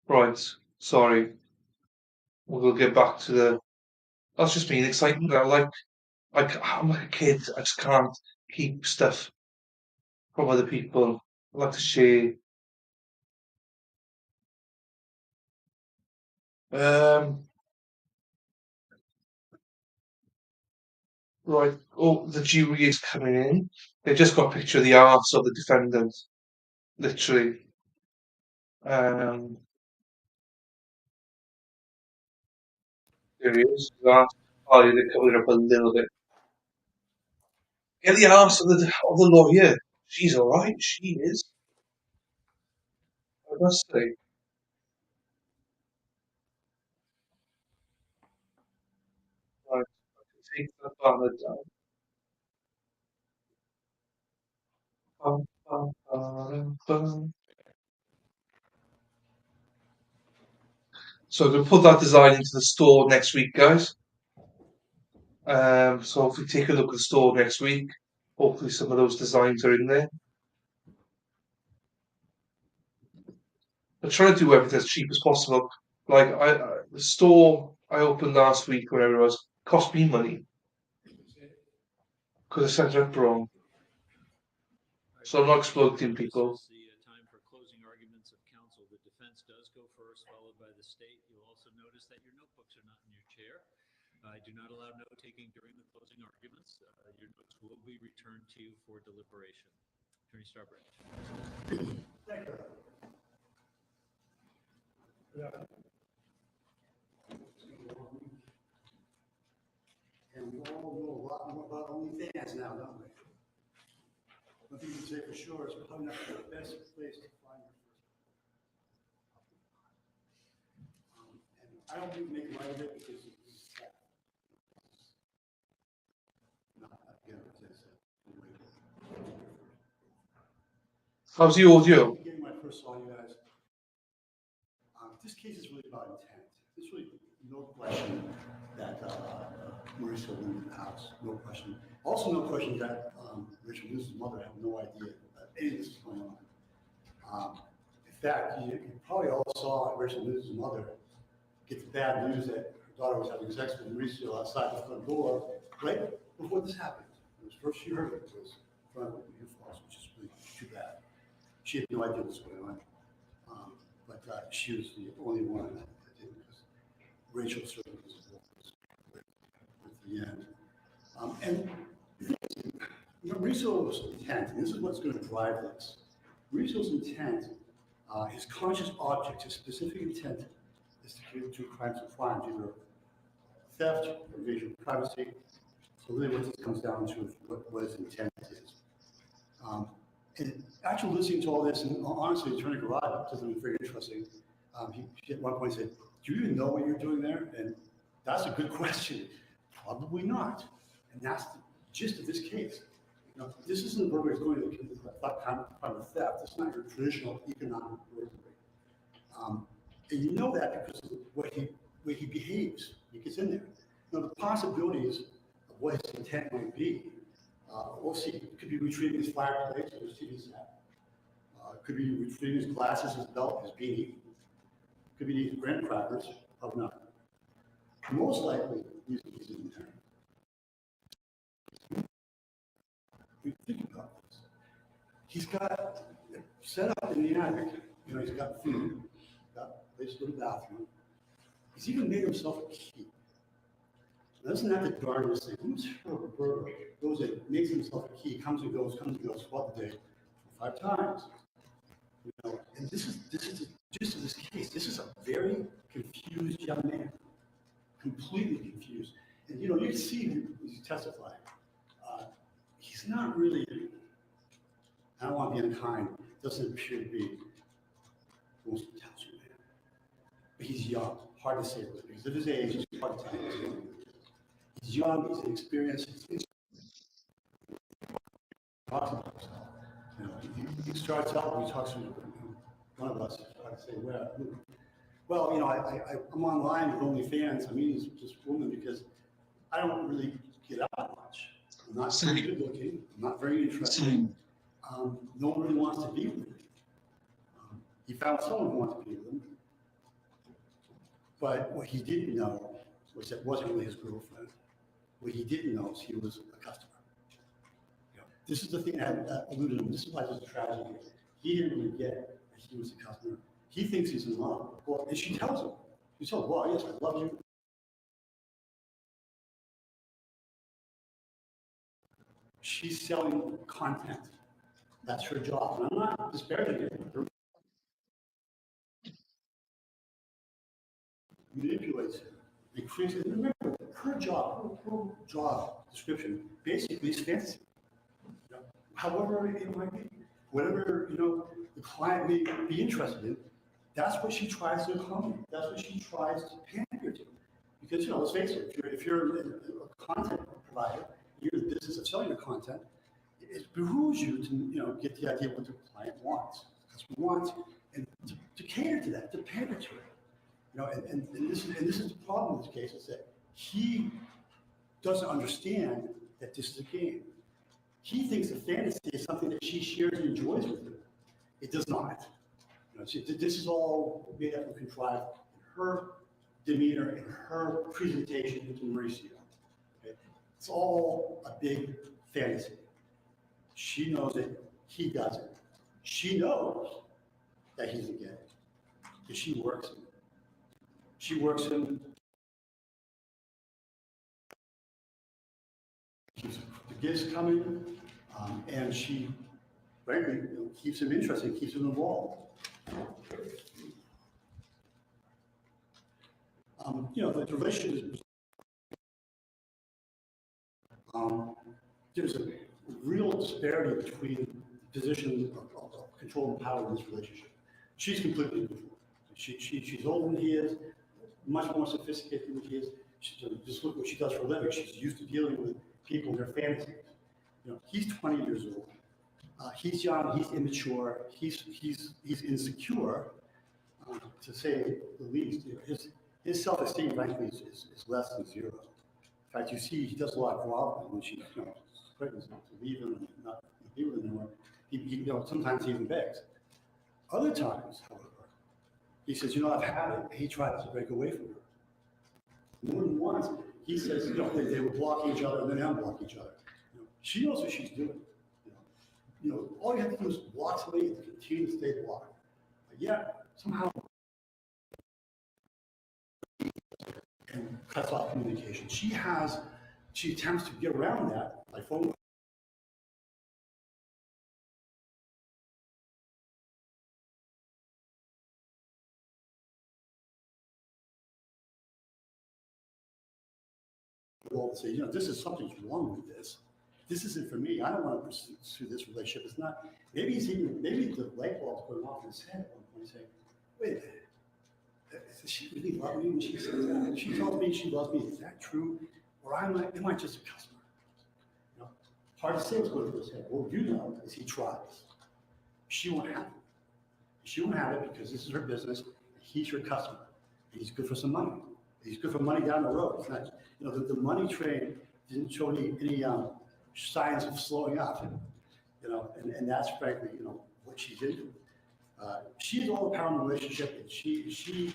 Right, sorry. We'll get back to the. That's just me excitement. I'm like a kid. I just can't keep stuff from other people. I like to share. Um, right. Oh, the jury is coming in. They just got a picture of the arse of the defendant, literally. Um, there he is. His arse. Oh, yeah, they covered it up a little bit. Get the arse of the lawyer. She's all right. She is. I must say. Right. I can take that banner down. Bum, bum, bum, bum. So we'll put that design into the store next week, guys. So if we take a look at the store next week, hopefully some of those designs are in there. I'm trying to do everything as cheap as possible. Like the store I opened last week, whatever it was, cost me money because I set it up wrong. So I'm not exploiting people. This is the time for closing arguments of counsel. The defense does go first, followed by the state. You'll also notice that your notebooks are not in your chair. I do not allow note taking during the closing arguments. Your notes will be returned to you for deliberation. Attorney Starbridge. Thank you. And we all know a lot more about OnlyFans now, don't we? One thing you can say for sure is probably not the best place to find your first. And I don't think make light of it because it's not again, as I said. How's the audio? Getting my first saw you guys. This case is really about intent. There's really no question that Mauricio went into the house. No question. Also, no question that Richard Lewis's mother had no idea that any of this was going on. In fact, you probably all saw Richard Lewis's mother get the bad news that her daughter was having sex with Mauricio outside the front door right before this happened. It was first she heard it was in front of the falls, which is really too bad. She had no idea what was going on. But she was the only one that did because Rachel certainly was involved with the end. And Mauricio's intent, and this is what's going to drive this. Mauricio's intent, his conscious object, his specific intent is to commit two crimes of crime, either theft or invasion of privacy. So really what this comes down to is what his intent is. And actually listening to all this, and honestly, Attorney Garage doesn't be very interesting. He at one point said, "Do you even know what you're doing there?" And that's a good question. Probably not. And that's the gist of this case. You know, this isn't a burglary that's going to commit crime of theft. It's not your traditional economic burglary. And you know that because of the way he behaves. He gets in there. Now, the possibilities of what his intent might be. We'll see. It could be retrieving his fireplace or his TV set. It could be retrieving his glasses, his belt, his beanie. It could be eating graham crackers. Probably not. Most likely, he's in there. We think about this. He's got set up in the attic. You know, he's got food, got a place to go to the bathroom. He's even made himself a key. Isn't that the darndest thing? Who's a burglar? Goes in, makes himself a key, comes and goes throughout the day 5 times. You know, and this is the gist of this case. This is a very confused young man, completely confused. And you know, you can see him as he testified. He's not really I don't want to be unkind, doesn't appear to be the most intelligent man. But he's young, hard to say, because of his age, it's hard to tell. He's young, he's inexperienced, he's talks about himself. You know, he starts out, he talks to one of us, hard to say where. Well, you know, I'm online with OnlyFans. I mean, this woman because I don't really get out much. I'm not very good looking. I'm not very interesting. No one really wants to be with me. He found someone who wants to be with him. But what he didn't know was that it wasn't really his girlfriend. What he didn't know is he was a customer. You know, this is the thing that alluded to him. This is why there's a tragedy. He didn't really get that he was a customer. He thinks he's in love. Well, and she tells him. She tells him, well, yes, I love you. She's selling content. That's her job. And I'm not disparaging it. Manipulates him. It creates it. Remember, her job description basically is fantasy. You know, however it might be. Whatever, you know, the client may be interested in, that's what she tries to accommodate. That's what she tries to pander to. Because, you know, let's face it, if you're a content provider, you're in the business of selling your content, it behooves you to, you know, get the idea of what the client wants, the customer wants, and to cater to that, to pander to it. You know, and this is the problem in this case, is that he doesn't understand that this is a game. He thinks the fantasy is something that she shares and enjoys with him. It does not. You know, this is all made up and contrived in her demeanor, in her presentation to Mauricio. Okay? It's all a big fantasy. She knows it, he doesn't. She knows that he's a gay, because she works him. She works him. Keeps the gifts coming, and she, frankly, you know, keeps him interested, keeps him involved. You know, the relationship is, there's a real disparity between the position of control and power in this relationship. She's completely neutral. She's older than he is, much more sophisticated than he is. Just look what she does for a living. She's used to dealing with people in their fantasies. You know, he's 20 years old. He's young. He's immature. He's insecure, to say the least. You know, his self-esteem, frankly, is less than zero. In fact, you see, he does a lot of groveling when she, you know, threatens to leave him and not be with him anymore. He, you know, sometimes he even begs. Other times, however, he says, you know, I've had it. He tries to break away from her. More than once, he says, you know, they were blocking each other and then unblock each other. You know, she knows what she's doing. You know, all you have to do is block somebody and continue to stay blocked. But yet, somehow, and cuts off communication. She attempts to get around that by phone. Well, say, you know, this is something's wrong with this. This isn't for me. I don't want to pursue this relationship. It's not. Maybe the light bulb's going off in his head at one point, saying, "Wait a minute, does she really love me?" When she says that, she told me she loves me. Is that true, or am I just a customer? You know, hard to say what's going through his head. What you know is he tries. She won't have it. She won't have it because this is her business. He's her customer. He's good for some money. He's good for money down the road. It's not, you know, the money train didn't show any signs of slowing up, you know, and that's frankly, you know, what she's into. She has all the power in the relationship, and she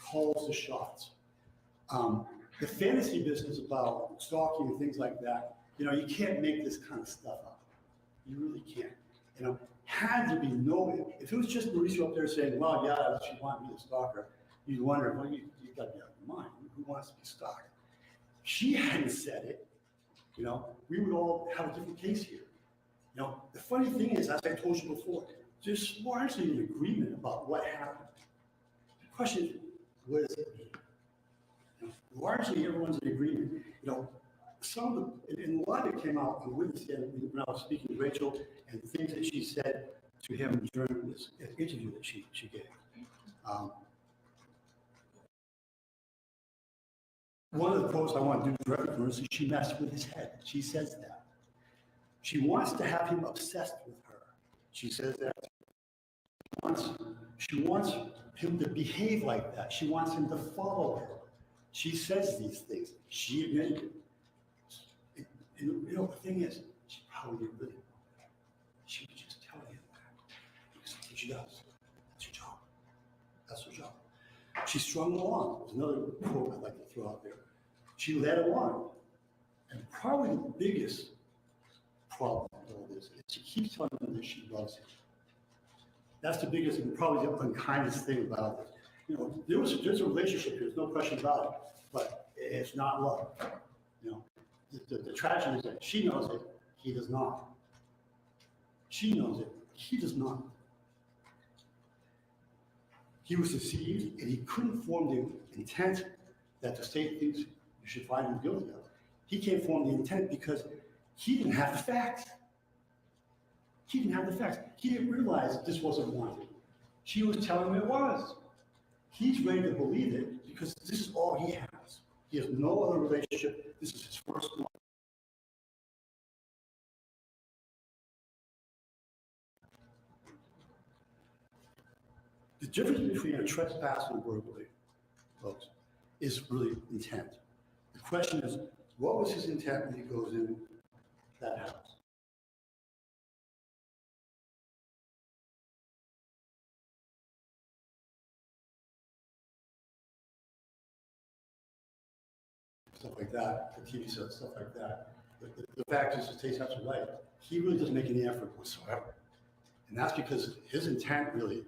calls the shots. The fantasy business about stalking and things like that, you know, you can't make this kind of stuff up. You really can't. You know, had there been no, if it was just Mauricio up there saying, well, yeah, she wanted me to stalk her, you'd wonder, well, you got to be out of your mind. Who wants to be stalked? She hadn't said it. You know, we would all have a different case here. You know, the funny thing is, as I told you before, there's largely an agreement about what happened. The question is, what does it mean? You know, largely everyone's in agreement. You know, some of the, and a lot of it came out on the witness stand when I was speaking to Rachel and things that she said to him during this interview that she gave. One of the quotes I want to do for her is she messed with his head. She says that. She wants to have him obsessed with her. She says that. She wants him to behave like that. She wants him to follow her. She says these things. She admitted it. And you know, the thing is, she probably didn't really know that. She was just telling him that. Because that's what she does. That's her job. That's her job. She strung him along. There's another quote I'd like to throw out there. She led him on. And probably the biggest problem with all this is she keeps telling him that she loves him. That's the biggest and probably the unkindest thing about it. You know, there's a relationship here, there's no question about it, but it's not love. You know, the tragedy is that she knows it, he does not. She knows it, he does not. He was deceived and he couldn't form the intent that the state thinks you should find him guilty of. He can't form the intent because he didn't have the facts. He didn't have the facts. He didn't realize this wasn't wanted. She was telling him it was. He's ready to believe it because this is all he has. He has no other relationship. This is his first one. The difference between a trespass and a burglary, folks, is really intent. The question is, what was his intent when he goes in that house? Stuff like that, the TV set, stuff like that. The fact is, Tate's absolutely right. He really doesn't make any effort whatsoever. And that's because his intent really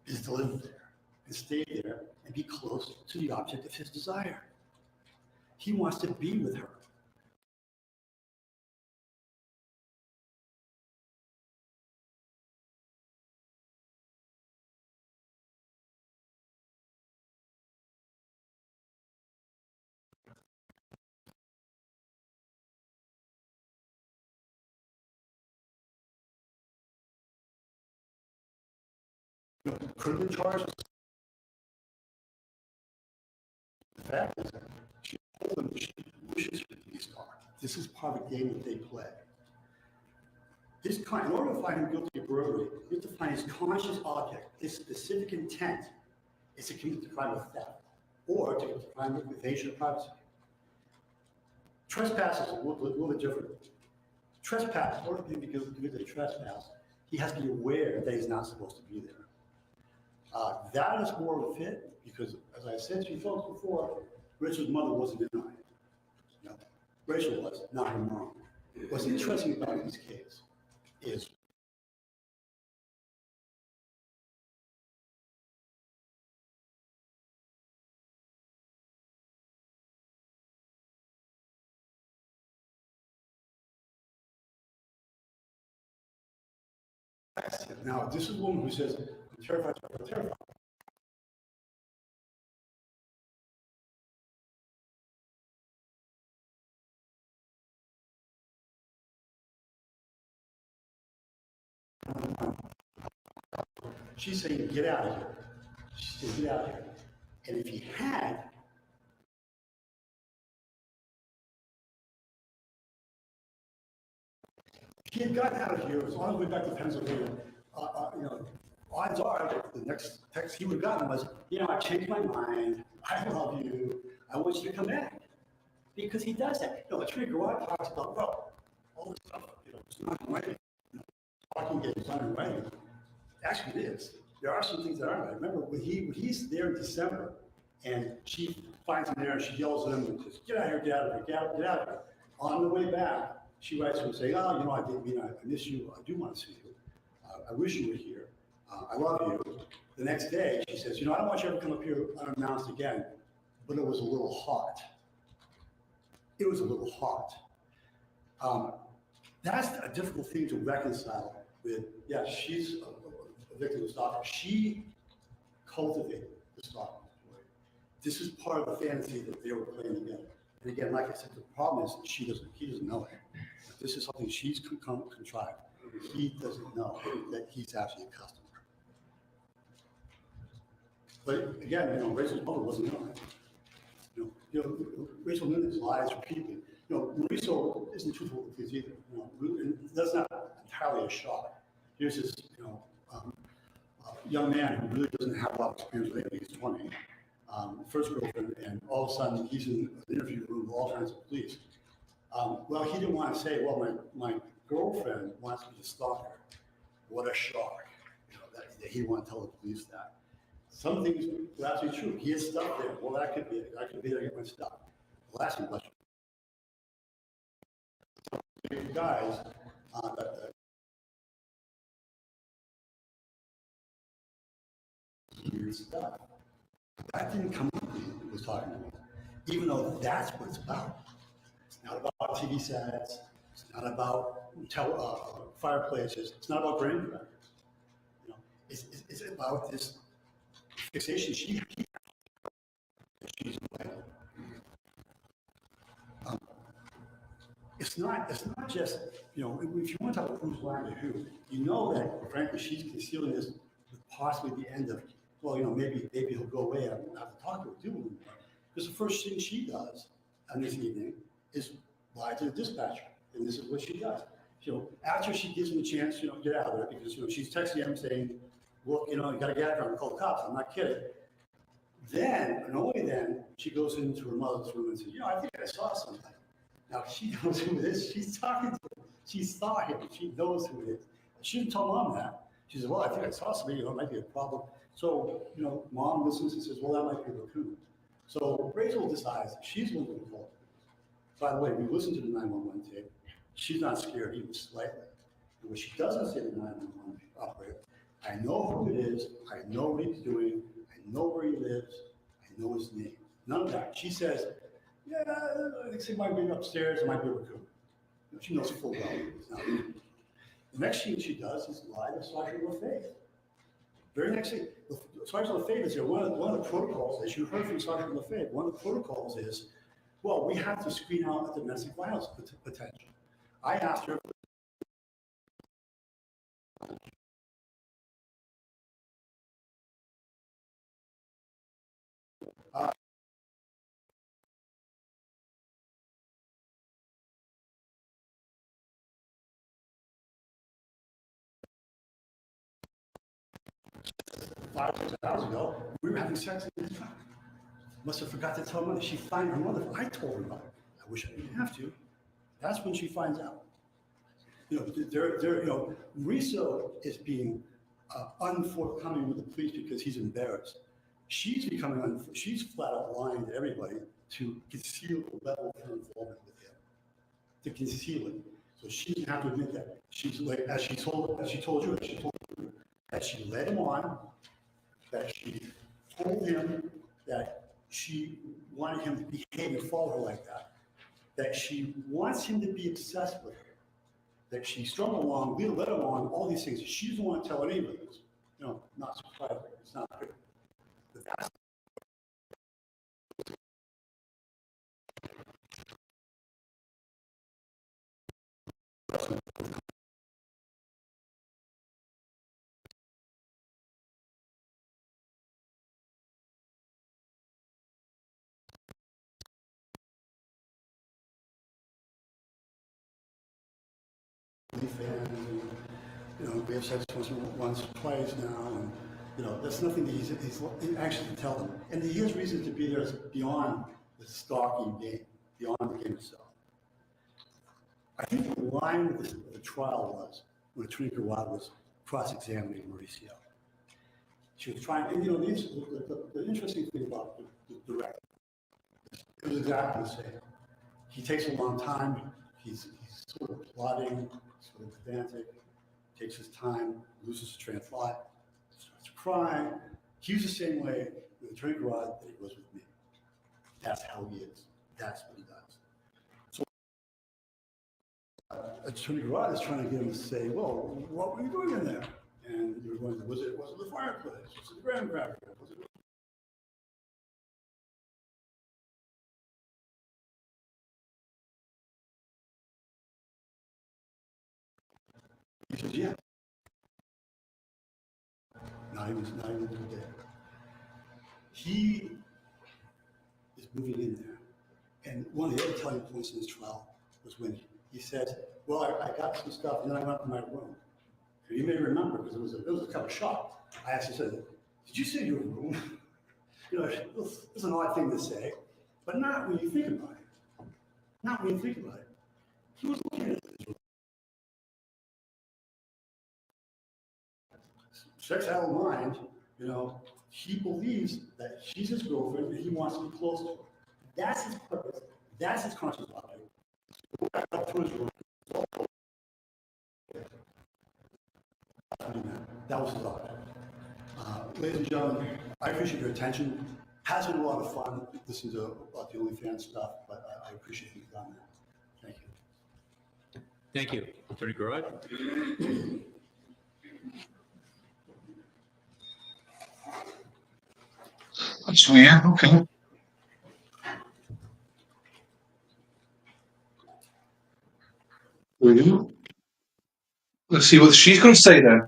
is to live there and stay there and be close to the object of his desire. He wants to be with her. Could have been charged. The fact is that she told him she wishes for the star. This is part of the game that they play. In order to find him guilty of burglary, you have to find his conscious object, his specific intent is to commit the crime of theft or to commit the crime of evasion of privacy. Trespass is a little bit different. Trespass, in order for him to commit a trespass, he has to be aware that he's not supposed to be there. That is more of a fit because, as I said to you folks before, Rachel's mother wasn't in on it. You know, Rachel was, not her mom. What's interesting about this case is now this is a woman who says, I'm terrified, I'm terrified. She's saying, get out of here. She said, get out of here. And if he had, gotten out of here, as long as we went back to Pennsylvania, you know, odds are that the next text he would have gotten was, you know, I changed my mind. I love you. I want you to come back. Because he does that. You know, Attorney Garrett talks about, well, all this stuff, you know, it's not in writing. You know, talking gets done in writing. Actually, it is. There are some things that aren't right. Remember, when he's there in December, and she finds him there, and she yells at him and says, get out of here, get out of here, get out of here. On the way back, she writes to him saying, oh, you know, I didn't mean I miss you. I do want to see you. I wish you were here. I love you. The next day, she says, you know, I don't want you to ever come up here unannounced again, but it was a little hot. It was a little hot. That's a difficult thing to reconcile with, yeah, she's a victim of stalking. She cultivated the stalking story. This is part of the fantasy that they were playing together. And again, like I said, the problem is he doesn't know it. This is something she's contrived. He doesn't know that he's actually a customer. But again, Rachel's mother wasn't knowing it. Rachel Nunez lies repeatedly. Mauricio isn't truthful with kids either. And that's not entirely a shock. Here's this, young man who really doesn't have a lot of experience with anybody. He's 20. First girlfriend, and all of a sudden he's in an interview room with all kinds of police. Well, he didn't want to say, well, my girlfriend wants me to stalk her. What a shock, that he wanted to tell the police that. Some things are absolutely true. He has stuff there. Well, that could be it. I could be there to get my stuff. The last question. Guys, weird stuff. That didn't come up when he was talking to me, even though that's what it's about. It's not about TV sets. It's not about fireplaces. It's not about grain crackers. It's about this fixation she's aware of. It's not just, if you want to talk about who's lying to who, that, frankly, she's concealing this with possibly the end of, well, maybe he'll go away. I won't have to talk to her, do anymore. Because the first thing she does on this evening is lie to the dispatcher. And this is what she does. After she gives him a chance, get out of there, because, she's texting him saying, look, you got to get out of here, I'm call the cops, I'm not kidding. Then, and only then, she goes into her mother's room and says, I think I saw something. Now, she knows who it is. She's talking to him. She saw him. She knows who it is. She didn't tell Mom that. She said, well, I think I saw something. It might be a problem. So, Mom listens and says, well, that might be a raccoon. So Rachel decides she's going to call it. By the way, we listened to the 911 tape. She's not scared even slightly. And what she doesn't say to the 911 operator, I know who it is. I know what he's doing. I know where he lives. I know his name. None of that. She says, yeah, I think he might be upstairs. It might be a raccoon. She knows full well it's not. The next thing she does is lie to Sergeant LaFave. Very next thing, Sergeant LaFave is here. One of the protocols, as you heard from Sergeant LaFave, one of the protocols is, well, we have to screen out the domestic violence potential. I asked her. Five, 6 hours ago, we were having sex in the truck. Must have forgot to tell her mother. She found her mother. I told her about it. I wish I didn't have to. That's when she finds out. Mauricio is being unforthcoming with the police because he's embarrassed. She's she's flat out lying to everybody to conceal the level of her involvement with him. To conceal it. So she doesn't have to admit that. She's like, as she told you, that she led him on, that she told him that she wanted him to behave and follow her like that she wants him to be obsessed with her, that she strung along, we led him on, all these things. She doesn't want to tell anybody this. Not surprising. It's not good. But that's OnlyFans, we have sex once or twice now, and that's nothing that he's actually tell them. And he has reason to be there beyond the stalking game, beyond the game itself. I think the line of the trial was when Attorney Garwad was cross-examining Mauricio. She was trying, and the interesting thing about the director, it was exactly the same. He takes a long time. He's sort of plotting, sort of pedantic, takes his time, loses his train of thought, starts to cry. He was the same way with Attorney Garwad that he was with me. That's how he is. That's what he does. So Attorney Garwad is trying to get him to say, well, what were you doing in there? And you're going, was it the fireplace? Was it the graham cracker? Was it He says, yeah. Not even a day. He is moving in there. And one of the other telling points in this trial was when he said, well, I got some stuff and then I went to my room. And you may remember, because it was a kind of shock. I actually said, did you say your room? You know, it's an odd thing to say, but not when you think about it. Not when you think about it. He was looking at his room. Sex out of mind, you know, he believes that she's his girlfriend and he wants to be close to her. That's his purpose. That's his conscious object. Go back up to his room. That was his object. Ladies and gentlemen, I appreciate your attention. Has been a lot of fun listening to about the OnlyFans stuff, but I appreciate you done that. Thank you. Thank you. Attorney Garrod? That's weird. Okay. Let's see what she's going to say then.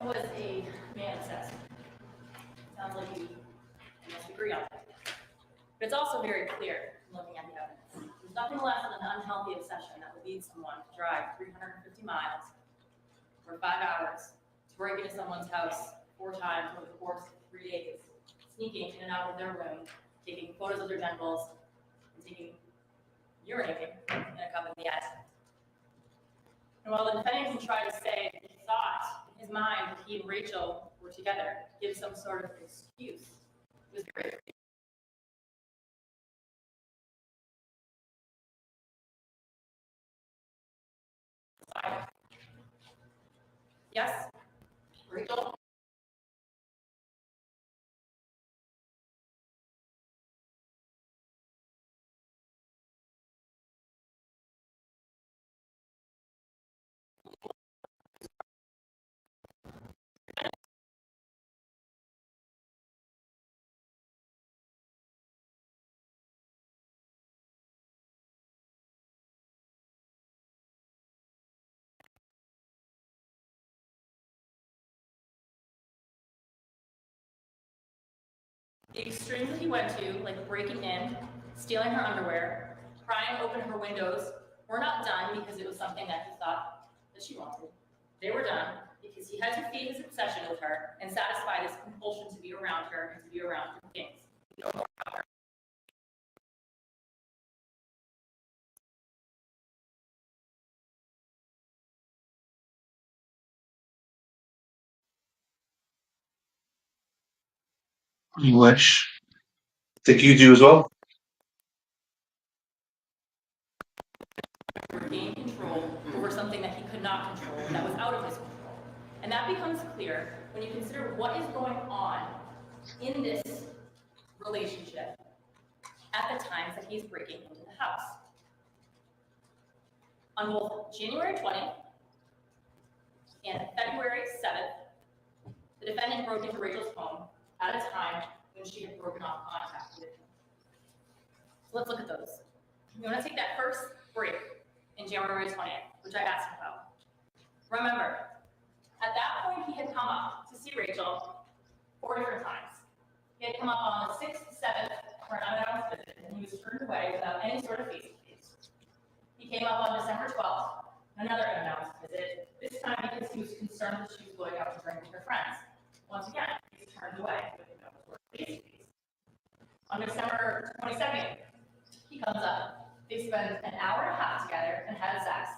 Was a man obsessed. Sounds like you must agree on that. But it's also very clear from looking at the evidence. There's nothing less than an unhealthy obsession that would lead someone to drive 350 miles for 5 hours to break into someone's house 4 times over the course of 3 days, sneaking in and out of their room, taking photos of their genitals, and urinating in a cup in the end. And while the defendant can try to say that he thought in his mind that he and Rachel were together, give some sort of excuse, it was very yes, Rachel. The extremes that he went to, like breaking in, stealing her underwear, prying open her windows, were not done because it was something that he thought that she wanted. They were done because he had to feed his obsession with her and satisfy this compulsion to be around her and to be around her things. You wish. Think you do as well? Gain control over something that he could not control, that was out of his control. And that becomes clear when you consider what is going on in this relationship at the times that he's breaking into the house. On both January 20th and February 7th, the defendant broke into Rachel's home at a time when she had broken off contact with him. So let's look at those. We want to take that first break in January 20th, which I asked him about. Remember, at that point, he had come up to see Rachel 4 different times. He had come up on the 6th, 7th for an unannounced visit, and he was turned away without any sort of face-to-face. He came up on December 12th, another unannounced visit, this time because he was concerned that she was going out to drink with her friends. Once again, he was turned away with no sort of face-to-face. On December 22nd, he comes up. They spend an hour and a half together and had sex.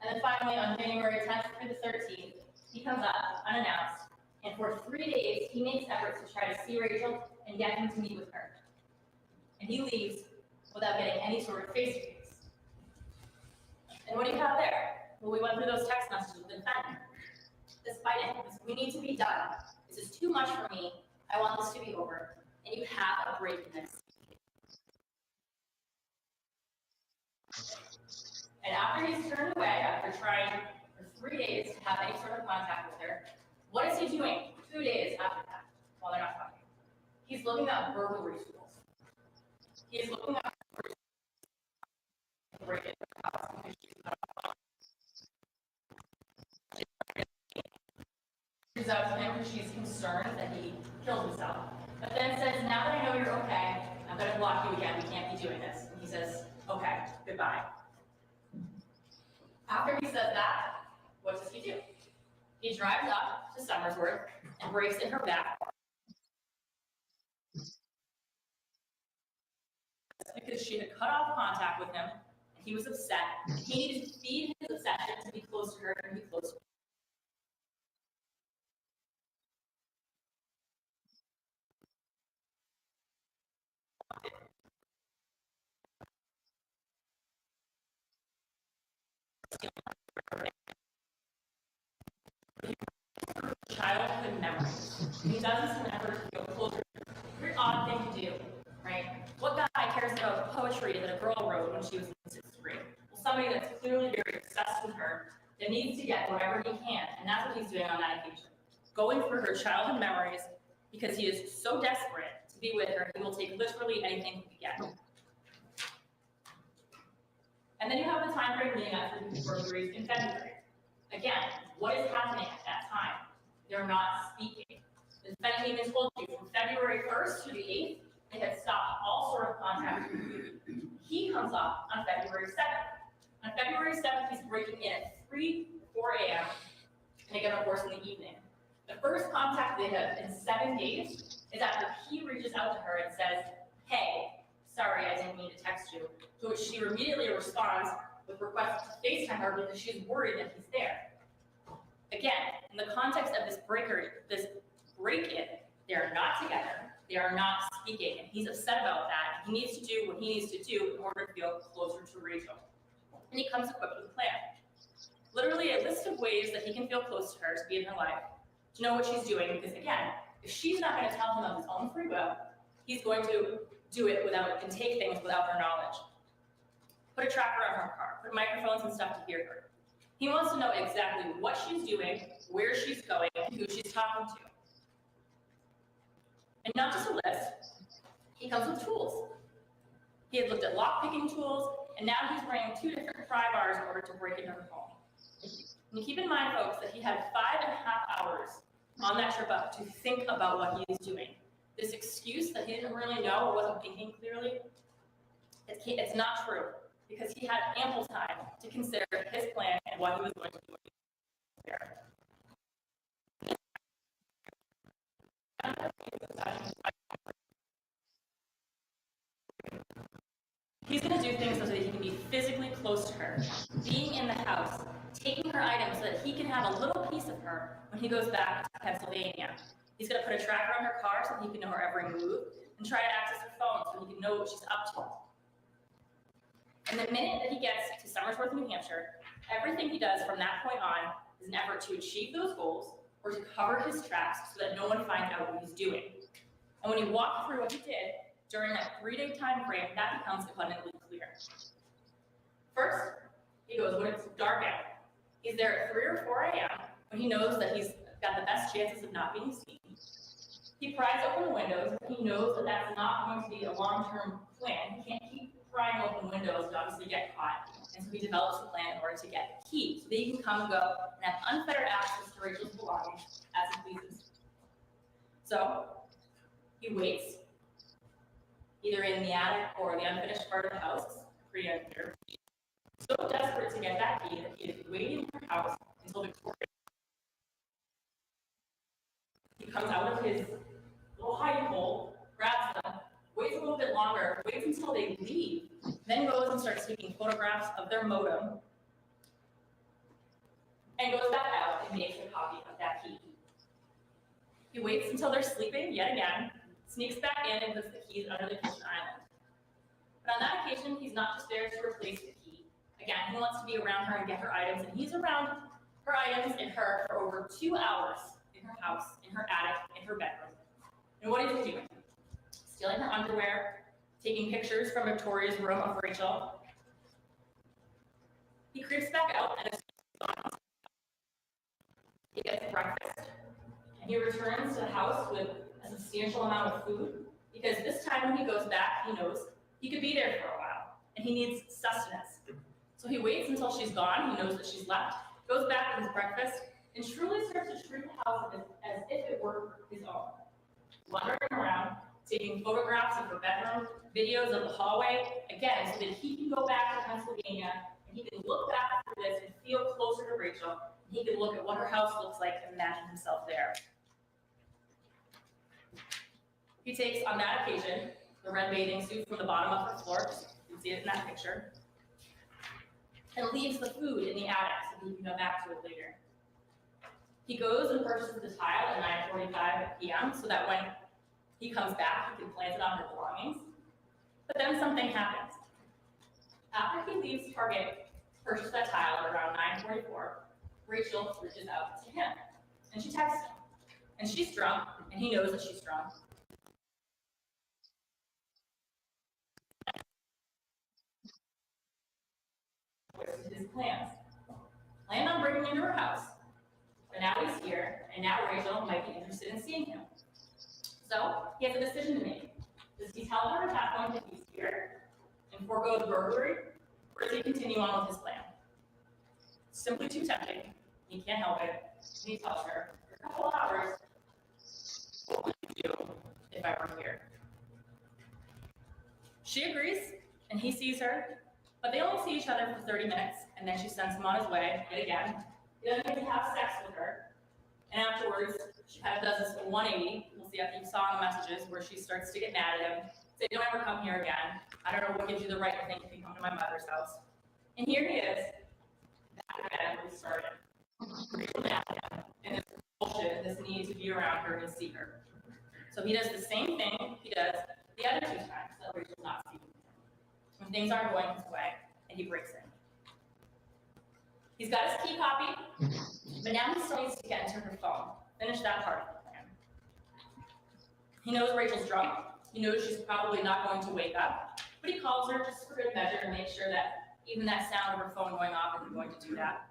And then finally, on January 10th through the 13th, he comes up unannounced, and for 3 days, he makes efforts to try to see Rachel and get him to meet with her. And he leaves without getting any sort of face-to-face. And what do you have there? Well, we went through those text messages with the defendant. Despite it, we need to be done. This is too much for me. I want this to be over. And you have a break in this. And after he's turned away, after trying for 3 days to have any sort of contact with her, what is he doing 2 days after that while they're not talking? He's looking at burglary tools. He is looking at break into her house because she's reaches out to him because she's concerned that he killed himself. But then says, now that I know you're okay, I'm going to block you again. We can't be doing this. And he says, okay, goodbye. After he says that, what does he do? He drives up to Somersworth and breaks in her back because she had cut off contact with him and he was upset. He needed to feed his obsession to be close to her and be close to her. Childhood memories. He does this in an effort to feel closer. Very odd thing to do, right? What guy cares about poetry that a girl wrote when she was in 6th grade? Well, somebody that's clearly very obsessed with her that needs to get whatever he can, and that's what he's doing on that occasion. Going for her childhood memories because he is so desperate to be with her, he will take literally anything he can get. And then you have the time frame leading up to his burglaries in February. Again, what is happening at that time? They're not speaking. The defendant even told you from February 1st to the 8th, they had stopped all sort of contact with you. He comes up on February 7th. On February 7th, he's breaking in at 4 a.m. and again, of course, in the evening. The first contact they have in 7 days is after he reaches out to her and says, hey, sorry, I didn't mean to text you. To which she immediately responds with requests to FaceTime her because she's worried that he's there. Again, in the context of this break-in, they are not together, they are not speaking, and he's upset about that. He needs to do what he needs to do in order to feel closer to Rachel. And he comes equipped with a plan. Literally a list of ways that he can feel close to her, to be in her life, to know what she's doing, because again, if she's not going to tell him of his own free will, he's going to do it without, and take things without her knowledge. Put a tracker on her car, put microphones and stuff to hear her. He wants to know exactly what she's doing, where she's going, and who she's talking to. And not just a list, he comes with tools. He had looked at lock-picking tools, and now he's bringing 2 different pry bars in order to break into her home. And keep in mind, folks, that he had 5.5 hours on that trip up to think about what he is doing. This excuse that he didn't really know or wasn't thinking clearly, it's not true, because he had ample time to consider his plan and what he was going to do there. He's going to do things so that he can be physically close to her, being in the house, taking her items so that he can have a little piece of her when he goes back to Pennsylvania. He's going to put a tracker on her car so he can know her every move, and try to access her phone so he can know what she's up to. And the minute that he gets to Somersworth, New Hampshire, everything he does from that point on is an effort to achieve those goals or to cover his tracks so that no one finds out what he's doing. And when you walk through what he did during that 3-day time frame, that becomes abundantly clear. First, he goes when it's dark out. He's there at 3 or 4 a.m. when he knows that he's got the best chances of not being seen. He pries open the windows. He knows that that's not going to be a long-term plan. He can't keep prying open windows to obviously get caught. And so he develops a plan in order to get the key so that he can come and go and have unfettered access to Rachel's belongings as he pleases. So he waits, either in the attic or the unfinished part of the house, pretty unclear. So desperate to get that key that he is waiting in her house until Victoria. He comes out of his little hiding hole, grabs them, waits a little bit longer, waits until they leave, then goes and starts taking photographs of their modem, and goes back out and makes a copy of that key. He waits until they're sleeping yet again, sneaks back in and puts the keys under the kitchen island. But on that occasion, he's not just there to replace the key. Again, he wants to be around her and get her items, and he's around her items and her for over 2 hours in her house, in her attic, in her bedroom. And what is he doing? Stealing her underwear, taking pictures from Victoria's room of Rachel. He creeps back out and he gets breakfast. And he returns to the house with a substantial amount of food, because this time when he goes back, he knows he could be there for a while. and he needs sustenance. So he waits until she's gone, he knows that she's left, goes back with his breakfast, and truly starts to treat the house as if it were his own. Wandering around, taking photographs of her bedroom, videos of the hallway, again, so that he can go back to Pennsylvania and he can look back through this and feel closer to Rachel. And he can look at what her house looks like and imagine himself there. He takes, on that occasion, the red bathing suit from the bottom of her floor, you can see it in that picture, and leaves the food in the attic so he can go back to it later. He goes and purchases the tile at 9:45 p.m. so that when he comes back, he can plant it on her belongings. But then something happens. After he leaves Target to purchase that tile at around 9:44, Rachel reaches out to him, and she texts him. And she's drunk, and he knows that she's drunk. His plans. Planned on bringing him to her house. But now he's here, and now Rachel might be interested in seeing him. So he has a decision to make. Does he tell her at that point that he's here and forego the burglary, or does he continue on with his plan? Simply too tempting. He can't help it. And he tells her, for a couple of hours, what would you do if I were here? She agrees, and he sees her, but they only see each other for 30 minutes, and then she sends him on his way, yet again. He doesn't even have sex with her. And afterwards, she kind of does this 180. We'll see after you saw in the messages where she starts to get mad at him. Say, don't ever come here again. I don't know what gives you the right to think if you come to my mother's house. And here he is, back again where we started. Rachel mad at him, and this bullshit, this need to be around her and see her. So he does the same thing he does the other 2 times that Rachel's not speaking to him. When things aren't going his way, and he breaks in. He's got his key copy, but now he still needs to get into her phone, finish that part of the plan. He knows Rachel's drunk. He knows she's probably not going to wake up, but he calls her just for good measure to make sure that even that sound of her phone going off isn't going to do that.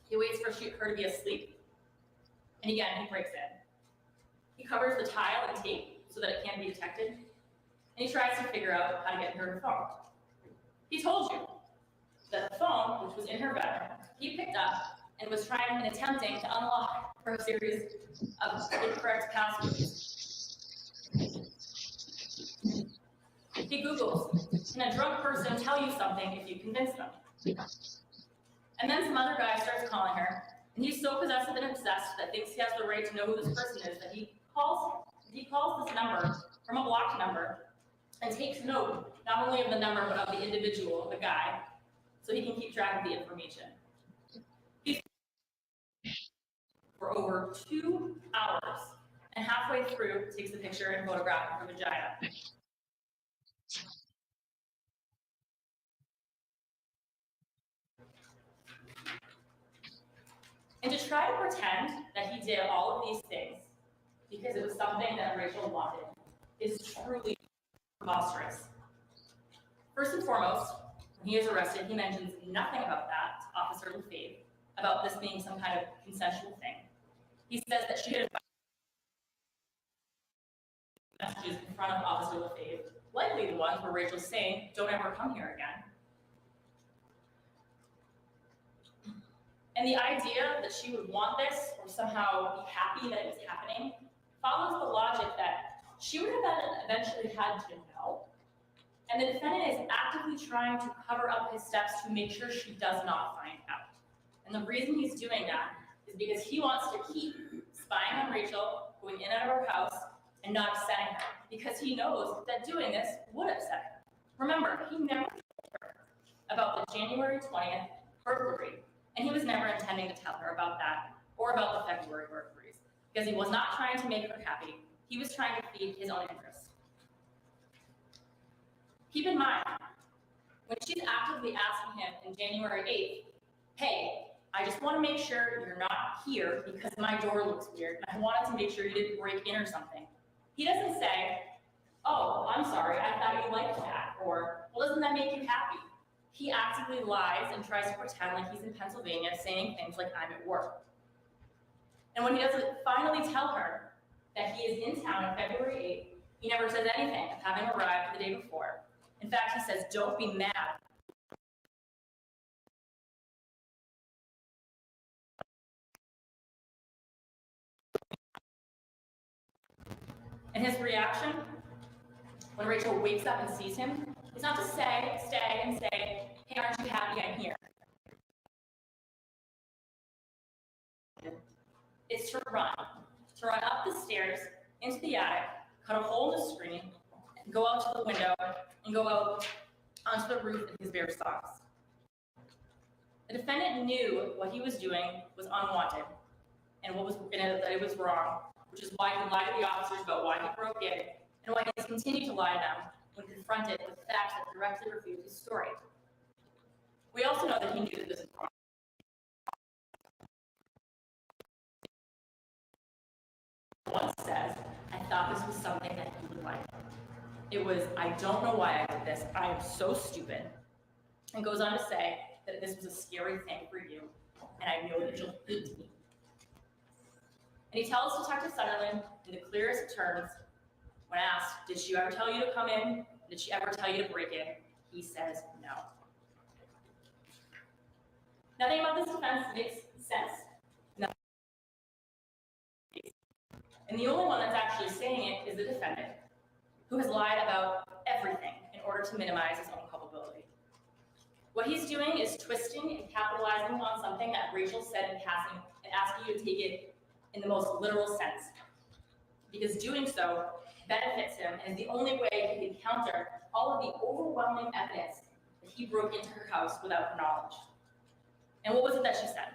He waits for her to be asleep, and again, he breaks in. He covers the tile in tape so that it can't be detected, and he tries to figure out how to get her phone. He told you that the phone, which was in her bedroom, he picked up and was trying and attempting to unlock her a series of incorrect passwords. He Googles, can a drunk person tell you something if you convince them? And then some other guy starts calling her, and he's so possessive and obsessed that thinks he has the right to know who this person is that he calls this number from a blocked number and takes note not only of the number but of the individual, the guy, so he can keep track of the information. For over 2 hours, and halfway through takes a picture and photograph of her vagina. And to try to pretend that he did all of these things because it was something that Rachel wanted is truly preposterous. First and foremost, when he is arrested, he mentions nothing about that to Officer Lefebvre, about this being some kind of consensual thing. He says that she had messages in front of Officer Lefebvre, likely the ones where Rachel's saying, don't ever come here again. And the idea that she would want this or somehow be happy that it was happening follows the logic that she would have eventually had to know. And the defendant is actively trying to cover up his steps to make sure she does not find out. And the reason he's doing that is because he wants to keep spying on Rachel, going in and out of her house, and not upsetting her, because he knows that doing this would upset her. Remember, he never told her about the January 20th burglary, and he was never intending to tell her about that or about the February burglaries, because he was not trying to make her happy. He was trying to feed his own interests. Keep in mind, when she's actively asking him in January 8th, hey, I just want to make sure you're not here because my door looks weird, and I wanted to make sure you didn't break in or something. He doesn't say, oh, I'm sorry, I thought you liked that, or, well, doesn't that make you happy? He actively lies and tries to pretend like he's in Pennsylvania saying things like, I'm at work. And when he doesn't finally tell her that he is in town on February 8th, he never says anything of having arrived the day before. In fact, he says, "Don't be mad." And his reaction when Rachel wakes up and sees him is not to stay and say, "Hey, aren't you happy I'm here?" It's to run up the stairs into the attic, cut a hole in the screen, and go out to the window and go out onto the roof in his bare socks. The defendant knew what he was doing was unwanted and that it was wrong, which is why he lied to the officers about why he broke in and why he's continued to lie to them when confronted with facts that directly refute his story. We also know that he knew that this was wrong. Once says, "I thought this was something that you would like." It was, "I don't know why I did this. I am so stupid." And goes on to say that this was a scary thing for you, and I know that you'll hate me. And he tells Detective Sunderland in the clearest of terms, when asked, "Did she ever tell you to come in? Did she ever tell you to break in?" He says no. Nothing about this defense makes sense. Nothing. And the only one that's actually saying it is the defendant, who has lied about everything in order to minimize his own culpability. What he's doing is twisting and capitalizing on something that Rachel said in passing and asking you to take it in the most literal sense, because doing so benefits him and is the only way he can counter all of the overwhelming evidence that he broke into her house without her knowledge. And what was it that she said?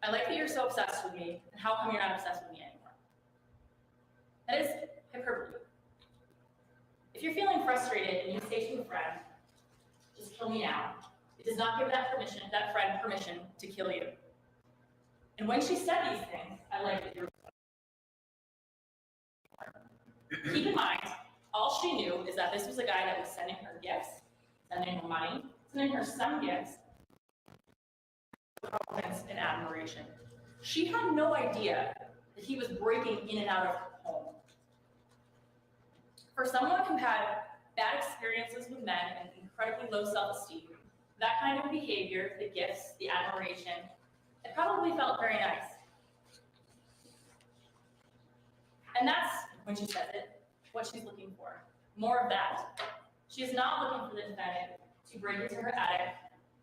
"I like that you're so obsessed with me, and how come you're not obsessed with me anymore?" That is hyperbole. If you're feeling frustrated and you say to a friend, "Just kill me now," it does not give that friend permission to kill you. And when she said these things, "I like that you're..." Keep in mind, all she knew is that this was a guy that was sending her gifts, sending her money, sending her some gifts, confidence and admiration. She had no idea that he was breaking in and out of her home. For someone who had bad experiences with men and incredibly low self-esteem, that kind of behavior, the gifts, the admiration, it probably felt very nice. And that's, when she says it, what she's looking for. More of that. She is not looking for the defendant to break into her attic,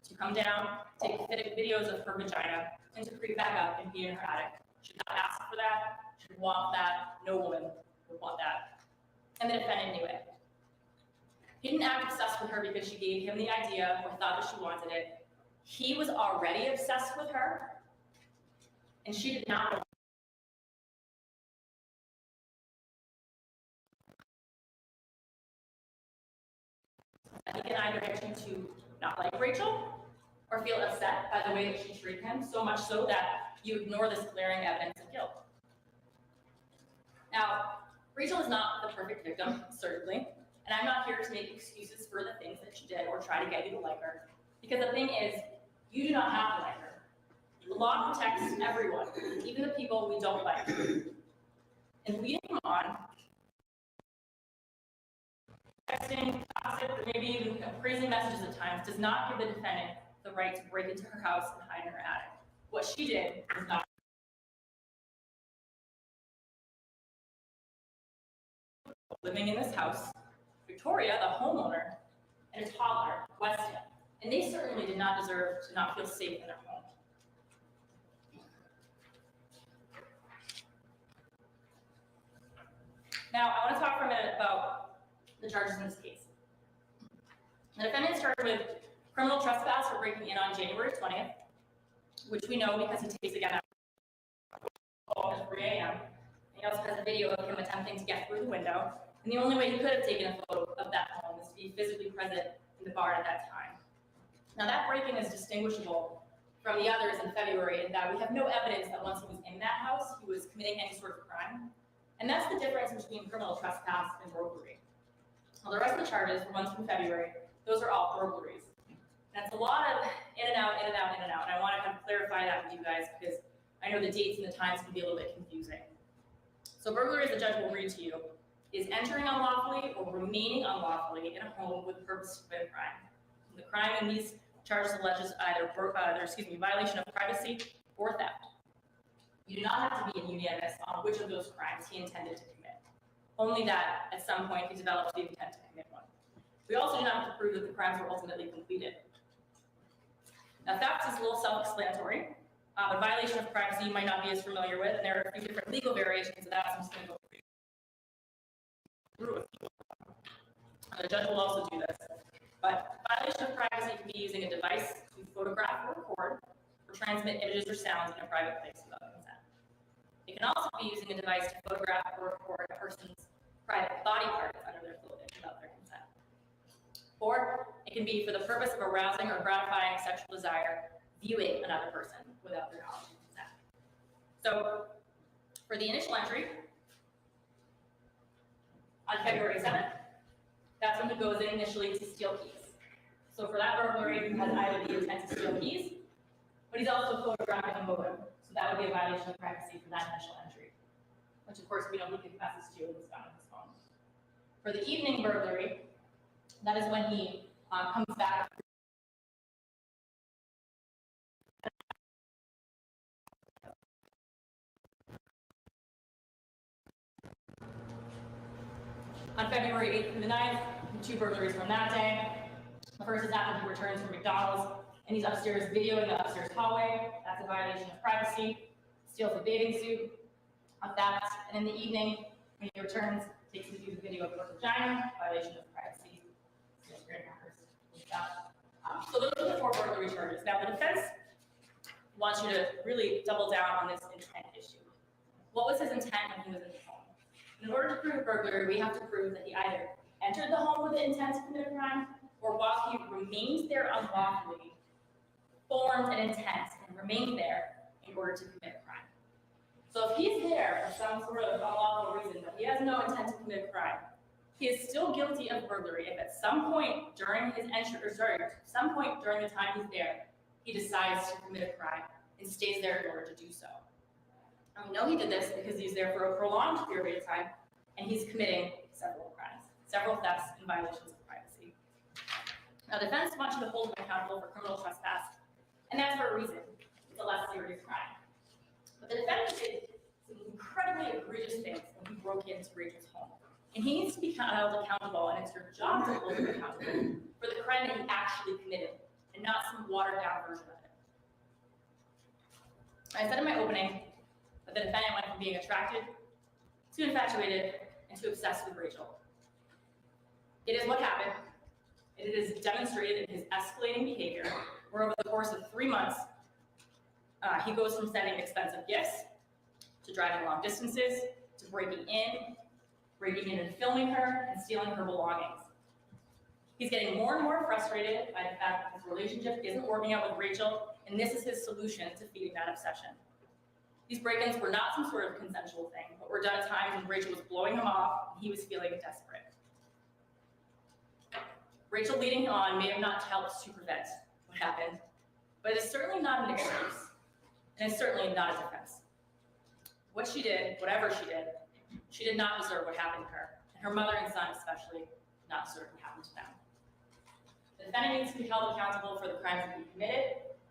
to come down, take videos of her vagina, and to creep back up and be in her attic. She did not ask for that. She didn't want that. No woman would want that. And the defendant knew it. He didn't act obsessed with her because she gave him the idea or thought that she wanted it. He was already obsessed with her, and she did not know. He can either get you to not like Rachel or feel upset by the way that she treated him, so much so that you ignore this glaring evidence of guilt. Now, Rachel is not the perfect victim, certainly, and I'm not here to make excuses for the things that she did or try to get you to like her, because the thing is, you do not have to like her. The law protects everyone, even the people we don't like. And leading him on, texting, gossip, or maybe even praising messages at times does not give the defendant the right to break into her house and hide in her attic. What she did was not. Living in this house, Victoria, the homeowner, and a toddler, Weston, and they certainly did not deserve to not feel safe in their home. Now, I want to talk for a minute about the charges in this case. The defendant started with criminal trespass for breaking in on January 20th, which we know because he takes again at 3 a.m. He also has a video of him attempting to get through the window, and the only way he could have taken a photo of that home is to be physically present in the bar at that time. Now, that break-in is distinguishable from the others in February in that we have no evidence that once he was in that house, he was committing any sort of crime. And that's the difference between criminal trespass and burglary. Now, the rest of the charges, the ones from February, those are all burglaries. That's a lot of in and out, in and out, in and out. And I want to kind of clarify that with you guys because I know the dates and the times can be a little bit confusing. So burglary, as the judge will read to you, is entering unlawfully or remaining unlawfully in a home with purpose to commit a crime. The crime in these charges alleges either violation of privacy or theft. You do not have to be unanimous on which of those crimes he intended to commit. Only that at some point he developed the intent to commit one. We also do not have to prove that the crimes were ultimately completed. Now, theft is a little self-explanatory, but violation of privacy you might not be as familiar with, and there are a few different legal variations of that, so I'm just going to go through it. The judge will also do this. But violation of privacy can be using a device to photograph or record or transmit images or sounds in a private place without consent. It can also be using a device to photograph or record a person's private body parts under their clothing without their consent. Or it can be for the purpose of arousing or gratifying sexual desire, viewing another person without their knowledge and consent. So for the initial entry, on February 7th, that's when he goes in initially to steal keys. So for that burglary, he has either the intent to steal keys, but he's also photographing a modem. So that would be a violation of privacy for that initial entry, which of course we know he confesses to and is found on his phone. For the evening burglary, that is when he comes back. On February 8th through the 9th, 2 burglaries from that day. The first is after he returns from McDonald's and he's upstairs videoing the upstairs hallway. That's a violation of privacy. Steals a bathing suit, a theft, and in the evening, when he returns, takes with you the video of her vagina, violation of privacy. Steals grandma's stuff. So those are the 4 burglary charges. Now the defense wants you to really double down on this intent issue. What was his intent when he was in the home? In order to prove burglary, we have to prove that he either entered the home with the intent to commit a crime, or while he remained there unlawfully, formed an intent and remained there in order to commit a crime. So if he's there for some sort of unlawful reason, but he has no intent to commit a crime, he is still guilty of burglary if at some point during his entry, some point during the time he's there, he decides to commit a crime and stays there in order to do so. And we know he did this because he's there for a prolonged period of time and he's committing several crimes, several thefts and violations of privacy. Now, the defense wants you to hold him accountable for criminal trespass, and that's for a reason. It's a less serious crime. But the defendant did some incredibly egregious things when he broke into Rachel's home. And he needs to be held accountable, and it's your job to hold him accountable for the crime that he actually committed, and not some watered-down version of it. I said in my opening that the defendant went from being attracted to infatuated and to obsessed with Rachel. It is what happened. It is demonstrated in his escalating behavior, where over the course of 3 months, he goes from sending expensive gifts to driving long distances to breaking in and filming her and stealing her belongings. He's getting more and more frustrated by the fact that his relationship isn't working out with Rachel, and this is his solution to feeding that obsession. These break-ins were not some sort of consensual thing, but were done at times when Rachel was blowing him off and he was feeling desperate. Rachel leading him on may have not helped to prevent what happened, but it is certainly not an excuse, and it's certainly not a defense. What she did, whatever she did not deserve what happened to her, and her mother and son especially did not deserve what happened to them. The defendant needs to be held accountable for the crimes that he committed,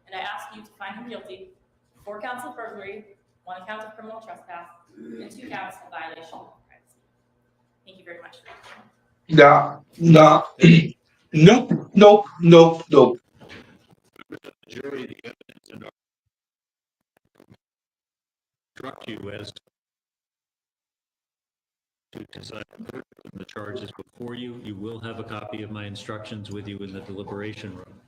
and I ask you to find him guilty of 4 counts of burglary, 1 count of criminal trespass, and 2 counts of violation of privacy. Thank you very much for your time. Nope. Jury, the evidence and instruct you as to decide the charges before you. You will have a copy of my instructions with you in the deliberation room.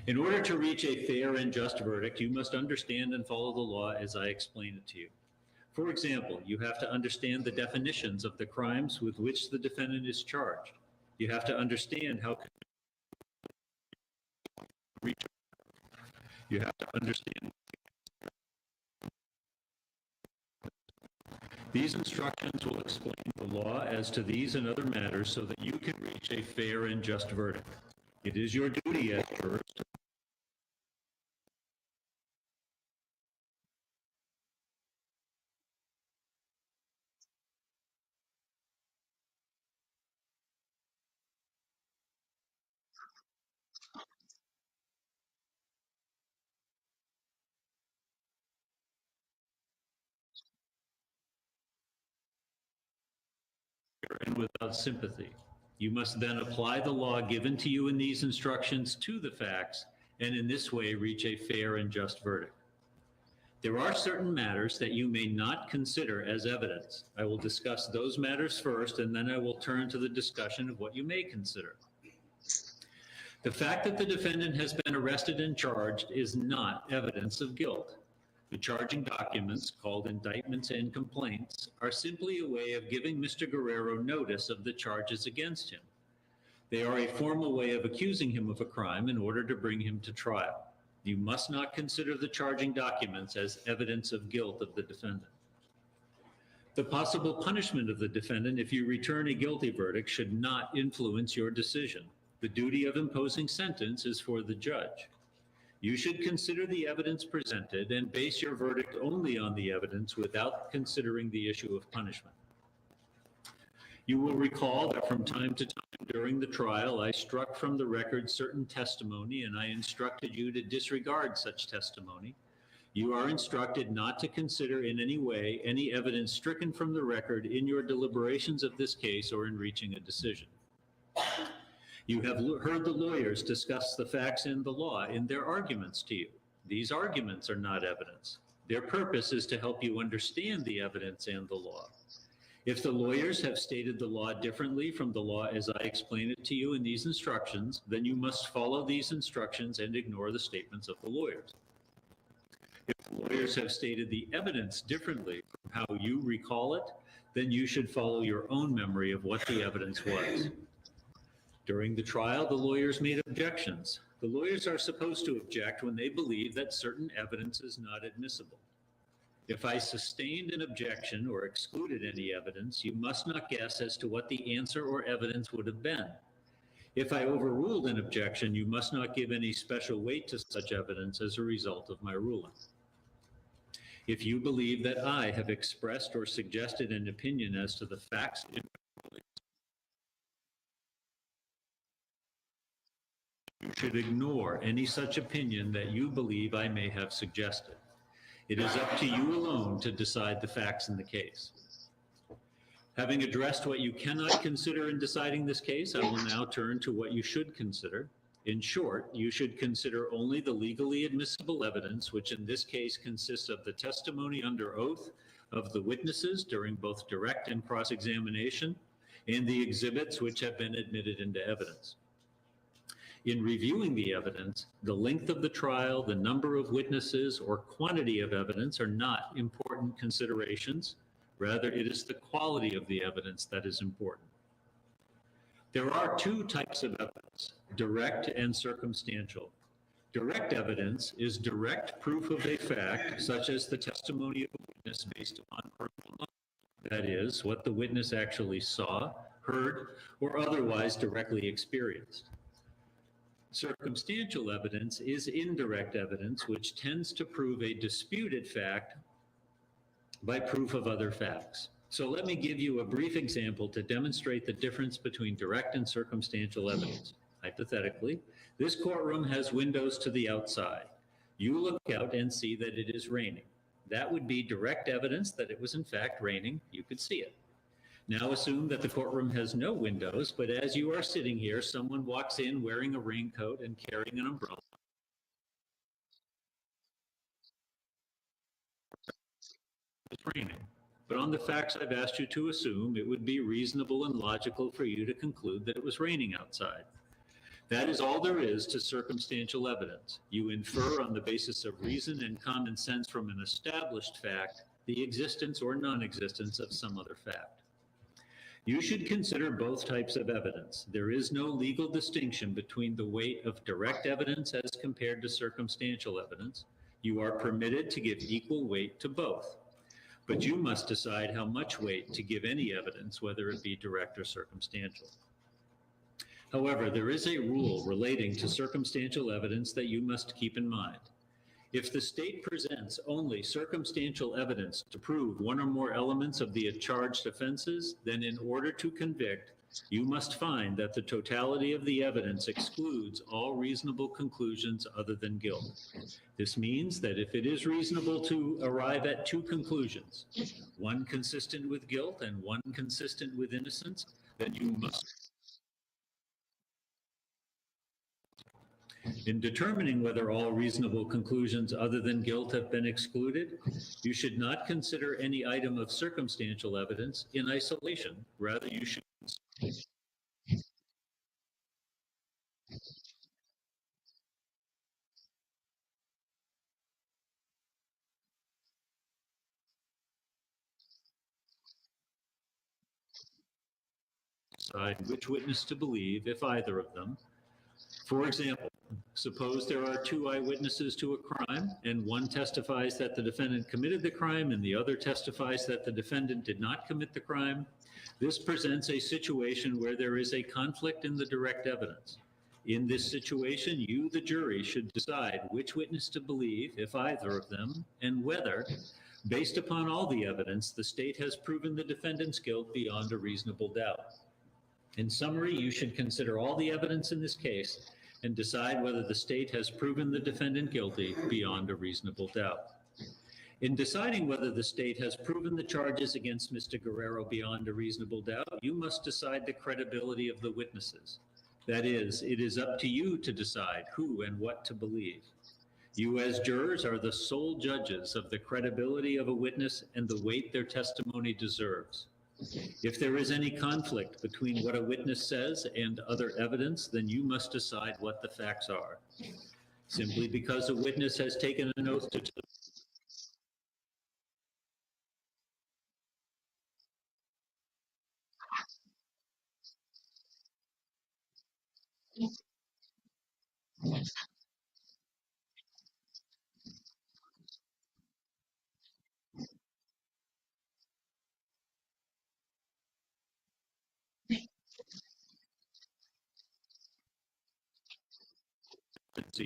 In order to reach a fair and just verdict, you must understand and follow the law as I explain it to you. For example, you have to understand the definitions of the crimes with which the defendant is charged. You have to understand how you have to understand. These instructions will explain the law as to these and other matters so that you can reach a fair and just verdict. It is your duty as jurors to without sympathy. You must then apply the law given to you in these instructions to the facts, and in this way reach a fair and just verdict. There are certain matters that you may not consider as evidence. I will discuss those matters first, and then I will turn to the discussion of what you may consider. The fact that the defendant has been arrested and charged is not evidence of guilt. The charging documents, called indictments and complaints, are simply a way of giving Mr. Guerrero notice of the charges against him. They are a formal way of accusing him of a crime in order to bring him to trial. You must not consider the charging documents as evidence of guilt of the defendant. The possible punishment of the defendant if you return a guilty verdict should not influence your decision. The duty of imposing sentence is for the judge. You should consider the evidence presented and base your verdict only on the evidence without considering the issue of punishment. You will recall that from time to time during the trial, I struck from the record certain testimony and I instructed you to disregard such testimony. You are instructed not to consider in any way any evidence stricken from the record in your deliberations of this case or in reaching a decision. You have heard the lawyers discuss the facts and the law in their arguments to you. These arguments are not evidence. Their purpose is to help you understand the evidence and the law. If the lawyers have stated the law differently from the law as I explain it to you in these instructions, then you must follow these instructions and ignore the statements of the lawyers. If the lawyers have stated the evidence differently from how you recall it, then you should follow your own memory of what the evidence was. During the trial, the lawyers made objections. The lawyers are supposed to object when they believe that certain evidence is not admissible. If I sustained an objection or excluded any evidence, you must not guess as to what the answer or evidence would have been. If I overruled an objection, you must not give any special weight to such evidence as a result of my ruling. If you believe that I have expressed or suggested an opinion as to the facts in you should ignore any such opinion that you believe I may have suggested. It is up to you alone to decide the facts in the case. Having addressed what you cannot consider in deciding this case, I will now turn to what you should consider. In short, you should consider only the legally admissible evidence, which in this case consists of the testimony under oath of the witnesses during both direct and cross-examination, and the exhibits which have been admitted into evidence. In reviewing the evidence, the length of the trial, the number of witnesses, or quantity of evidence are not important considerations. Rather, it is the quality of the evidence that is important. There are two types of evidence, direct and circumstantial. Direct evidence is direct proof of a fact, such as the testimony of a witness based upon personal knowledge. That is, what the witness actually saw, heard, or otherwise directly experienced. Circumstantial evidence is indirect evidence, which tends to prove a disputed fact by proof of other facts. So let me give you a brief example to demonstrate the difference between direct and circumstantial evidence. Hypothetically, this courtroom has windows to the outside. You look out and see that it is raining. That would be direct evidence that it was in fact raining. You could see it. Now assume that the courtroom has no windows, but as you are sitting here, someone walks in wearing a raincoat and carrying an umbrella. It's raining. But on the facts I've asked you to assume, it would be reasonable and logical for you to conclude that it was raining outside. That is all there is to circumstantial evidence. You infer on the basis of reason and common sense from an established fact the existence or non-existence of some other fact. You should consider both types of evidence. There is no legal distinction between the weight of direct evidence as compared to circumstantial evidence. You are permitted to give equal weight to both. But you must decide how much weight to give any evidence, whether it be direct or circumstantial. However, there is a rule relating to circumstantial evidence that you must keep in mind. If the state presents only circumstantial evidence to prove one or more elements of the charged offenses, then in order to convict, you must find that the totality of the evidence excludes all reasonable conclusions other than guilt. This means that if it is reasonable to arrive at two conclusions, one consistent with guilt and one consistent with innocence, then you must. In determining whether all reasonable conclusions other than guilt have been excluded, you should not consider any item of circumstantial evidence in isolation. Rather, you should decide which witness to believe, if either of them. For example, suppose there are two eyewitnesses to a crime, and one testifies that the defendant committed the crime and the other testifies that the defendant did not commit the crime. This presents a situation where there is a conflict in the direct evidence. In this situation, you, the jury, should decide which witness to believe, if either of them, and whether, based upon all the evidence, the state has proven the defendant's guilt beyond a reasonable doubt. In summary, you should consider all the evidence in this case and decide whether the state has proven the defendant guilty beyond a reasonable doubt. In deciding whether the state has proven the charges against Mr. Guerrero beyond a reasonable doubt, you must decide the credibility of the witnesses. That is, it is up to you to decide who and what to believe. You as jurors are the sole judges of the credibility of a witness and the weight their testimony deserves. If there is any conflict between what a witness says and other evidence, then you must decide what the facts are. Simply because a witness has taken an oath to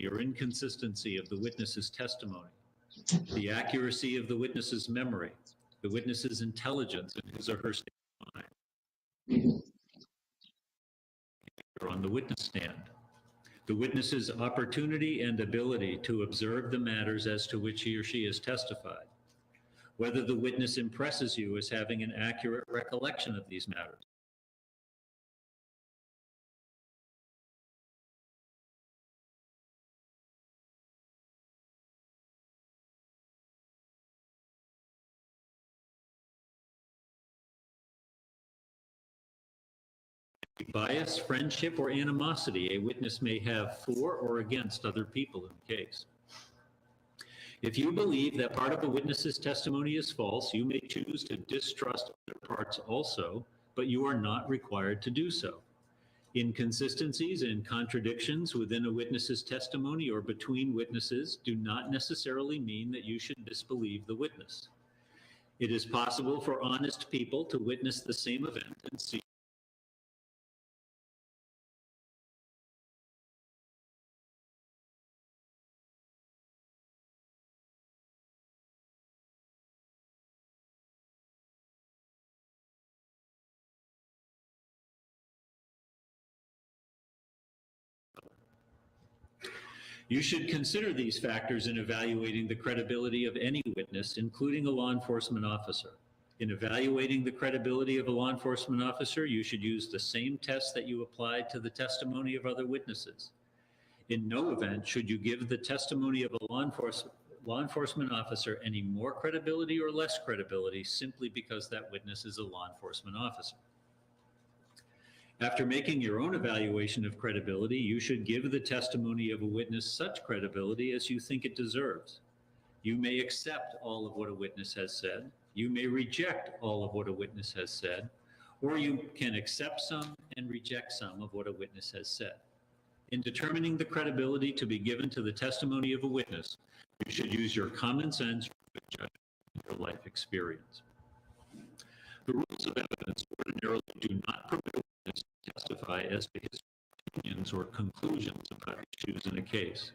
or inconsistency of the witness's testimony, the accuracy of the witness's memory, the witness's intelligence in his or her state of mind, or on the witness stand, the witness's opportunity and ability to observe the matters as to which he or she has testified, whether the witness impresses you as having an accurate recollection of these matters. Bias, friendship, or animosity a witness may have for or against other people in the case. If you believe that part of a witness's testimony is false, you may choose to distrust other parts also, but you are not required to do so. Inconsistencies and contradictions within a witness's testimony or between witnesses do not necessarily mean that you should disbelieve the witness. It is possible for honest people to witness the same event and see You should consider these factors in evaluating the credibility of any witness, including a law enforcement officer. In evaluating the credibility of a law enforcement officer, you should use the same test that you applied to the testimony of other witnesses. In no event should you give the testimony of a law enforcement officer any more credibility or less credibility simply because that witness is a law enforcement officer. After making your own evaluation of credibility, you should give the testimony of a witness such credibility as you think it deserves. You may accept all of what a witness has said, you may reject all of what a witness has said, or you can accept some and reject some of what a witness has said. In determining the credibility to be given to the testimony of a witness, you should use your common sense, judgment, and your life experience. The rules of evidence ordinarily do not permit a witness to testify as to his opinions or conclusions about issues in a case.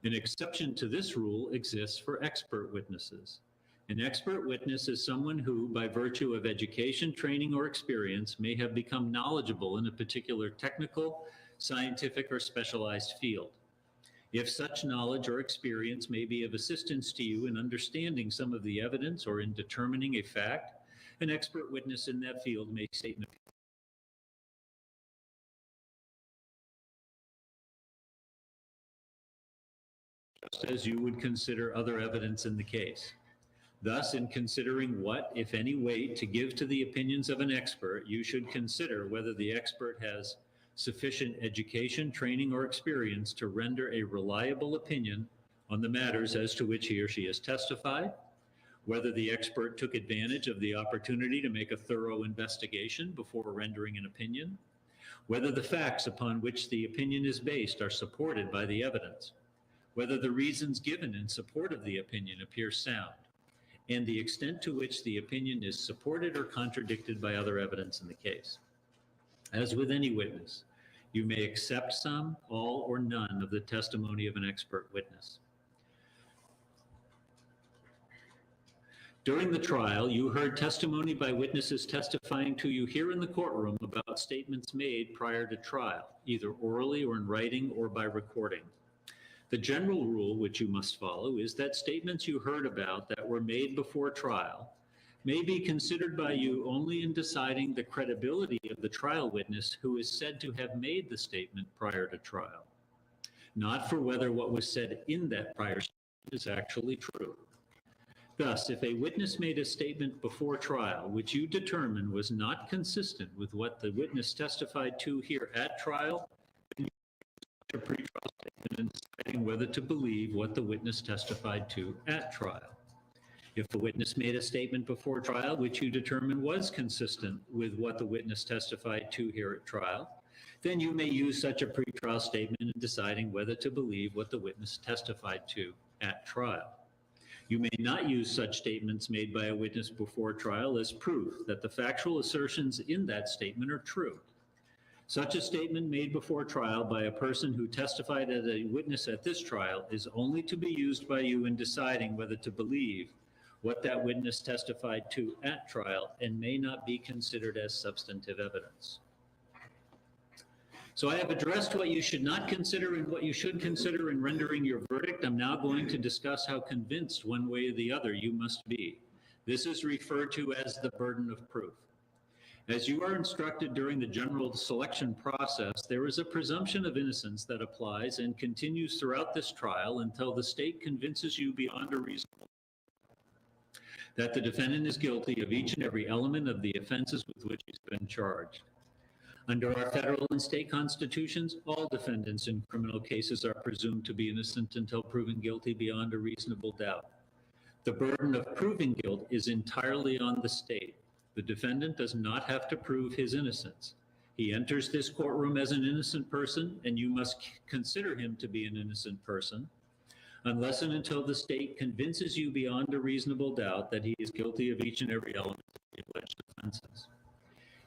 An exception to this rule exists for expert witnesses. An expert witness is someone who, by virtue of education, training, or experience, may have become knowledgeable in a particular technical, scientific, or specialized field. If such knowledge or experience may be of assistance to you in understanding some of the evidence or in determining a fact, an expert witness in that field may state an opinion. Just as you would consider other evidence in the case. Thus, in considering what, if any, weight to give to the opinions of an expert, you should consider whether the expert has sufficient education, training, or experience to render a reliable opinion on the matters as to which he or she has testified, whether the expert took advantage of the opportunity to make a thorough investigation before rendering an opinion, whether the facts upon which the opinion is based are supported by the evidence, whether the reasons given in support of the opinion appear sound, and the extent to which the opinion is supported or contradicted by other evidence in the case. As with any witness, you may accept some, all, or none of the testimony of an expert witness. During the trial, you heard testimony by witnesses testifying to you here in the courtroom about statements made prior to trial, either orally or in writing or by recording. The general rule which you must follow is that statements you heard about that were made before trial may be considered by you only in deciding the credibility of the trial witness who is said to have made the statement prior to trial, not for whether what was said in that prior statement is actually true. Thus, if a witness made a statement before trial which you determine was not consistent with what the witness testified to here at trial, then you make a pre-trial statement in deciding whether to believe what the witness testified to at trial. If the witness made a statement before trial which you determine was consistent with what the witness testified to here at trial, then you may use such a pretrial statement in deciding whether to believe what the witness testified to at trial. You may not use such statements made by a witness before trial as proof that the factual assertions in that statement are true. Such a statement made before trial by a person who testified as a witness at this trial is only to be used by you in deciding whether to believe what that witness testified to at trial and may not be considered as substantive evidence. So I have addressed what you should not consider and what you should consider in rendering your verdict. I'm now going to discuss how convinced one way or the other you must be. This is referred to as the burden of proof. As you are instructed during the general selection process, there is a presumption of innocence that applies and continues throughout this trial until the state convinces you beyond a reasonable that the defendant is guilty of each and every element of the offenses with which he's been charged. Under our federal and state constitutions, all defendants in criminal cases are presumed to be innocent until proven guilty beyond a reasonable doubt. The burden of proving guilt is entirely on the state. The defendant does not have to prove his innocence. He enters this courtroom as an innocent person, and you must consider him to be an innocent person, unless and until the state convinces you beyond a reasonable doubt that he is guilty of each and every element of the alleged offenses.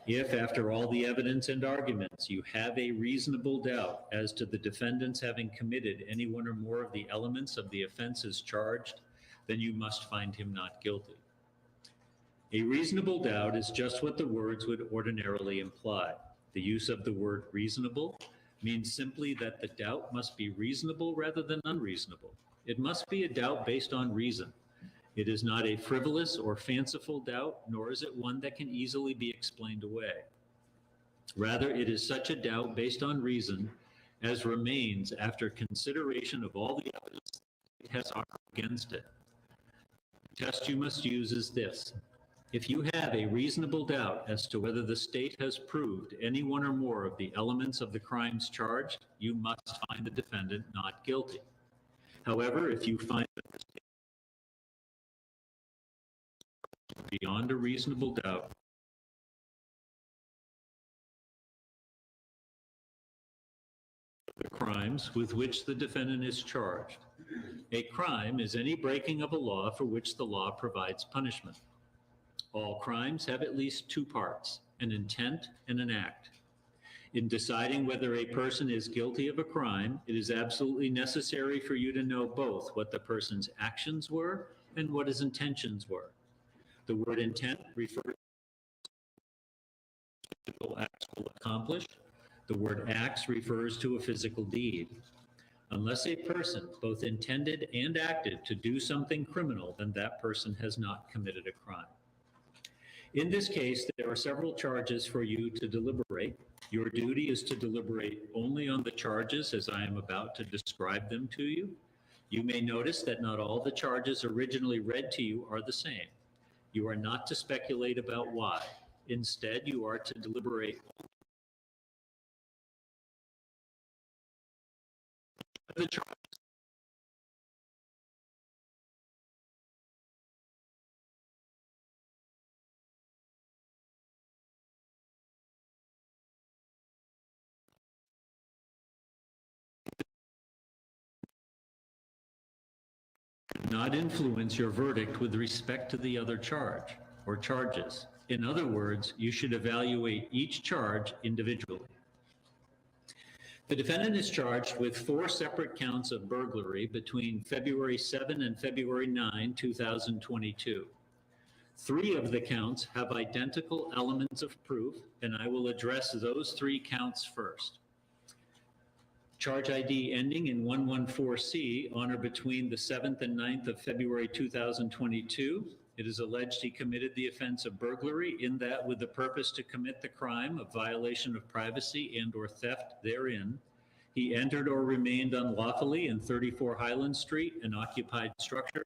If, after all the evidence and arguments, you have a reasonable doubt as to the defendants having committed any one or more of the elements of the offenses charged, then you must find him not guilty. A reasonable doubt is just what the words would ordinarily imply. The use of the word reasonable means simply that the doubt must be reasonable rather than unreasonable. It must be a doubt based on reason. It is not a frivolous or fanciful doubt, nor is it one that can easily be explained away. Rather, it is such a doubt based on reason as remains after consideration of all the evidence it has offered against it. The test you must use is this. If you have a reasonable doubt as to whether the state has proved any one or more of the elements of the crimes charged, you must find the defendant not guilty. However, if you find that the state beyond a reasonable doubt the crimes with which the defendant is charged. A crime is any breaking of a law for which the law provides punishment. All crimes have at least two parts, an intent and an act. In deciding whether a person is guilty of a crime, it is absolutely necessary for you to know both what the person's actions were and what his intentions were. The word intent refers to physical acts will accomplish. The word acts refers to a physical deed. Unless a person both intended and acted to do something criminal, then that person has not committed a crime. In this case, there are several charges for you to deliberate. Your duty is to deliberate only on the charges as I am about to describe them to you. You may notice that not all the charges originally read to you are the same. You are not to speculate about why. Instead, you are to deliberate the charges. Not influence your verdict with respect to the other charge or charges. In other words, you should evaluate each charge individually. The defendant is charged with 4 separate counts of burglary between February 7 and February 9, 2022. 3 of the counts have identical elements of proof, and I will address those 3 counts first. Charge ID ending in 114C on or between the 7th and 9th of February 2022. It is alleged he committed the offense of burglary in that with the purpose to commit the crime of violation of privacy and or theft therein, he entered or remained unlawfully in 34 Highland Street, an occupied structure,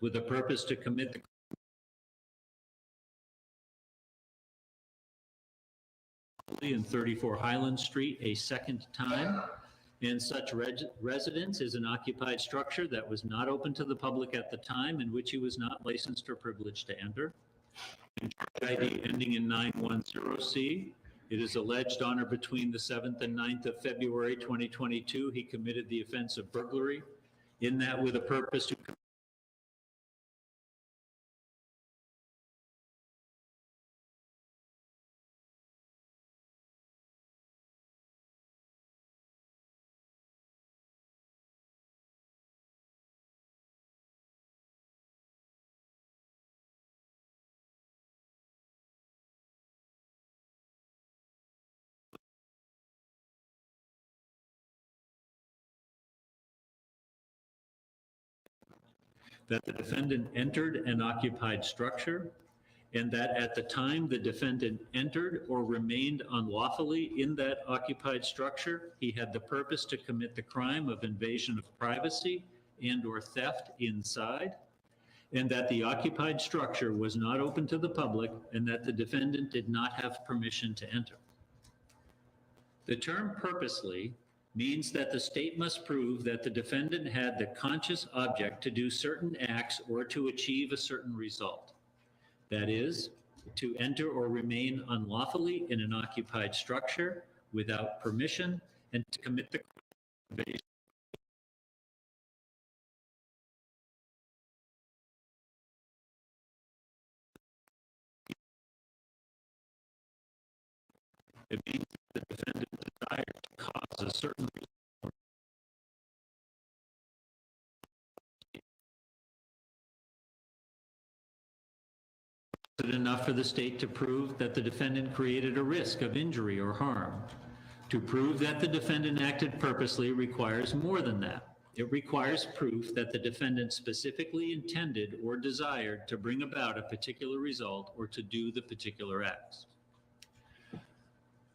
with the purpose to commit the in 34 Highland Street a second time, and such residence is an occupied structure that was not open to the public at the time in which he was not licensed or privileged to enter. And charge ID ending in 910C, it is alleged on or between the 7th and 9th of February 2022, he committed the offense of burglary in that with a purpose to that the defendant entered an occupied structure, and that at the time the defendant entered or remained unlawfully in that occupied structure, he had the purpose to commit the crime of invasion of privacy and or theft inside, and that the occupied structure was not open to the public and that the defendant did not have permission to enter. The term purposely means that the state must prove that the defendant had the conscious object to do certain acts or to achieve a certain result. That is, to enter or remain unlawfully in an occupied structure without permission and to commit the crime. It means that the defendant desired to cause a certain result. Is it enough for the state to prove that the defendant created a risk of injury or harm? To prove that the defendant acted purposely requires more than that. It requires proof that the defendant specifically intended or desired to bring about a particular result or to do the particular acts.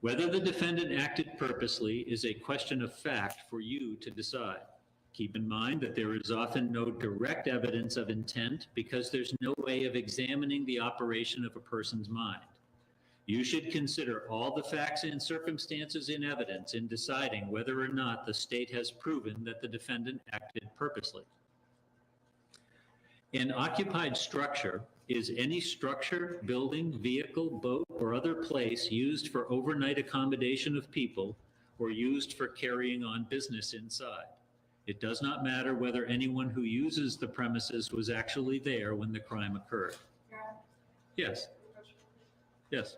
Whether the defendant acted purposely is a question of fact for you to decide. Keep in mind that there is often no direct evidence of intent because there's no way of examining the operation of a person's mind. You should consider all the facts and circumstances in evidence in deciding whether or not the state has proven that the defendant acted purposely. An occupied structure is any structure, building, vehicle, boat, or other place used for overnight accommodation of people or used for carrying on business inside. It does not matter whether anyone who uses the premises was actually there when the crime occurred. Yes. Yes.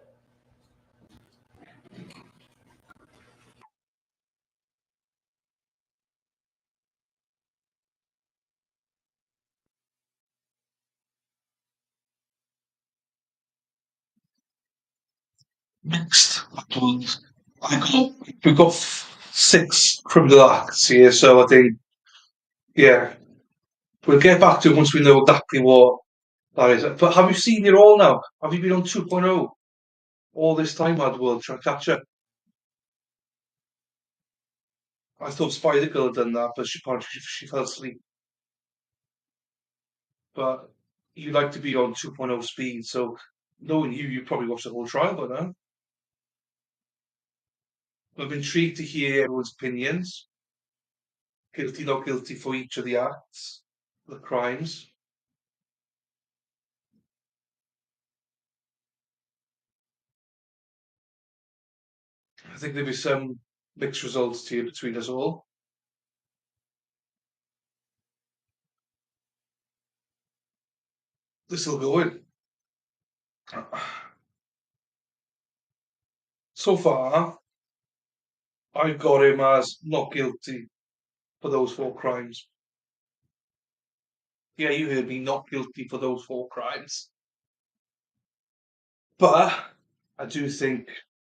Mixed. We've got 6 criminal acts here, so I think, yeah, we'll get back to it once we know exactly what that is. But have you seen it all now? Have you been on 2.0 all this time, Adworld, trying to catch up? I thought Spider Girl had done that, but she fell asleep. But you like to be on 2.0 speed, so knowing you probably watched the whole trial by now. I'm intrigued to hear everyone's opinions, guilty, not guilty, for each of the acts, the crimes. I think there'll be some mixed results here between us all. This will go in. So far, I've got him as not guilty for those 4 crimes. Yeah, you heard me, not guilty for those 4 crimes. But I do think,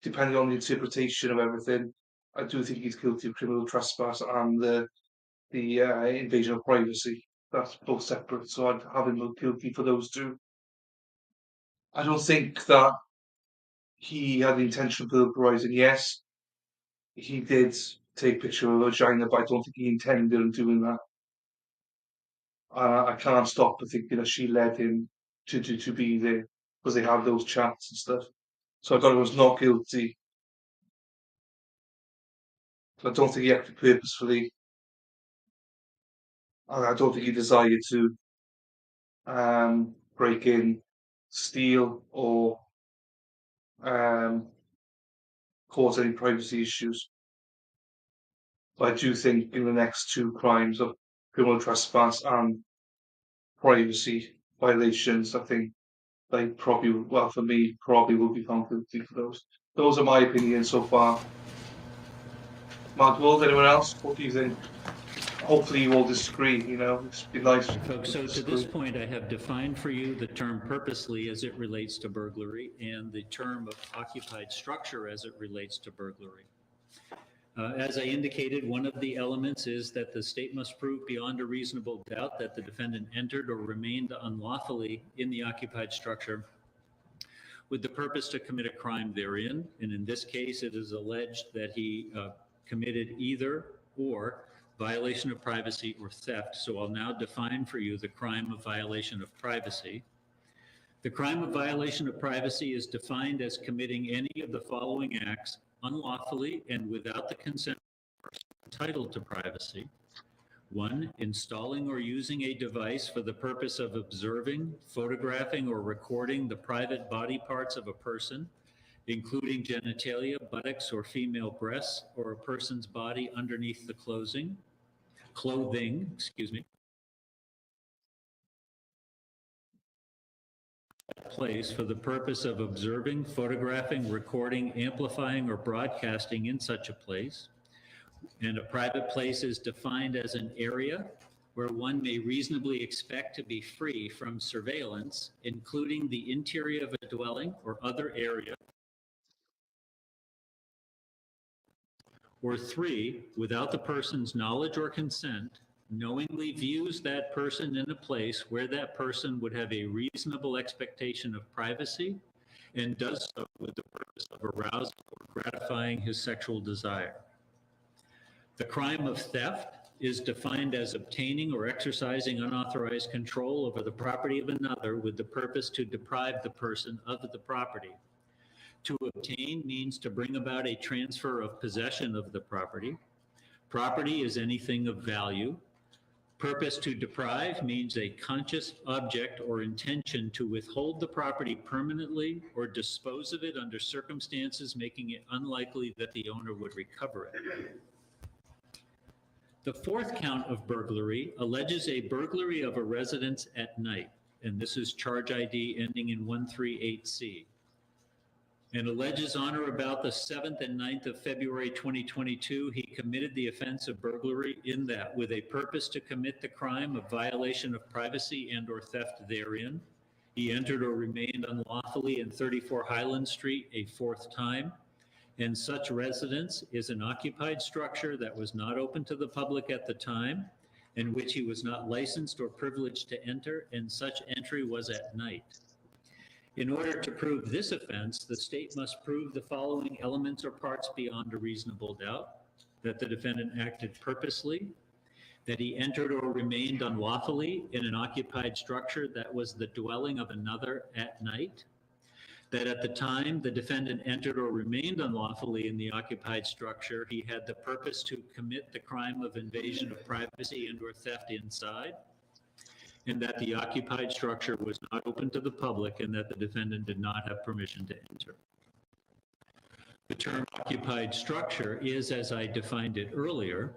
depending on the interpretation of everything, I do think he's guilty of criminal trespass and the invasion of privacy. That's both separate, so I'd have him guilty for those 2. I don't think that he had the intention of burglarizing. Yes, he did take a picture of a vagina, but I don't think he intended on doing that. I can't stop but thinking that she led him to be there because they had those chats and stuff. So I got him as not guilty. I don't think he acted purposefully, and I don't think he desired to break in, steal, or um, cause any privacy issues. But I do think in the next 2 crimes of criminal trespass and privacy violations, I think they probably, well, for me, probably will be found guilty for those. Those are my opinions so far. Mad World, anyone else? What do you think? Hopefully you all disagree, it'd be nice. Folks, so to this point, I have defined for you the term purposely as it relates to burglary and the term of occupied structure as it relates to burglary. As I indicated, one of the elements is that the state must prove beyond a reasonable doubt that the defendant entered or remained unlawfully in the occupied structure with the purpose to commit a crime therein. And in this case, it is alleged that he committed either or violation of privacy or theft. So I'll now define for you the crime of violation of privacy. The crime of violation of privacy is defined as committing any of the following acts unlawfully and without the consent of the person entitled to privacy. 1, installing or using a device for the purpose of observing, photographing, or recording the private body parts of a person, including genitalia, buttocks, or female breasts, or a person's body underneath the clothing, place for the purpose of observing, photographing, recording, amplifying, or broadcasting in such a place. And a private place is defined as an area where one may reasonably expect to be free from surveillance, including the interior of a dwelling or other area. Or 3, without the person's knowledge or consent, knowingly views that person in a place where that person would have a reasonable expectation of privacy and does so with the purpose of arousing or gratifying his sexual desire. The crime of theft is defined as obtaining or exercising unauthorized control over the property of another with the purpose to deprive the person of the property. To obtain means to bring about a transfer of possession of the property. Property is anything of value. Purpose to deprive means a conscious object or intention to withhold the property permanently or dispose of it under circumstances making it unlikely that the owner would recover it. The fourth count of burglary alleges a burglary of a residence at night, and this is charge ID ending in 138C, and alleges on or about the 7th and 9th of February 2022, he committed the offense of burglary in that with a purpose to commit the crime of violation of privacy and or theft therein. He entered or remained unlawfully in 34 Highland Street a fourth time, and such residence is an occupied structure that was not open to the public at the time, in which he was not licensed or privileged to enter, and such entry was at night. In order to prove this offense, the state must prove the following elements or parts beyond a reasonable doubt: that the defendant acted purposely, that he entered or remained unlawfully in an occupied structure that was the dwelling of another at night, that at the time the defendant entered or remained unlawfully in the occupied structure, he had the purpose to commit the crime of invasion of privacy and or theft inside, and that the occupied structure was not open to the public and that the defendant did not have permission to enter. The term occupied structure is, as I defined it earlier,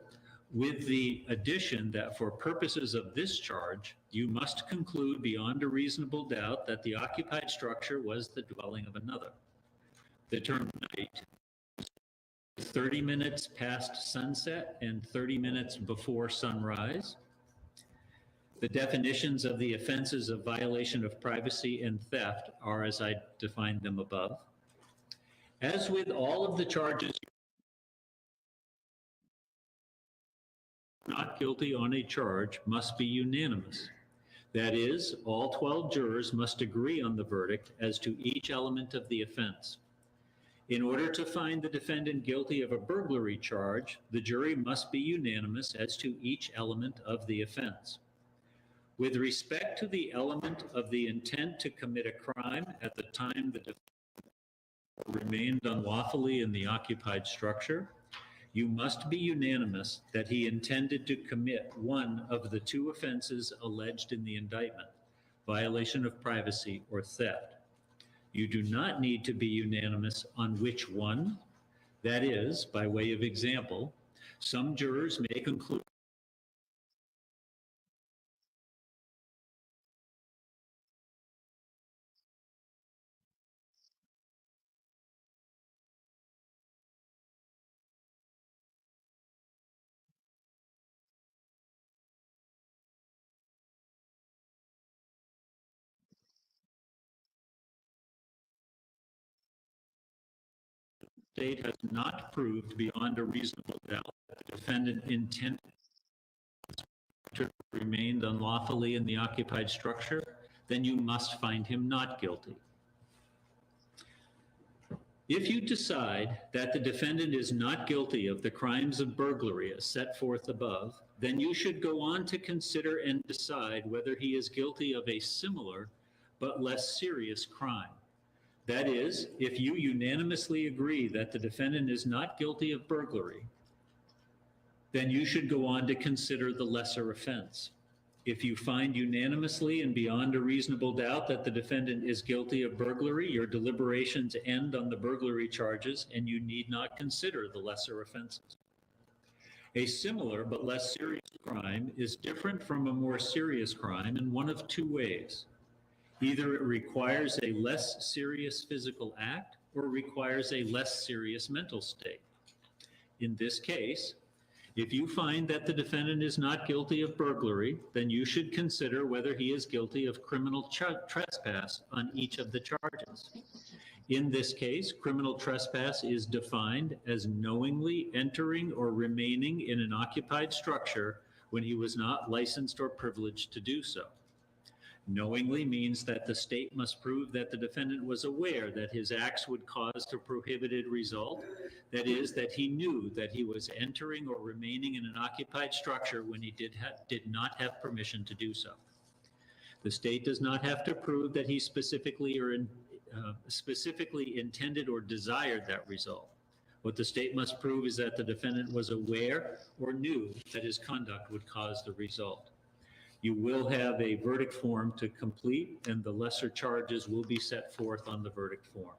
with the addition that for purposes of this charge, you must conclude beyond a reasonable doubt that the occupied structure was the dwelling of another. The term night, 30 minutes past sunset and 30 minutes before sunrise. The definitions of the offenses of violation of privacy and theft are as I defined them above. As with all of the charges, not guilty on a charge must be unanimous. That is, all 12 jurors must agree on the verdict as to each element of the offense. In order to find the defendant guilty of a burglary charge, the jury must be unanimous as to each element of the offense. With respect to the element of the intent to commit a crime at the time the defendant remained unlawfully in the occupied structure, you must be unanimous that he intended to commit one of the two offenses alleged in the indictment, violation of privacy or theft. You do not need to be unanimous on which one. That is, by way of example, some jurors may conclude state has not proved beyond a reasonable doubt that the defendant intended to remain unlawfully in the occupied structure, then you must find him not guilty. If you decide that the defendant is not guilty of the crimes of burglary as set forth above, then you should go on to consider and decide whether he is guilty of a similar but less serious crime. That is, if you unanimously agree that the defendant is not guilty of burglary, then you should go on to consider the lesser offense. If you find unanimously and beyond a reasonable doubt that the defendant is guilty of burglary, your deliberations end on the burglary charges and you need not consider the lesser offenses. A similar but less serious crime is different from a more serious crime in one of two ways. Either it requires a less serious physical act or requires a less serious mental state. In this case, if you find that the defendant is not guilty of burglary, then you should consider whether he is guilty of criminal trespass on each of the charges. In this case, criminal trespass is defined as knowingly entering or remaining in an occupied structure when he was not licensed or privileged to do so. Knowingly means that the state must prove that the defendant was aware that his acts would cause a prohibited result. That is, that he knew that he was entering or remaining in an occupied structure when he did not have permission to do so. The state does not have to prove that he specifically intended or desired that result. What the state must prove is that the defendant was aware or knew that his conduct would cause the result. You will have a verdict form to complete, and the lesser charges will be set forth on the verdict form.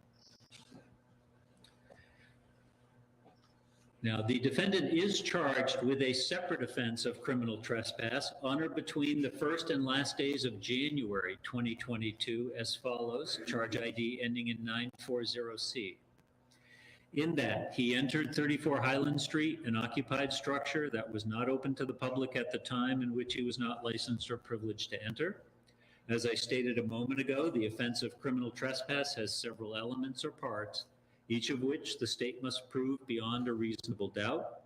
Now, the defendant is charged with a separate offense of criminal trespass on or between the first and last days of January 2022 as follows, charge ID ending in 940C. In that, he entered 34 Highland Street, an occupied structure that was not open to the public at the time in which he was not licensed or privileged to enter. As I stated a moment ago, the offense of criminal trespass has several elements or parts, each of which the state must prove beyond a reasonable doubt.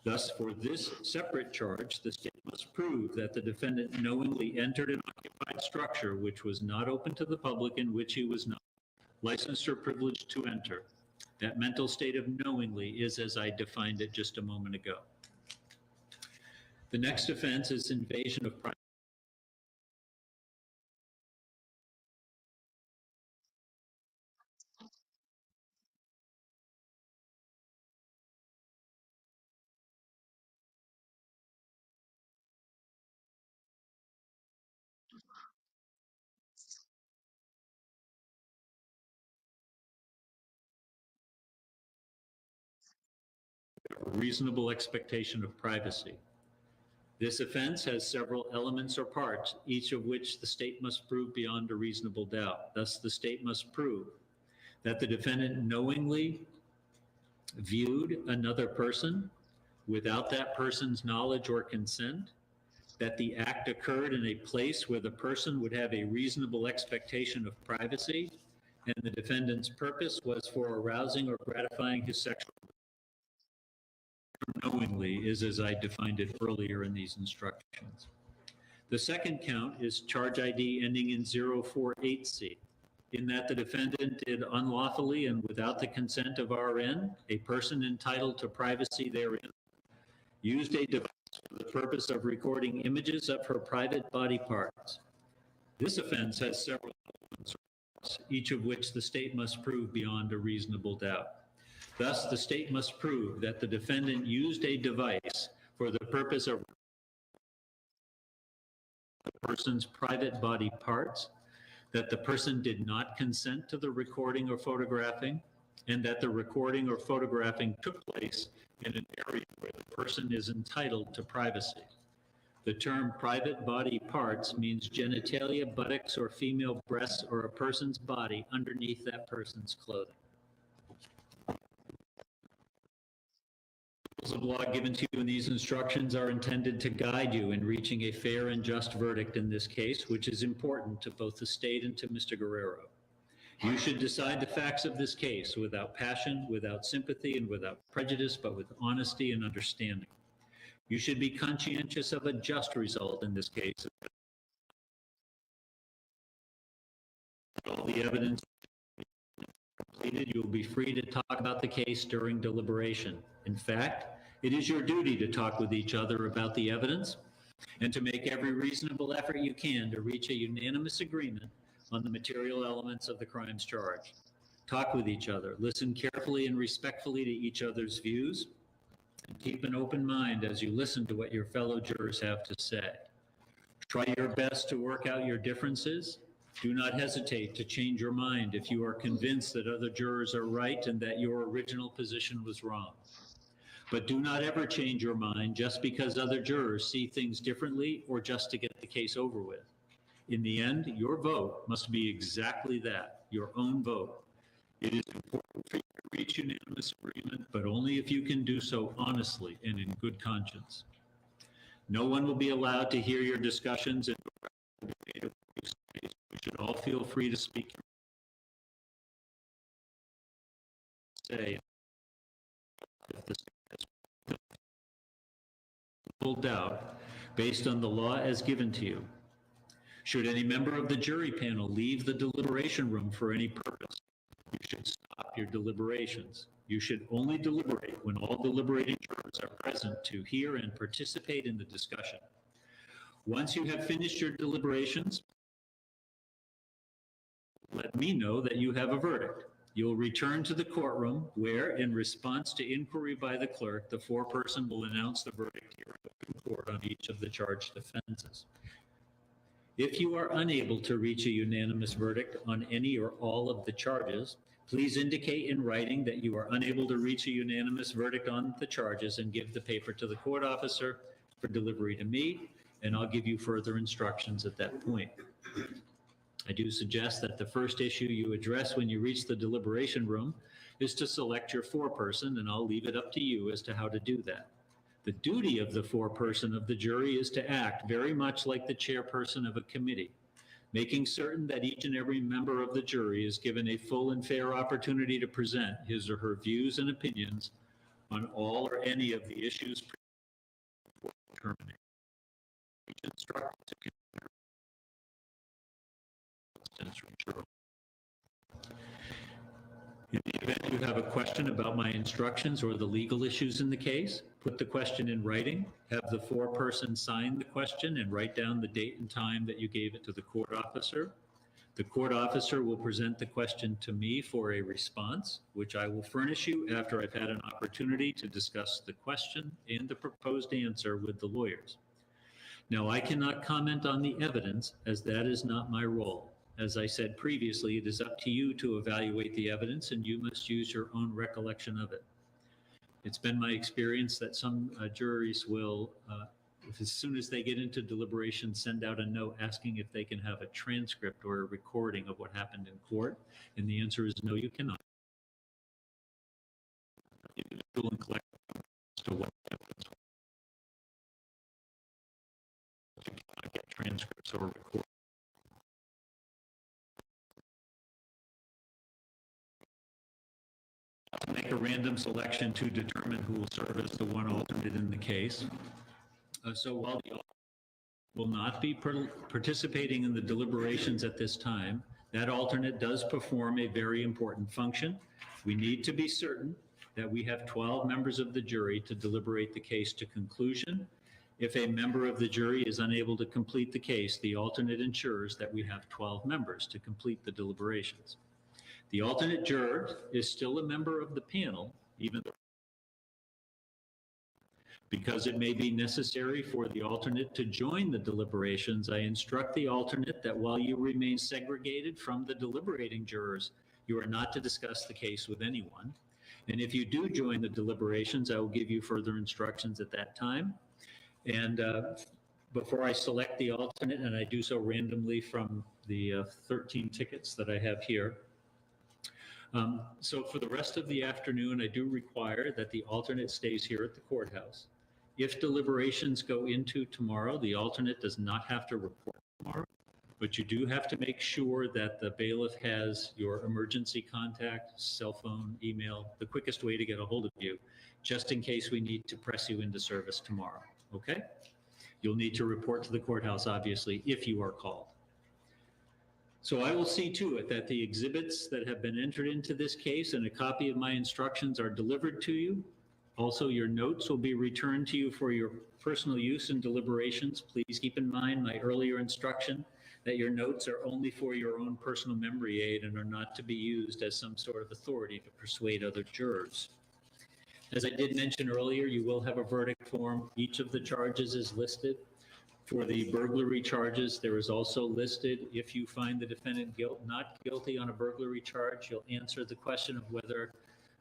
Thus, for this separate charge, the state must prove that the defendant knowingly entered an occupied structure which was not open to the public in which he was not licensed or privileged to enter. That mental state of knowingly is as I defined it just a moment ago. The next offense is invasion of privacy. Reasonable expectation of privacy. This offense has several elements or parts, each of which the state must prove beyond a reasonable doubt. Thus, the state must prove that the defendant knowingly viewed another person without that person's knowledge or consent, that the act occurred in a place where the person would have a reasonable expectation of privacy, and the defendant's purpose was for arousing or gratifying his sexual knowingly is as I defined it earlier in these instructions. The second count is charge ID ending in 048C, in that the defendant did unlawfully and without the consent of RN, a person entitled to privacy therein, used a device for the purpose of recording images of her private body parts. This offense has several elements, each of which the state must prove beyond a reasonable doubt. Thus, the state must prove that the defendant used a device for the purpose of the person's private body parts, that the person did not consent to the recording or photographing, and that the recording or photographing took place in an area where the person is entitled to privacy. The term private body parts means genitalia, buttocks, or female breasts, or a person's body underneath that person's clothing. The rules of law given to you in these instructions are intended to guide you in reaching a fair and just verdict in this case, which is important to both the state and to Mr. Guerrero. You should decide the facts of this case without passion, without sympathy, and without prejudice, but with honesty and understanding. You should be conscientious of a just result in this case. All the evidence completed, you will be free to talk about the case during deliberation. In fact, it is your duty to talk with each other about the evidence and to make every reasonable effort you can to reach a unanimous agreement on the material elements of the crimes charged. Talk with each other, listen carefully and respectfully to each other's views, and keep an open mind as you listen to what your fellow jurors have to say. Try your best to work out your differences. Do not hesitate to change your mind if you are convinced that other jurors are right and that your original position was wrong. But do not ever change your mind just because other jurors see things differently or just to get the case over with. In the end, your vote must be exactly that, your own vote. It is important for you to reach unanimous agreement, but only if you can do so honestly and in good conscience. No one will be allowed to hear your discussions and debate. We should all feel free to speak. Say, if the full doubt based on the law as given to you. Should any member of the jury panel leave the deliberation room for any purpose, you should stop your deliberations. You should only deliberate when all deliberating jurors are present to hear and participate in the discussion. Once you have finished your deliberations, let me know that you have a verdict. You'll return to the courtroom where, in response to inquiry by the clerk, the foreperson will announce the verdict here in open court on each of the charged offenses. If you are unable to reach a unanimous verdict on any or all of the charges, please indicate in writing that you are unable to reach a unanimous verdict on the charges and give the paper to the court officer for delivery to me, and I'll give you further instructions at that point. I do suggest that the first issue you address when you reach the deliberation room is to select your foreperson, and I'll leave it up to you as to how to do that. The duty of the foreperson of the jury is to act very much like the chairperson of a committee, making certain that each and every member of the jury is given a full and fair opportunity to present his or her views and opinions on all or any of the issues before determining. Each instructed to consider in the event you have a question about my instructions or the legal issues in the case, put the question in writing, have the foreperson sign the question and write down the date and time that you gave it to the court officer. The court officer will present the question to me for a response, which I will furnish you after I've had an opportunity to discuss the question and the proposed answer with the lawyers. Now, I cannot comment on the evidence as that is not my role. As I said previously, it is up to you to evaluate the evidence and you must use your own recollection of it. It's been my experience that some juries will, as soon as they get into deliberation, send out a note asking if they can have a transcript or a recording of what happened in court. And the answer is no, you cannot. Individual and collective as to what evidence. You cannot get transcripts or recordings. To make a random selection to determine who will serve as the one alternate in the case. So while the alternate will not be participating in the deliberations at this time, that alternate does perform a very important function. We need to be certain that we have 12 members of the jury to deliberate the case to conclusion. If a member of the jury is unable to complete the case, the alternate ensures that we have 12 members to complete the deliberations. The alternate juror is still a member of the panel, even though because it may be necessary for the alternate to join the deliberations, I instruct the alternate that while you remain segregated from the deliberating jurors, you are not to discuss the case with anyone. And if you do join the deliberations, I will give you further instructions at that time. And before I select the alternate, and I do so randomly from the 13 tickets that I have here, so for the rest of the afternoon, I do require that the alternate stays here at the courthouse. If deliberations go into tomorrow, the alternate does not have to report tomorrow, but you do have to make sure that the bailiff has your emergency contact, cell phone, email, the quickest way to get a hold of you, just in case we need to press you into service tomorrow, okay? You'll need to report to the courthouse, obviously, if you are called. So I will see to it that the exhibits that have been entered into this case and a copy of my instructions are delivered to you. Also, your notes will be returned to you for your personal use in deliberations. Please keep in mind my earlier instruction that your notes are only for your own personal memory aid and are not to be used as some sort of authority to persuade other jurors. As I did mention earlier, you will have a verdict form. Each of the charges is listed. For the burglary charges, there is also listed, if you find the defendant not guilty on a burglary charge, you'll answer the question of whether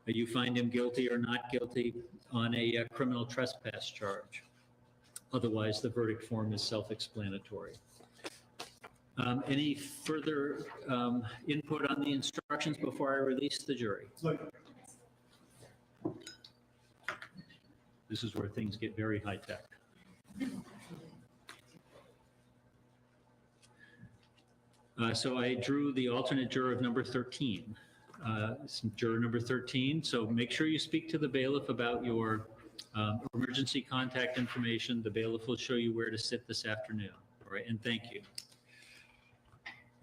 you find him guilty or not guilty on a criminal trespass charge. Otherwise, the verdict form is self-explanatory. Any further input on the instructions before I release the jury? This is where things get very high-tech. So I drew the alternate juror of number 13. Juror number 13. So make sure you speak to the bailiff about your emergency contact information. The bailiff will show you where to sit this afternoon. All right, and thank you.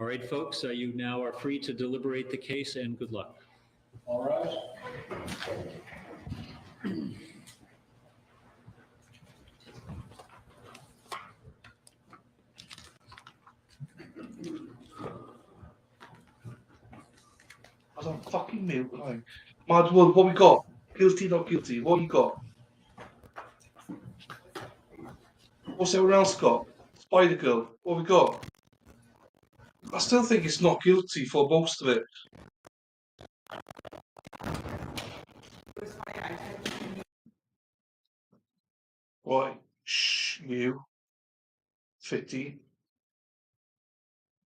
All right, folks, you now are free to deliberate the case, and good luck. All right. I was on fucking mute. Right. Mad Wood, what we got? Guilty, not guilty. What you got? What's everyone else got? Spider Girl, what we got? I still think it's not guilty for most of it. Right, shh, you, Fitty.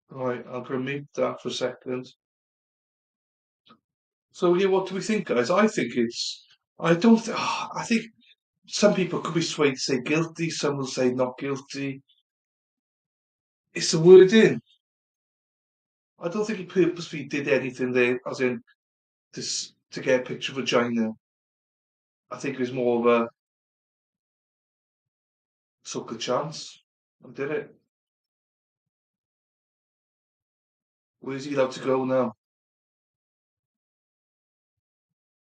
Right, I'm gonna mute that for a second. So yeah, what do we think, guys? I think it's. I don't. I think some people could be swayed to say guilty. Some will say not guilty. It's the wording. I don't think he purposely did anything there, as in this to get a picture of vagina. I think it was more of a took a chance and did it. Where's he allowed to go now?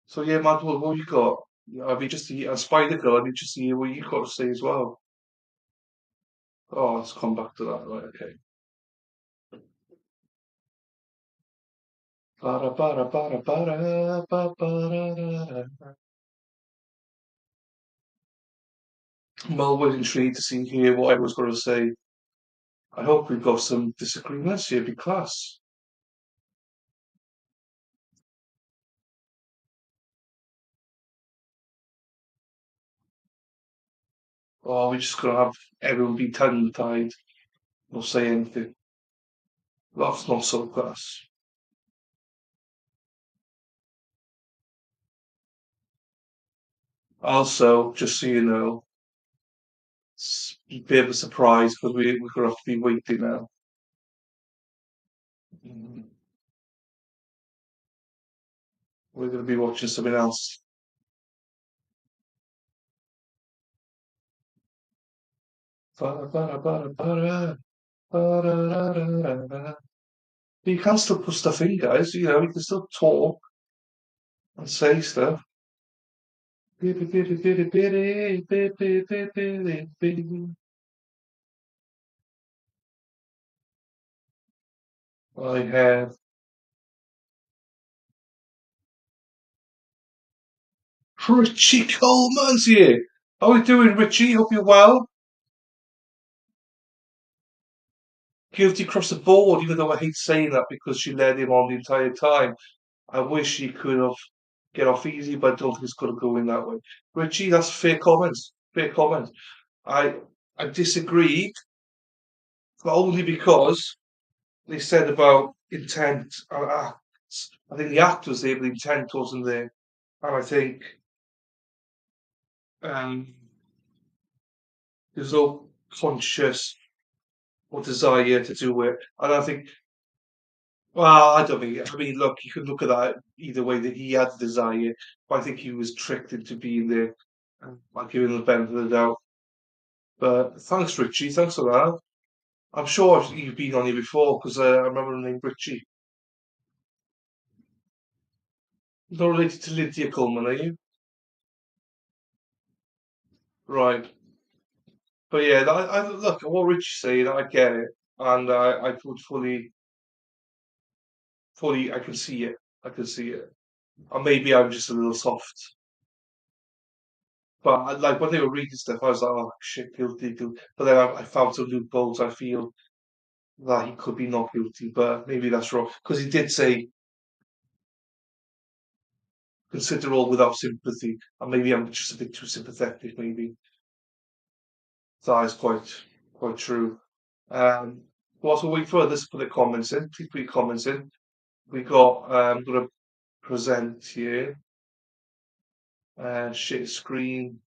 So yeah, Matt, what you got? I'd be just a Spider Girl. I'd be just to hear what you got to say as well. Oh, let's come back to that. Right, okay. Para, para, para, para, pa, para. I'm always intrigued to see hear what everyone's going to say. I hope we've got some disagreements here. It'd be class. Or we're just going to have everyone be tongue-tied, not say anything. That's not so class. Also, just so you know, it's a bit of a surprise because we're going to have to be waiting now. Mm. We're going to be watching something else. Para, para, para, para, para. But you can still put stuff in, guys. You know, you can still talk and say stuff. I have Richie Coleman's here. How are you doing, Richie? Hope you're well. Guilty across the board, even though I hate saying that because she led him on the entire time. I wish he could have get off easy, but I don't think it's going to go in that way. Richie, that's fair comments. Fair comment. I I disagreed, but only because they said about intent and acts. I think the act was there, but the intent wasn't there. And I think um, there's no conscious or desire to do it. And I think, well, I don't mean, I mean, look, you could look at that either way that he had the desire, but I think he was tricked into being there. I'll give him the benefit of the doubt. But thanks, Richie. Thanks for that. I'm sure you've been on here before because I remember the name Richie. You're not related to Lydia Coleman, are you? Right. But yeah, look, what Richie's saying, I get it. And I would fully, I can see it. I can see it. And maybe I'm just a little soft. But like when they were reading stuff, I was like, oh shit, guilty, guilty. But then I found some loopholes. I feel that he could be not guilty, but maybe that's wrong because he did say consider all without sympathy, and maybe I'm just a bit too sympathetic. Maybe that is quite true. Whilst we wait for others to put their comments in, please put your comments in. We got going to present here. Share screen.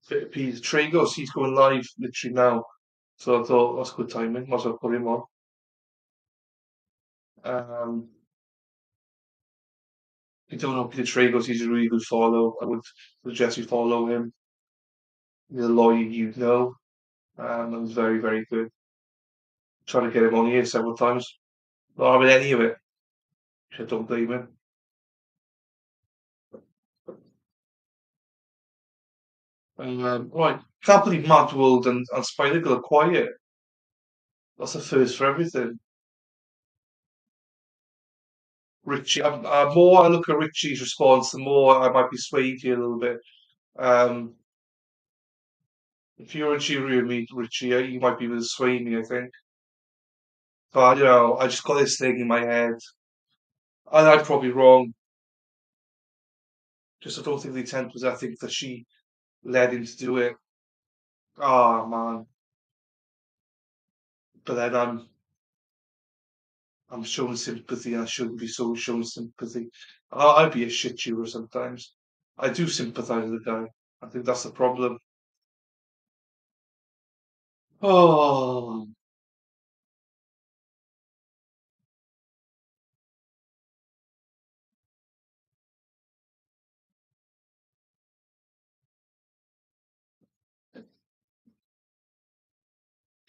Peter Tragos, he's going live literally now. So I thought that's good timing. Might as well put him on. If you don't know Peter Tragos, he's a really good follow. I would suggest you follow him. He's a lawyer you know. And it was very, very good. Trying to get him on here several times. Not having any of it. I don't blame him. Right. Can't believe Mad World and Spider Girl are quiet. That's a first for everything. Richie, more I look at Richie's response, the more I might be swayed here a little bit. If you're in jury with me, Richie, you might be able to sway me, I think. But, I just got this thing in my head. And I'm probably wrong. Just I don't think the intent was, I think that she led him to do it. Ah, man. But then I'm showing sympathy and I shouldn't be so showing sympathy. I'd be a shit chewer sometimes. I do sympathise with the guy. I think that's the problem. Oh,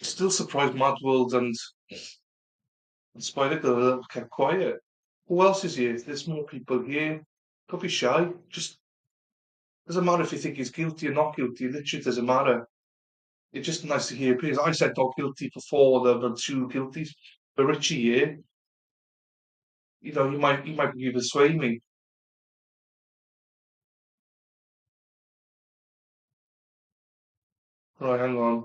still surprised Mad World and Spider Girl kept quiet. Who else is here? There's more people here. Don't be shy. Just doesn't matter if you think he's guilty or not guilty. It literally doesn't matter. It's just nice to hear because I said not guilty for 4 of them and 2 guilties. But Richie here, he might be able to sway me. Right, hang on.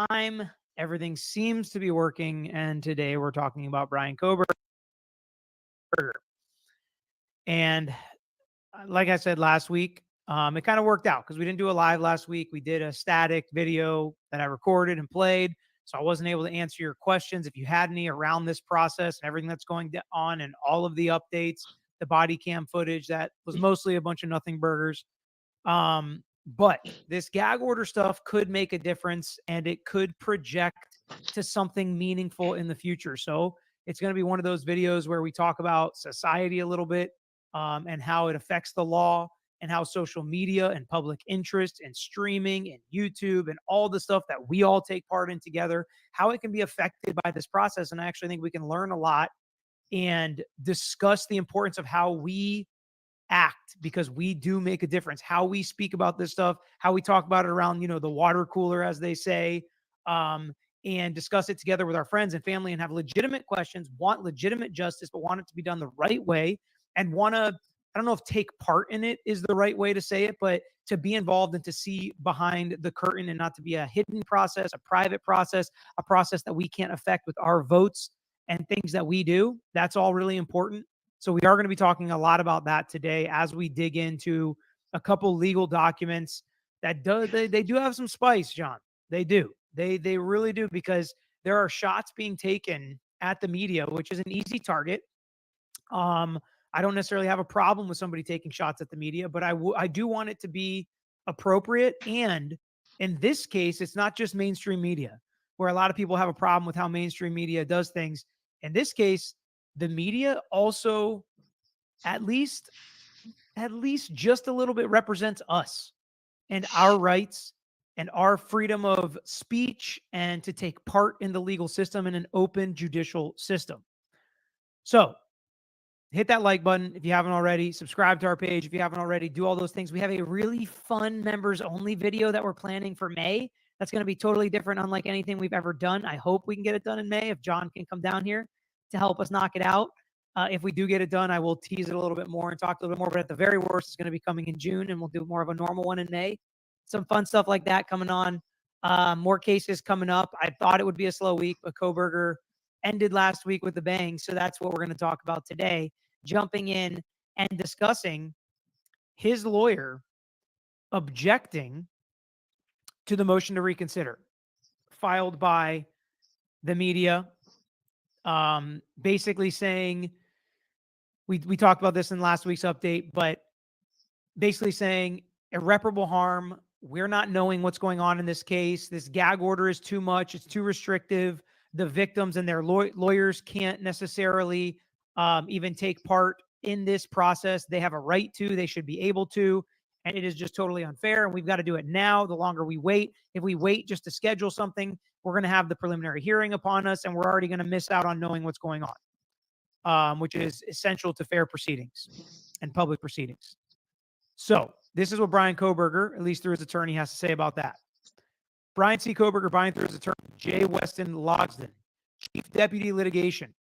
Time, everything seems to be working, and today we're talking about Brian Koberger. And like I said last week, it kind of worked out because we didn't do a live last week. We did a static video that I recorded and played, so I wasn't able to answer your questions if you had any around this process and everything that's going on and all of the updates, the body cam footage that was mostly a bunch of nothing burgers. But this gag order stuff could make a difference and it could project to something meaningful in the future. So it's going to be one of those videos where we talk about society a little bit, and how it affects the law and how social media and public interest and streaming and YouTube and all the stuff that we all take part in together, how it can be affected by this process. And I actually think we can learn a lot and discuss the importance of how we act, because we do make a difference. How we speak about this stuff, how we talk about it around, the water cooler, as they say, and discuss it together with our friends and family and have legitimate questions, want legitimate justice, but want it to be done the right way and want to, I don't know if take part in it is the right way to say it, but to be involved and to see behind the curtain and not to be a hidden process, a private process, a process that we can't affect with our votes and things that we do. That's all really important. So we are going to be talking a lot about that today as we dig into a couple legal documents that they do have some spice, John. They do. They really do, because there are shots being taken at the media, which is an easy target. I don't necessarily have a problem with somebody taking shots at the media, but I do want it to be appropriate. And in this case, it's not just mainstream media, where a lot of people have a problem with how mainstream media does things. In this case, the media also at least just a little bit represents us and our rights and our freedom of speech and to take part in the legal system in an open judicial system. So hit that like button if you haven't already. Subscribe to our page if you haven't already. Do all those things. We have a really fun members only video that we're planning for May. That's going to be totally different, unlike anything we've ever done. I hope we can get it done in May if John can come down here to help us knock it out. If we do get it done, I will tease it a little bit more and talk a little bit more. But at the very worst, it's going to be coming in June, and we'll do more of a normal one in May. Some fun stuff like that coming on. More cases coming up. I thought it would be a slow week, but Koberger ended last week with a bang. So that's what we're going to talk about today, jumping in and discussing his lawyer objecting to the motion to reconsider filed by the media, basically saying, we talked about this in last week's update, but basically saying irreparable harm. We're not knowing what's going on in this case. This gag order is too much. It's too restrictive. The victims and their lawyers can't necessarily even take part in this process. They have a right to, they should be able to, and it is just totally unfair. And we've got to do it now. The longer we wait, if we wait just to schedule something, we're going to have the preliminary hearing upon us, and we're already going to miss out on knowing what's going on. which is essential to fair proceedings and public proceedings. So this is what Brian Koberger, at least through his attorney, has to say about that. Brian C. Koberger, Brian through his attorney, J. Weston Logsdon, Chief Deputy Litigation,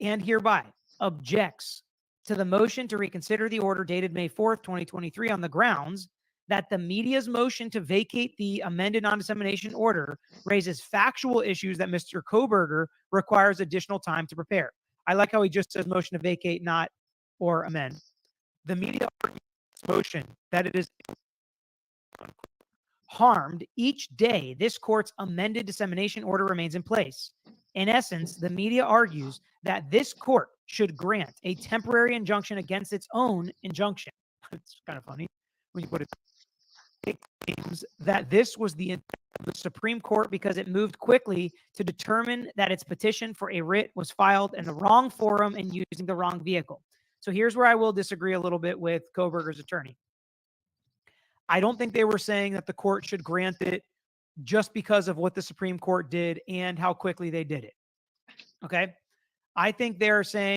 and hereby objects to the motion to reconsider the order dated May 4th, 2023 on the grounds that the media's motion to vacate the amended non-dissemination order raises factual issues that Mr. Koberger requires additional time to prepare. I like how he just says motion to vacate, not or amend. The media argues motion that it is harmed each day this court's amended dissemination order remains in place. In essence, the media argues that this court should grant a temporary injunction against its own injunction. It's kind of funny when you put it. It claims that this was the intent of the Supreme Court because it moved quickly to determine that its petition for a writ was filed in the wrong forum and using the wrong vehicle. So here's where I will disagree a little bit with Koberger's attorney. I don't think they were saying that the court should grant it just because of what the Supreme Court did and how quickly they did it. Okay? I think they're saying...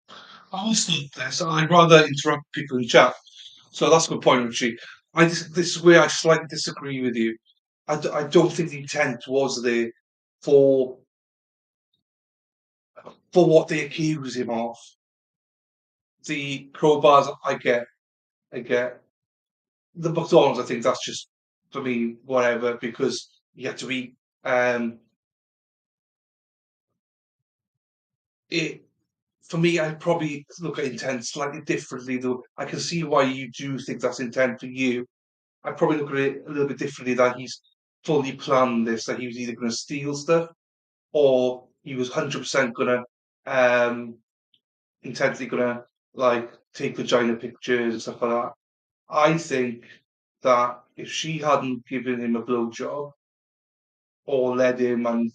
I always thought this. I'd rather interrupt people in chat. So that's a good point, Richie. This is where I slightly disagree with you. I don't think the intent was there for what they accuse him of. The crowbars, I get. The McDonald's, I think that's just, for me, whatever, because you have to eat. For me, I'd probably look at intent slightly differently, though. I can see why you do think that's intent for you. I'd probably look at it a little bit differently, that he's fully planned this, that he was either going to steal stuff or he was 100% going to, intensely going to, like, take vagina pictures and stuff like that. I think that if she hadn't given him a blowjob or led him and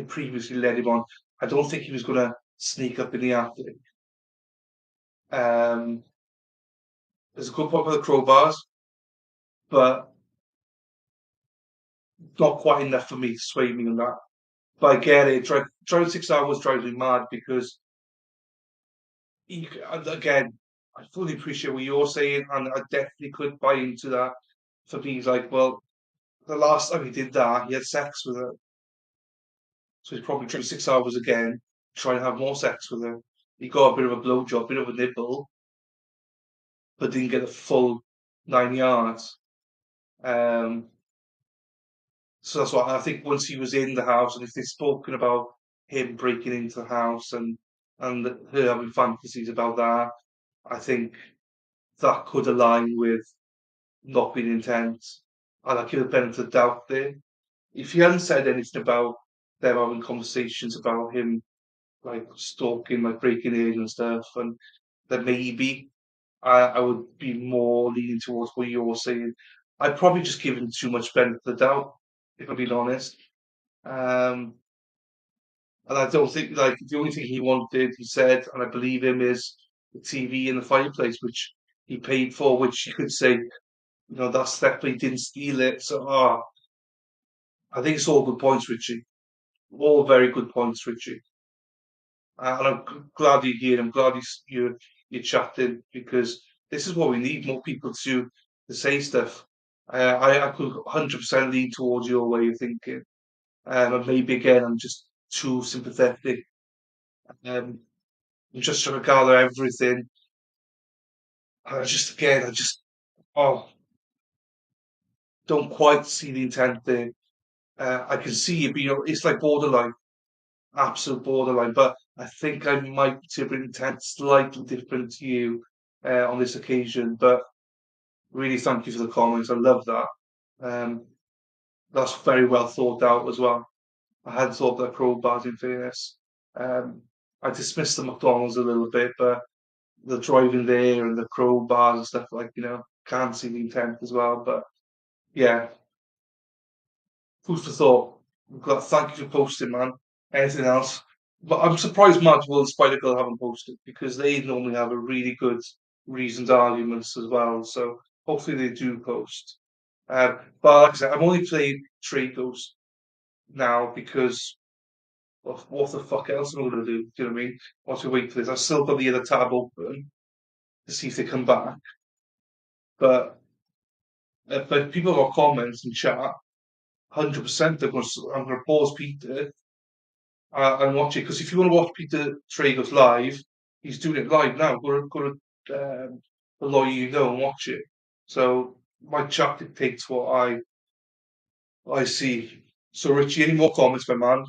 previously led him on, I don't think he was going to sneak up in the attic. There's a good point for the crowbars, but not quite enough for me to sway me on that. But I get it. Driving 6 hours drives me mad because, again, I fully appreciate what you're saying, and I definitely could buy into that. For me, it's like, well, the last time he did that, he had sex with her. So he's probably drove 6 hours again, trying to have more sex with her. He got a bit of a blowjob, a bit of a nibble, but didn't get a full 9 yards. So that's why I think once he was in the house, and if they've spoken about him breaking into the house and her having fantasies about that, I think that could align with not being intent. And I give the benefit of the doubt there. If he hadn't said anything about them having conversations about him, like stalking, like breaking in and stuff, and then maybe I would be more leaning towards what you're saying. I'd probably just give him too much benefit of the doubt, if I'm being honest. And I don't think, like, the only thing he wanted, he said, and I believe him, is the TV in the fireplace, which he paid for, which you could say, that's theft, but he didn't steal it. So, I think it's all good points, Richie. All very good points, Richie. And I'm glad you're here. I'm glad you're chatting, because this is what we need, more people to say stuff. I could 100% lean towards your way of thinking. And maybe, again, I'm just too sympathetic. I'm just trying to gather everything. And I don't quite see the intent there. I can see it, but it's like borderline, absolute borderline. But I think I might interpret intent slightly different to you on this occasion. But really, thank you for the comments. I love that. That's very well thought out as well. I hadn't thought that crowbars, in fairness. I dismissed the McDonald's a little bit, but the driving there and the crowbars and stuff, like, can't see the intent as well. But yeah, food for thought. Thank you for posting, man. Anything else? But I'm surprised Madwell and Spider Girl haven't posted, because they normally have a really good reasoned arguments as well. So hopefully they do post. But like I said, I'm only playing Trade Ghost now because what the fuck else am I going to do? Do you know what I mean? Once we wait for this, I've still got the other tab open to see if they come back. But if people got comments and chat, 100% I'm going to pause Peter and watch it. Because if you want to watch Peter Traeger's live, he's doing it live now. Go to the lawyer you know and watch it. So my chat dictates what I see. So Richie, any more comments, my man?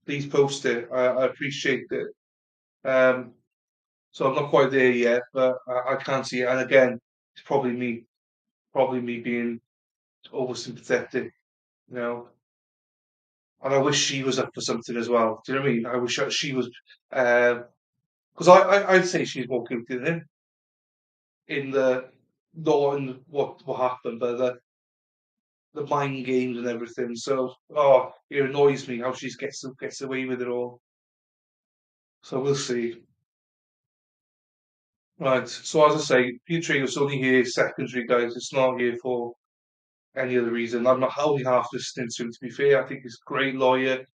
Please post it. I appreciate it. So I'm not quite there yet, but I can't see it. And again, it's probably me being oversympathetic, you know. And I wish she was up for something as well. Do you know what I mean? I wish she was, because I'd say she's more guilty than him in the not in what happened, but the mind games and everything. So it annoys me how she gets away with it all. So we'll see. Right. So as I say, Peter Traeger's only here secondary, guys. It's not here for any other reason. I'm not only half listening to him, to be fair. I think he's a great lawyer,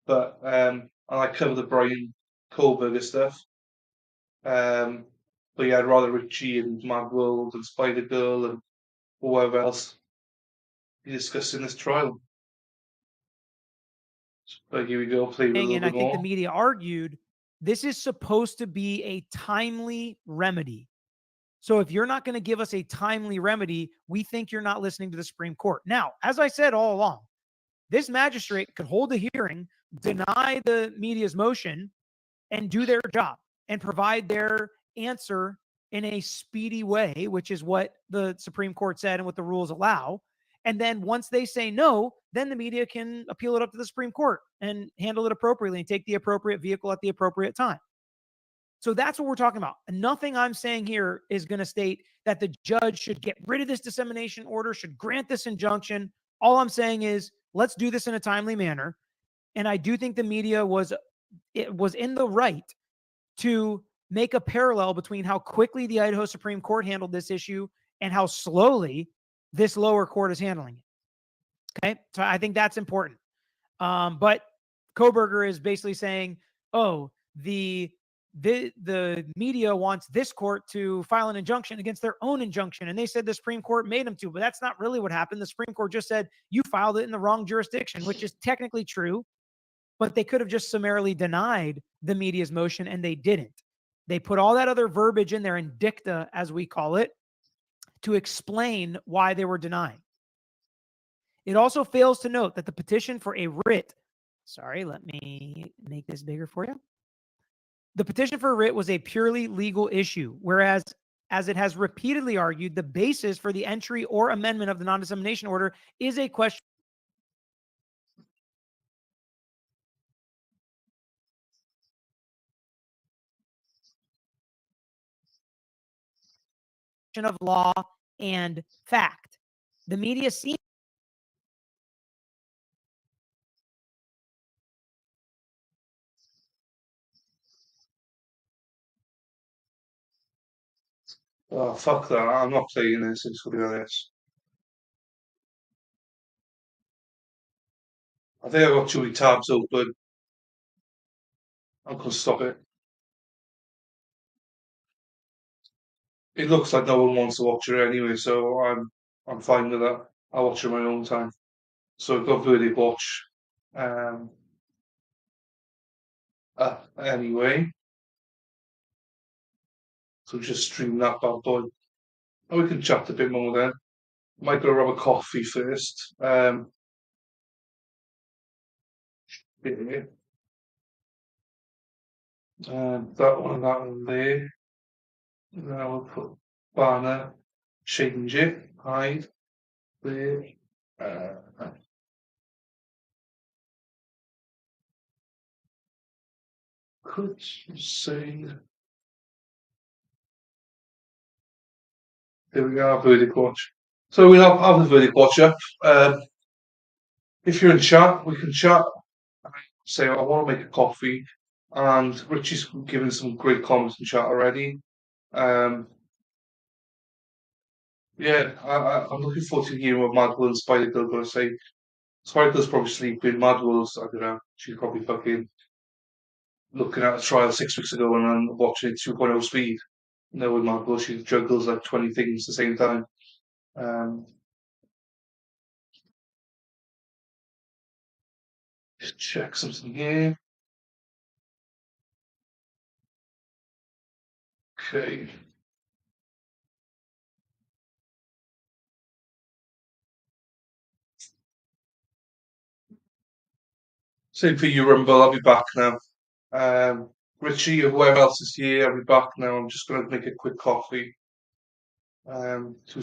but and I cover the Brian Kohlberger stuff. But yeah, I'd rather Richie and Mad World and Spider Girl and whoever else be discussing this trial. But here we go, play with a little And I bit think more. the media argued this is supposed to be a timely remedy. So if you're not going to give us a timely remedy, we think you're not listening to the Supreme Court. Now, as I said all along, this magistrate could hold a hearing, deny the media's motion, and do their job and provide their answer in a speedy way, which is what the Supreme Court said and what the rules allow. And then once they say no, then the media can appeal it up to the Supreme Court and handle it appropriately and take the appropriate vehicle at the appropriate time. So that's what we're talking about. Nothing I'm saying here is going to state that the judge should get rid of this dissemination order, should grant this injunction. All I'm saying is let's do this in a timely manner. And I do think the media was in the right to make a parallel between how quickly the Idaho Supreme Court handled this issue and how slowly this lower court is handling it. Okay. So I think that's important. But Kohlberger is basically saying, oh, the media wants this court to file an injunction against their own injunction. And they said the Supreme Court made them to, but that's not really what happened. The Supreme Court just said you filed it in the wrong jurisdiction, which is technically true, but they could have just summarily denied the media's motion and they didn't. They put all that other verbiage in there in dicta, as we call it, to explain why they were denying. It also fails to note that the petition for a writ, sorry, let me make this bigger for you. The petition for a writ was a purely legal issue, whereas, as it has repeatedly argued, the basis for the entry or amendment of the non-dissemination order is a question of law and fact. The media seems Oh, fuck that. I'm not playing this. It's going to be this. I think I've got too many tabs open. I'm going to stop it. It looks like no one wants to watch it anyway, so I'm fine with that. I'll watch it on my own time. So I've got Verdict Watch. Anyway. So just stream that bad boy. And we can chat a bit more then. Might go grab a coffee first. Yeah. That one there. Now we'll put banner, change it, hide, there. Could say. There we go, Verdict Watch. So we'll have the Verdict Watch up. If you're in chat, we can chat. Say, I want to make a coffee. And Richie's given some great comments in chat already. Yeah, I'm looking forward to hearing what Mad Will and Spider Girl are going to say. Spider Girl's probably sleeping. Mad Will's, I don't know, she's probably fucking looking at a trial 6 weeks ago and I'm watching it 2.0 speed. Knowing Margot, she juggles like 20 things at the same time. Just check something here. Okay. Same for you, Rumble. I'll be back now. Richie or whoever else is here, I'll be back now. I'm just going to make a quick coffee. To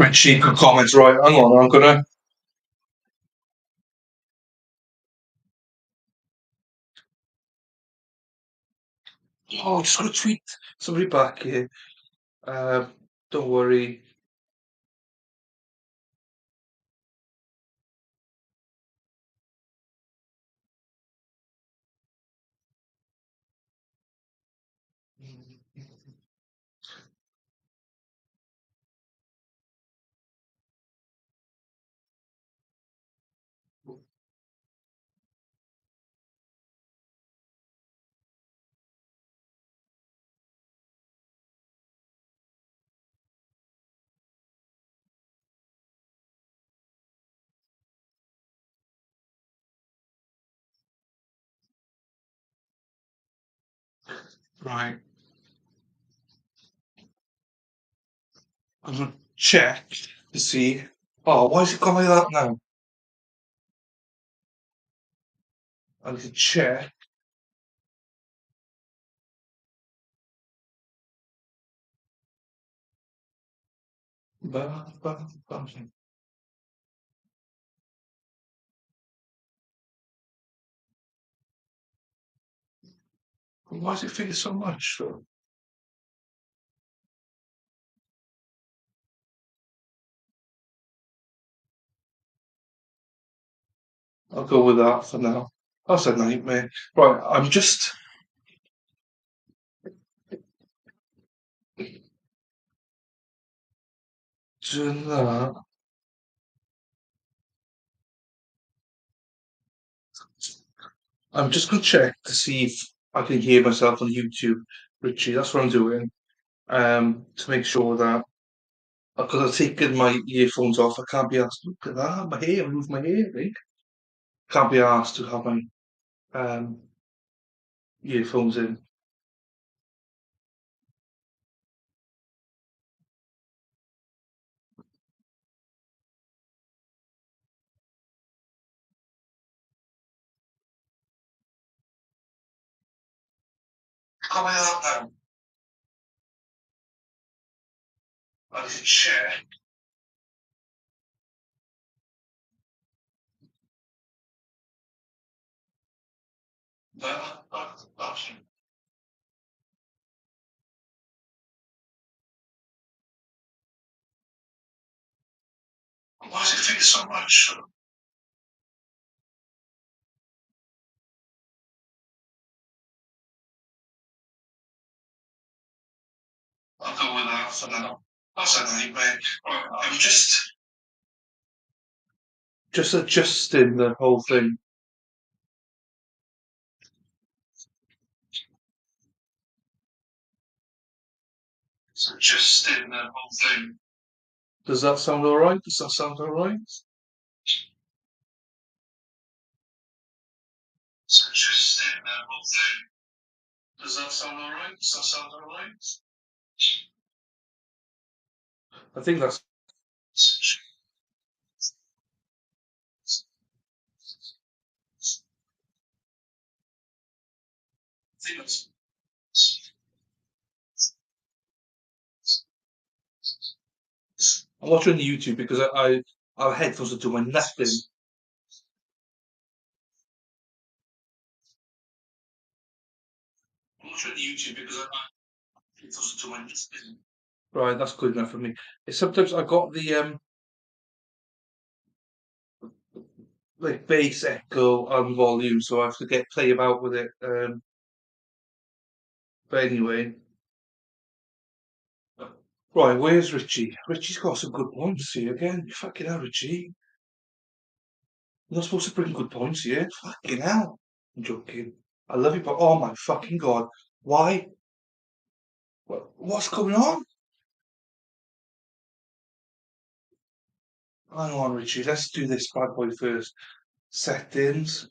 Richie, good comments. Right, hang on. I'm gonna. Oh, just gonna tweet somebody back here. Don't worry. Right, I'm gonna check to see. Oh, why is it gone like that now? I need to check. Ba. Why does it figure so much? I'll go with that for now. That's a nightmare. Right, I'm just doing that. I'm just gonna check to see if I can hear myself on YouTube, Richie. That's what I'm doing. To make sure that because I've taken my earphones off, I can't be asked. Look at that, my hair. I moved my hair. I think can't be asked to have my um earphones in. Can't be that now. I need to check. That's why does it figure so much? I'll go with that for now. That's a nightmare. Right, I'm just adjusting the whole thing. Just adjusting the whole thing. Does that sound all right? Does that sound all right? Just adjusting the whole thing. Does that sound all right? Does that sound all right? I think that's. I think that's. I'm watching YouTube because our headphones are doing nothing. I'm watching YouTube because our headphones are doing nothing. Right, that's good enough for me. It's sometimes I got the like bass echo and volume, so I have to play about with it. But anyway, right, where's Richie? Richie's got some good points here again. Fucking hell, Richie. You're not supposed to bring good points here. Fucking hell. I'm joking. I love you, but oh my fucking god. Why? What's going on? Hang on, Richie. Let's do this bad boy first. Settings,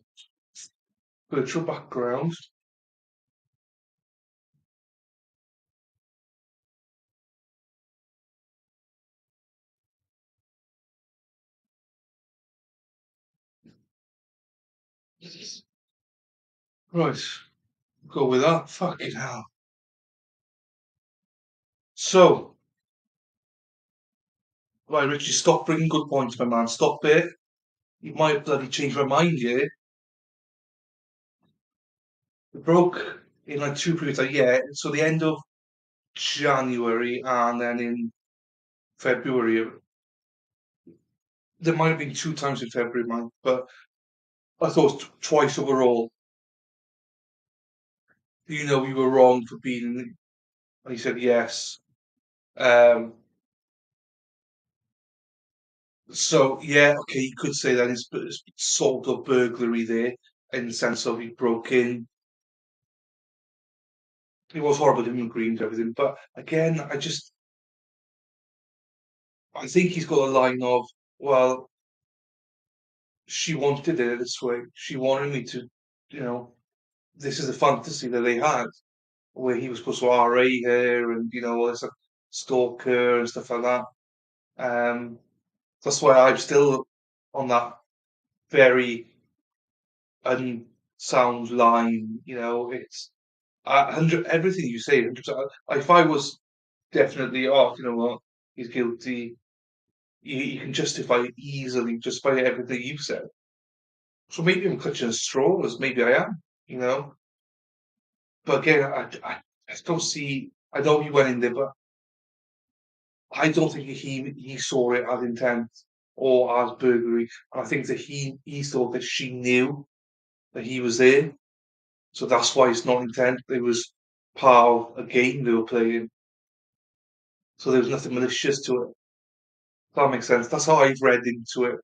virtual background. Right, go with that. Fucking hell. So, right, Richie, stop bringing good points, my man. Stop it. You might have bloody changed my mind here. It broke in like 2 periods, like, yeah. So the end of January and then in February. There might have been 2 times in February, man, but I thought it was twice overall. You know, you were wrong for being. And he said yes. Um, so yeah, okay, you could say that it's sort of burglary there in the sense of he broke in. It was horrible, him agreeing to everything, but again, I think he's got a line of, well, she wanted it this way. She wanted me to, you know, this is a fantasy that they had where he was supposed to RA her and all this stalker and stuff like that. That's why I'm still on that very unsound line. It's 100 everything you say. 100%. If I was definitely, oh, you know what, he's guilty. You can justify it easily just by everything you've said. So maybe I'm clutching at straws. Maybe I am. You know, but again, I don't see. I know he went in there, but I don't think he saw it as intent or as burglary. I think that he thought that she knew that he was there, so that's why it's not intent. It was part of a game they were playing, so there was nothing malicious to it. That makes sense. That's how I've read into it.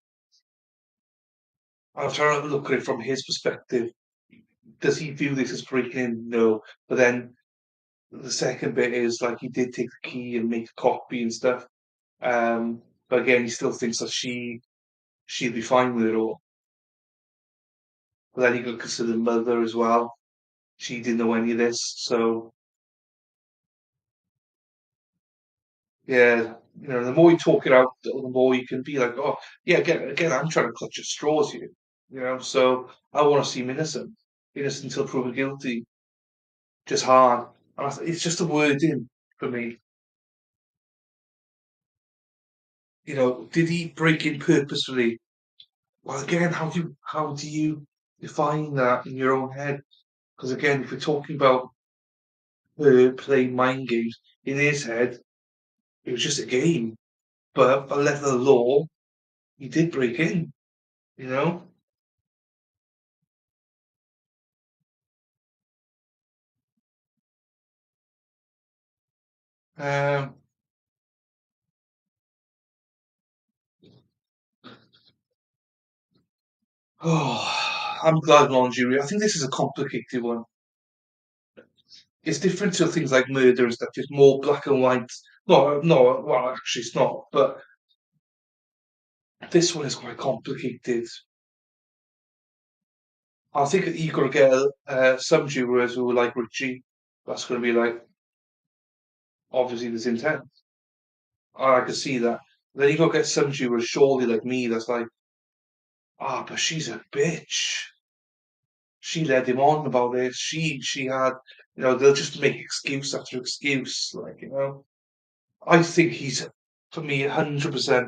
I'm trying to look at it from his perspective. Does he view this as breaking in? No. But then the second bit is like he did take the key and make a copy and stuff. But again, he still thinks that she'd be fine with it all. But then you got to consider the mother as well. She didn't know any of this, so yeah, the more you talk it out, the more you can be like, oh yeah, again, I'm trying to clutch at straws here, So I want to see him innocent until proven guilty, just hard. And it's just a wording for me. Did he break in purposefully? Well, again, how do you define that in your own head? Because again, if we're talking about her playing mind games in his head, it was just a game. But by letter of the law, he did break in. You know. Um, oh, I'm glad we're on jury. I think this is a complicated one. It's different to things like murder and stuff. It's more black and white. No, no. Well, actually, it's not. But this one is quite complicated. I think you've got to get some jurors who are like Richie. That's going to be like, obviously, there's intent. I can see that. Then you've got to get some jurors, surely like me, that's like, but she's a bitch. She led him on about this. She had, they'll just make excuse after excuse, like, I think he's, for me, 100%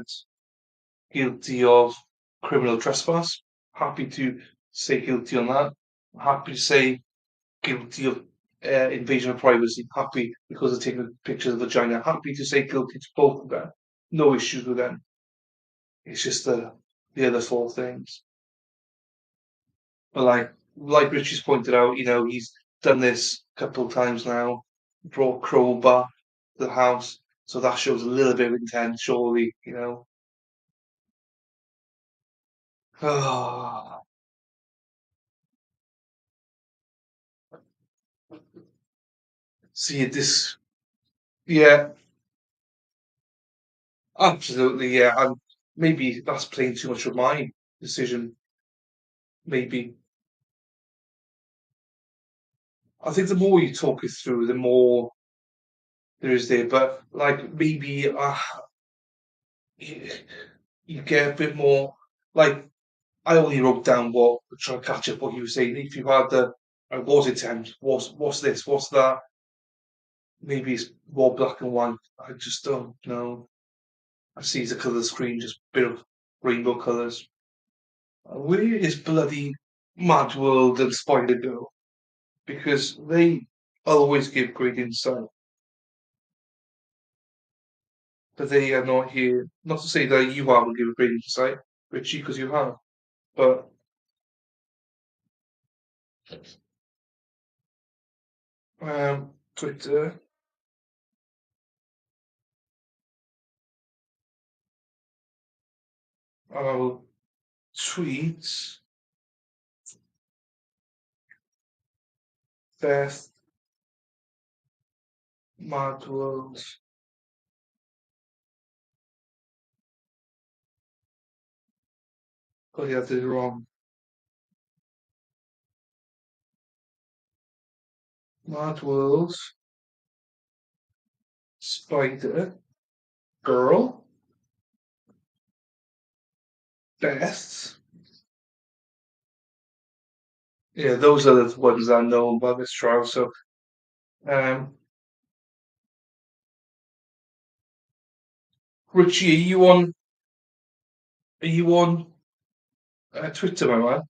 guilty of criminal trespass. Happy to say guilty on that. Happy to say guilty of invasion of privacy. Happy because of taking pictures of vagina. Happy to say guilty to both of them. No issues with them. It's just the other 4 things. But like Richie's pointed out, he's done this a couple of times now. Brought crowbar to the house, so that shows a little bit of intent, surely. Ah, see this, yeah, absolutely, yeah. And maybe that's playing too much of my decision. Maybe I think the more you talk it through, the more there is there. But like maybe you, you get a bit more like I only wrote down what trying to catch up what you were saying. If you had was intent, what's this, what's that? Maybe it's more black and white. I just don't know. I see the colour screen, just a bit of rainbow colours. Where is bloody Mad World and Spider Girl? Because they always give great insight. But they are not here. Not to say that you are will give a great insight, Richie, because you have. But Twitter, I'll tweet Beth Mad World. Oh yeah, I did it wrong. Mad World, Spider Girl, Beth. Yeah, those are the ones I know about this trial. So, um, Richie, are you on? Are you on Twitter, my man?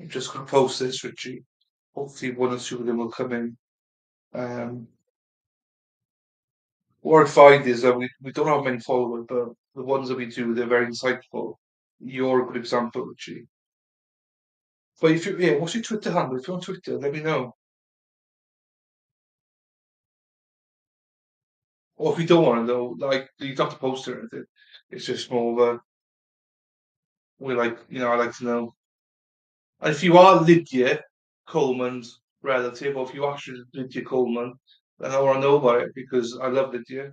I'm just going to post this, Richie. Hopefully, one or two of them will come in. What I find is that we don't have many followers, but the ones that we do, they're very insightful. You're a good example, Richie. But if you, yeah, what's your Twitter handle? If you're on Twitter, let me know. Or if you don't want to know, like, you don't have to post or anything. It's just more of a, we like, I like to know. And if you are Lydia Coleman's relative, or if you actually Lydia Coleman, then I want to know about it because I love Lydia.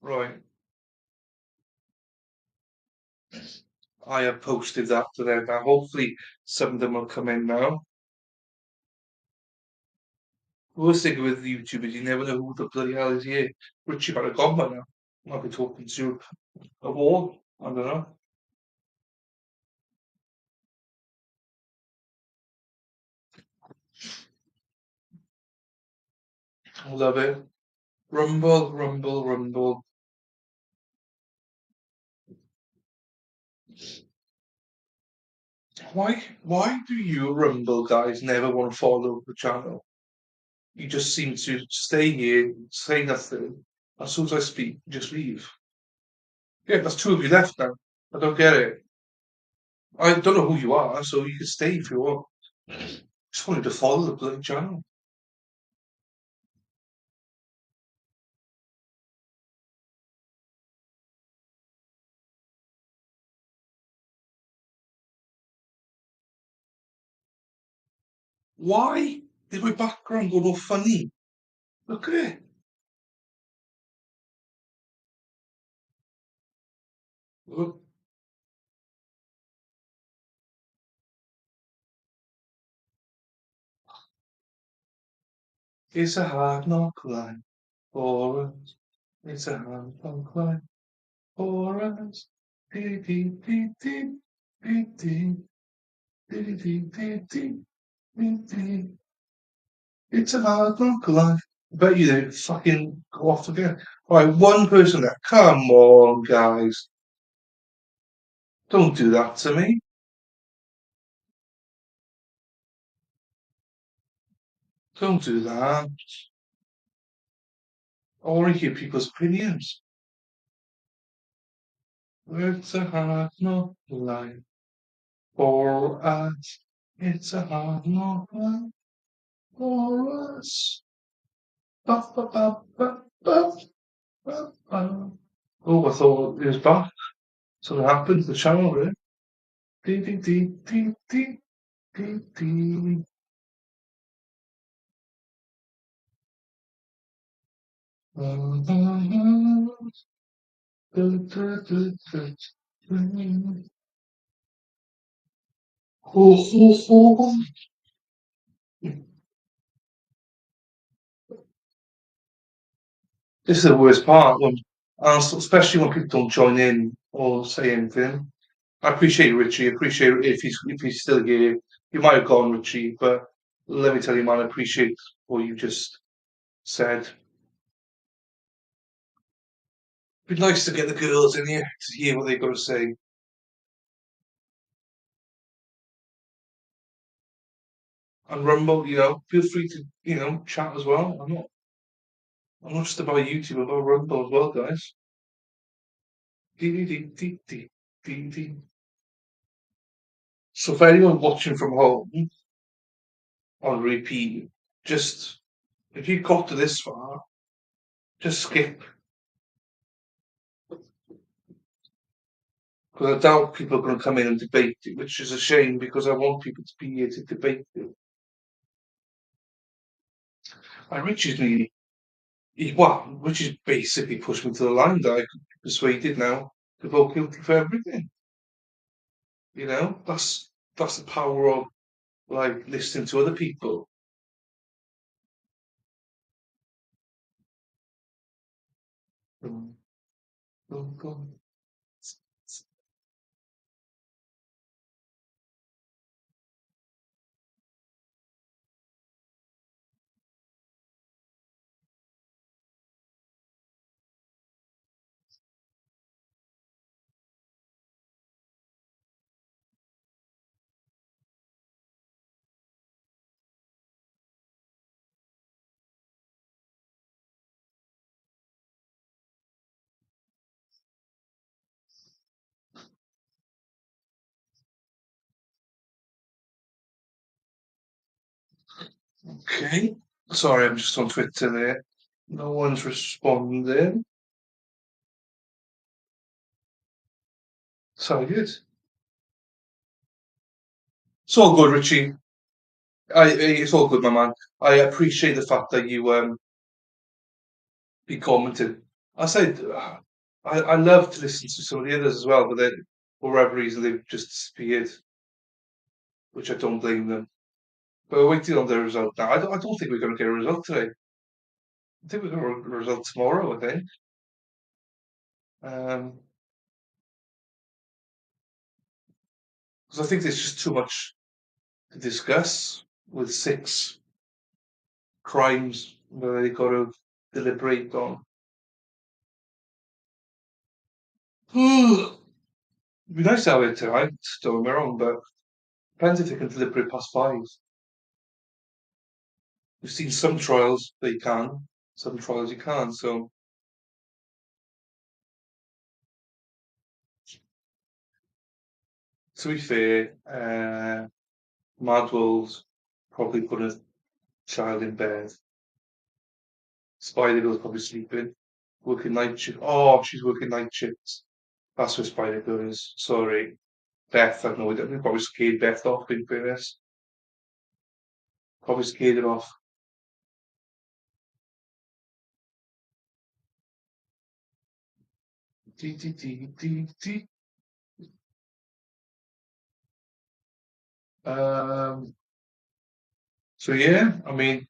Right. I have posted that to them now. Hopefully, some of them will come in now. The worst thing with YouTube is you never know who the bloody hell is here. Richie might have gone by now. Might be talking to a wall. I don't know. I love it. Rumble, rumble, rumble. Why do you Rumble guys never want to follow the channel? You just seem to stay here, say nothing. As soon as I speak, you just leave. Yeah, that's two of you left now. I don't get it. I don't know who you are, so you can stay if you want. Just wanted to follow the bloody channel. Why is my background go all funny? Look at it. Look, it's a hard knock life for us. It's a hard knock life for us. Dee, dee, dee, dee, dee, dee, dee, dee, dee, dee, dee, dee. It's a hard knock life. I bet you they fucking go off again. Right, one person there. Come on, guys. Don't do that to me. Don't do that. I want to hear people's opinions. It's a hard knock life for us. It's a hard knock life for us. Ba, ba, ba, ba, ba. Oh, I thought it was back. Something happened to the channel there. Dee, dee, dee, dee, dee, dee, dee. Ho, ho, ho. This is the worst part when, especially when people don't join in or say anything. I appreciate Richie. I appreciate if he's still here. You might have gone, Richie, but let me tell you, man, I appreciate what you just said. It'd be nice to get the girls in here to hear what they've got to say. And Rumble, feel free to, chat as well. I'm not just about YouTube, I'm about Rumble as well, guys. Dee, dee, dee, dee, dee, dee, dee. So for anyone watching from home on repeat, just if you got to this far, just skip. Because I doubt people are going to come in and debate it, which is a shame because I want people to be here to debate it. And Richie's basically pushed me to the line that I could be persuaded now to vote guilty for everything. That's the power of like listening to other people. Mm, mm, mm. Okay. Sorry, I'm just on Twitter there. No one's responding. So good. It's all good, Richie. It's all good, my man. I appreciate the fact that you be commenting. I said I love to listen to some of the others as well, but then for whatever reason they've just disappeared, which I don't blame them. But we're waiting on the result now. I don't think we're going to get a result today. I think we're going to get a result tomorrow. I think. Because I think there's just too much to discuss with 6 crimes that they got to deliberate on. It'd be nice to have it tonight, don't get me wrong, but depends if they can deliberate past 5. We've seen some trials that you can, some trials you can't. So to be fair, Madwell's probably put a child in bed. Spider Girl's probably sleeping, working night shift. Oh, she's working night shifts. That's where Spider Girl is. Sorry. Beth, I've no idea. We probably scared Beth off, in fairness. Probably scared her off. Dee, dee, dee, dee, dee. So yeah, I mean,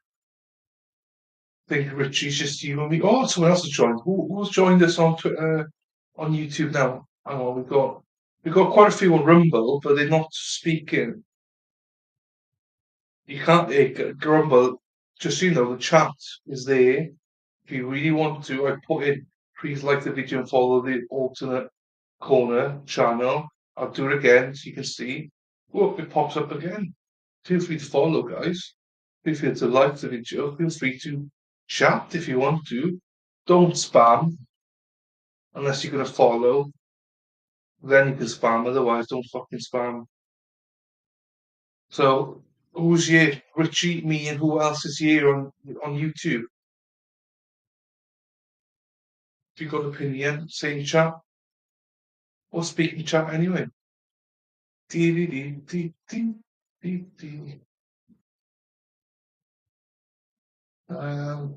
I think Richie's just you and me. Oh, someone else has joined. Who's joined us on Twitter, on YouTube now? Hang on, we've got quite a few on Rumble, but they're not speaking. You can't Rumble. Just so you know, the chat is there. If you really want to, I put in. Please like the video and follow the alternate corner channel. I'll do it again so you can see. Oh, it pops up again. Feel free to follow, guys. Feel free to like the video. Feel free to chat if you want to. Don't spam unless you're going to follow. Then you can spam. Otherwise, don't fucking spam. So, who's here? Richie, me, and who else is here on YouTube? If you've got an opinion, say in chat or speak in chat anyway. I'm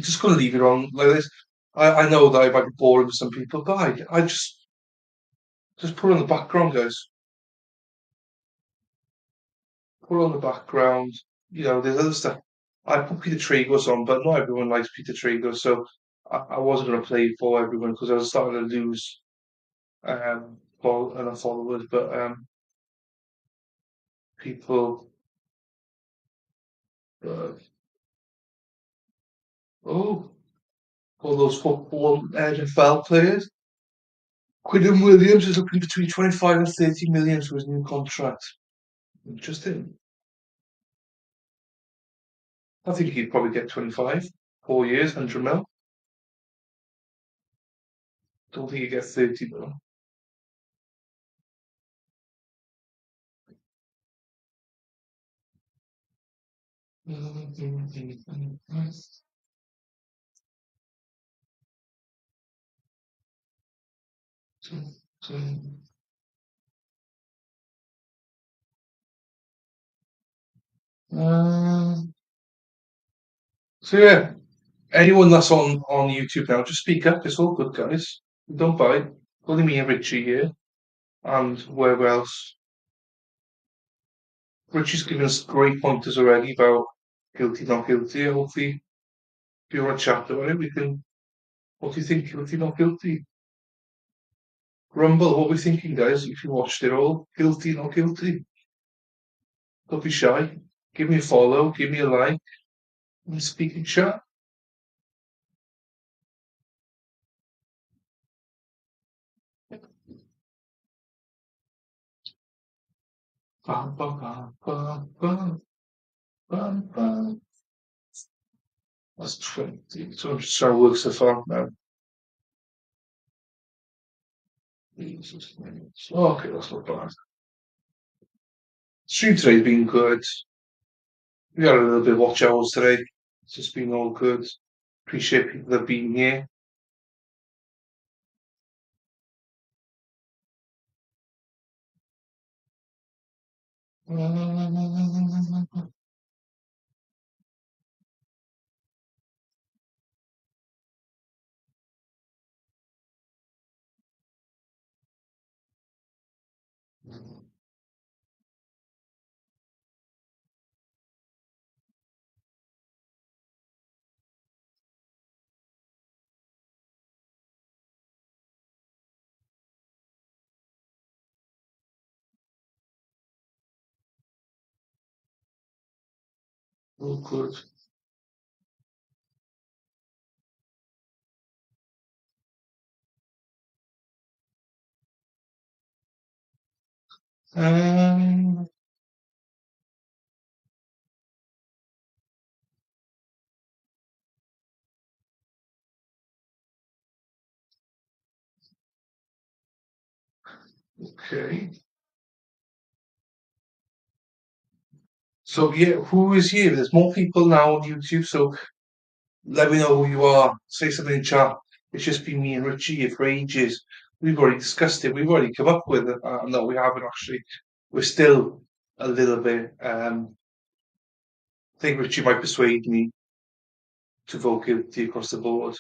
just gonna leave it on like this. I know that it might be boring for some people, but I just put it on the background, guys. Put it on the background. You know, there's other stuff. I put Peter Trigos on, but not everyone likes Peter Trigos, so I wasn't gonna play for everyone because I was starting to lose enough followers, but people. Uh, oh, all those football NFL players. Quinton Williams is looking between 25 and 30 million for his new contract. Interesting. I think he'd probably get 25, 4 years, 100 mil. Don't think he'd get 30 mil. So yeah, anyone that's on YouTube now, just speak up. It's all good, guys. Don't bite. Only me and Richie here, and wherever else. Richie's given us great pointers already about guilty, not guilty. Hopefully, if you want to chat about it, we can. What do you think? Guilty, not guilty? Rumble, what we thinking, guys? If you watched it all, guilty, not guilty? Don't be shy. Give me a follow, give me a like, and speak in chat. Bum, bum, bum, bum, bum, bum, bum. That's 20. So I'm just trying to work so far now. Okay, that's not bad. Stream today's been good. We got a little bit of watch hours today. It's just been all good. Appreciate people that being here. All good. Um, okay. So yeah, who is here? There's more people now on YouTube, so let me know who you are. Say something in chat. It's just been me and Richie here for ages. We've already discussed it. We've already come up with it. No, we haven't actually. We're still a little bit. I think Richie might persuade me to vote guilty across the board,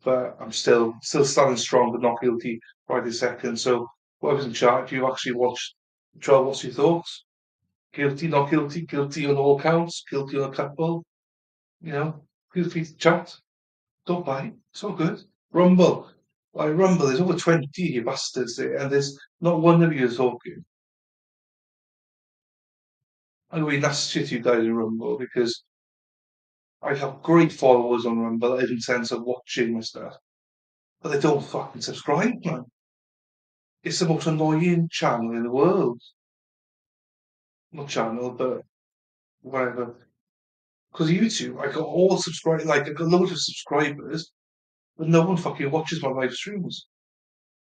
but I'm still standing strong, but not guilty right this second. So, whoever's in chat, if you actually watched the trial, what's your thoughts? Guilty, not guilty, guilty on all counts, guilty on a couple. You know, feel free to chat. Don't bite. It's all good. Rumble. Why Rumble? There's over 20 you bastards there, and there's not one of you is talking. I'm really nasty to you guys in Rumble because I have great followers on Rumble in the sense of watching my stuff, but they don't fucking subscribe, man. It's the most annoying channel in the world. Not channel, but whatever. Because YouTube, I got all subscribers, like I got loads of subscribers, but no one fucking watches my live streams.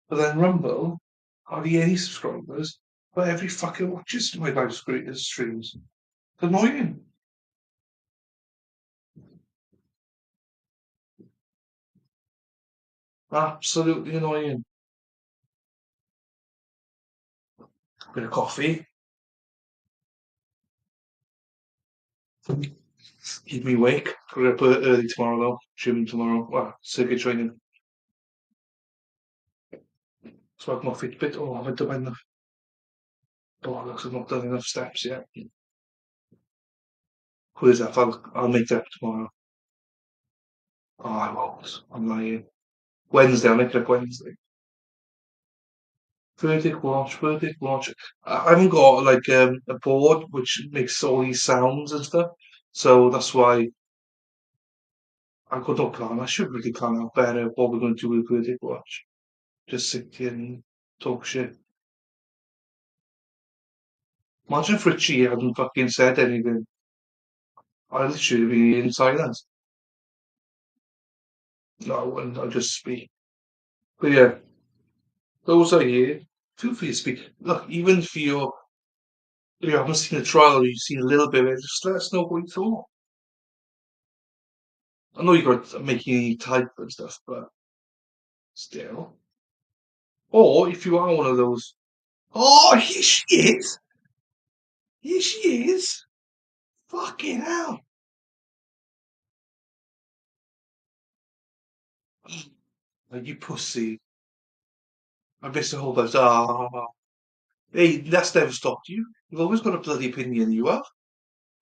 But then Rumble, hardly any subscribers, but every fucking watches my live streams. It's annoying. Absolutely annoying. Bit of coffee. Keep me awake. Got up early tomorrow though. Gym tomorrow. Well, circuit training. So I've my Fitbit. Oh, I haven't done enough. Oh, looks I've not done enough steps yet. Who is that? I'll make that tomorrow. Oh, I won't. I'm lying. Wednesday, I'll make it up Wednesday. Verdict watch. I haven't got like a board which makes all these sounds and stuff. So that's why I've got no plan. I should really plan out better what we're going to do with verdict watch. Just sit here and talk shit. Imagine if Richie hadn't fucking said anything. I'd literally be in silence. No, I wouldn't. I'd just speak. But yeah, those are here. Feel free to speak. Look, even if you haven't seen the trial or you've seen a little bit of it, just let us know what you thought. I know you got making type and stuff, but still. Or if you are one of those, oh, here she is. Here she is. Fucking hell. Like, you pussy. I missed the whole buzz. Ah. Hey, that's never stopped you. You've always got a bloody opinion, you have.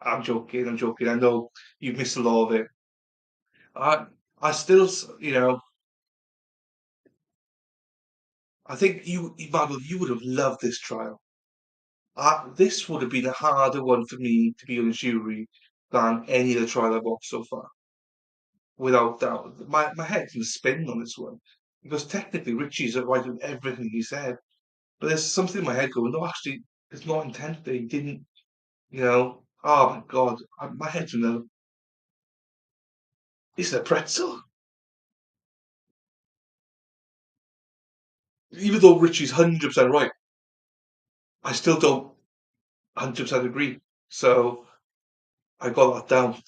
I'm joking, I'm joking. I know you've missed a lot of it. I, I still, I think Michael, you would have loved this trial. This would have been a harder one for me to be on the jury than any other trial I've watched so far. Without doubt. My head's in a spin on this one. Because technically Richie's right with everything he said. But there's something in my head going, no, actually, it's not intended. He didn't, oh my God. My head's in a, is it a pretzel? Even though Richie's 100% right, I still don't 100% agree. So I got that down,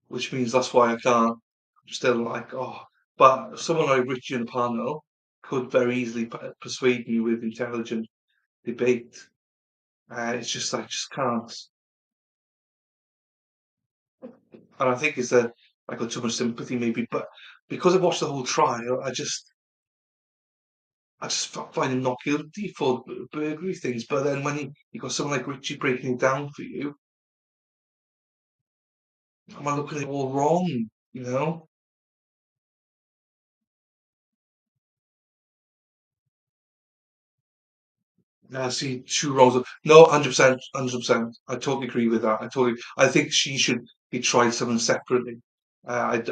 which means that's why I can't. I'm still like, oh. But someone like Richie in the panel could very easily persuade me with intelligent debate. It's just I just can't. And I think it's that I got too much sympathy maybe, but because I watched the whole trial, I just find him not guilty for burglary things. But then when you got someone like Richie breaking it down for you, am I looking at it all wrong? You know? I see two wrongs. No, 100%, 100%. I totally agree with that. I think she should be tried something separately. I'm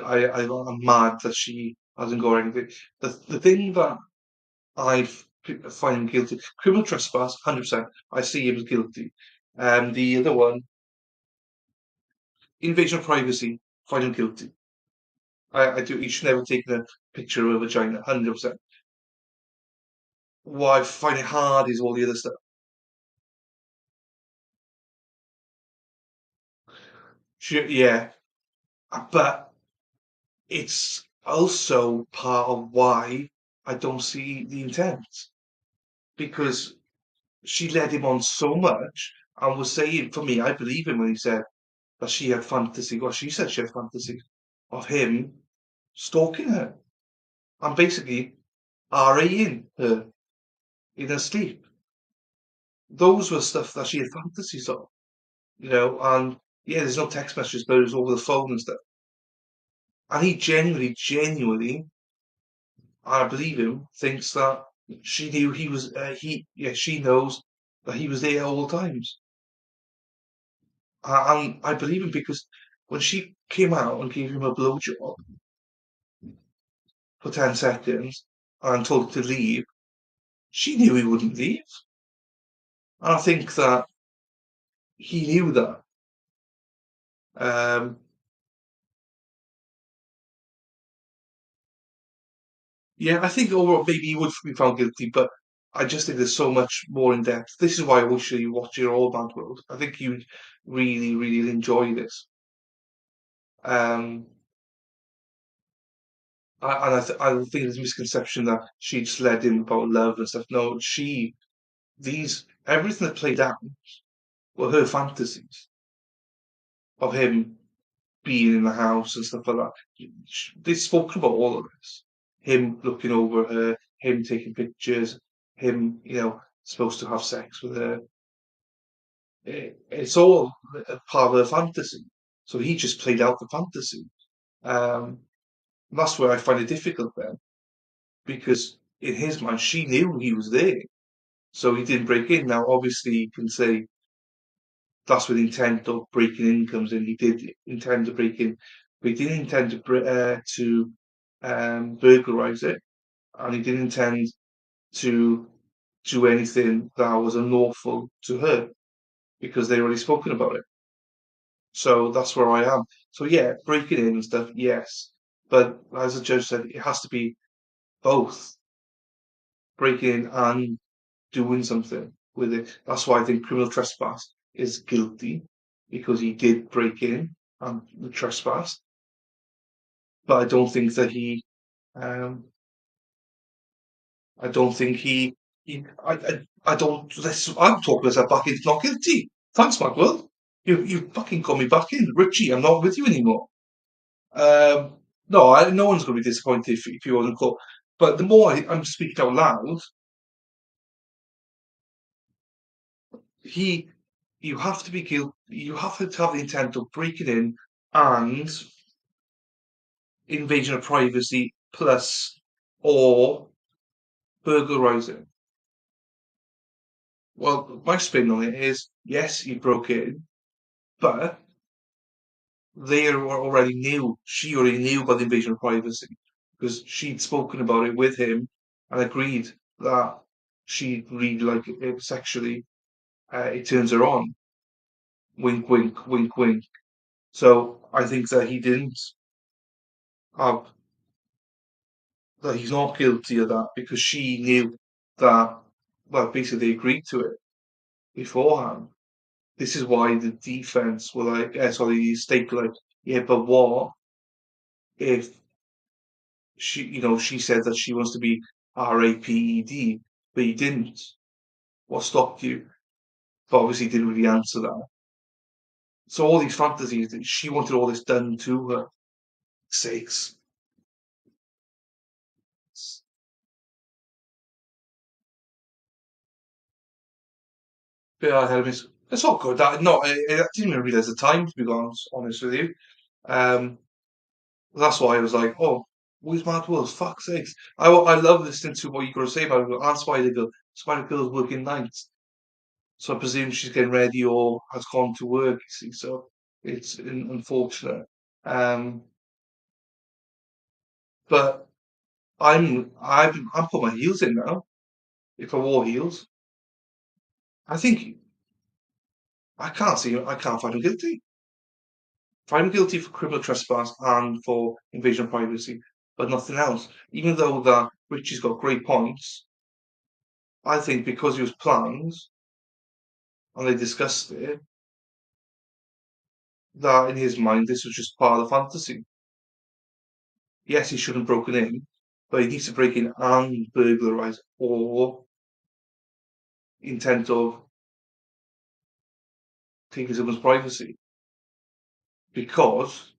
mad that she hasn't got anything. The thing that I find him guilty, criminal trespass, 100%. I see him as guilty. The other one, invasion of privacy, find him guilty. I do. He should never take a picture of a vagina, 100%. What I find it hard is all the other stuff. Yeah, but it's also part of why I don't see the intent because she led him on so much and was saying, for me, I believe him when he said that she had fantasy. Well, she said she had fantasy of him stalking her and basically RAing her in her sleep. Those were stuff that she had fantasies of, and yeah, there's no text messages, but it was over the phone and stuff. And he genuinely, I believe him, thinks that she knew he was, she knows that he was there at all times. And I believe him because when she came out and gave him a blowjob for 10 seconds and told him to leave, she knew he wouldn't leave. And I think that he knew that. Um, yeah, I think overall maybe he would be found guilty, but I just think there's so much more in depth. This is why I wish you watch your All Band World. I think you'd really, really enjoy this. Um, I think there's a misconception that she just led him about love and stuff. No, everything that played out were her fantasies of him being in the house and stuff like that. They've spoken about all of this. Him looking over her, him taking pictures, him, supposed to have sex with her. It's all a part of her fantasy. So he just played out the fantasy. Um, that's where I find it difficult then, because in his mind, she knew he was there. So he didn't break in. Now, obviously, you can say that's where the intent of breaking in comes in. He did intend to break in, but he didn't intend to burglarize it, and he didn't intend to do anything that was unlawful to her because they already spoken about it. So that's where I am. So yeah, breaking in and stuff, yes, but as the judge said, it has to be both breaking in and doing something with it. That's why I think criminal trespass is guilty, because he did break in and trespass. But I don't think that um, I don't think I don't. I'm talking myself back into not guilty. Thanks, Maxwell. You fucking got me back in, Richie. I'm not with you anymore. No, no one's going to be disappointed if you wasn't caught. But the more I'm speaking out loud, he, you have to be guilty. You have to have the intent of breaking in and invasion of privacy plus or burglarizing. Well, my spin on it is yes, he broke in, but she already knew about the invasion of privacy because she'd spoken about it with him and agreed that she really liked it sexually. It turns her on. Wink, wink, wink, wink. So I think that he didn't have that he's not guilty of that because she knew that. Well, basically, they agreed to it beforehand. This is why the defense were like, sorry, the state were like, yeah, but what if she said that she wants to be raped, but you didn't. What stopped you? But obviously, he didn't really answer that. So all these fantasies that she wanted all this done to her. Sakes. Bit ahead of miss. It's all good. I didn't even realise the time, to be honest with you. Um, that's why I was like, oh, where's Mad Wolves? Fuck's sakes. I love listening to what you got to say about it. And Spider Girl's working nights. So I presume she's getting ready or has gone to work, you see. So it's unfortunate. Um, but I'm putting my heels in now. If I wore heels, I think I can't find him guilty. Find him guilty for criminal trespass and for invasion of privacy, but nothing else. Even though that Richie's got great points, I think because it was planned and they discussed it, that in his mind this was just part of the fantasy. Yes, he shouldn't have broken in, but he needs to break in and burglarize or intent of taking someone's privacy because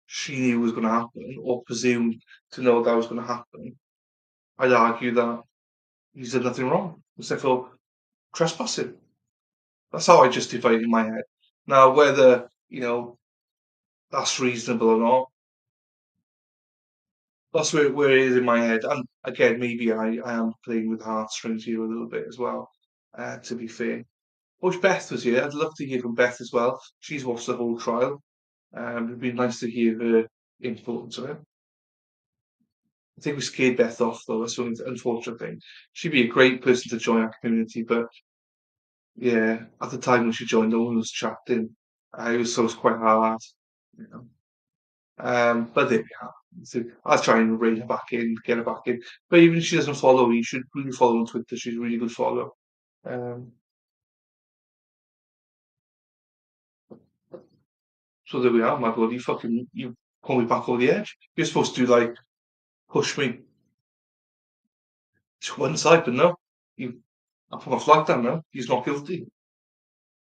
she knew it was going to happen or presumed to know that was going to happen. I'd argue that he said nothing wrong except for trespassing. That's how I justify it in my head. Now, whether that's reasonable or not, that's where it is in my head. And again, maybe I am playing with heartstrings here a little bit as well. To be fair, wish Beth was here. I'd love to hear from Beth as well. She's watched the whole trial. It'd be nice to hear her input on it. I think we scared Beth off though. That's the unfortunate thing. She'd be a great person to join our community, but yeah, at the time when she joined, no one was chatting. It was quite hard. You know. But there we are. So I'll try and rein her back in, get her back in. But even if she doesn't follow me, you should really follow on Twitter. She's a really good follow. Um, so there we are, my God. You've pull me back over the edge. You're supposed to like push me to one side, but no. I put my flag down now. He's not guilty.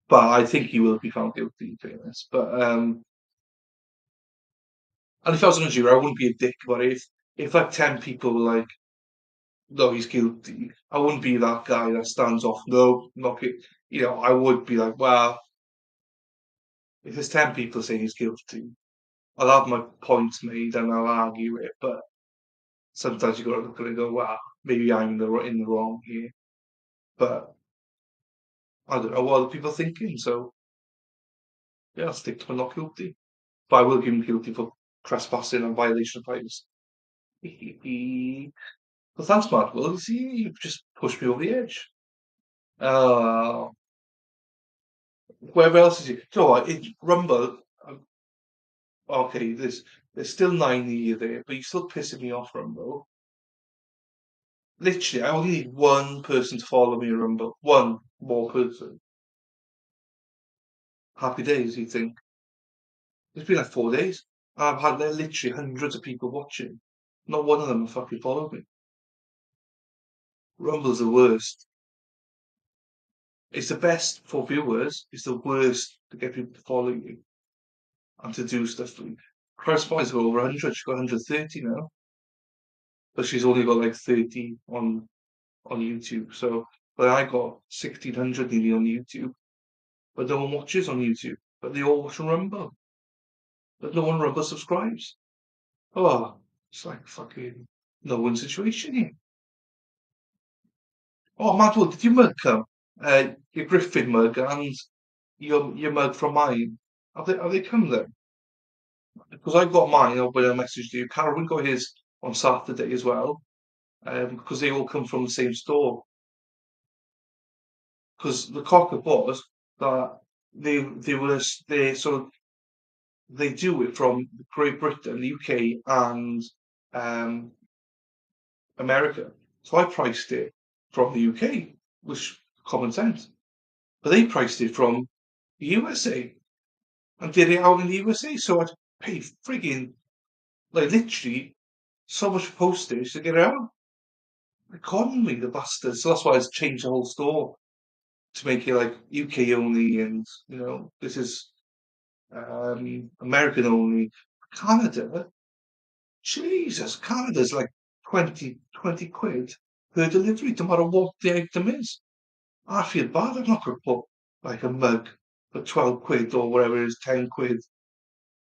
But I think he will be found guilty in fairness. But and if I was on a jury, I wouldn't be a dick about it. If like 10 people were like, no, he's guilty, I wouldn't be that guy that stands off, no, not guilty. You know, I would be like, well, if there's 10 people saying he's guilty, I'll have my points made and I'll argue it, but sometimes you've got to look at it and go, well, maybe I'm in the wrong here. But I don't know what other people are thinking, so yeah, I'll stick to my not guilty. But I will give him guilty for trespassing and violation of privacy. But thanks, Matt. Well, you see, you just pushed me over the edge. Where else is he? You know what? Rumble. Okay, there's still 9 of you there, but you're still pissing me off, Rumble. Literally, I only need one person to follow me, Rumble. One more person. Happy days, you think? It's been like 4 days. I've had literally hundreds of people watching. Not one of them have fucking followed me. Rumble's the worst. It's the best for viewers. It's the worst to get people to follow you and to do stuff for you. Chris Spice got over 100. She's got 130 now, but she's only got like 30 on YouTube. So, but I got 1,600 nearly on YouTube, but no one watches on YouTube. But they all watch on Rumble. But no one on Rumble subscribes. Oh, it's like fucking no-win situation here. Oh, Madwell, did your mug come? Your Griffin mug and your mug from mine. Have they come then? Because I got mine when I messaged you. Carolyn got his on Saturday as well. Because they all come from the same store. Because the cock up was that they do it from Great Britain, the UK, and um, America. So I priced it from the UK, which common sense. But they priced it from the USA and did it out in the USA. So I'd pay frigging like literally so much postage to get it out. They conned me, the bastards. So that's why I changed the whole store to make it like UK only, and this is American only. Canada, Jesus, Canada's like 20 quid per delivery, no matter what the item is. I feel bad. I'm not going to put like a mug for 12 quid or whatever it is, 10 quid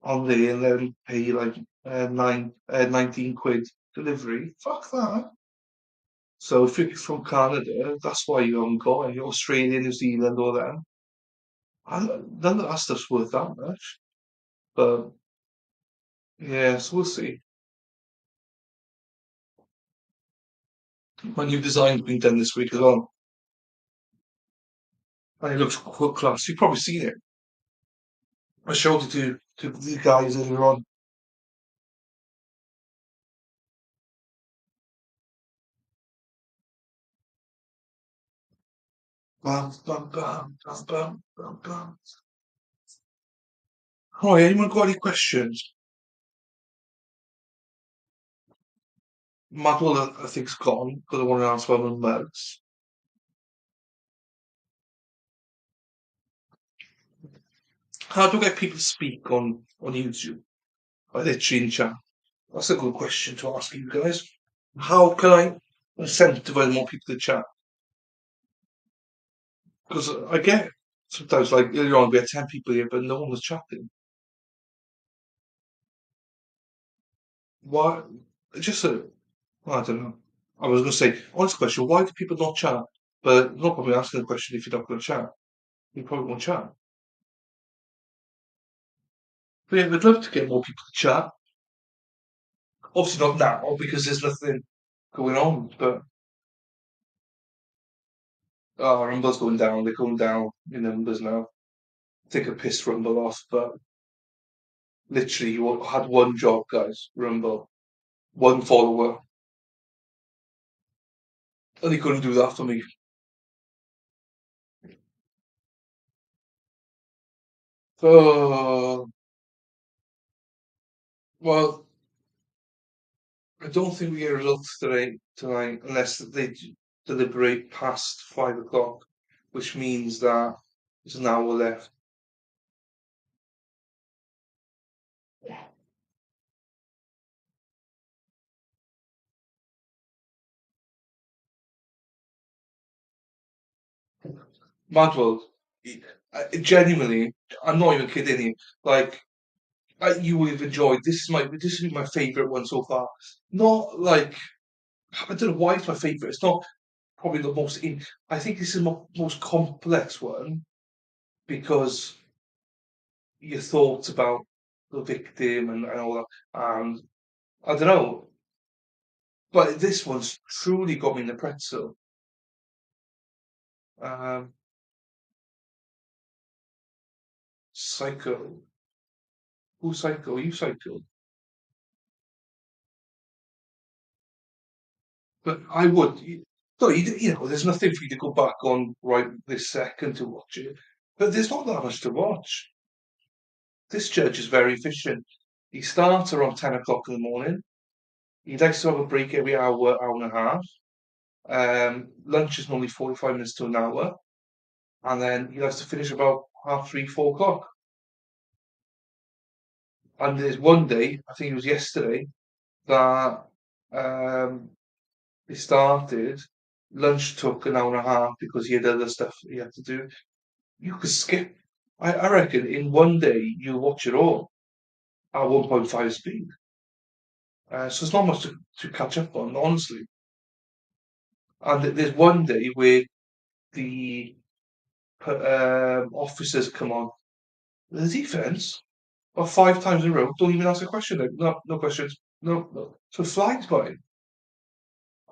on there and then pay like 19 quid delivery. Fuck that. So if you're from Canada, that's why you haven't got any. Australia, New Zealand, all that. None of that stuff's worth that much. But yeah, so we'll see. My new design's been done this week as well. And it looks quite class. You've probably seen it. I showed it to the guys earlier on. Bam, bam, bam, bam, bam, bam, bam. Right, anyone got any questions? Madwell, I think's gone because I want to ask about the mugs. How do I get people to speak on YouTube? Like literally in chat. That's a good question to ask you guys. How can I incentivize more people to chat? Because I get sometimes like earlier on we had 10 people here, but no one was chatting. Why? Just I don't know. I was going to say, honest question, why do people not chat? But not probably asking the question if you're not going to chat. You probably won't chat. But yeah, we'd love to get more people to chat. Obviously not now because there's nothing going on, but Rumble's going down. They're going down in numbers now. Take a piss Rumble off, but literally you had one job, guys. Rumble, one follower, and he couldn't do that for me. Oh, Well, I don't think we get results tonight unless they deliberate past 5 o'clock, which means that there's an hour left. Madwell, genuinely, I'm not even kidding you. Like, you would have enjoyed. This is my favorite one so far. Not like I don't know why it's my favorite. It's not probably the most in. I think this is the most complex one because your thoughts about the victim and all that. And I don't know, but this one's truly got me in the pretzel. Um, Psycho. Who's Psycho? Are you Psycho? But I would. No, there's nothing for you to go back on right this second to watch it. But there's not that much to watch. This judge is very efficient. He starts around 10 o'clock in the morning. He likes to have a break every hour, hour and a half. Lunch is normally 45 minutes to an hour. And then he likes to finish about 3:30, 4 o'clock. And there's one day, I think it was yesterday, that um, it started. Lunch took an hour and a half because he had other stuff he had to do. You could skip. I reckon in one day you watch it all at 1.5 speed. So there's not much to catch up on, honestly. And there's one day where the officers come on. The defense, or 5 times in a row, don't even ask a question. Like, no, no questions. No, no. So it flies by.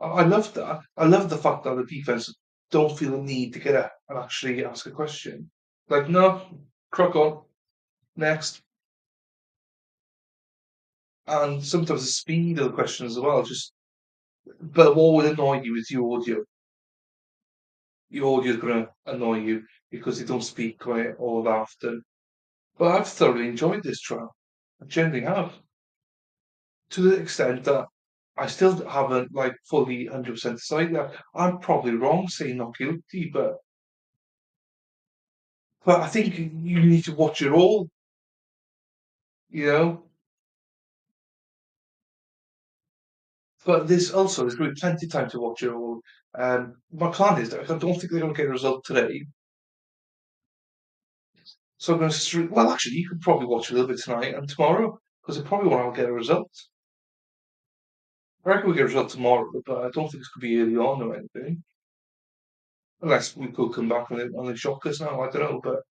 I love that. I love the fact that the defense don't feel the need to get up and actually ask a question. Like, no, crack on, next. And sometimes the speed of the questions as well. But what would annoy you is the audio. The audio is going to annoy you because they don't speak quite all that often. But I've thoroughly enjoyed this trial. I genuinely have. To the extent that I still haven't like fully 100% decided that. I'm probably wrong saying not guilty, but I think you need to watch it all, you know. But there's going to be plenty of time to watch it all. My plan is that I don't think they're going to get a result today, so I'm going to. Well, actually, you could probably watch a little bit tonight and tomorrow because they probably won't get a result. I reckon we get a result tomorrow, but I don't think it's going to be early on or anything, unless we could come back on the shockers now. I don't know, but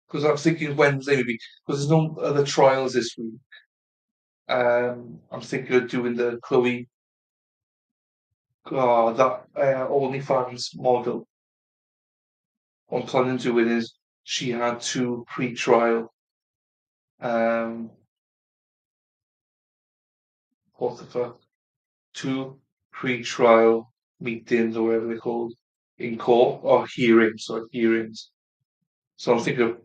because I'm thinking Wednesday maybe because there's no other trials this week. I'm thinking of doing the Chloe, that OnlyFans model. What I'm planning to do is she had two pre-trial, um, what the fuck, two pre-trial meetings or whatever they're called in court or hearings, sorry, hearings. So I'm thinking of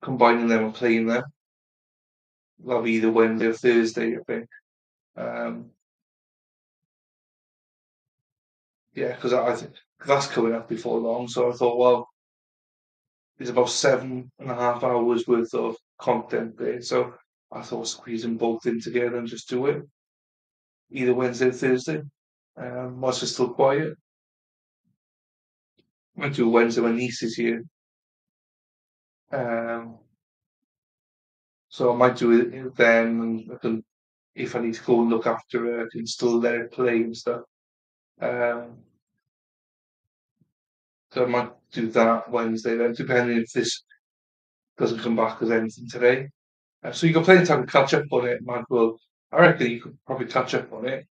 combining them and playing them. That'll be either Wednesday or Thursday, I think. Um, yeah, because I think that's coming up before long. So I thought, well, there's about 7.5 hours worth of content there. So I thought squeeze them both in together and just do it either Wednesday or Thursday. Whilst it's still quiet. I might do Wednesday. My niece is here. Um, so I might do it then. And I can, if I need to go and look after her, I can still let it play and stuff. Um, so I might do that Wednesday then, depending if this doesn't come back as anything today. So you got plenty of time to catch up on it, Mad. Well, I reckon you could probably catch up on it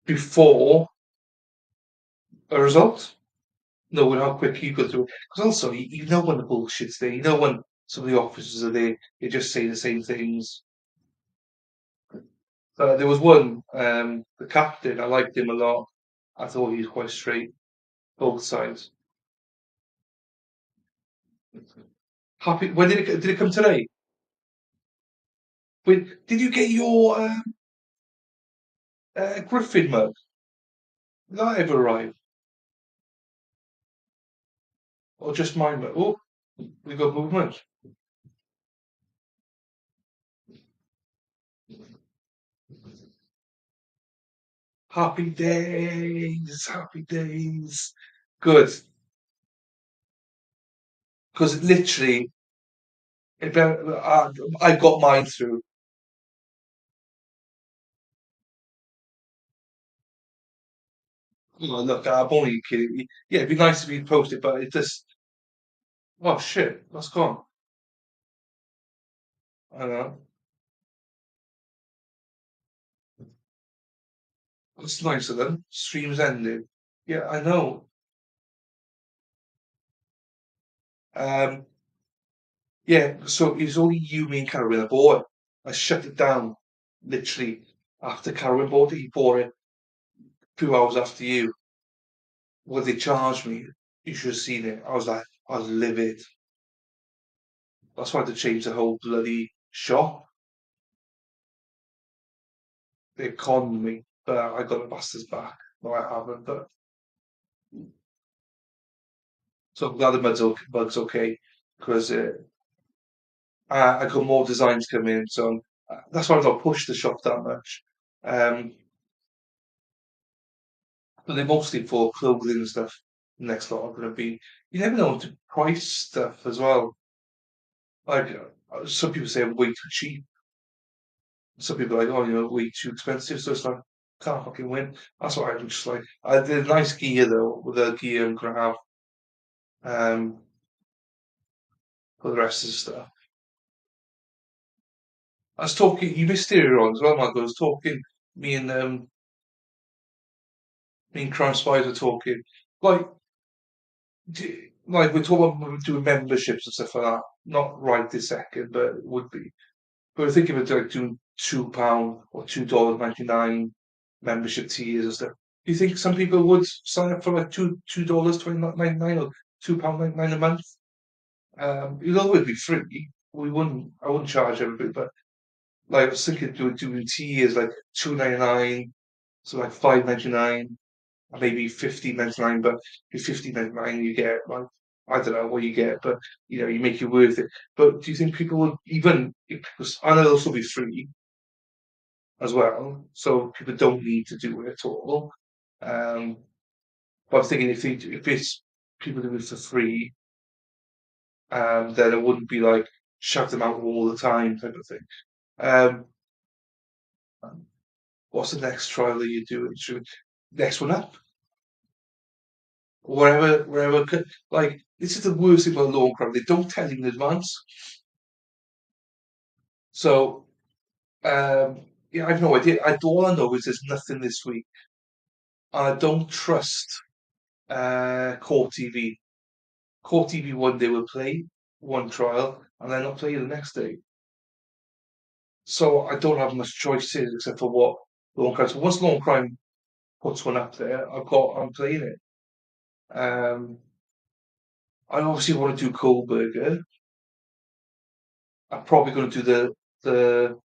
before a result. Knowing how quick you go through it. Because also, you know when the bullshit's there. You know when some of the officers are there, they just say the same things. There was one, the captain, I liked him a lot. I thought he was quite straight, both sides. Happy. When did it come today? Wait, did you get your Griffin mug? Did that ever arrive? Or just mine mug? Oh, we got movement. Happy days, happy days. Good. Because literally, I got mine through. Oh, look, I'm only kidding. Yeah, it'd be nice if you post it, but it just. Oh shit, that's gone. I know. That's nice of them. Stream's ended. Yeah, I know. Um, yeah, so it was only you, me, and Carolyn that bought it. I shut it down literally after Carolyn bought it. He bought it 2 hours after you. Well, they charged me. You should have seen it. I was like, I was livid. That's why they changed the whole bloody shop. They conned me, but I got the bastards back. No, I haven't. But so I'm glad the bug's okay because I got more designs coming in. So that's why I don't push the shop that much. Um, but they're mostly for clothing and stuff. Next lot are going to be. You never know to price stuff as well. Like some people say I'm way too cheap. Some people are like, oh, way too expensive. So it's like, can't fucking win. That's what I'm just like. I did nice gear though, with the gear I'm gonna have for the rest of the stuff. I was talking. You missed it on as well, Michael. I was talking. Me and me and Crime Spider talking. Like, like we're talking about doing memberships and stuff like that. Not right this second, but it would be. But we're thinking of like doing £2 or $2.99 membership tiers and stuff. Do you think some people would sign up for like $2.99 or £2.99 a month? It would be free. We wouldn't. I wouldn't charge everybody, but like I was thinking doing tiers like $2.99, so like $5.99, and maybe $15.99. But if $15.99, you get like I don't know what you get, but you make it worth it. But do you think people would even? Because I know it'll also be free as well, so people don't need to do it at all. Um, but I'm thinking if it's people do it for free, then it wouldn't be like shut them out all the time type of thing. Um, what's the next trial that you're doing? Next one up, wherever. Like this is the worst thing about law crime. They don't tell you in advance. So yeah, I have no idea. All I know is there's nothing this week. I don't trust Court TV. Court TV one day will play one trial and then not play the next day. So I don't have much choices except for what law crime. So once law crime puts one up there, I'm playing it. Um, I obviously want to do Kohlberger. I'm probably going to do the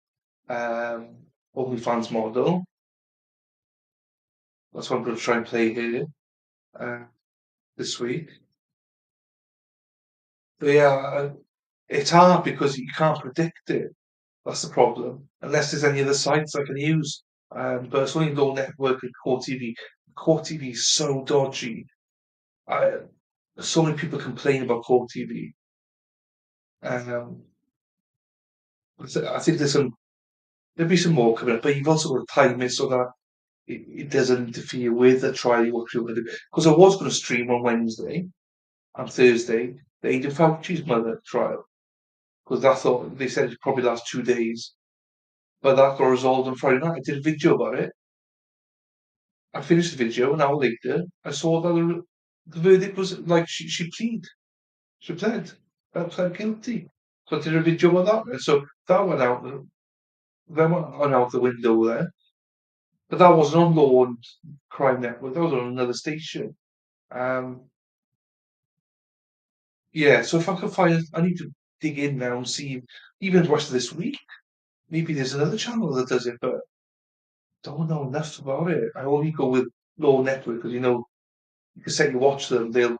OnlyFans model. That's what I'm going to try and play here uh, this week. But yeah, it's hard because you can't predict it. That's the problem. Unless there's any other sites I can use. But it's only Law Network and Core TV. Core TV is so dodgy. So many people complain about Core TV. Um, I think there'll be some more coming up, but you've also got to time it so that it doesn't interfere with the trial you actually want to do. Because I was going to stream on Wednesday and Thursday the Aidan Fauci's mother trial. Because I thought they said it probably last 2 days. But that got resolved on Friday night. I did a video about it. I finished the video an hour later. I saw that the verdict was like she plead. She pled guilty. So I did a video about that. And so that went out the window there. But that wasn't on Law and Crime Network. That was on another station. Um, Yeah, so if I can find, I need to dig in now and see even the rest of this week. Maybe there's another channel that does it, but don't know enough about it. I only go with Law Network because you can say you watch them, they'll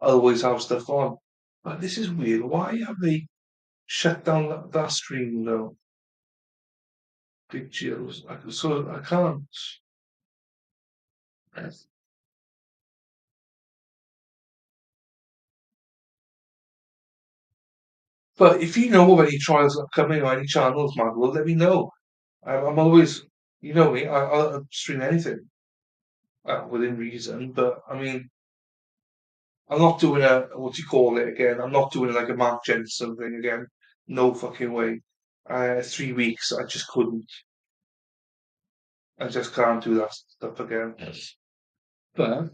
always have stuff on. But this is weird. Why have they shut down that stream though? Big Jills. So I can't. But if you know of any trials upcoming or any channels, man, well, let me know. I'm always, you know me, I'll stream anything within reason. But I mean, I'm not doing what do you call it again? I'm not doing like a Mark Jensen thing again. No fucking way. 3 weeks, I just couldn't. I just can't do that stuff again. But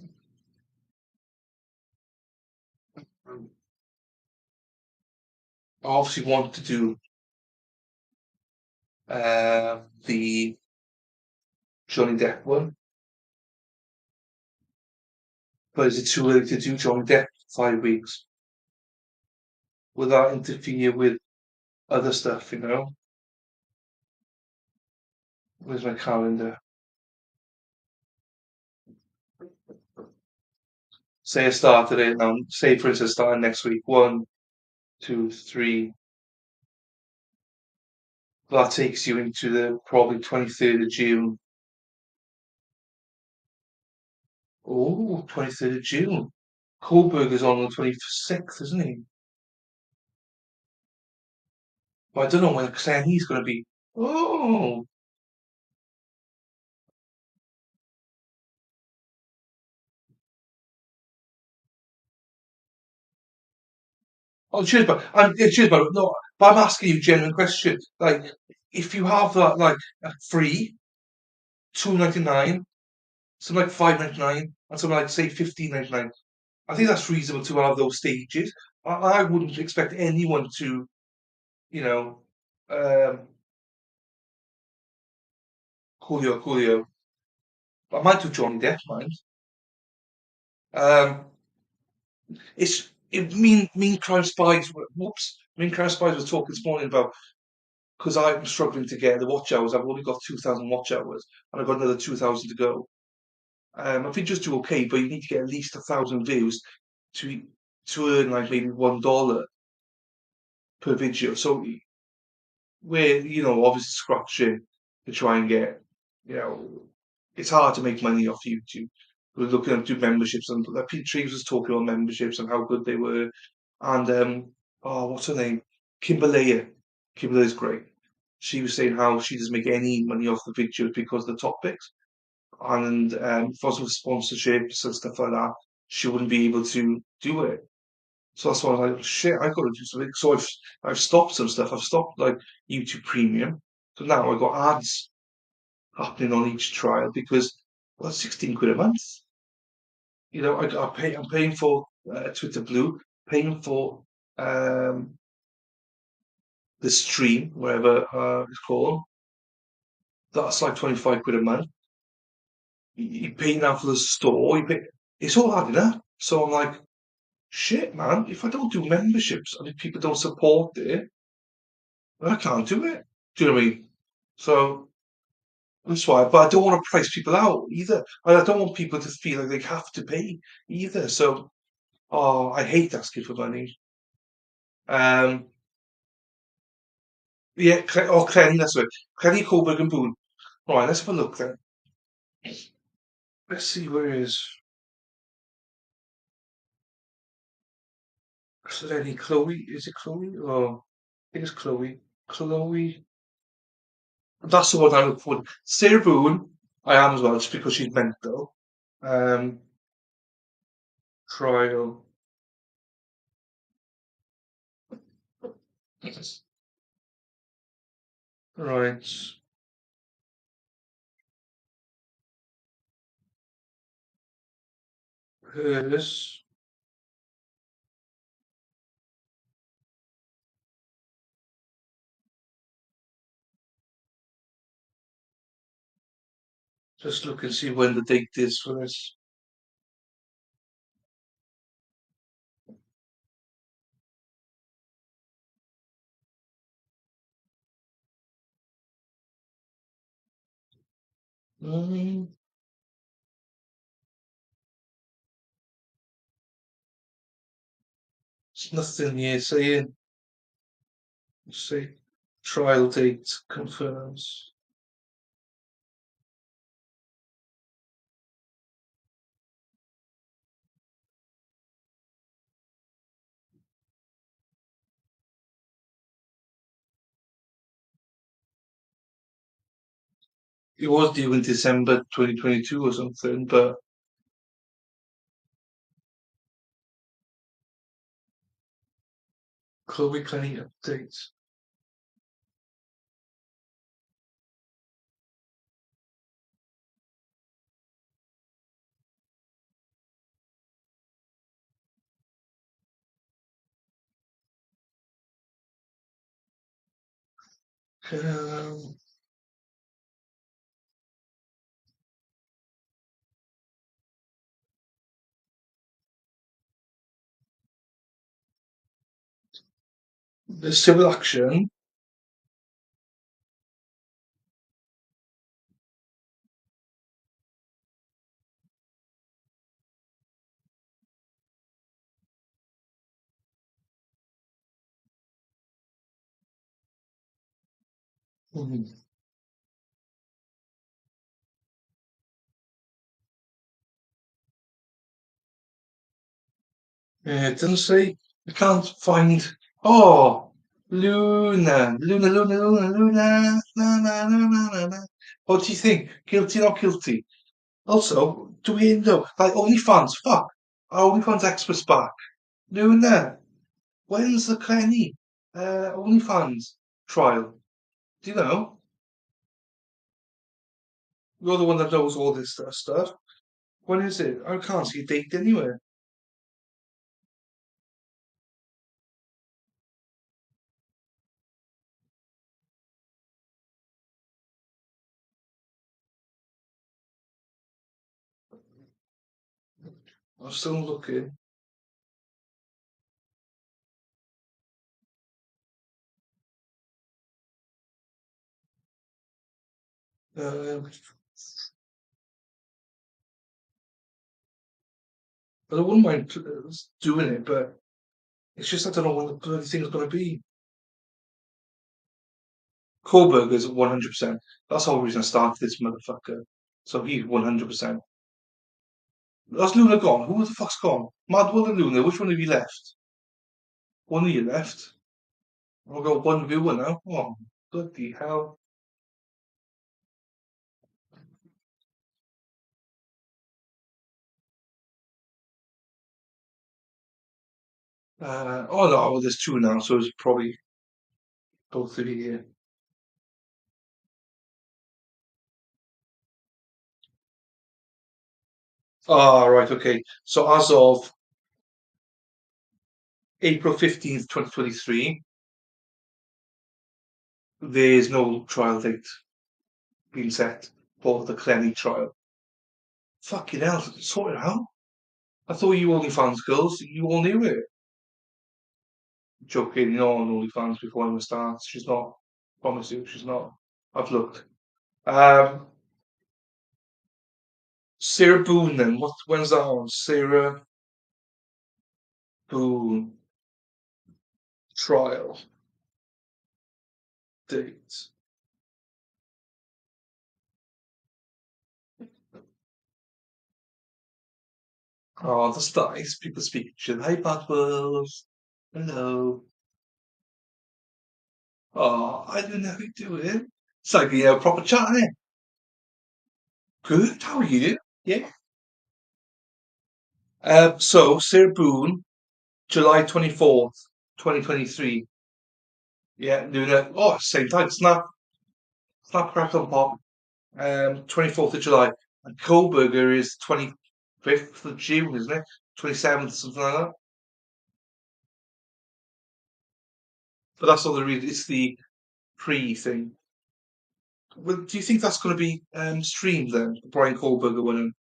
I obviously want to do the Johnny Depp one. But is it too early to do Johnny Depp 5 weeks? Will that interfere with other stuff, you know? Where's my calendar? Say I started it now. Say for instance, starting next week. 1, 2, 3. That takes you into the probably 23rd of June. Oh, 23rd of June. Kohlberg is on the 26th, isn't he? But I don't know when he's going to be. Oh, oh, cheers, but cheers, but no, but I'm asking you a genuine question. Like, if you have that, like, a free £2.99, something like £5.99, and something like say £15.99, I think that's reasonable to have those stages. I wouldn't expect anyone to, you know, um, Coolio. I might do Johnny Depp, mind. Um, mean crime spies. Whoops, mean crime spies was talking this morning about because I'm struggling to get the watch hours. I've only got 2,000 watch hours, and I've got another 2,000 to go. I think just do okay, but you need to get at least 1,000 views to earn like maybe $1 per video. So we're obviously scratching to try and get you know it's hard to make money off YouTube. We're looking at do memberships and like Pete Treves was talking about memberships and how good they were, and oh what's her name, Kimberley. Kimberley's great. She was saying how she doesn't make any money off the videos because of the topics and because of sponsorships and stuff like that, she wouldn't be able to do it. So that's why I was like, shit, I got to do something. So I've stopped some stuff. I've stopped like YouTube Premium. So now I've got ads happening on each trial because well, 16 quid a month. I'm paying for Twitter Blue, paying for um, the stream, whatever it's called. That's like 25 quid a month. You pay now for the store. It's all adding up. So I'm like, shit, man. If I don't do memberships and if people don't support it, I can't do it. Do you know what I mean? So that's why. But I don't want to price people out either. And I don't want people to feel like they have to pay either. So, oh, I hate asking for money. Um, yeah, Clenny, that's right. Clenny, Coburg, and Boone. Right, let's have a look then. Let's see where is there any Chloe? Is it Chloe? Oh, I think it's Chloe. Chloe. That's the one I look for. Sarah Boone, I am as well, just because she's mental. Um, Trial. Right. Hers. Just look and see when the date is for this. Mm, there's nothing here saying. Let's see. Trial date confirms. It was due in December 2022 or something, but Chloe Kenny updates. Um, the civil action. Mhm. It doesn't say. I can't find. Oh, Luna. Na, na, na, na, na, na. What do you think? Guilty or not guilty? Also, do we know? Like OnlyFans, fuck. Are OnlyFans experts back? Luna, when's the Kenny OnlyFans trial? Do you know? You're the one that knows all this stuff. When is it? I can't see a date anywhere. I'm still looking. Uh, I wouldn't mind doing it, but it's just I don't know when the bloody thing's going to be. Kohlberger's 100%. That's the whole reason I started this motherfucker. So he's 100%. That's Luna gone. Who the fuck's gone? Madwell and Luna. Which one have you left? One of you left. I've got one viewer now. Oh, bloody hell. Oh no, well, there's two now, so it's probably both of you here. Ah, right, okay. So as of April 15th, 2023, there's no trial date being set for the Clenny trial. Fucking hell, sort it out. I thought you OnlyFans girls, you all knew it. Joking, you're on OnlyFans before anyone starts. She's not. Promise you, she's not. I've looked. Um, Sarah Boone then. When's that on? Sarah Boone trial date. Oh, that's nice. People speak to you. Hey, bad world. Hello. Oh, I don't know how you doing. It's like a proper chat, eh? Good. How are you? Yeah. So Sarah Boone, July 24th, 2023. Yeah, doing it. Oh, same time. Snap, crackle, and pop. 24th of July. And Kohlberger is 25th of June, isn't it? 27th, something like that. But that's not the reason. It's the pre thing. Well, do you think that's going to be streamed then? The Brian Kohlberger one.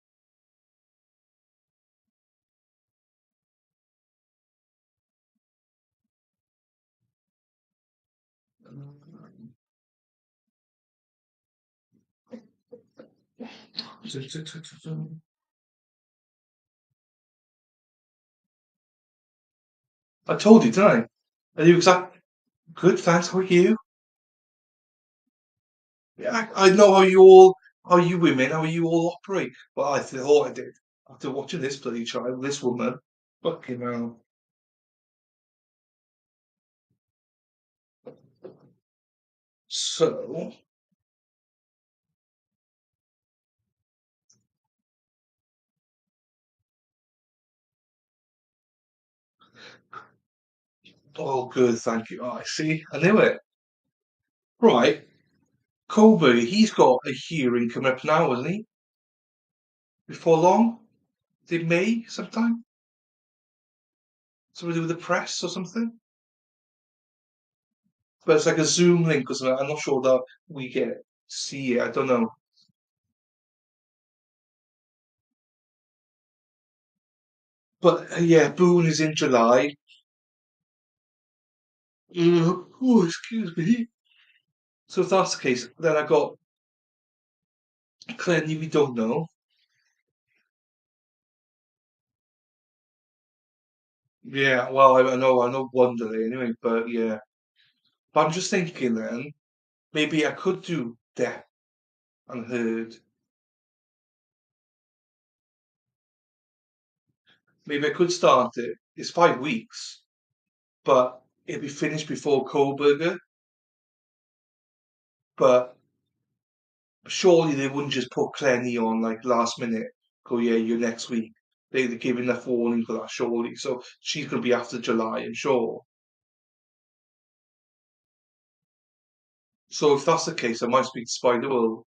I told you, didn't I? Are you exact? Good, thanks. How are you? Yeah, I know how you women, how you all operate. Well, I thought I did after watching this bloody child, this woman. Fucking hell. So, oh, good, thank you. Oh, I see. I knew it. Right, Colby, he's got a hearing coming up now, hasn't he? Before long? Is it May sometime? Something to do with the press or something? But it's like a Zoom link or something. I'm not sure that we get to see it. I don't know. But yeah, Boone is in July. Oh, excuse me. So if that's the case, then I got Clenny we don't know. Yeah, well, I know one delay anyway, but yeah. But I'm just thinking then, maybe I could do Deaf and Heard. Maybe I could start it. It's 5 weeks, but it'd be finished before Kohlberger. But surely they wouldn't just put Clenny on like last minute. Go, yeah, you're next week. They give enough warning for that, surely. So she's going to be after July, I'm sure. So if that's the case, I might speak to Spider Girl,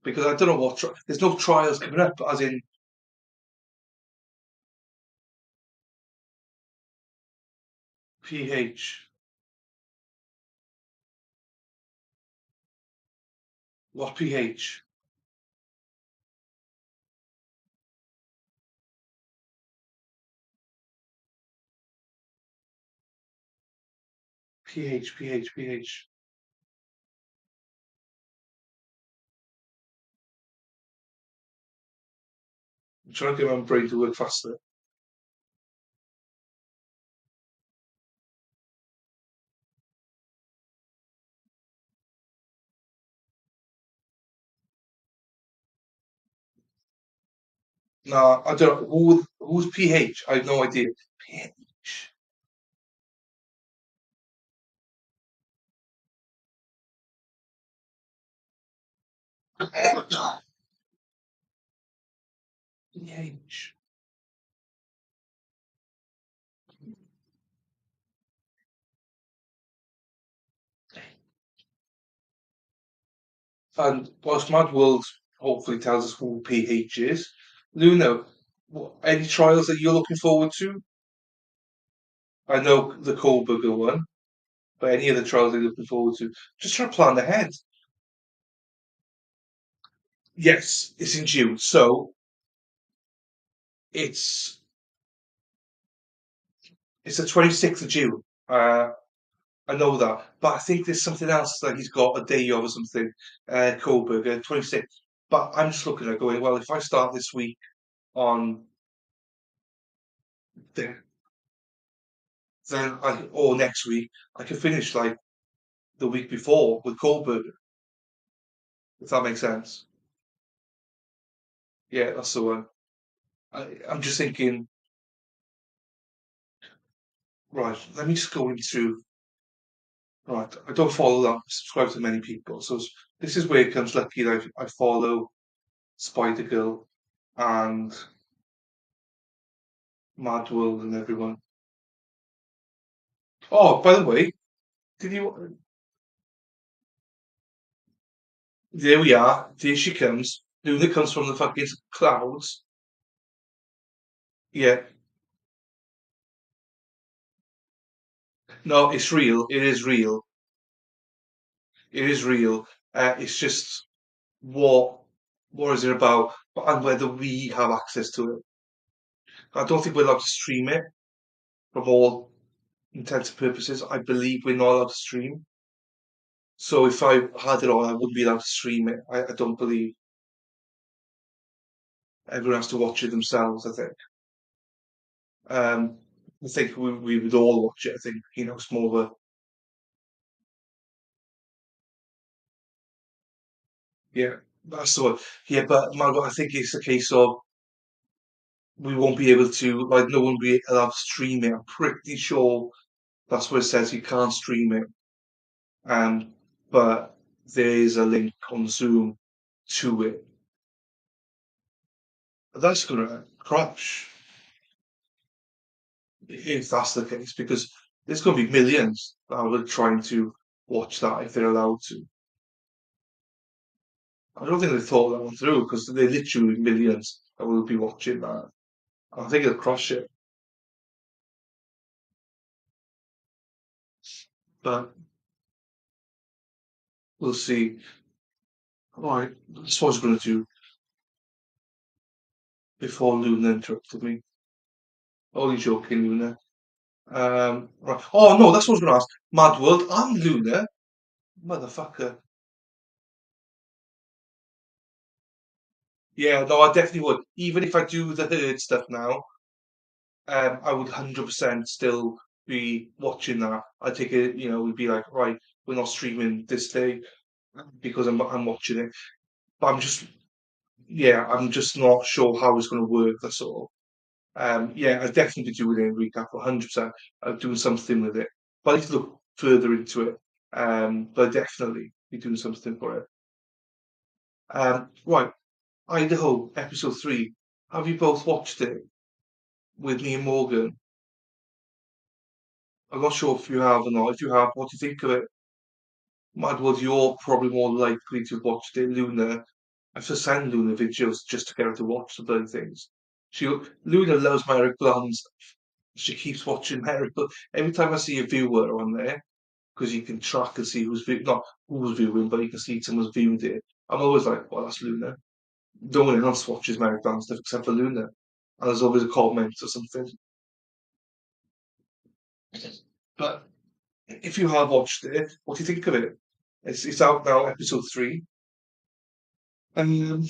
because I don't know there's no trials coming up, as in PH. What PH? PH. I'm trying to get my brain to work faster. Nah, I don't know. Who's PH? I have no idea. PH. PH. And whilst Mad World hopefully tells us who PH is, Luna, any trials that you're looking forward to? I know the Kohlberger one, but any other trials that you're looking forward to? Just try to plan ahead. Yes, it's in June, so it's it's the 26th of June. I know that, but I think there's something else that he's got a day of or something. Kohlberger, 26th. But I'm just looking at going, well, if I start this week on the, or next week, I can finish like the week before with Kohlberger, if that makes sense. Yeah, that's the one. I'm just thinking, right, let me just go into, right, I don't follow that, subscribe to many people. So this is where it comes lucky that I follow Spider Girl and Mad World and everyone. Oh, by the way, did you? There we are. There she comes. Luna comes from the fucking clouds. Yeah. No, it's real. It is real. It is real. It's just what what is it about, and whether we have access to it. I don't think we're allowed to stream it from all intents and purposes. I believe we're not allowed to stream. So if I had it on, I wouldn't be allowed to stream it. I don't believe. Everyone has to watch it themselves, I think. Um, I think we would all watch it. I think, it's more of a, yeah, that's the one. Yeah, but Margot, I think it's a case of we won't be able to, like, no one will be allowed to stream it. I'm pretty sure that's what it says. You can't stream it. But there is a link on Zoom to it. That's gonna crash if that's the case, because there's gonna be millions that are trying to watch that if they're allowed to. I don't think they thought that one through because there are literally millions that will be watching that. I think it'll crush it, but we'll see. All right, that's what I was going to do before Luna interrupted me. Only joking, Luna. Right. Oh no, that's what I was going to ask. Mad World, I'm Luna, motherfucker. Yeah, no, I definitely would. Even if I do the herd stuff now, I would 100% still be watching that. I take it, we'd be like, right, we're not streaming this day because I'm watching it. But I'm just not sure how it's going to work. That's all. Yeah, I'd definitely be doing a recap 100%. I'm doing something with it. But I need to look further into it. But definitely be doing something for it. Right, Idaho episode 3. Have you both watched it with me and Morgan? I'm not sure if you have or not. If you have, what do you think of it? Madwood, you're probably more likely to have watched it. Luna, I have to send Luna videos just to get her to watch the bloody things. Luna loves Merrick Bland stuff. She keeps watching Merrick. But every time I see a viewer on there, because you can track and see not who's viewing, but you can see someone's viewed it. I'm always like, well, that's Luna. No one else watches Merrick Bland stuff except for Luna. And there's always a comment or something. But if you have watched it, what do you think of it? It's out now, episode 3. Um,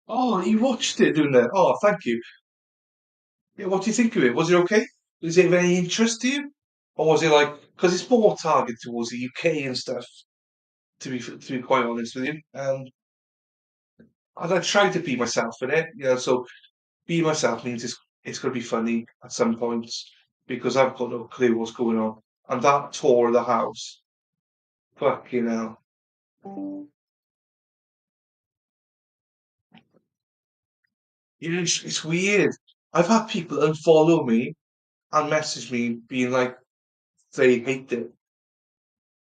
oh, you watched it, didn't it? Oh, thank you. Yeah, what do you think of it? Was it okay? Was it of any interest to you, or was it like because it's more targeted towards the UK and stuff? To be quite honest with you, and I try to be myself in it. So be myself means it's going to be funny at some points because I've got no clue what's going on. And that tour of the house, fucking hell. It's weird. I've had people unfollow me and message me being like they hate it.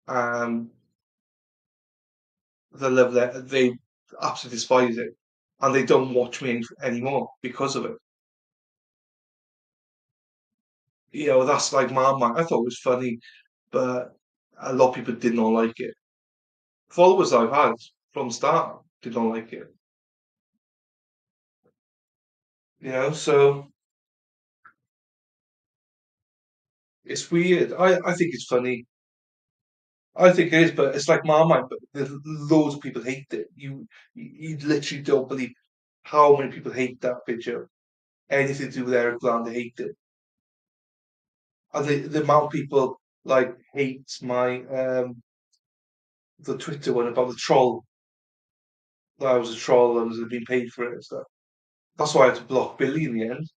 Um, they love that they absolutely despise it, and they don't watch me anymore because of it. That's like Marmite. I thought it was funny, but a lot of people did not like it. Followers I've had from the start did not like it. So it's weird. I think it's funny. I think it is, but it's like Marmite. But there's loads of people hate it. You literally don't believe how many people hate that picture. Anything to do with Eric Bland, they hate it. And the amount of people like hate my the Twitter one about the troll. That I was a troll and was being paid for it and stuff. That's why I had to block Billy in the end.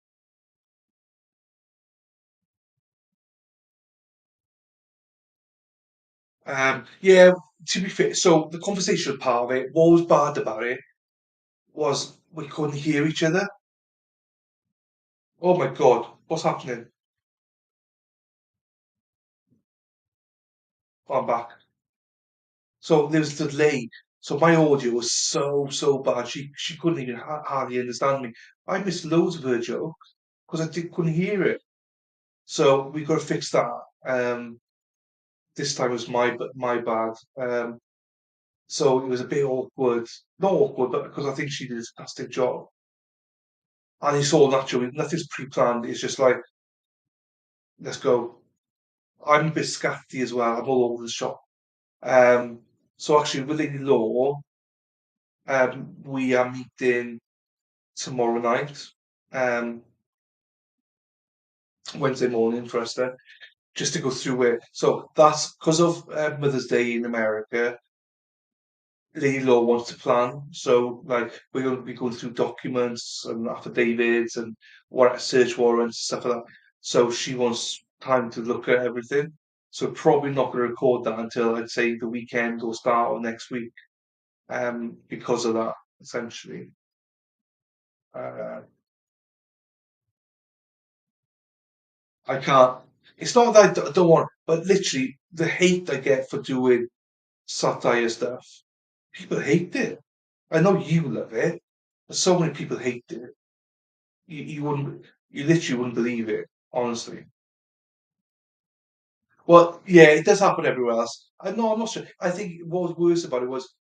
Yeah, to be fair, so the conversation part of it, what was bad about it was we couldn't hear each other. Oh my god, what's happening? Oh, I'm back. So there was a delay. So my audio was so bad. She couldn't even hardly understand me. I missed loads of her jokes because couldn't hear it. So we got to fix that. This time was my bad. So it was a bit awkward. Not awkward, but because I think she did a fantastic job. And it's all natural. Nothing's pre-planned. It's just like, let's go. I'm a bit scatty as well. I'm all over the shop. So actually, with Lady Law, we are meeting tomorrow night, um, Wednesday morning for us then, just to go through it. So that's because of Mother's Day in America. Lady Law wants to plan, so like we're going to be going through documents and affidavits and search warrants stuff like that. So she wants time to look at everything. So probably not going to record that until I'd say the weekend or start of next week. Because of that, essentially. Uh, I can't. It's not that I don't want, but literally the hate I get for doing satire stuff. People hate it. I know you love it, but so many people hate it. You wouldn't, you literally wouldn't believe it, honestly. Well, yeah, it does happen everywhere else. I know, I'm not sure. I think what was worse about it was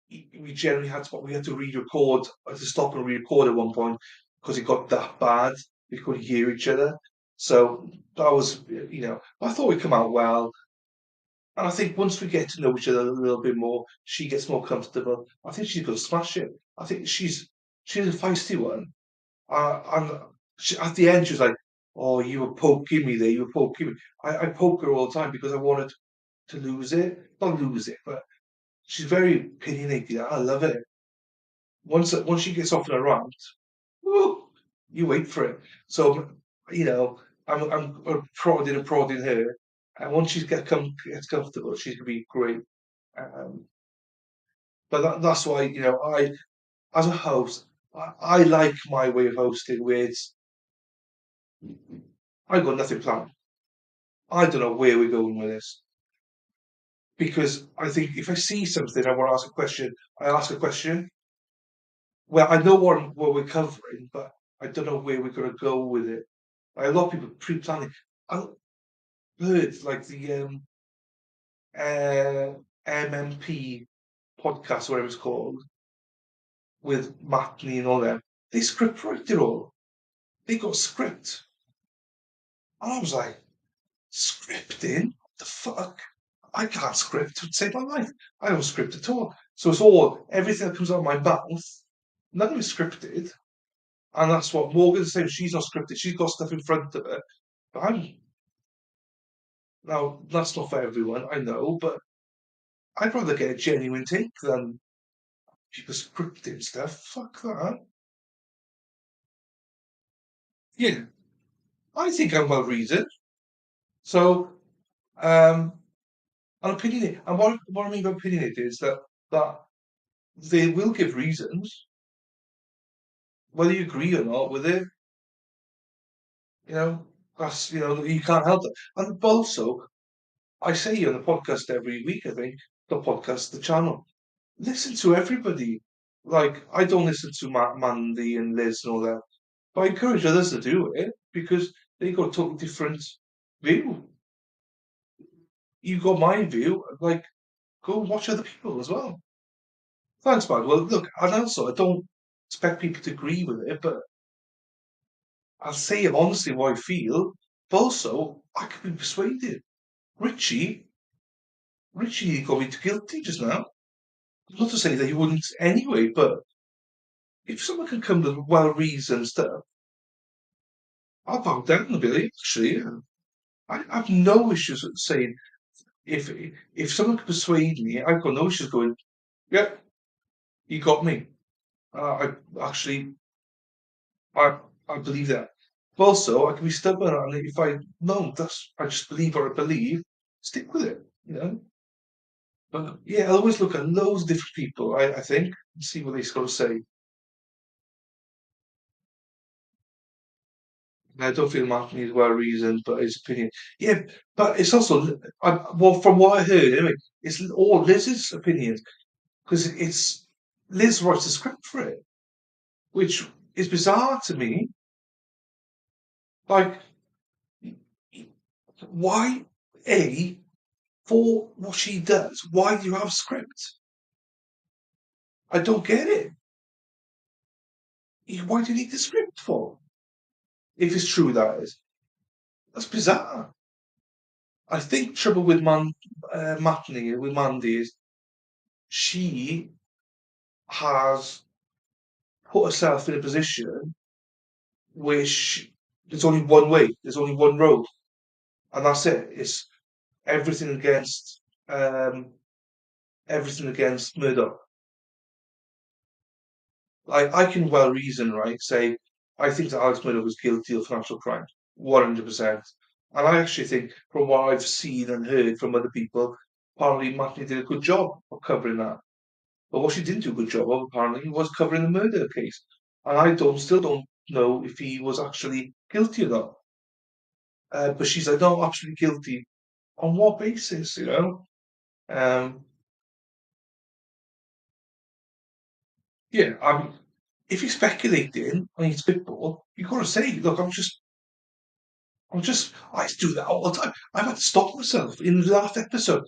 we generally had to re-record, to stop and re-record at one point because it got that bad. We couldn't hear each other. So that was, I thought we'd come out well. And I think once we get to know each other a little bit more, she gets more comfortable. I think she's going to smash it. I think she's a feisty one. And at the end, she was like, "Oh, you were poking me there. You were poking me." I poke her all the time because I wanted to lose it, not lose it, but she's very opinionated. I love it. Once she gets off on a rant, woo, you wait for it. So you know, I'm prodding her, and once gets comfortable, she's gonna be great. Um, but that's why I, as a host, I like my way of hosting, where I got nothing planned. I don't know where we're going with this because I think if I see something I want to ask a question, I ask a question. Well, I know what we're covering, but I don't know where we're going to go with it. Like, a lot of people pre-planning. I heard like the uh, MMP podcast, whatever it's called, with Matley and all them. They script write it all. They got script, and I was like, scripting? What the fuck? I can't script to save my life. I don't script at all. So it's all everything that comes out of my mouth. None of it's scripted. And that's what Morgan's saying. She's not scripted. She's got stuff in front of her. But now that's not for everyone, I know, but I'd rather get a genuine take than people scripting stuff. Fuck that. Yeah, I think I'm well reasoned. So, um, an opinionated, and what I mean by opinionated is that they will give reasons, whether you agree or not with it. You know, that's you can't help it. And also, I say on the podcast every week. I think the podcast, the channel. Listen to everybody. Like, I don't listen to Mandy and Liz and all that, but I encourage others to do it because they got a totally different view. You got my view, like, go watch other people as well. Thanks, man. Well, look, and also, I don't expect people to agree with it, but I'll say honestly what I feel, but also, I can be persuaded. Richie, Richie got me guilty just now. Not to say that he wouldn't anyway, but if someone can come with well-reasoned stuff, I'll bow down a bit, actually. Yeah. I have no issues with saying if someone can persuade me, I've got no issues going, yeah, you got me. I actually, I I believe that. But also, I can be stubborn, and if I no, I just believe what I believe. Stick with it, you know. But yeah, I always look at loads of different people. I think and see what they've got to say. I don't feel Martin is well reasoned, but his opinion. Yeah, but it's also, well, from what I heard, anyway, it's all Liz's opinions because it's Liz writes the script for it, which is bizarre to me. Like, why, A, for what she does, why do you have a script? I don't get it. Why do you need the script for? If it's true, that is. That's bizarre. I think trouble with Mandy is she has put herself in a position where there's only one way, there's only one road, and that's it. It's everything against um, everything against Murdoch. I can well reason, right? Say I think that Alex Murdoch was guilty of financial crime, 100%. And I actually think, from what I've seen and heard from other people, apparently Matney did a good job of covering that. But what she didn't do a good job of, apparently, was covering the murder case. And I still don't know if he was actually guilty or not. But she's like, no, absolutely guilty. On what basis, you know? Um, yeah, I mean, if you're speculating on his spitball, you've got to say, look, I used to do that all the time. I've had to stop myself in the last episode.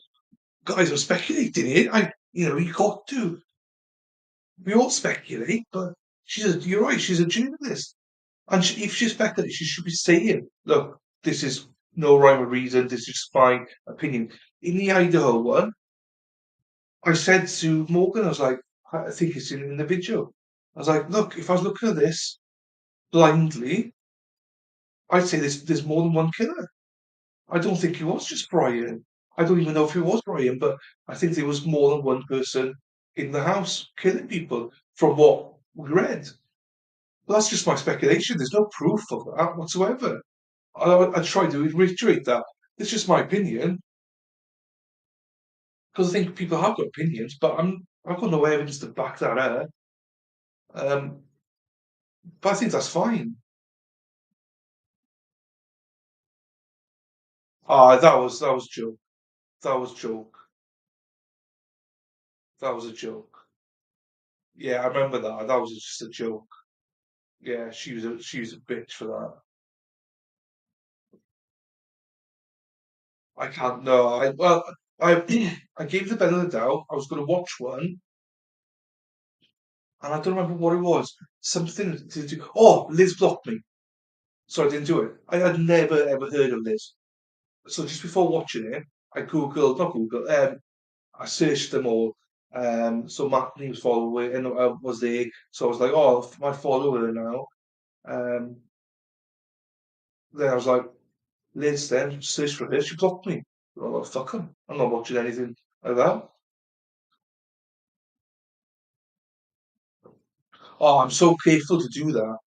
Guys, I'm speculating here. You got to. We all speculate, but you're right, she's a journalist. And if she's speculating, she should be saying, look, this is no rhyme or reason, this is just my opinion. In the Idaho one, I said to Morgan, I was like, I think it's in the video. I was like, look, if I was looking at this blindly, I'd say there's more than one killer. I don't think it was just Brian. I don't even know if it was Brian, but I think there was more than one person in the house killing people from what we read. Well, that's just my speculation. There's no proof of that whatsoever. I try to reiterate that. It's just my opinion because I think people have got opinions, but I've got no evidence to back that up. Um, but I think that's fine. Ah, that was joke. That was joke. That was a joke. Yeah, I remember that. That was just a joke. Yeah, she was a bitch for that. I can't know. I I gave the benefit of the doubt. I was going to watch one, and I don't remember what it was. Something to do. Oh, Liz blocked me, so I didn't do it. I had never ever heard of Liz. So just before watching it, I googled, not Google, I searched them all. So Matt was following, and I was there. So I was like, oh, I follow her now. Um, then I was like, Liz, then search for her. She blocked me. I'm like, fuck 'em. I'm not watching anything like that. Oh, I'm so careful to do that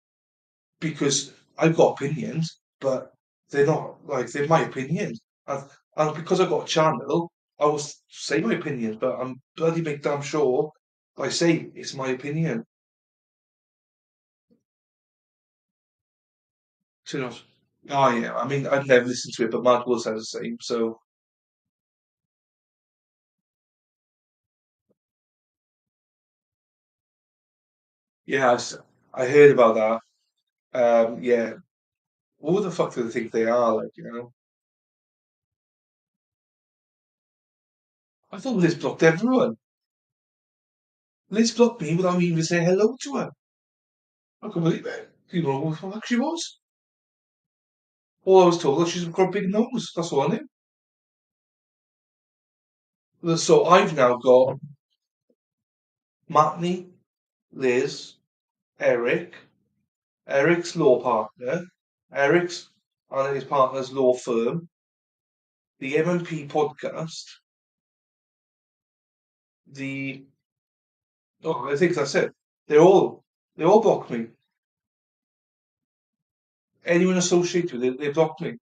because I've got opinions, but they're not like they're my opinions. And because I've got a channel, I will say my opinions, but I'm bloody make damn sure I say it's my opinion. So, oh yeah, I mean I've never listened to it, but Matt will say the same. So yeah, I heard about that. Yeah, who the fuck do they think they are? Like, you know, I thought Liz blocked everyone. Liz blocked me without me even saying hello to her. I can't believe it. You know who the fuck she was? All I was told that she's got a big nose. That's all I knew. So I've now got Matney, Liz, Eric, Eric's law partner, Eric's and his partner's law firm, the MMP podcast, the I think that's it. They all blocked me. Anyone associated with it, they blocked me.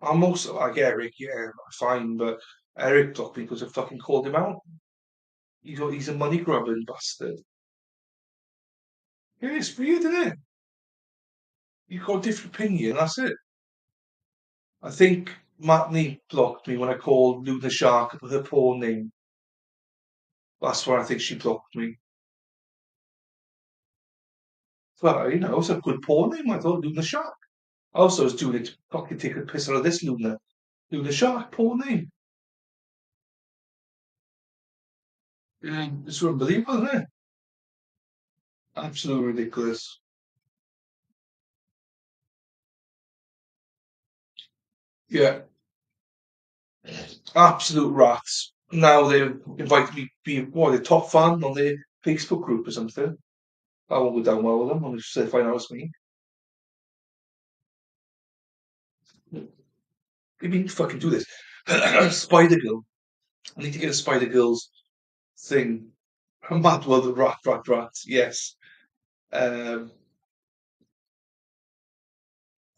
I'm also like Eric, yeah, fine, but Eric blocked me because I fucking called him out. He's a money grubbing bastard. Yeah, it's weird, isn't it? You've got a different opinion, that's it. I think Matney blocked me when I called Luna Shark her porn name. That's where I think she blocked me. Well, it's a good porn name. I thought Luna Shark. I also was doing it to fucking take a piss out of this Luna. Luna Shark, porn name. Yeah, it's unbelievable, isn't it? Absolutely ridiculous. Yeah. Absolute rats. Now they've invited me to be what, a top fan on their Facebook group or something. I won't go down well with them. I'm just say find out it's me. You mean fucking do this? Spider Girl. I need to get a Spider Girls thing. Mad World of Rat. Yes. Um,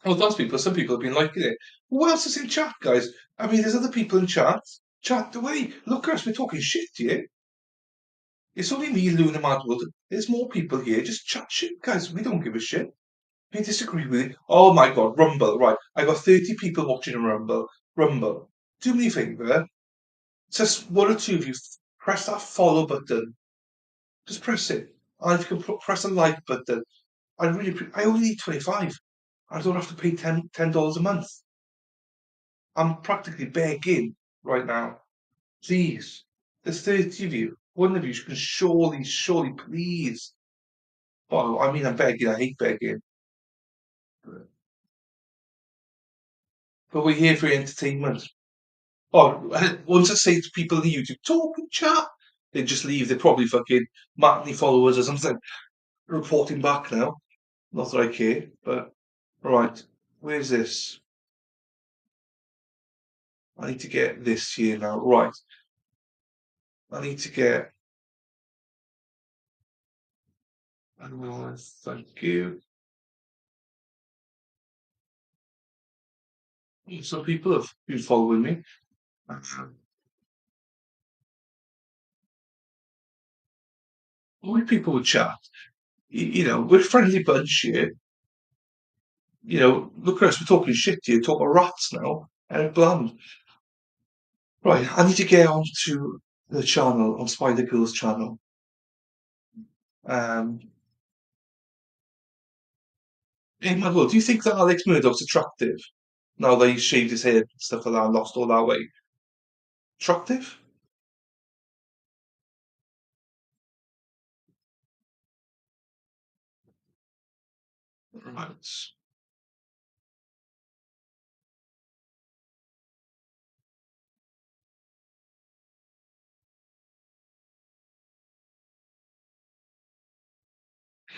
well, those people. Some people have been liking it. Who else is in chat, guys? I mean, there's other people in chat. Chat away. Look at us. We're talking shit here. It's only me, Luna Mad World. There's more people here. Just chat shit, guys. We don't give a shit. I disagree with it. Oh my god, Rumble. Right. I got 30 people watching on Rumble. Rumble. Do me a favour. Just one or two of you press that follow button. Just press it. And if you can press the like button, I only need 25. I don't have to pay $10 a month. I'm practically begging right now. Please. There's 30 of you. One of you can surely, please. Well, I mean, I'm begging. I hate begging. But we're here for entertainment. Oh, once I say to people in the YouTube, talk and chat, they just leave. They're probably fucking Matney followers or something. Reporting back now. Not that I care, but right. Where's this? I need to get this here now. Right. I need to get. Thank you. Some people have been following me. More people would chat. You know, we're a friendly bunch here. You know, look at us, we're talking shit here, talk about rats now. Eric Bland. Right, I need to get onto the channel, on Spider Girl's channel. Hey, my lord, do you think that Alex Murdoch's attractive? Now that he's shaved his head and stuff like that and lost all that weight. Attractive? Right.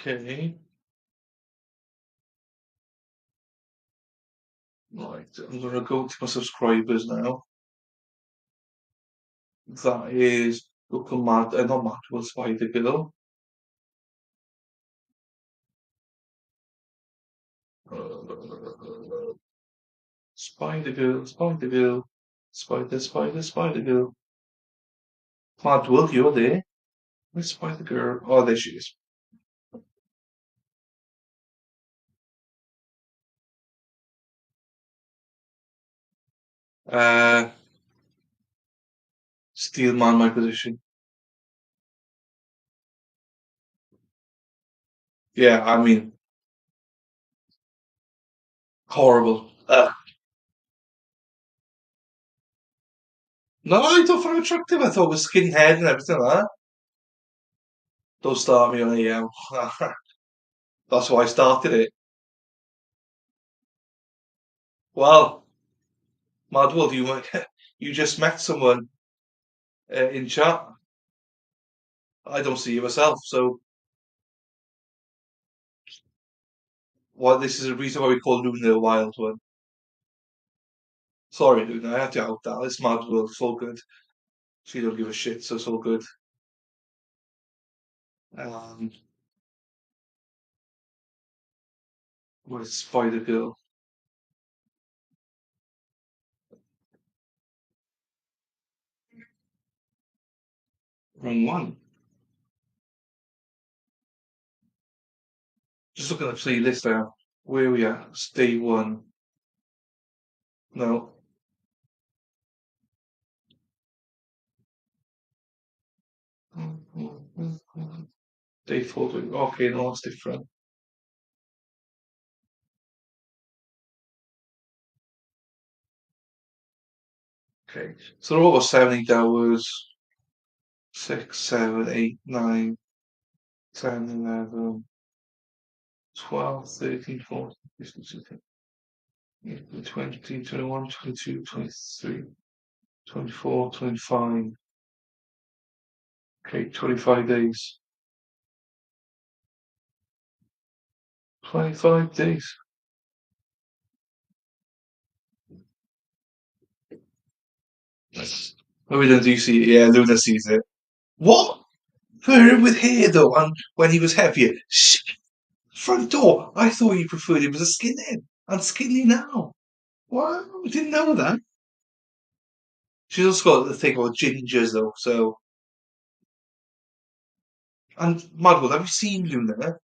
Okay. Right, I'm gonna go to my subscribers now. That is local not Mad, well, Spider Girl. Spider Girl, Spider Girl, Spider Girl. Mad World, you're there. Where's Spider Girl? Oh, there she is. Uh, Steel Man, my position. Yeah, I mean, horrible. No, I don't find him attractive. I thought it was skinhead and everything like that. Don't start me on AM. That's why I started it. Well, Mad World, you just met someone in chat. I don't see you myself, so this is a reason why we call Luna a wild one. Sorry, Luna, I had to out that. It's Mad World, it's all good. She don't give a shit, so it's all good. Um, where's Spider Girl? Wrong one. Just looking at the playlist now. Where are we at? It's day one. No. Day four. Okay, no, it's different. Okay, so they're all about 70 hours. 6, 7, 8, 9, 10, 11, 12, 13, 14, 15, 16, 18, 20, 21, 22, 23, 24, 25. Okay, 25 days. 25 days. Oh, do you see it? Yeah, Luna sees it. What? Her with hair though, and when he was heavier. Shh. Front door. I thought you preferred him as a skinhead. I'm skinny now. What? I didn't know that. She's also got the thing about gingers though, so. And Madwood, have you seen Luna?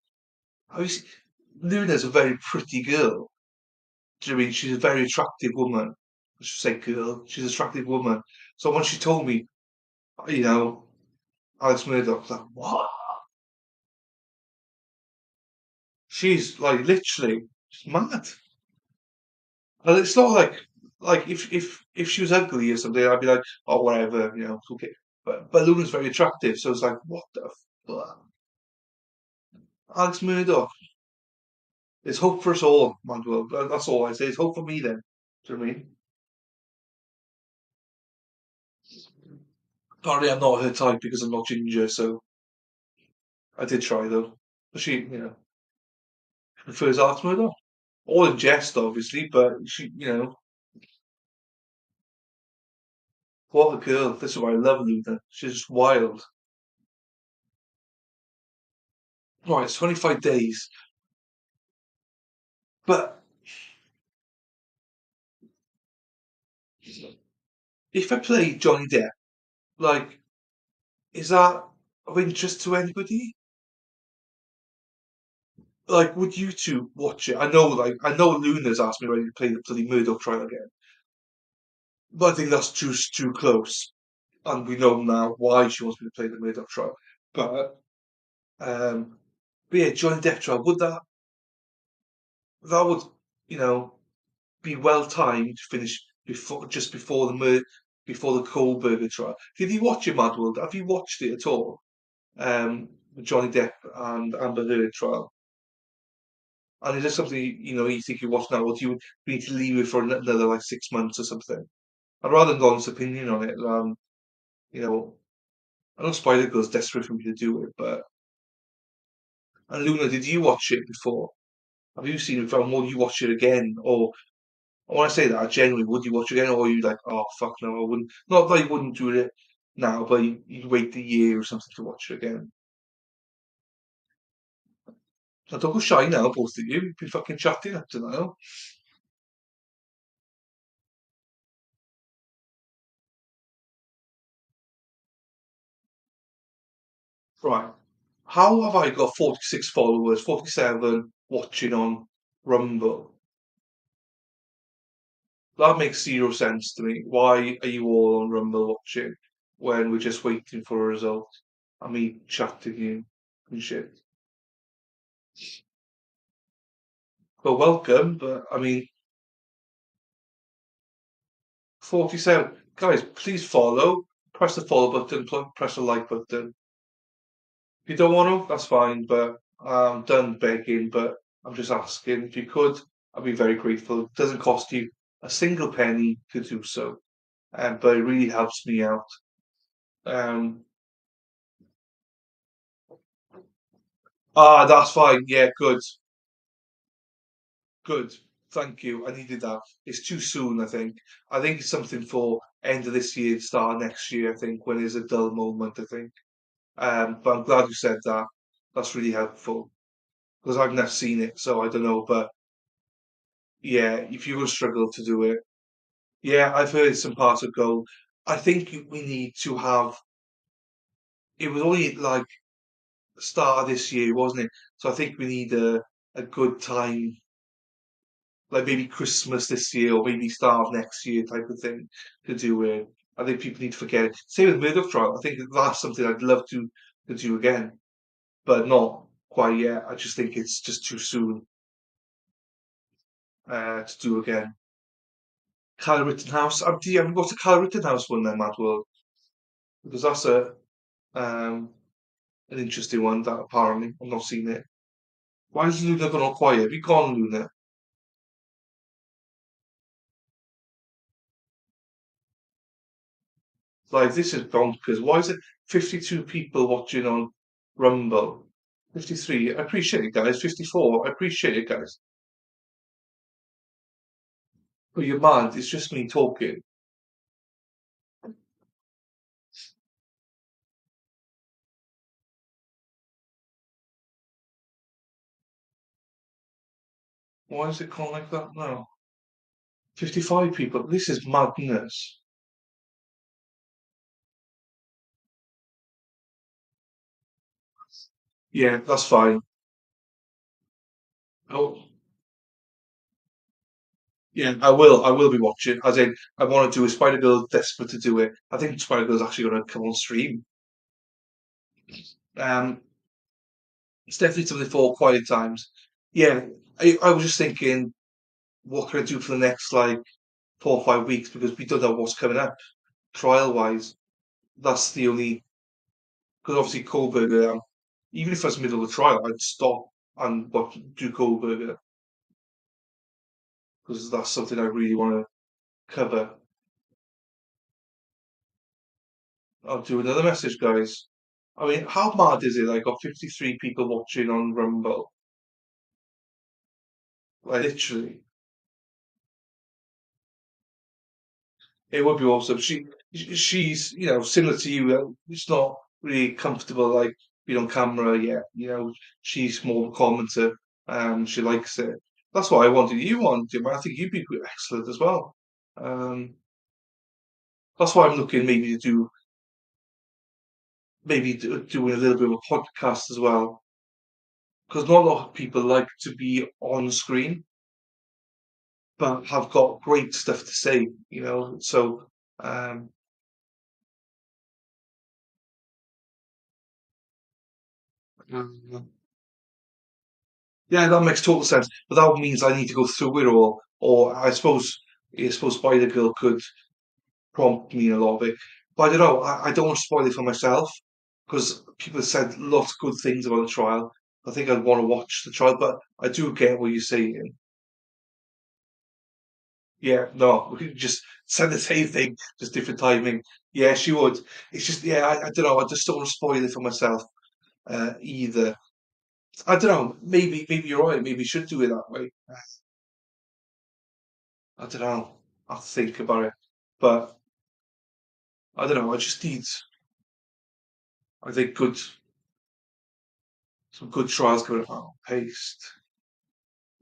Have you seen? Luna's a very pretty girl. Do you know what I mean? She's a very attractive woman. I should say girl. She's an attractive woman. So when she told me, you know, Alex Murdoch, I was like, what? She's like literally she's mad. And it's not like if she was ugly or something, I'd be like, oh whatever, you know, it's okay. But Luna's very attractive, so it's like, what the fuck? Alex Murdoch. There's hope for us all, Manuel. That's all I say. It's hope for me then. Do you know what I mean? Apparently I'm not her type because I'm not ginger, so I did try though. But she, you know, prefers Alex Murdoch. All in jest, obviously, but she, you know, what a girl. This is why I love Luna. She's just wild. Right, it's 25 days. But if I play Johnny Depp, like, is that of interest to anybody? Like, would you two watch it? I know Luna's asked me ready to play the bloody Murdoch trial again, but I think that's too close, and we know now why she wants me to play the Murdoch trial. But, um, but yeah, Johnny Depp trial that would, you know, be well timed to finish before before the Kohlberger trial. Did you watch it, Mad World? Have you watched it at all? The Johnny Depp and Amber Heard trial. And is this something you think you watch now, or do you need to leave it for another like 6 months or something? I'd rather Don's opinion on it. You know, I know Spider Girl's desperate for me to do it, but and Luna, did you watch it before? Have you seen it before? And will you watch it again? Or when I say that, genuinely, would you watch it again, or are you like, oh fuck no, I wouldn't. Not that you wouldn't do it now, but you'd wait a year or something to watch it again. Now don't go shy now, both of you. You've been fucking chatting up to now. Right. How have I got 46 followers, 47 watching on Rumble? That makes zero sense to me. Why are you all on Rumble watching when we're just waiting for a result? I mean, chatting you and shit. Well, welcome, but I mean, 47. Guys, please follow. Press the follow button, press the like button. If you don't want to, that's fine, but I'm done begging, but I'm just asking. If you could, I'd be very grateful. It doesn't cost you a single penny to do so, but it really helps me out. Um, that's fine. Yeah, good. Good. Thank you. I needed that. It's too soon, I think. I think it's something for end of this year, start of next year, I think, when there's a dull moment, I think. But I'm glad you said that. That's really helpful. Because I've never seen it, so I don't know. But yeah, if you will struggle to do it, yeah, I've heard some parts of gold. I think we need to have. It was only like the start of this year, wasn't it? So I think we need a good time, like maybe Christmas this year or maybe start of next year type of thing to do it. I think people need to forget it. Same with Murdoch trial. I think that's something I'd love to do again, but not quite yet. I just think it's just too soon to do again. Kyle Rittenhouse. Have you got a Kyle Rittenhouse one then, Mad World? Because that's um, an interesting one that apparently I've not seen it. Why is Luna gone all quiet? Have you gone, Luna? Like, this is bonkers. Why is it 52 people watching on Rumble? 53. I appreciate it, guys. 54. I appreciate it, guys. But you're mad. It's just me talking. Why is it gone like that now? 55 people. This is madness. Yeah, that's fine. Oh, yeah, I will. I will be watching. As in, I want to do a Spider Girl. Desperate to do it. I think Spider Girl's actually going to come on stream. Um, it's definitely something for quiet times. Yeah, I was just thinking, what can I do for the next like 4 or 5 weeks because we don't know what's coming up trial wise. That's the only because obviously Kohlberger. Even if I was middle of the trial, I'd stop and do Kohlberger because that's something I really want to cover. I'll do another message, guys. I mean, how mad is it? I got 53 people watching on Rumble. Like, literally. It would be awesome. She's similar to you. It's not really comfortable like being on camera yet. She's more of a commenter. She likes it. That's what I wanted. You want, Jim. I think you'd be excellent as well. Um, that's why I'm looking maybe to do doing a little bit of a podcast as well because not a lot of people like to be on screen but have got great stuff to say. So um, yeah, that makes total sense. But that means I need to go through it all, or I suppose Spider Girl could prompt me in a lot of it. But I don't know. I don't want to spoil it for myself because people have said lots of good things about the trial. I think I'd want to watch the trial, but I do get what you're saying. Yeah, no, we could just send the same thing, just different timing. Yeah, she would. It's just, yeah, I don't know. I just don't want to spoil it for myself either. I don't know. Maybe you're right. Maybe you should do it that way. I don't know. I'll think about it. But I don't know. I just need, I think, some good trials going on. Paste.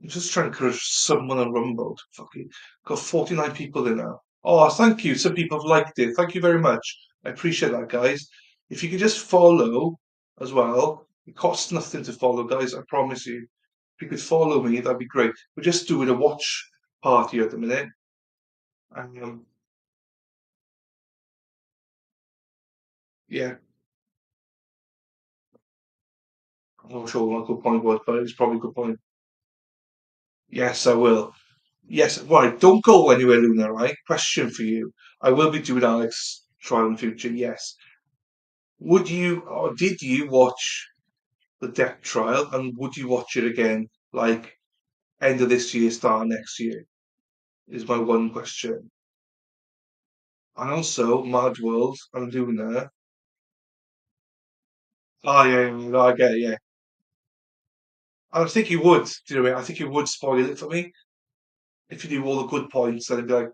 I'm just trying to encourage someone on Rumble to fucking got 49 people in now. Oh, thank you. Some people have liked it. Thank you very much. I appreciate that, guys. If you could just follow as well, it costs nothing to follow, guys. I promise you. If you could follow me, that'd be great. We're just doing a watch party at the minute. Um, yeah, I'm not sure what a good point was, but it's probably a good point. Yes, I will. Yes, right. Don't go anywhere, Luna. Right? Question for you. I will be doing Alex trial in future. Yes. Would you or did you watch the death trial, and would you watch it again, like end of this year, start of next year? Is my one question. And also, Mad World and Luna. Oh yeah, yeah, no, I get it. Yeah, and I think you would. Do you know what I mean? I think you would spoil it for me if you knew all the good points. Then I'd be like,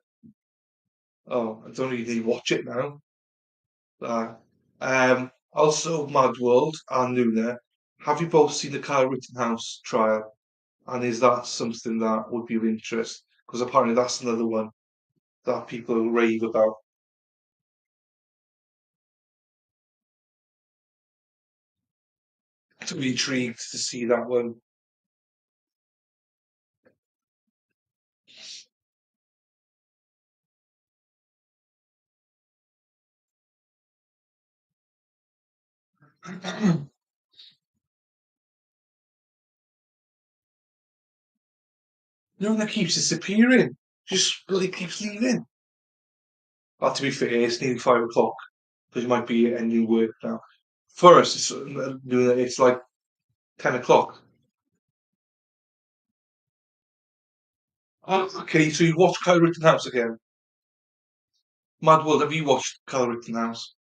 oh, I don't really need to watch it now. Also, Mad World and Luna, have you both seen the Kyle Rittenhouse trial? And is that something that would be of interest? Because apparently that's another one that people rave about. To be intrigued to see that one. No one that keeps disappearing. Just bloody keeps leaving. To be fair, it's nearly 5 o'clock because you might be ending work now. For us, it's like 10 o'clock. Oh, okay, so you watch Kyle Rittenhouse again? Mad World, have you watched Colour Rittenhouse?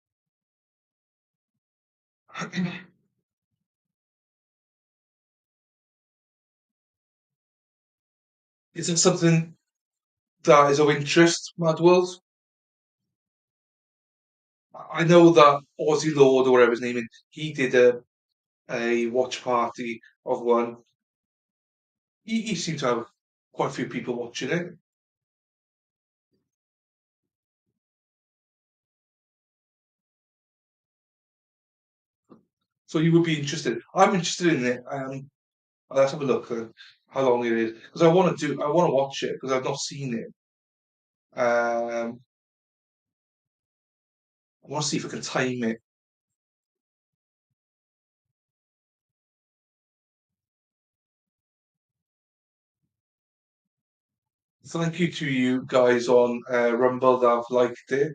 Is it something that is of interest, Mad World? I know that Aussie Lord or whatever his name is, he did a watch party of one. He seemed to have quite a few people watching it. So you would be interested. I'm interested in it. Let's have a look at how long it is because I want to watch it because I've not seen it. I want to see if I can time it. Thank you to you guys on Rumble that have liked it.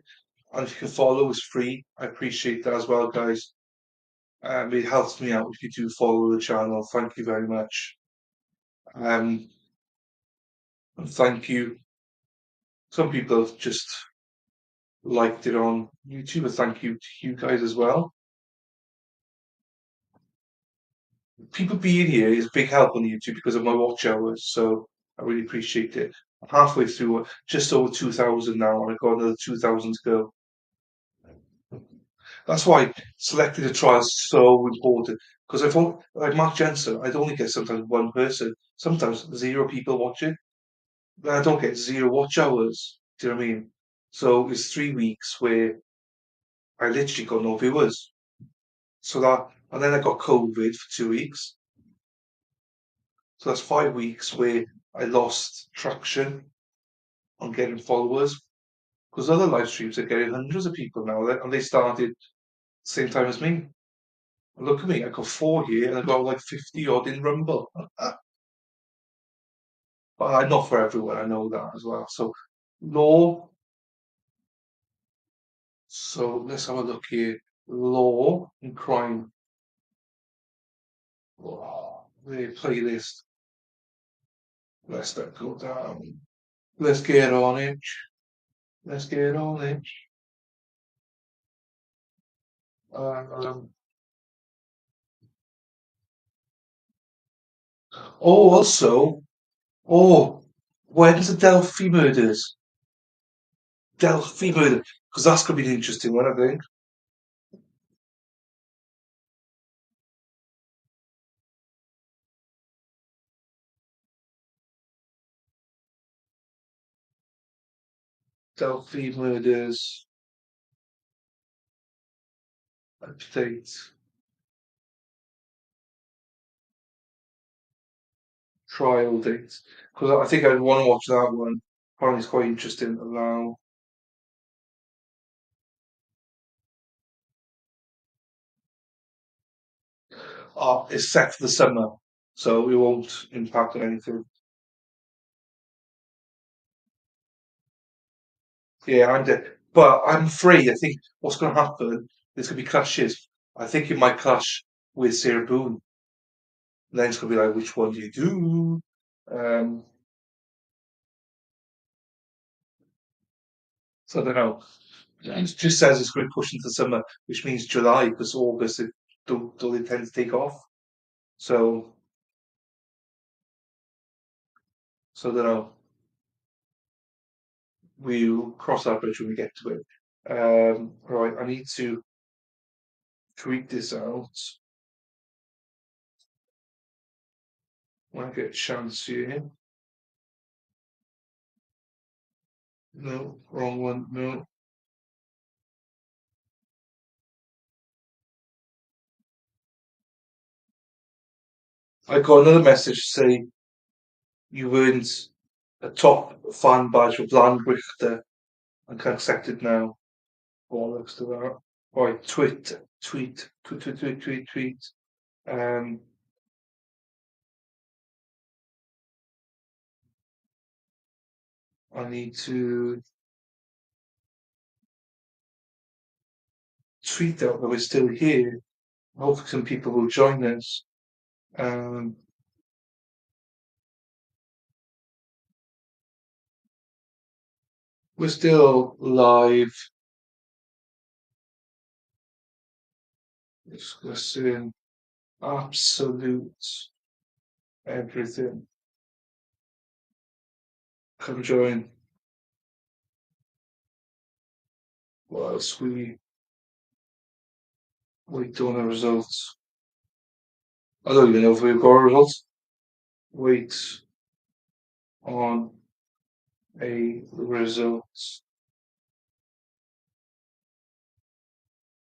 And if you can follow, it's free. I appreciate that as well, guys. It helps me out if you do follow the channel. Thank you very much. And thank you. Some people have just liked it on YouTube. And thank you to you guys as well. People being here is a big help on YouTube because of my watch hours. So I really appreciate it. I'm halfway through, just over 2,000 now, and I've got another 2,000 to go. That's why selecting a trial is so important. Because if like Mark Jensen, I'd only get sometimes one person, sometimes 0 people watching. Then I don't get 0 watch hours. Do you know what I mean? So it's 3 weeks where I literally got no viewers. So that, and then I got COVID for 2 weeks. So that's 5 weeks where I lost traction on getting followers. Because other live streams are getting hundreds of people now, and they started same time as me. Look at me, I got 4 here, and I got like 50 odd in Rumble. But not for everyone, I know that as well. So, law. So let's have a look here. Law and crime. The playlist. Let's not go down. Let's get on it. Let's get on it. Um, oh, also, when's the Delphi murders? Delphi murder, because that's gonna be an interesting one, I think. Delphi murders update trial date, because I think I'd want to watch that one. Apparently, it's quite interesting now. It's set for the summer, so it won't impact on anything. Yeah, but I'm afraid. I think what's going to happen. There's going to be clashes. I think it might clash with Sarah Boone. Then it's going to be like, which one do you do? Um, so I don't know. It just says it's going to push into summer, which means July, because August it don't intend to take off. So I don't know. We'll cross that bridge when we get to it. Right, I need to tweet this out when I get a chance here. No, wrong one. No. I got another message to say you earned a top fan badge with Landrichter and can accept it now. Bollocks to that. Right, tweet. Um, I need to tweet out that we're still here. Hopefully some people will join us. Um, We're still live. Discussing absolute everything. Come join. Whilst we wait on the results. I don't even know if we've got a result. Wait on a result.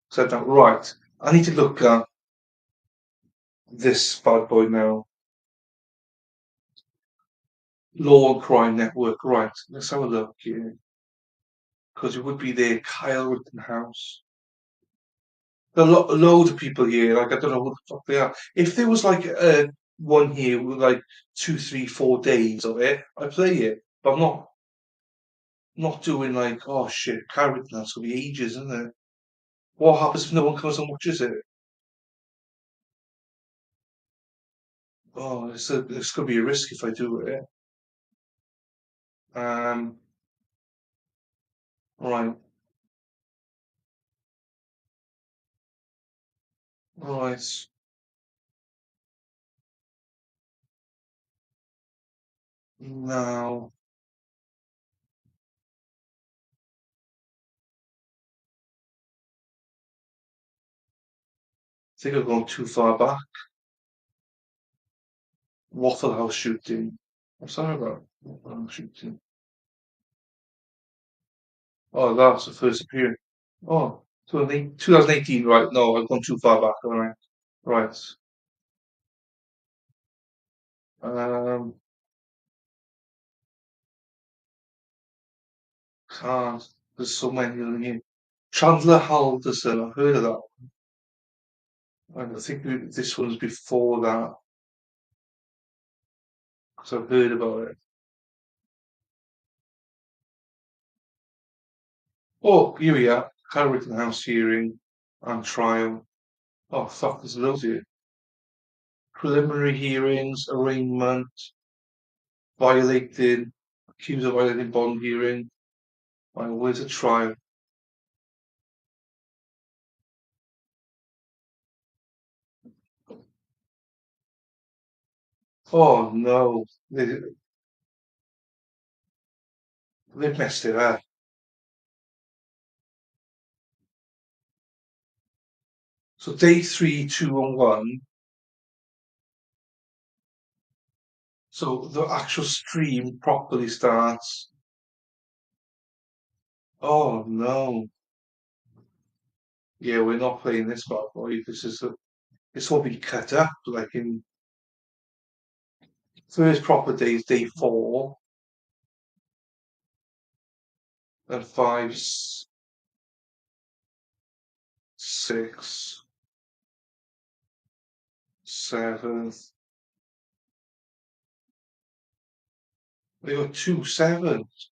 Said that right. I need to look at this bad boy now. Law and Crime Network. Right. Let's have a look here. Because it would be there, Kyle Rittenhouse. There are loads of people here. Like I don't know who the fuck they are. If there was like one here with like 2, 3, 4 days of it, I'd play it. But I'm not doing like, oh shit, Kyle Rittenhouse will be ages, isn't it? What happens if no one comes and watches it? Oh, it's gonna be a risk if I do it. Right, right. Now, I think I've gone too far back. Waffle House shooting. What's that about? Waffle House shooting. Oh, that's the first appearance. Oh, 2018, right. No, I've gone too far back, alright. Right. Um, can't. There's so many of them here. Chandler Halderson, I've heard of that one. And I think this one's before that, because I've heard about it. Oh, here we are. Kyle Rittenhouse hearing and trial. Oh, fuck, there's loads here. Preliminary hearings, arraignment, violated, accused of violating bond hearing. Right, where's the trial? Oh no, they've messed it up. So day 3, 2, and 1. So the actual stream properly starts. Oh no. Yeah, we're not playing this bad boy. This will be cut up like in first proper day is day 4 and 5, 6, 7. We got 2 7s,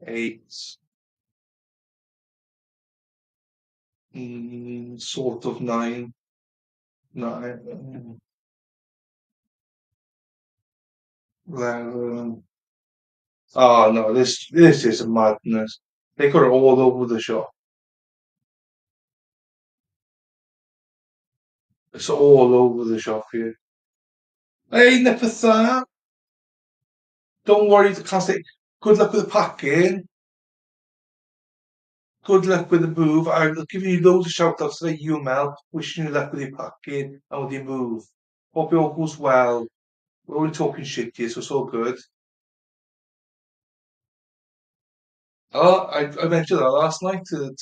8, sort of 9, 9, 11. Oh no, this is madness. They got it all over the shop. It's all over the shop here. Hey, Nipatha, don't worry, the classic. Good luck with the packing. Good luck with the move. I'm giving you loads of shout outs today, you Mel. Wishing you luck with your packing and with your move. Hope it all goes well. We're only talking shit here, so it's all good. Oh, I mentioned that last night to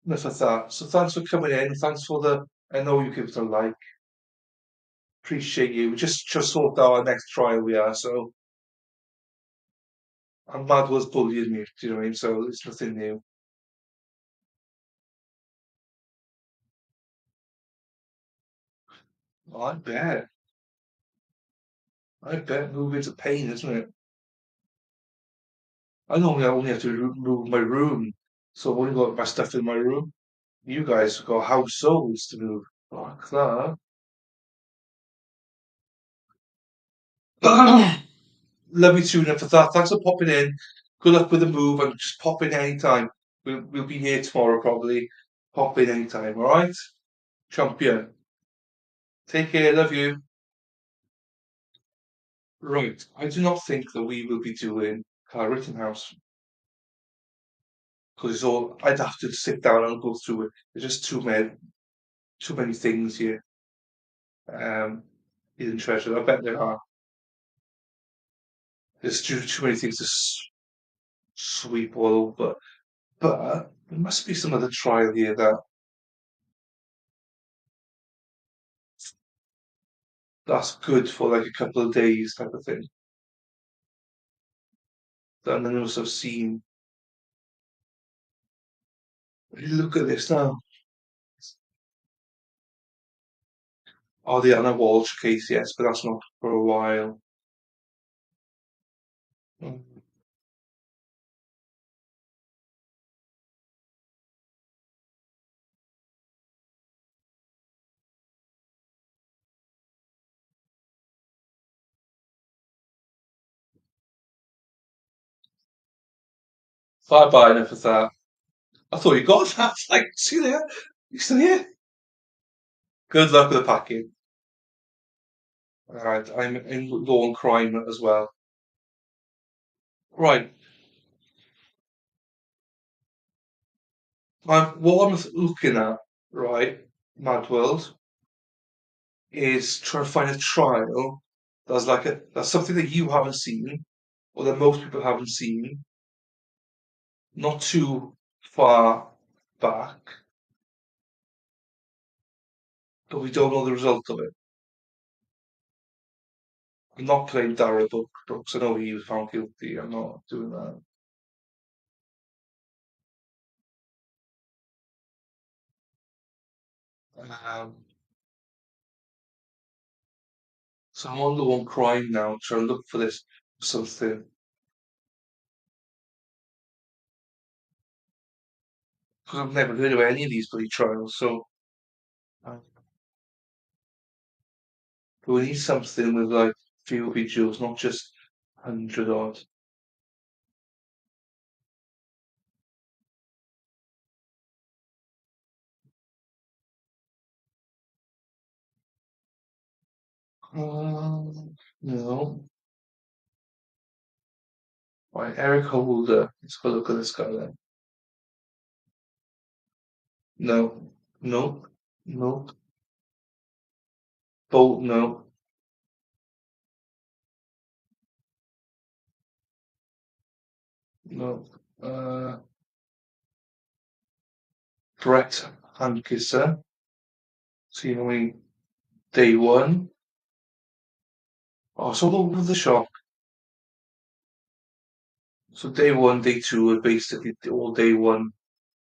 Nipatha. So thanks for coming in. Thanks for I know you give it a like. Appreciate you. We just sorted out our next trial we are, so and Mad was bullying me, do you know what I mean? So it's nothing new. I bet. I bet moving's a pain, isn't it? I only have to move my room, so I've only got my stuff in my room. You guys have got households to move. Fuck that. Love you too, for that. Thanks for popping in. Good luck with the move, and just pop in anytime. We'll be here tomorrow probably. Pop in anytime, all right? Champion. Take care. Love you. Right. I do not think that we will be doing Rittenhouse because it's all. I'd have to sit down and go through it. There's just too many things here. Hidden treasure. I bet there are. There's too many things to sweep all over. But there must be some other trial here that's good for like a couple of days type of thing. That none of us have seen. Look at this now. Oh, the Anna Walsh case, yes, but that's not for a while. Mm. Bye bye, enough of that. I thought you got that. Like, see there? You still here? Good luck with the packing. Alright, I'm in law and crime as well. Right. What I'm looking at, right, Mad World, is trying to find a trial that's something that you haven't seen, or that most people haven't seen, not too far back, but we don't know the result of it. I'm not playing Darrell Brooks. I know he was found guilty. I'm not doing that. Um, so I'm on the one crime now, trying to look for this something. Because I've never heard of any of these bloody trials, so uh, we need something with like few videos, not just 100 odd. No. Right, Eric Holder. Let's go look at this guy then. No. No. No. Bolt, no. No. Uh, Brett Hankisser. See how many day one. Oh, it's all over the shop. So day one, day two are basically all day one.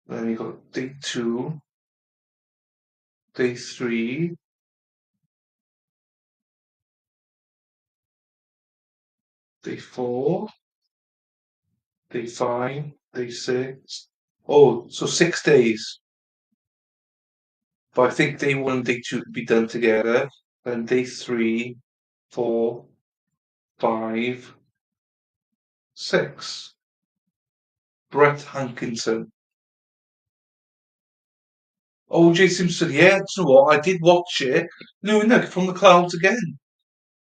Then you got day two, day three, day four, day five, day six. Oh, so 6 days. But I think day one and day two could be done together. Then day three, four, five, six. Brett Hankinson. O.J. Simpson, yeah, do you know what? I did watch it. Luna from the clouds again.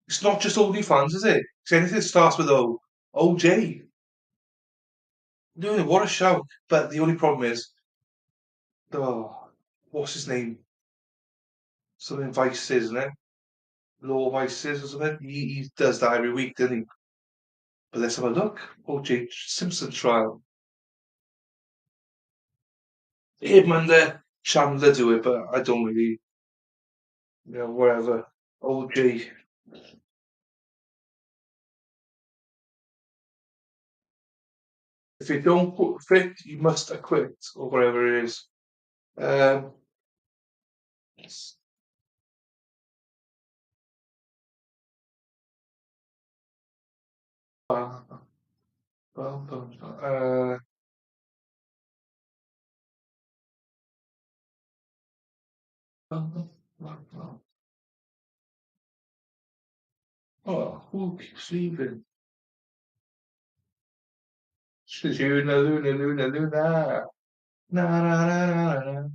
It's not just OnlyFans, is it? It's anything that starts with O. OJ. Luna, what a shout. But the only problem is, oh, what's his name? Something Vices, isn't it? Law Vices or something. He does that every week, doesn't he? But let's have a look. O.J. Simpson trial. Him and Chandler do it, but I don't really, whatever. O.J. If you don't fit, you must acquit, or whatever it is. Um, uh, uh, oh, who keeps leaving? Luna, Luna, Luna, Luna. Na, na, na, na, na.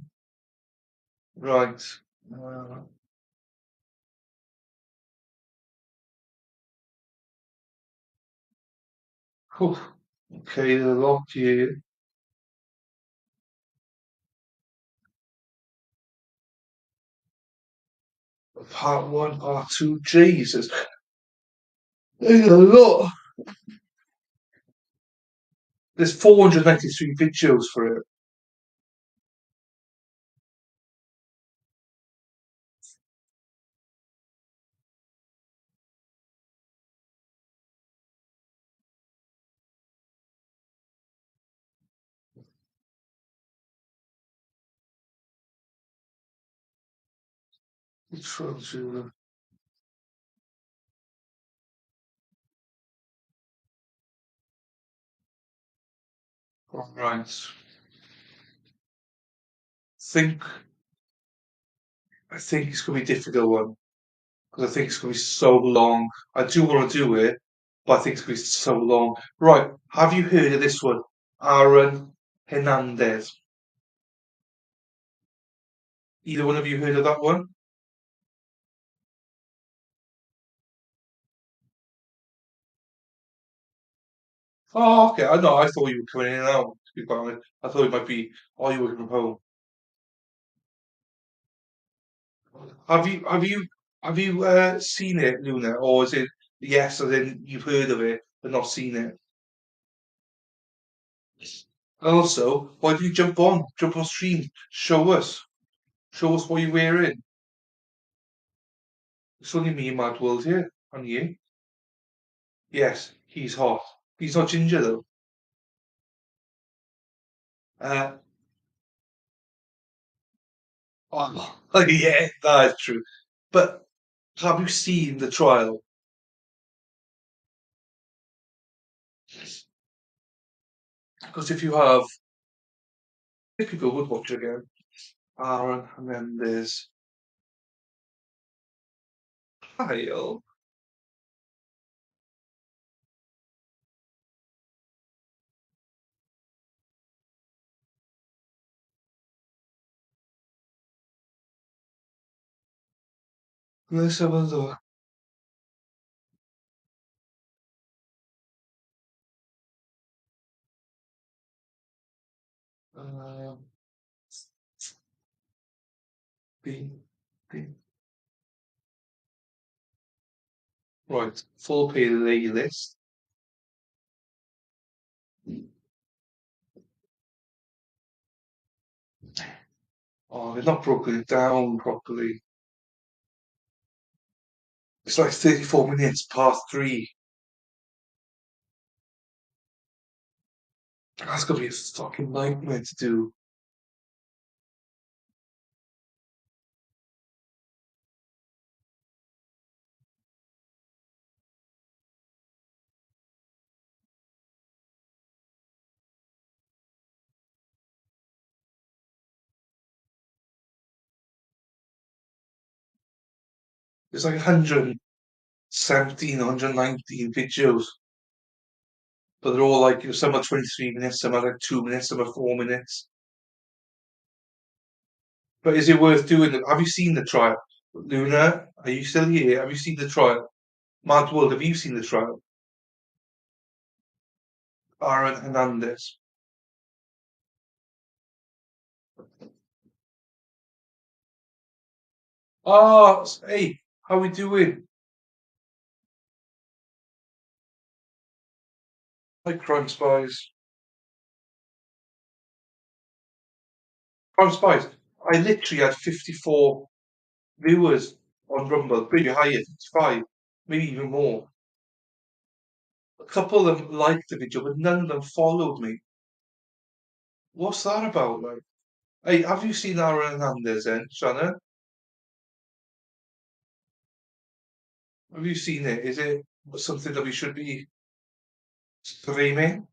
Right. Uh, whew. Okay, there's a lot here. Part one, part two. Jesus. There's a lot. There's 493 videos for it. Which one's the right? Think I think it's gonna be a difficult one because I think it's gonna be so long. I do want to do it, but I think it's gonna be so long. Right? Have you heard of this one? Aaron Hernandez. Either one of you heard of that one? Oh, okay. I know. I thought you were coming in and out. To be quite honest, I thought it might be. Oh, you working from home. Have you seen it, Luna, or is it yes, and then you've heard of it but not seen it? Also, why do you jump on? Jump on stream. Show us. Show us what you're wearing. It's only me and Mad World here, and you. Yes, he's hot. He's not ginger though. Uh, oh, yeah, that is true. But have you seen the trial? Because if you have, I think people would watch it again. Aaron, and then there's Kyle. Let's have a look. Um, B, B. Right, full pay list. Oh, they've not broken it down properly. It's like 34 minutes past three. That's gonna be a fucking nightmare to do. It's like 117, 119 videos, but they're all like, some are 23 minutes, some are like 2 minutes, some are 4 minutes. But is it worth doing it? Have you seen the trial? Luna, are you still here? Have you seen the trial? Mad World, have you seen the trial? Aaron Hernandez. Oh, hey, how we doing? Hi, Crime Spies. Crime Spies. I literally had 54 viewers on Rumble, pretty high at 55, maybe even more. A couple of them liked the video, but none of them followed me. What's that about, like? Hey, have you seen Aaron Hernandez then, Shannon? Have you seen it? Is it something that we should be streaming?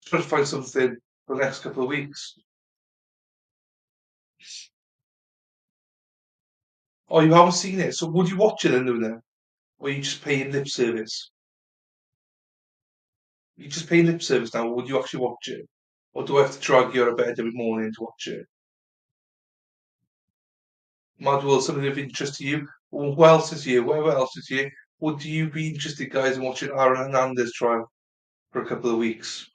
Try to find something for the next couple of weeks. Oh, you haven't seen it? So would you watch it then, Luna? Or are you just paying lip service? You just pay lip service now, or would you actually watch it? Or do I have to drag you out of bed every morning to watch it? Mad World, something of interest to you? Who else is here? Where else is here? Would you be interested, guys, in watching Aaron Hernandez trial for a couple of weeks?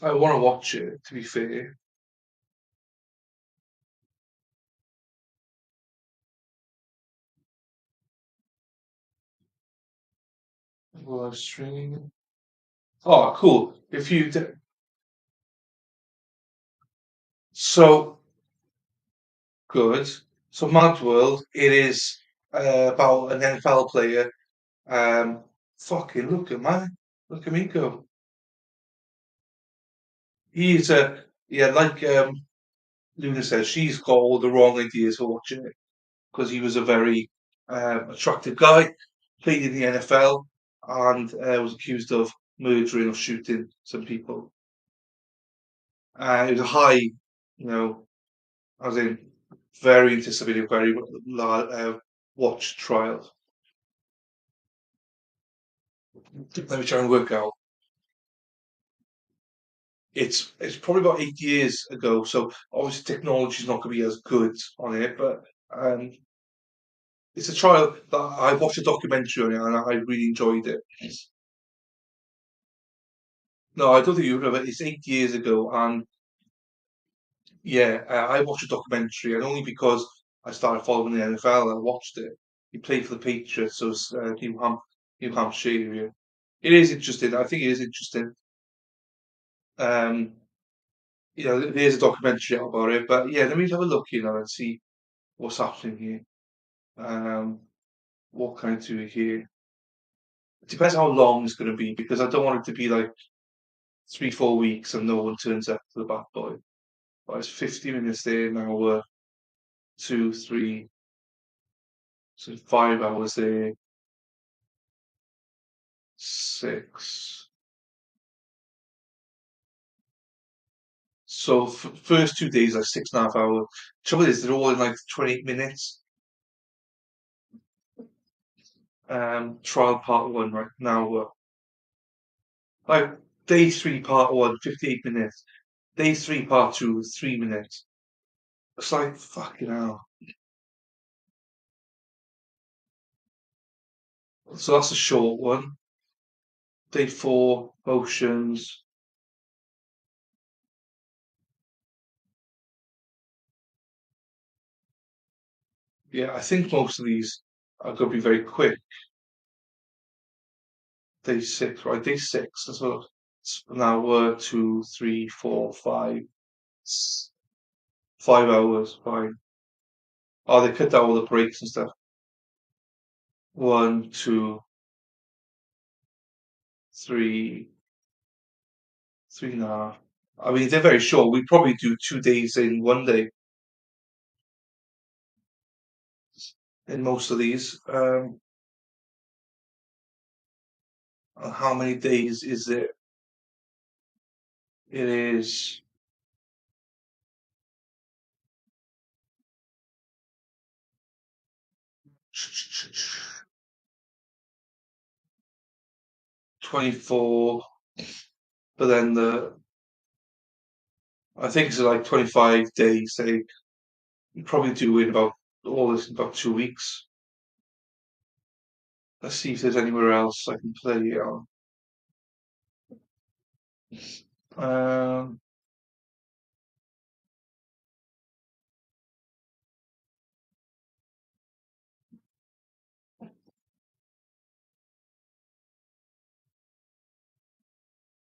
I want to watch it, to be fair. Live streaming. Oh, cool. If you so good. So Mad World, it is about an NFL player. Fucking look at me go. He's a yeah, like Luna says, she's got all the wrong ideas for watching it because he was a very attractive guy, played in the NFL, and was accused of murdering or shooting some people. It was a high, as in very anticipated, very watched trial. Let me try and work out. It's probably about 8 years ago, so obviously technology is not going to be as good on it, but um, it's a trial that I watched a documentary on it and I really enjoyed it. No, I don't think you remember. It's 8 years ago, and yeah, I watched a documentary, and only because I started following the NFL, I watched it. He played for the Patriots, so it's New Hampshire area. It is interesting. I think it is interesting. Um, there's a documentary out about it, but yeah, let me have a look, and see what's happening here. Um, what can I do here? It depends how long it's going to be because I don't want it to be like 3, 4 weeks and no one turns up to the Bat Boy. But it's 50 minutes there now. 2, 3, so 5 hours there. 6. So first 2 days like 6.5 hours. Trouble is they're all in like 28 minutes. Trial part one right now. Like day three part one, 58 minutes. Day three part two, 3 minutes. It's like fucking hell. So that's a short one. Day four, motions. Yeah, I think most of these are going to be very quick. Day six, right? Day six. That's what. Now 2, 3, 4, 5. 5 hours. Fine. Oh, they cut out all the breaks and stuff. 1, 2, 3, 3.5. I mean, they're very short. We probably do 2 days in one day in most of these. How many days is it? It is 24, but then I think it's like 25 days. They probably do in about all this in about 2 weeks. Let's see if there's anywhere else I can play it on. Um,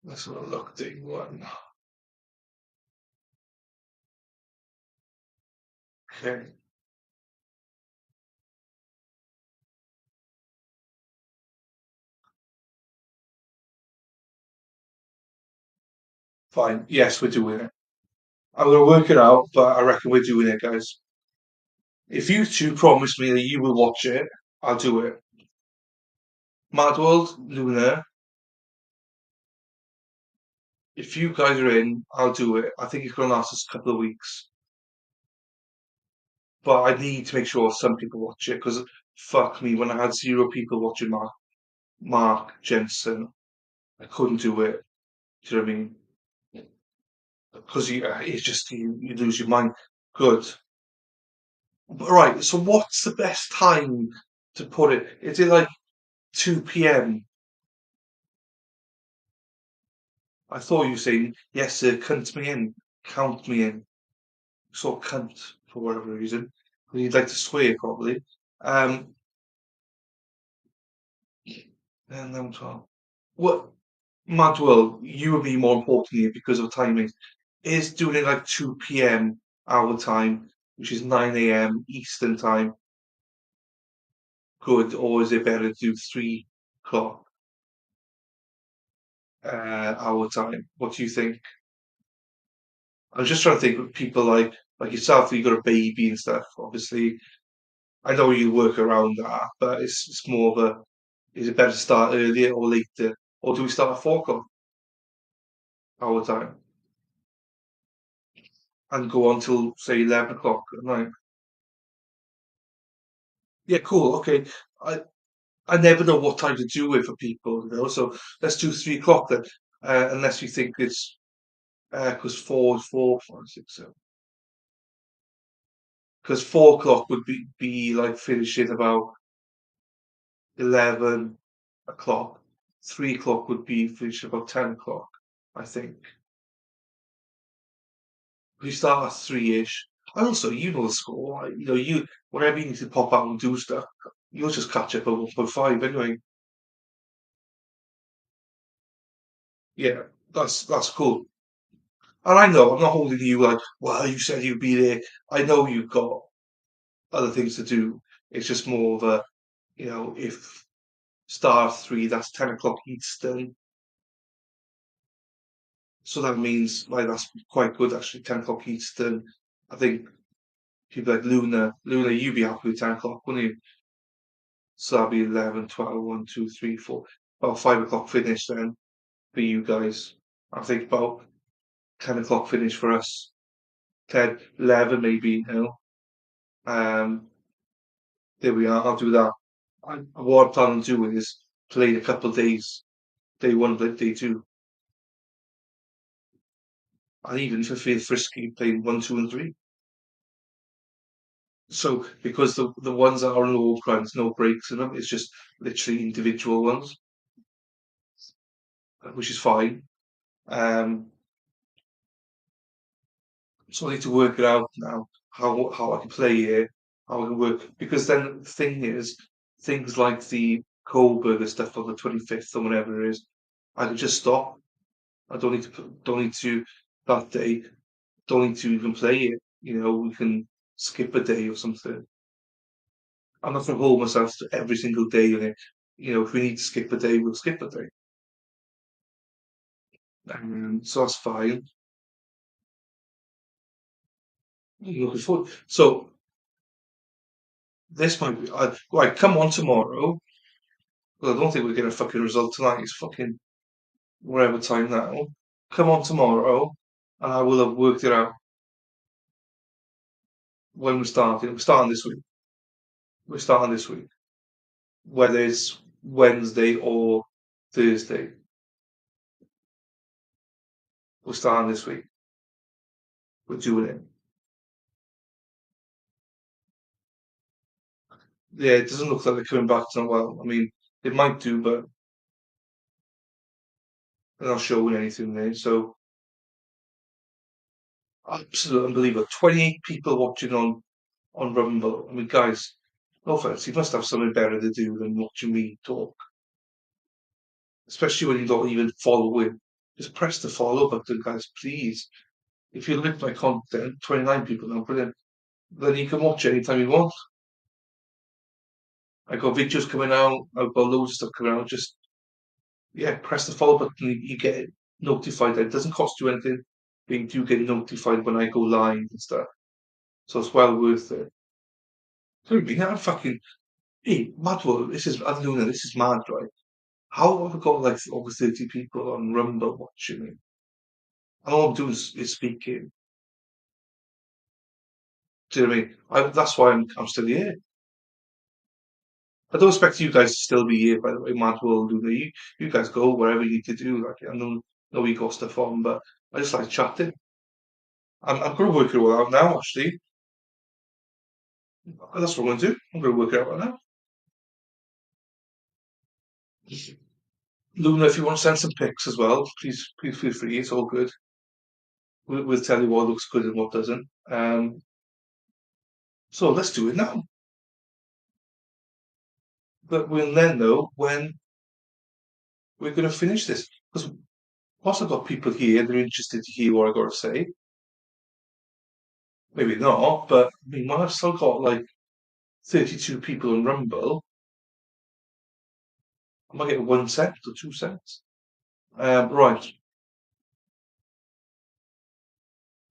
let's have a look. Day one. Okay. Fine. Yes, we're doing it. I'm going to work it out, but I reckon we're doing it, guys. If you two promise me that you will watch it, I'll do it. Mad World, Luna, if you guys are in, I'll do it. I think it's going to last us a couple of weeks. but I need to make sure some people watch it because fuck me, when I had 0 people watching Mark Jensen, I couldn't do it. Do you know what I mean? Because it's just you lose your mind. Good. Right. So what's the best time to put it? Is it like 2 p.m.? I thought you were saying yes, sir. Count me in. Count me in. So cunt for whatever reason. You'd like to swear probably. Um, and then 12. What? Madwell, you would be more important here because of timing. Is doing it like 2 p.m. our time, which is 9 a.m. Eastern time, good, or is it better to do 3 o'clock our time? What do you think? I'm just trying to think of people like yourself. You got a baby and stuff. Obviously, I know you work around that, but it's more of a. Is it better to start earlier or later, or do we start at 4 o'clock our time and go on till say 11 o'clock at night? Yeah, cool. Okay, I I never know what time to do it for people, you know. So let's do 3 o'clock then, unless you think it's because 4, 5, 6, 7. Because 4 o'clock would be like finishing about 11 o'clock. 3 o'clock would be finishing about 10 o'clock, I think. We start at 3-ish. And also, you know the score. You know, whenever you need to pop out and do stuff, you'll just catch up at 1.5 anyway. Yeah, that's cool. And I know I'm not holding you like, well, you said you'd be there. I know you've got other things to do. It's just more of a, if star 3, that's 10 o'clock Eastern. So that means, like, that's quite good actually, 10 o'clock Eastern. I think people like Luna, you'd be happy with 10 o'clock, wouldn't you? So that'd be 11, 12, 1, 2, 3, 4. About 5 o'clock finish then for you guys. I think about 10 o'clock finish for us. 10, 11 maybe. Um, there we are. I'll do that. What I plan on doing is playing a couple of days, day 1, day 2, and even if I feel frisky, playing 1, 2, and 3. So because the ones that are low crowns, no breaks in them, it's just literally individual ones, which is fine. Um, so I need to work it out now how I can play it, how I can work because then the thing is things like the Kohlberger stuff on the 25th or whatever it is, I can just stop. I don't need to that day. Don't need to even play it. We can skip a day or something. I'm not going to hold myself to every single day on it. If we need to skip a day, we'll skip a day. So that's fine. Looking forward. So this might be right. Come on tomorrow. Well, I don't think we're getting a fucking result tonight. It's fucking whatever time now. Come on tomorrow, and I will have worked it out when we're starting. We're starting this week. We're starting this week. Whether it's Wednesday or Thursday, we're starting this week. We're doing it. Yeah, it doesn't look like they're coming back so well. I mean, they might do, but they're not showing anything there. So, absolutely unbelievable. 28 people watching on Rumble. I mean, guys, no offense, you must have something better to do than watching me talk. Especially when you don't even follow it. Just press the follow button, guys, please. If you like my content, 29 people now, brilliant. Then you can watch it anytime you want. I got videos coming out. I've got loads of stuff coming out. Just press the follow button. You get notified. It doesn't cost you anything, but you do get notified when I go live and stuff. So it's well worth it. So I'm fucking. Hey, Madwell, Luna, this is mad, right? How have I got like over 30 people on Rumble watching me? And all I'm doing is speaking. Do you know what I mean? That's why I'm still here. I don't expect you guys to still be here, by the way, Mad World. You guys go wherever you need to do. Like, I know we got stuff on, but I just like chatting. I'm going to work it all out now, actually. That's what I'm going to do. I'm going to work it out right now. Luna, if you want to send some pics as well, please feel free. It's all good. We'll tell you what looks good and what doesn't. So let's do it now. But we'll then know when we're going to finish this. Because once I've got people here, they're interested to hear what I got to say. Maybe not, but I mean, when I've still got like 32 people on Rumble, I might get 1 cent or 2 cents. Right.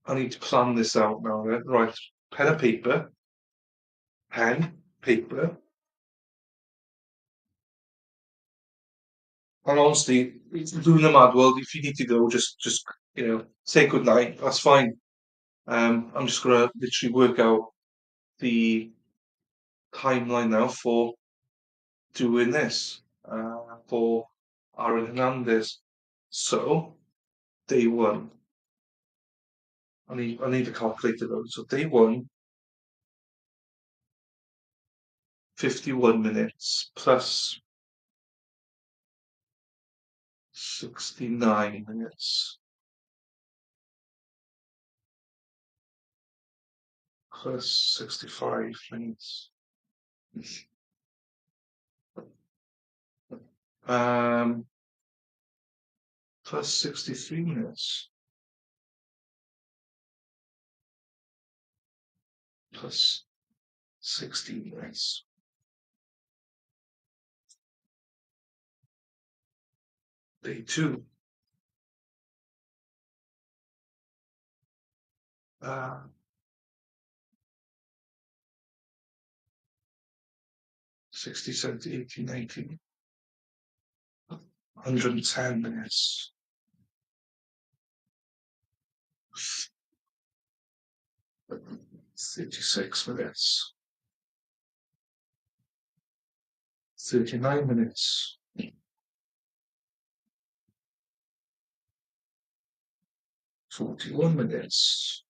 I need to plan this out now then. Right. Pen and paper. Pen, paper. And honestly, it's doing the mad world. If you need to go, just say good night. That's fine. I'm just gonna literally work out the timeline now for doing this for Aaron Hernandez. So day one. I need a calculator though. So day one, 51 minutes plus 69 minutes plus 65 minutes. Plus 63 minutes plus 60 minutes. Day two. 60, 70, 80, 90, 110 minutes. 36 minutes. 39 minutes. 41 minutes.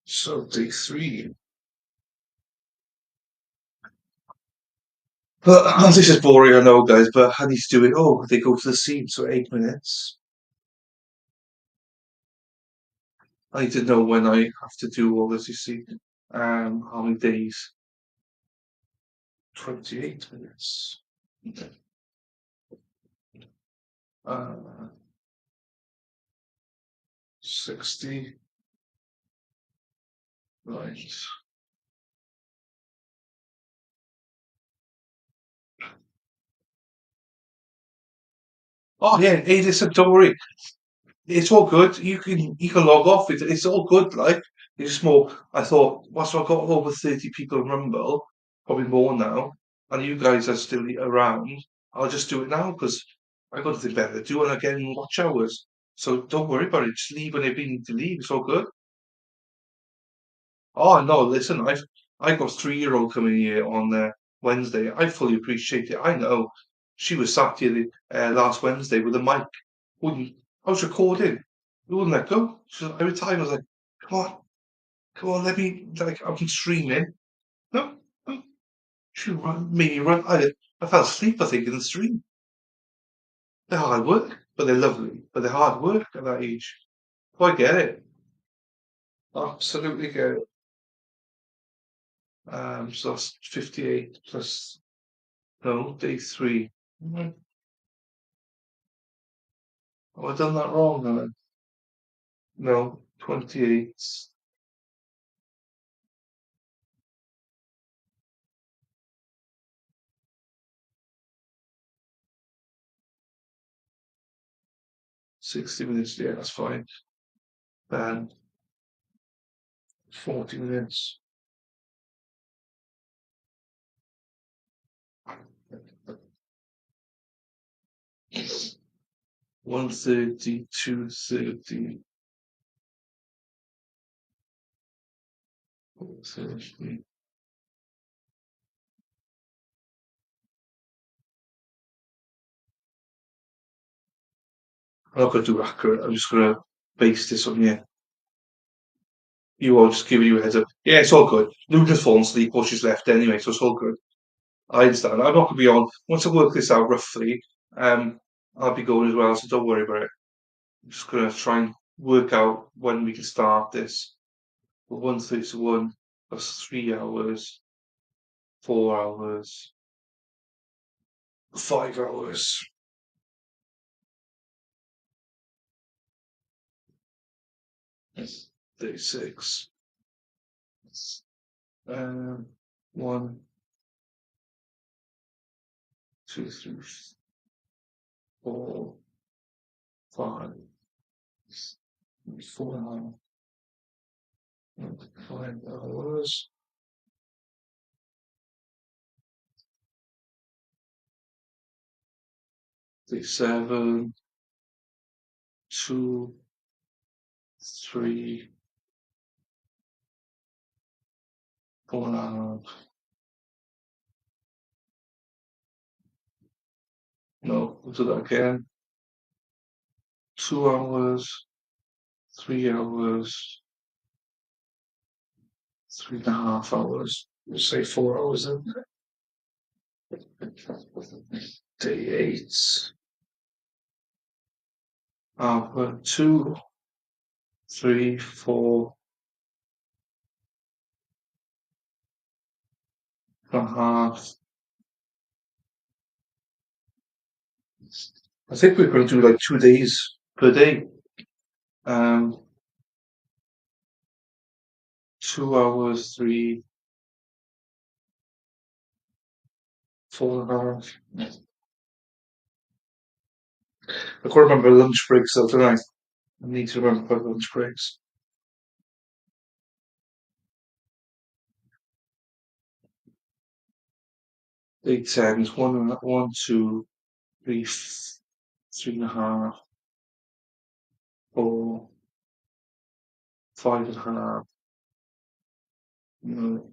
33. But this is boring, I know, guys, but how do you do it? Oh, they go to the scene, so 8 minutes. I need to know when I have to do all this, you see. How many days? 28 minutes. Uh, 60. Right. Oh yeah, hey, listen, don't worry. It's all good. You can log off. It's all good. Like it's just more. I thought once I've got over 30 people in Rumble, probably more now, and you guys are still around, I'll just do it now because I got nothing better to do, and I'm getting watch hours. So don't worry about it. Just leave whenever you need to leave. It's all good. Oh no, listen, I got 3-year-old coming here on Wednesday. I fully appreciate it. I know she was sat here last Wednesday with a mic. Wouldn't I was recording. It wouldn't let go. Every time I was like, come on, let me like I'm streaming. No, no. She made me run. I fell asleep, I think, in the stream. They're hard work, but they're lovely. But they're hard work at that age. Oh, I get it. Absolutely get it. So that's 58 plus no, day three. Oh, I done that wrong, haven't I? No, 28. 60 minutes, yeah, that's fine. Then 40 minutes. 130, 230, 430. I'm not going to do accurate. I'm just going to base this on you. You are just giving you a heads up. Yeah, it's all good. Luna's fallen asleep or she's left anyway, so it's all good. I understand. I'm not going to be on. Once I work this out roughly, I'll be going as well, so don't worry about it. I'm just going to try and work out when we can start this. 131 plus 3 hours, 4 hours, 5 hours. 36. 1, 2, 3, 4, 5, 4 5 hours. 7, 2, 3, 4 No, we'll do that again. 2 hours, 3 hours, 3.5 hours. We'll say 4 hours then. Day 8. Hour 2, 3, 4 and a half. I think we're going to do like 2 days per day. 2 hours, 3, 4.5. I've got to remember lunch breaks though tonight. I need to remember about lunch breaks. Day 10 is 1, 2, 3, 3.5, 4, 5.5. No,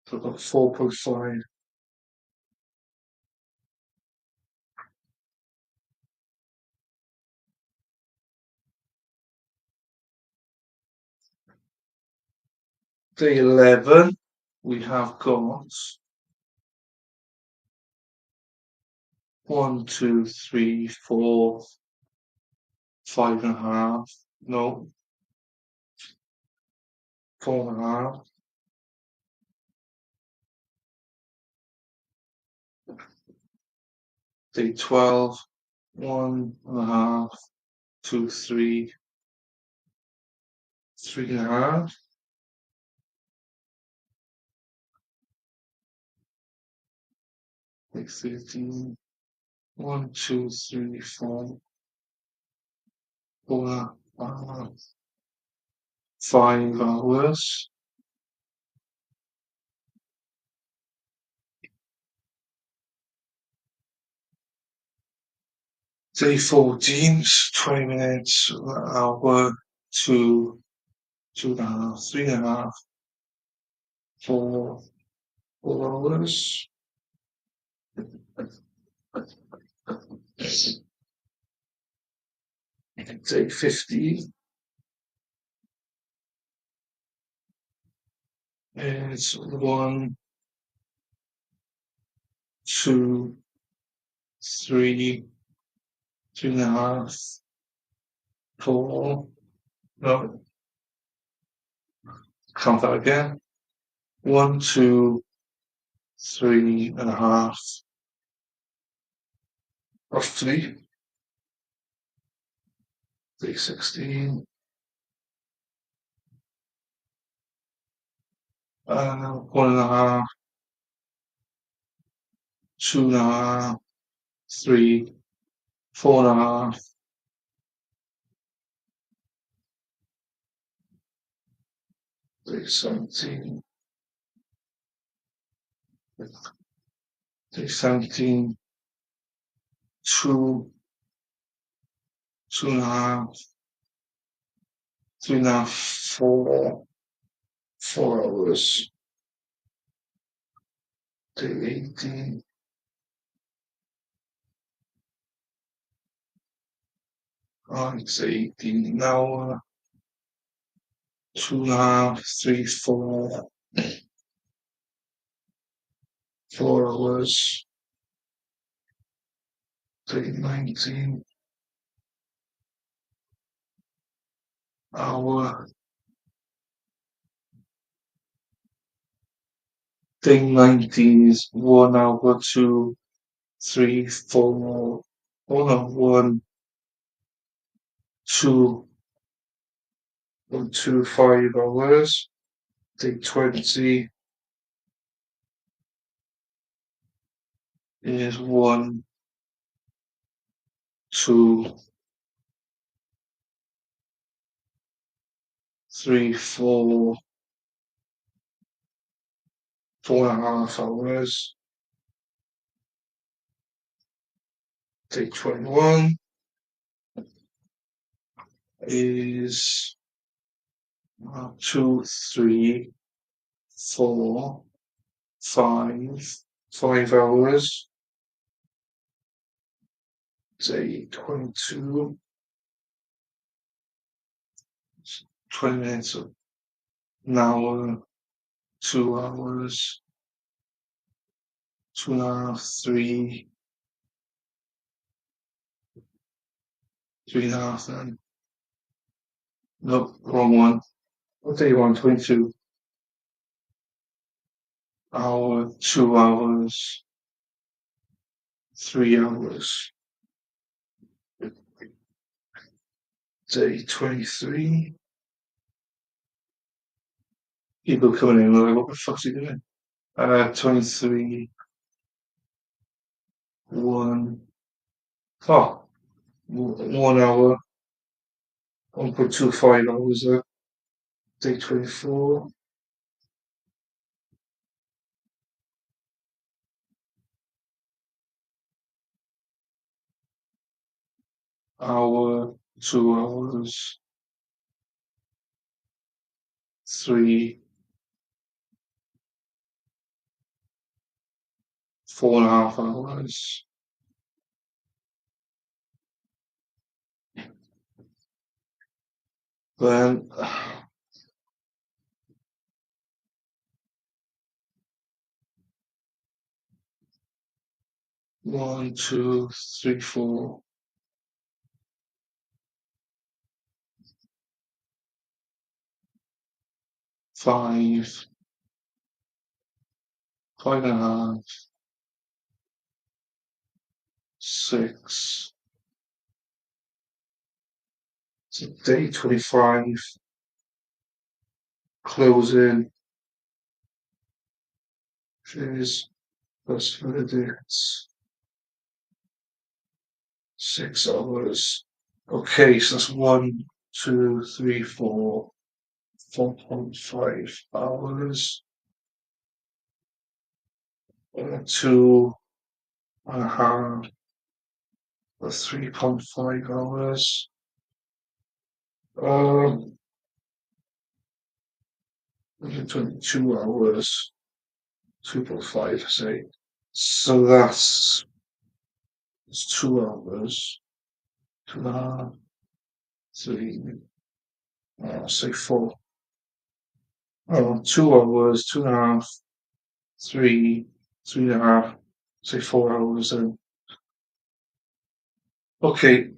so I've got 4.5. Day 11, we have got 1, 2, 3, 4, 5.5. No, 4.5. Day 12, 1.5, 2, 3, 3.5. Day 13, 1, 2, 3, 4, 4.5. 5 hours. Day 14, 20 minutes, an hour, 2, 2.5, 3.5, 4, 4 hours. Day 15 is 1, 2, 3, 3.5, 4. No, count that again. 1, 2, 3.5, roughly. Day 16. 1.5, 2.5, 3, 4.5. Day 17. Day 17. 2, 2.5, 3.5, 4 hours. Day 18. It's 18 an hour. 2.5, 3, 4. 4 hours. Day 19. Hour. Day 19 is 1 hour, 2, 3, 4. Oh no, 1, 2, 1, 2, 5 hours. Day 20 is 1, 2, 3, 4, 4.5 hours. Day 21 is 2, 3, 4, 5 hours. Day 22, 20 minutes, an hour, 2 hours, 2.5, 3, 3.5 then. No, wrong one. What day you on? 22. Hour, 2 hours, 3 hours. Day 23. People coming in like, what the fuck's he doing? 23, 1. Oh, 1 hour, 1.25 hours there. Day 24. Hour, 2 hours, 3, 4.5 hours. Then 1, 2, 3, 4. 5, 5.5, 6. So day 25, closing is plus verdicts, 6 hours. Okay, so that's 1, 2, 3, 4, 4.5 hours. 2.5, that's 3.5 hours. 22 hours, 2.5, say. So it's 2 hours, 2.5, 3, say 4. Oh, 2 hours, 2.5, 3, 3.5, say 4 hours then. Okay.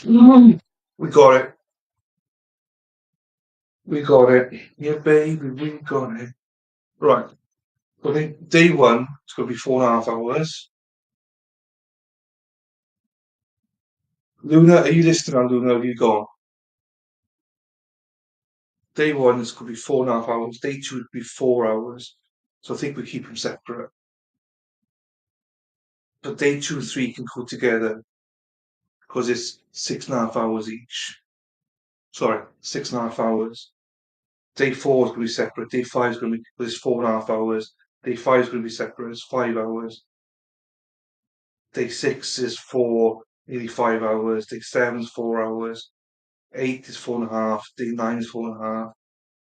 We got it. We got it. Yeah, baby, we got it. Right. I think day 1, it's going to be 4.5 hours. Luna, are you listening on Luna? Have you gone? Day 1 is going to be 4.5 hours. Day 2 would be 4 hours. So I think we keep them separate. But day 2 and 3 can go together because it's 6.5 hours each. Sorry, 6.5 hours. Day 4 is going to be separate. Day 5 is going to be, because it's 4.5 hours. Day 5 is going to be separate. It's 5 hours. Day 6 is nearly 5 hours. Day 7 is 4 hours. 8 is 4.5. Day 9 is 4.5.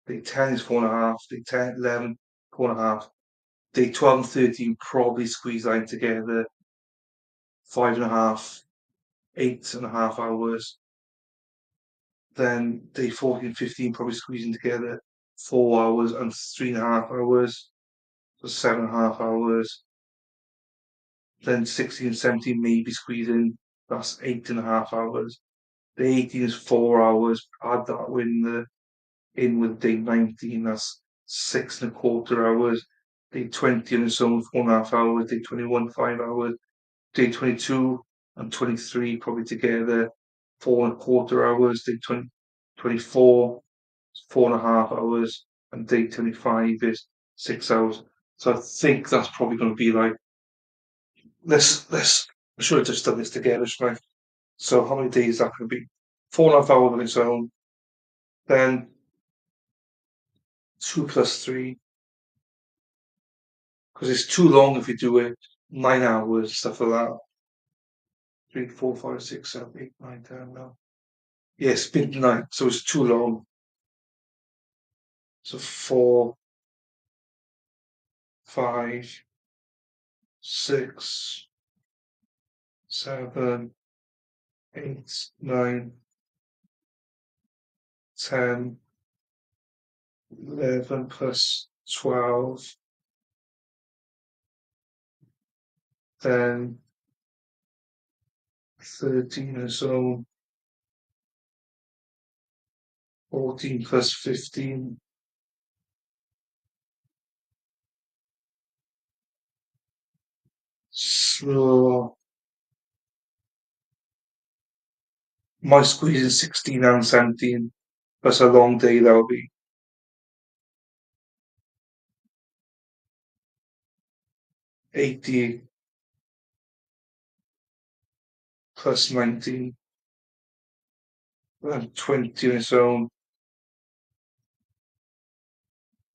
Day 10 is 4.5. Day 10, 11, 4.5. Day 12 and 13 probably squeeze that in together. 5.5, 8.5 hours. Then day 14 and 15 probably squeezing together 4 hours and 3.5 hours. So 7.5 hours. Then 16 and 17 maybe squeezing. That's 8.5 hours. Day 18 is 4 hours. Add that in with day 19, that's 6.25 hours. Day 20 on its own, 4.5 hours. Day 21, 5 hours. Day 22 and 23 probably together, 4.25 hours. Day 24, 4.5 hours. And day 25 is 6 hours. So I think that's probably going to be like, I should have just done this together, shouldn't I? So how many days is that going to be? 4.5 hours on its own. Then 2 plus 3, because it's too long if you do it 9 hours, stuff like that. 3, 4, 5, 6, 7, 8, 9, 10, no. Yes, midnight, so it's too long. So 4, 5, 6, 7, 8, 9, 10, 11 plus 12, then 13 or so, 14 plus 15. So my squeeze is 16 and 17, plus a long day that'll be 80 plus 19, and 20 on its own,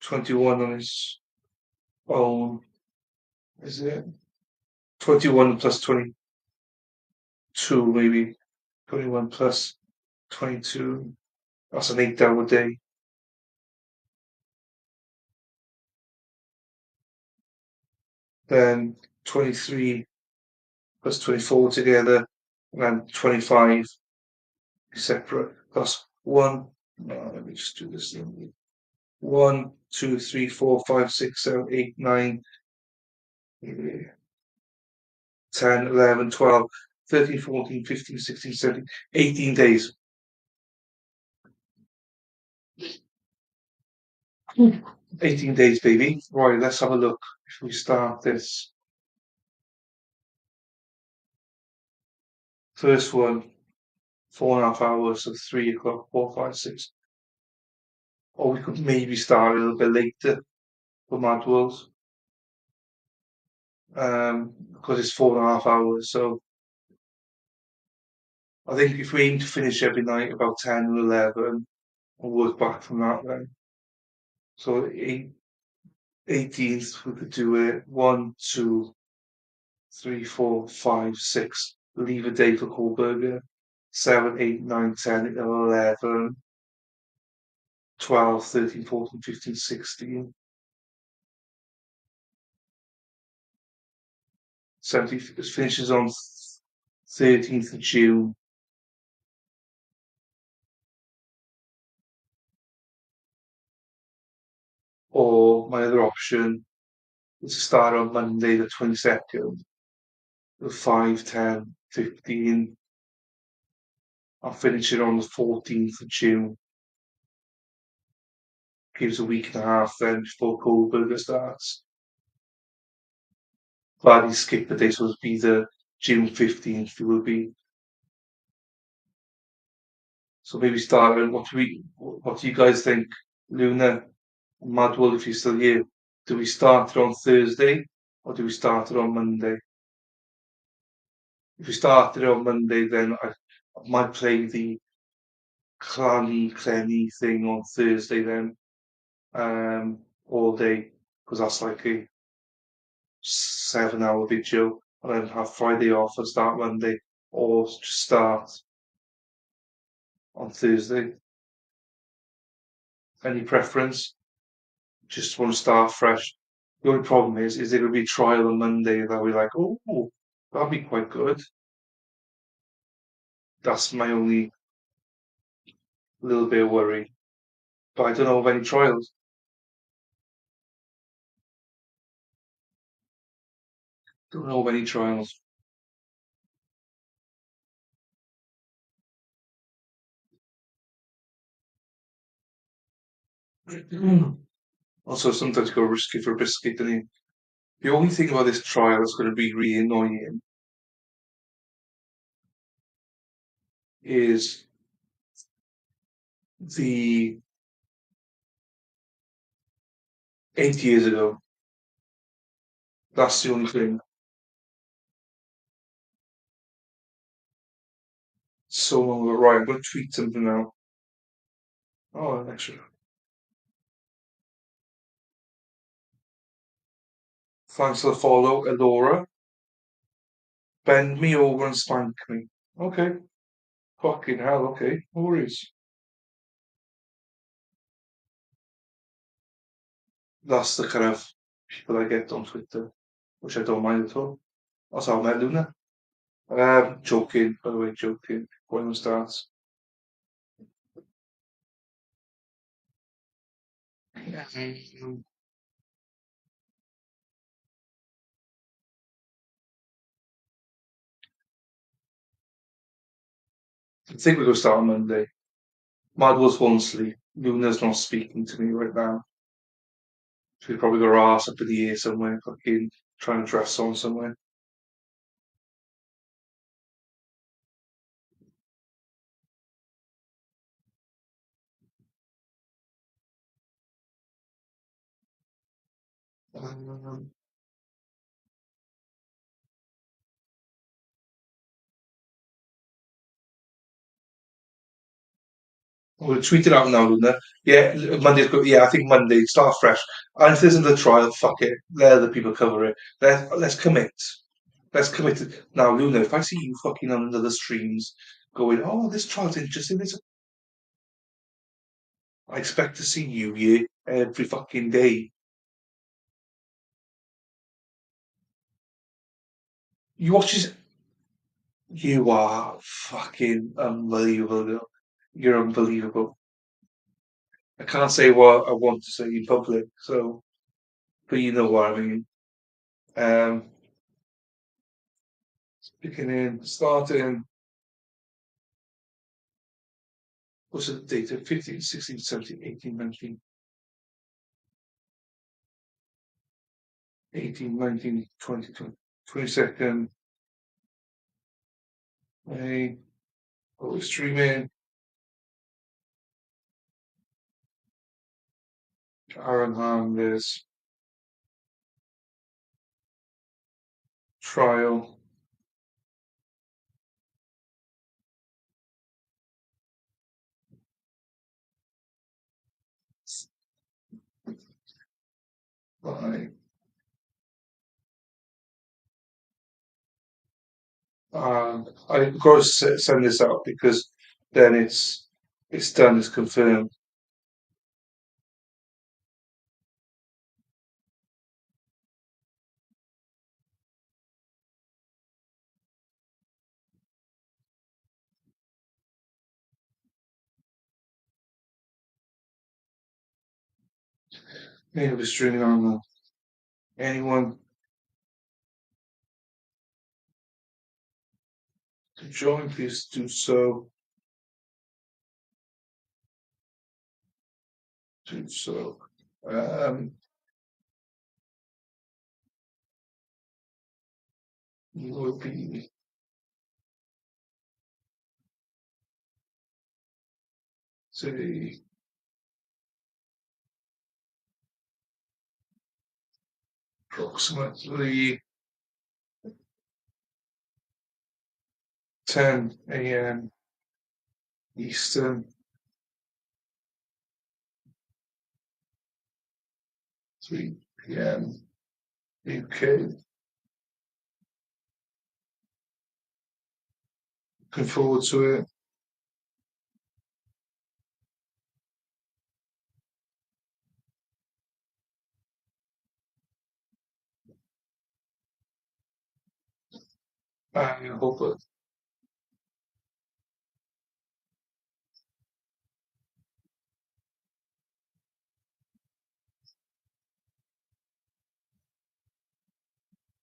21 on its own, is it? 21 plus 22, maybe. 21 plus 22, that's an 8-hour day. Then 23 plus 24 together, and then 25 separate. That's 1, no, let me just do this thing. 1, 2, 3, 4, 5, 6, 7, 8, 9, 10, 11, 12, 13, 14, 15, 16, 17, 18 days. 18 days, baby. Right, let's have a look. If we start this. First one, 4.5 hours, so 3 o'clock, 4, 5, 6. Or we could maybe start a little bit later for Mad World. Because it's 4.5 hours. So I think if we aim to finish every night about 10 or 11, we'll work back from that then. So 18th, we could do it 1, 2, 3, 4, 5, 6. Leave a day for Kohlberger. 7, 8, 9, 10, 11, 12, 13, 14, 15, 16. 17th, it finishes on 13th of June. Or my other option is to start on Monday the 22nd, at 5, 10, 15. I'll finish it on the 14th of June. Gives a week and a half then before Kohlberger starts. Glad he skipped the day, so it'll be the June 15th. It will be. So maybe start. What do you guys think, Luna, Madwell, if you're still here? Do we start it on Thursday or do we start it on Monday? If we started on Monday, then I might play the Clenny thing on Thursday then, all day, because that's like a 7-hour video. and then have Friday off and start Monday, or just start on Thursday. Any preference? Just want to start fresh. The only problem is there will be trial on Monday that we're like, oh, that'd be quite good. That's my only little bit of worry. But I don't know of any trials. Don't know of any trials. Also, sometimes you go risky for a biscuit, don't you? The only thing about this trial that's going to be really annoying is the 8 years ago. That's the only thing. So long ago. Right, I'm going to tweet something now. Oh, an extra. Thanks for the follow, Elora. Bend me over and spank me. Okay. Fucking hell, okay. No worries. That's the kind of people I get on Twitter, which I don't mind at all. That's how I met Luna. Joking, by the way, joking. When it starts. I think we're going to start on Monday. Mad Wolves won't sleep. Luna's not speaking to me right now. She's probably got her ass up in the air somewhere, fucking trying to dress on somewhere. Um, we'll tweet it out now, Luna. Yeah, Monday's good. Yeah, I think Monday, start fresh. And if there's another trial, fuck it. Let other people cover it. Let's commit. Let's commit to now, Luna. If I see you fucking on other streams going, oh, this trial's interesting, I expect to see you here every fucking day. You watch this. You are fucking unbelievable, girl. You're unbelievable. I can't say what I want to say in public, so but you know what I mean. Um, beginning, starting. What's the date? 15, 16, 17, 18, 19, 18, 19, 20, 22nd May. Oh, we're streaming. Aaron Ham, there's trial. By I've got to send this out because then it's done, it's confirmed. Maybe we're streaming on anyone to join, please do so. Do so. You will be say approximately 10 a.m. Eastern, 3 p.m. UK. Looking forward to it. I hope it.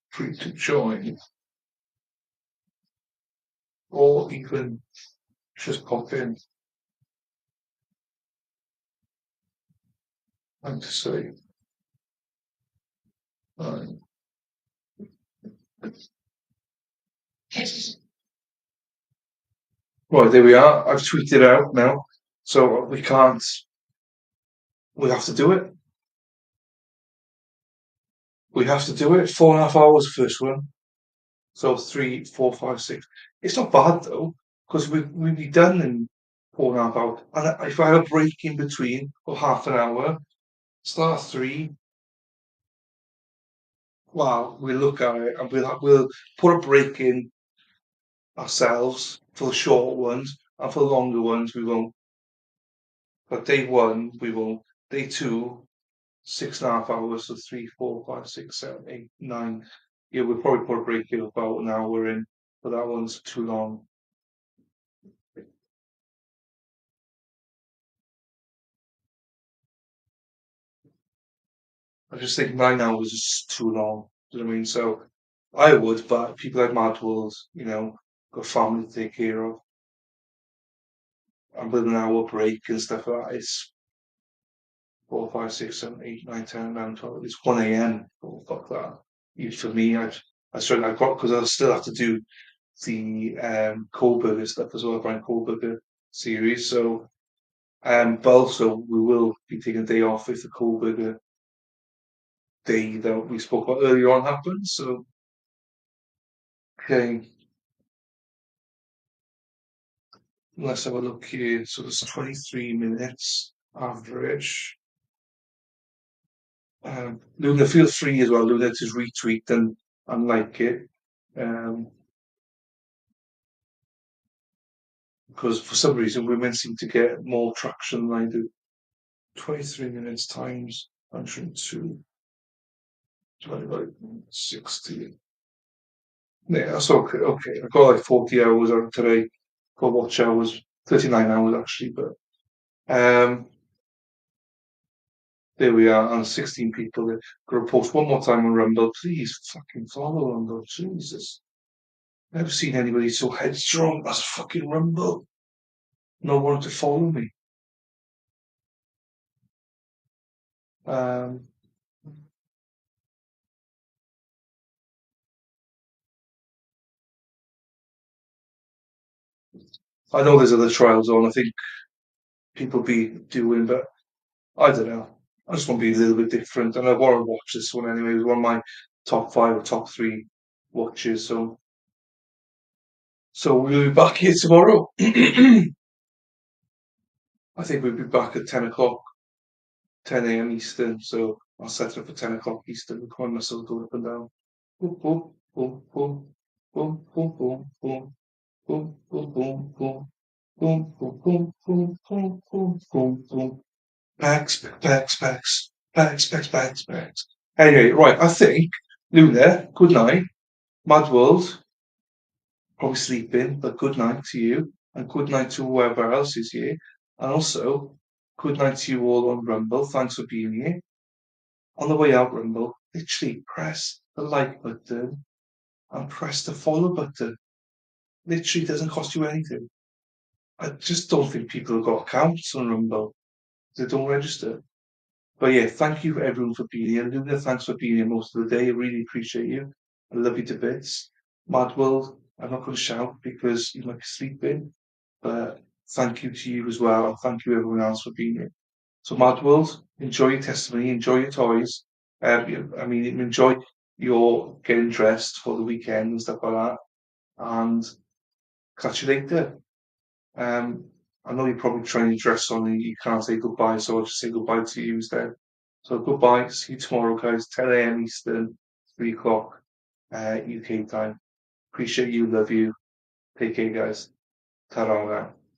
Free to join, or even just pop in. And to say, right. Right, there we are. I've tweeted out now, so we can't. We have to do it. We have to do it. 4.5 hours first one. So 3, 4, 5, 6. It's not bad though, because we'll be done in 4.5 hours. And if I have a break in between of half an hour, start at 3. Well, we'll look at it and we'll put a break in ourselves for the short ones, and for the longer ones we won't. But day one we won't. Day two, 6.5 hours. So 3, 4, 5, 6, 7, 8, 9. Yeah, we'll probably put a break in about an hour in, but that one's too long. I just think 9 hours is too long. Do you know what I mean? So I would, but people like Mad Wolves, got family to take care of, and with an hour break and stuff like that, it's 4, 5, 6, 7, 8, 9, 10, 11, 12. It's 1 a.m. Oh, fuck that. Even for me, I've got, because I still have to do the Kohlberger stuff as well, Brian Kohlberger series. So, but also we will be taking a day off if the Kohlberger day that we spoke about earlier on happens. So, okay, let's have a look here. So it's 23 minutes average. Luna, feel free as well, Luna, to retweet and like it. Because for some reason women seem to get more traction than I do. 23 minutes times 102 divided by 60. Yeah, that's okay. Okay, I got like 40 hours on today for watch hours, 39 hours actually, but um, there we are, and 16 people there. Gonna post one more time on Rumble. Please fucking follow Rumble, Jesus. Never seen anybody so headstrong as fucking Rumble. No one to follow me. Um, I know there's other trials on. I think people be doing, but I don't know. I just want to be a little bit different, and I want to watch this one anyway. It was one of my top 5 or top 3 watches. So we'll be back here tomorrow. I think we'll be back at 10 o'clock, 10 a.m. Eastern. So I'll set it up for 10 o'clock Eastern. We'll find myself going up and down. Boom, boom, boom, boom, boom, boom, boom, boom, boom, boom, boom, boom. Boom, boom, boom, boom, boom, boom, boom, boom. Packs, packs, packs, packs, packs, packs, packs. Anyway, right, I think, Luna, good night. Mad World, probably sleeping, but good night to you. And good night to whoever else is here. And also, good night to you all on Rumble. Thanks for being here. On the way out, Rumble, literally press the like button and press the follow button. Literally doesn't cost you anything. I just don't think people have got accounts on Rumble. They don't register. But yeah, thank you everyone for being here. Luna, thanks for being here most of the day. I really appreciate you. I love you to bits. Mad World, I'm not going to shout because you might be sleeping, but thank you to you as well, and thank you everyone else for being here. So Mad World, enjoy your testimony, enjoy your toys. Enjoy your getting dressed for the weekend and stuff like that. And catch you later. Um, I know you're probably trying to dress on and you can't say goodbye, so I'll just say goodbye to you instead. So goodbye, see you tomorrow, guys. 10 a.m. Eastern, 3 o'clock UK time. Appreciate you, love you. Take care, guys. Ta-ra.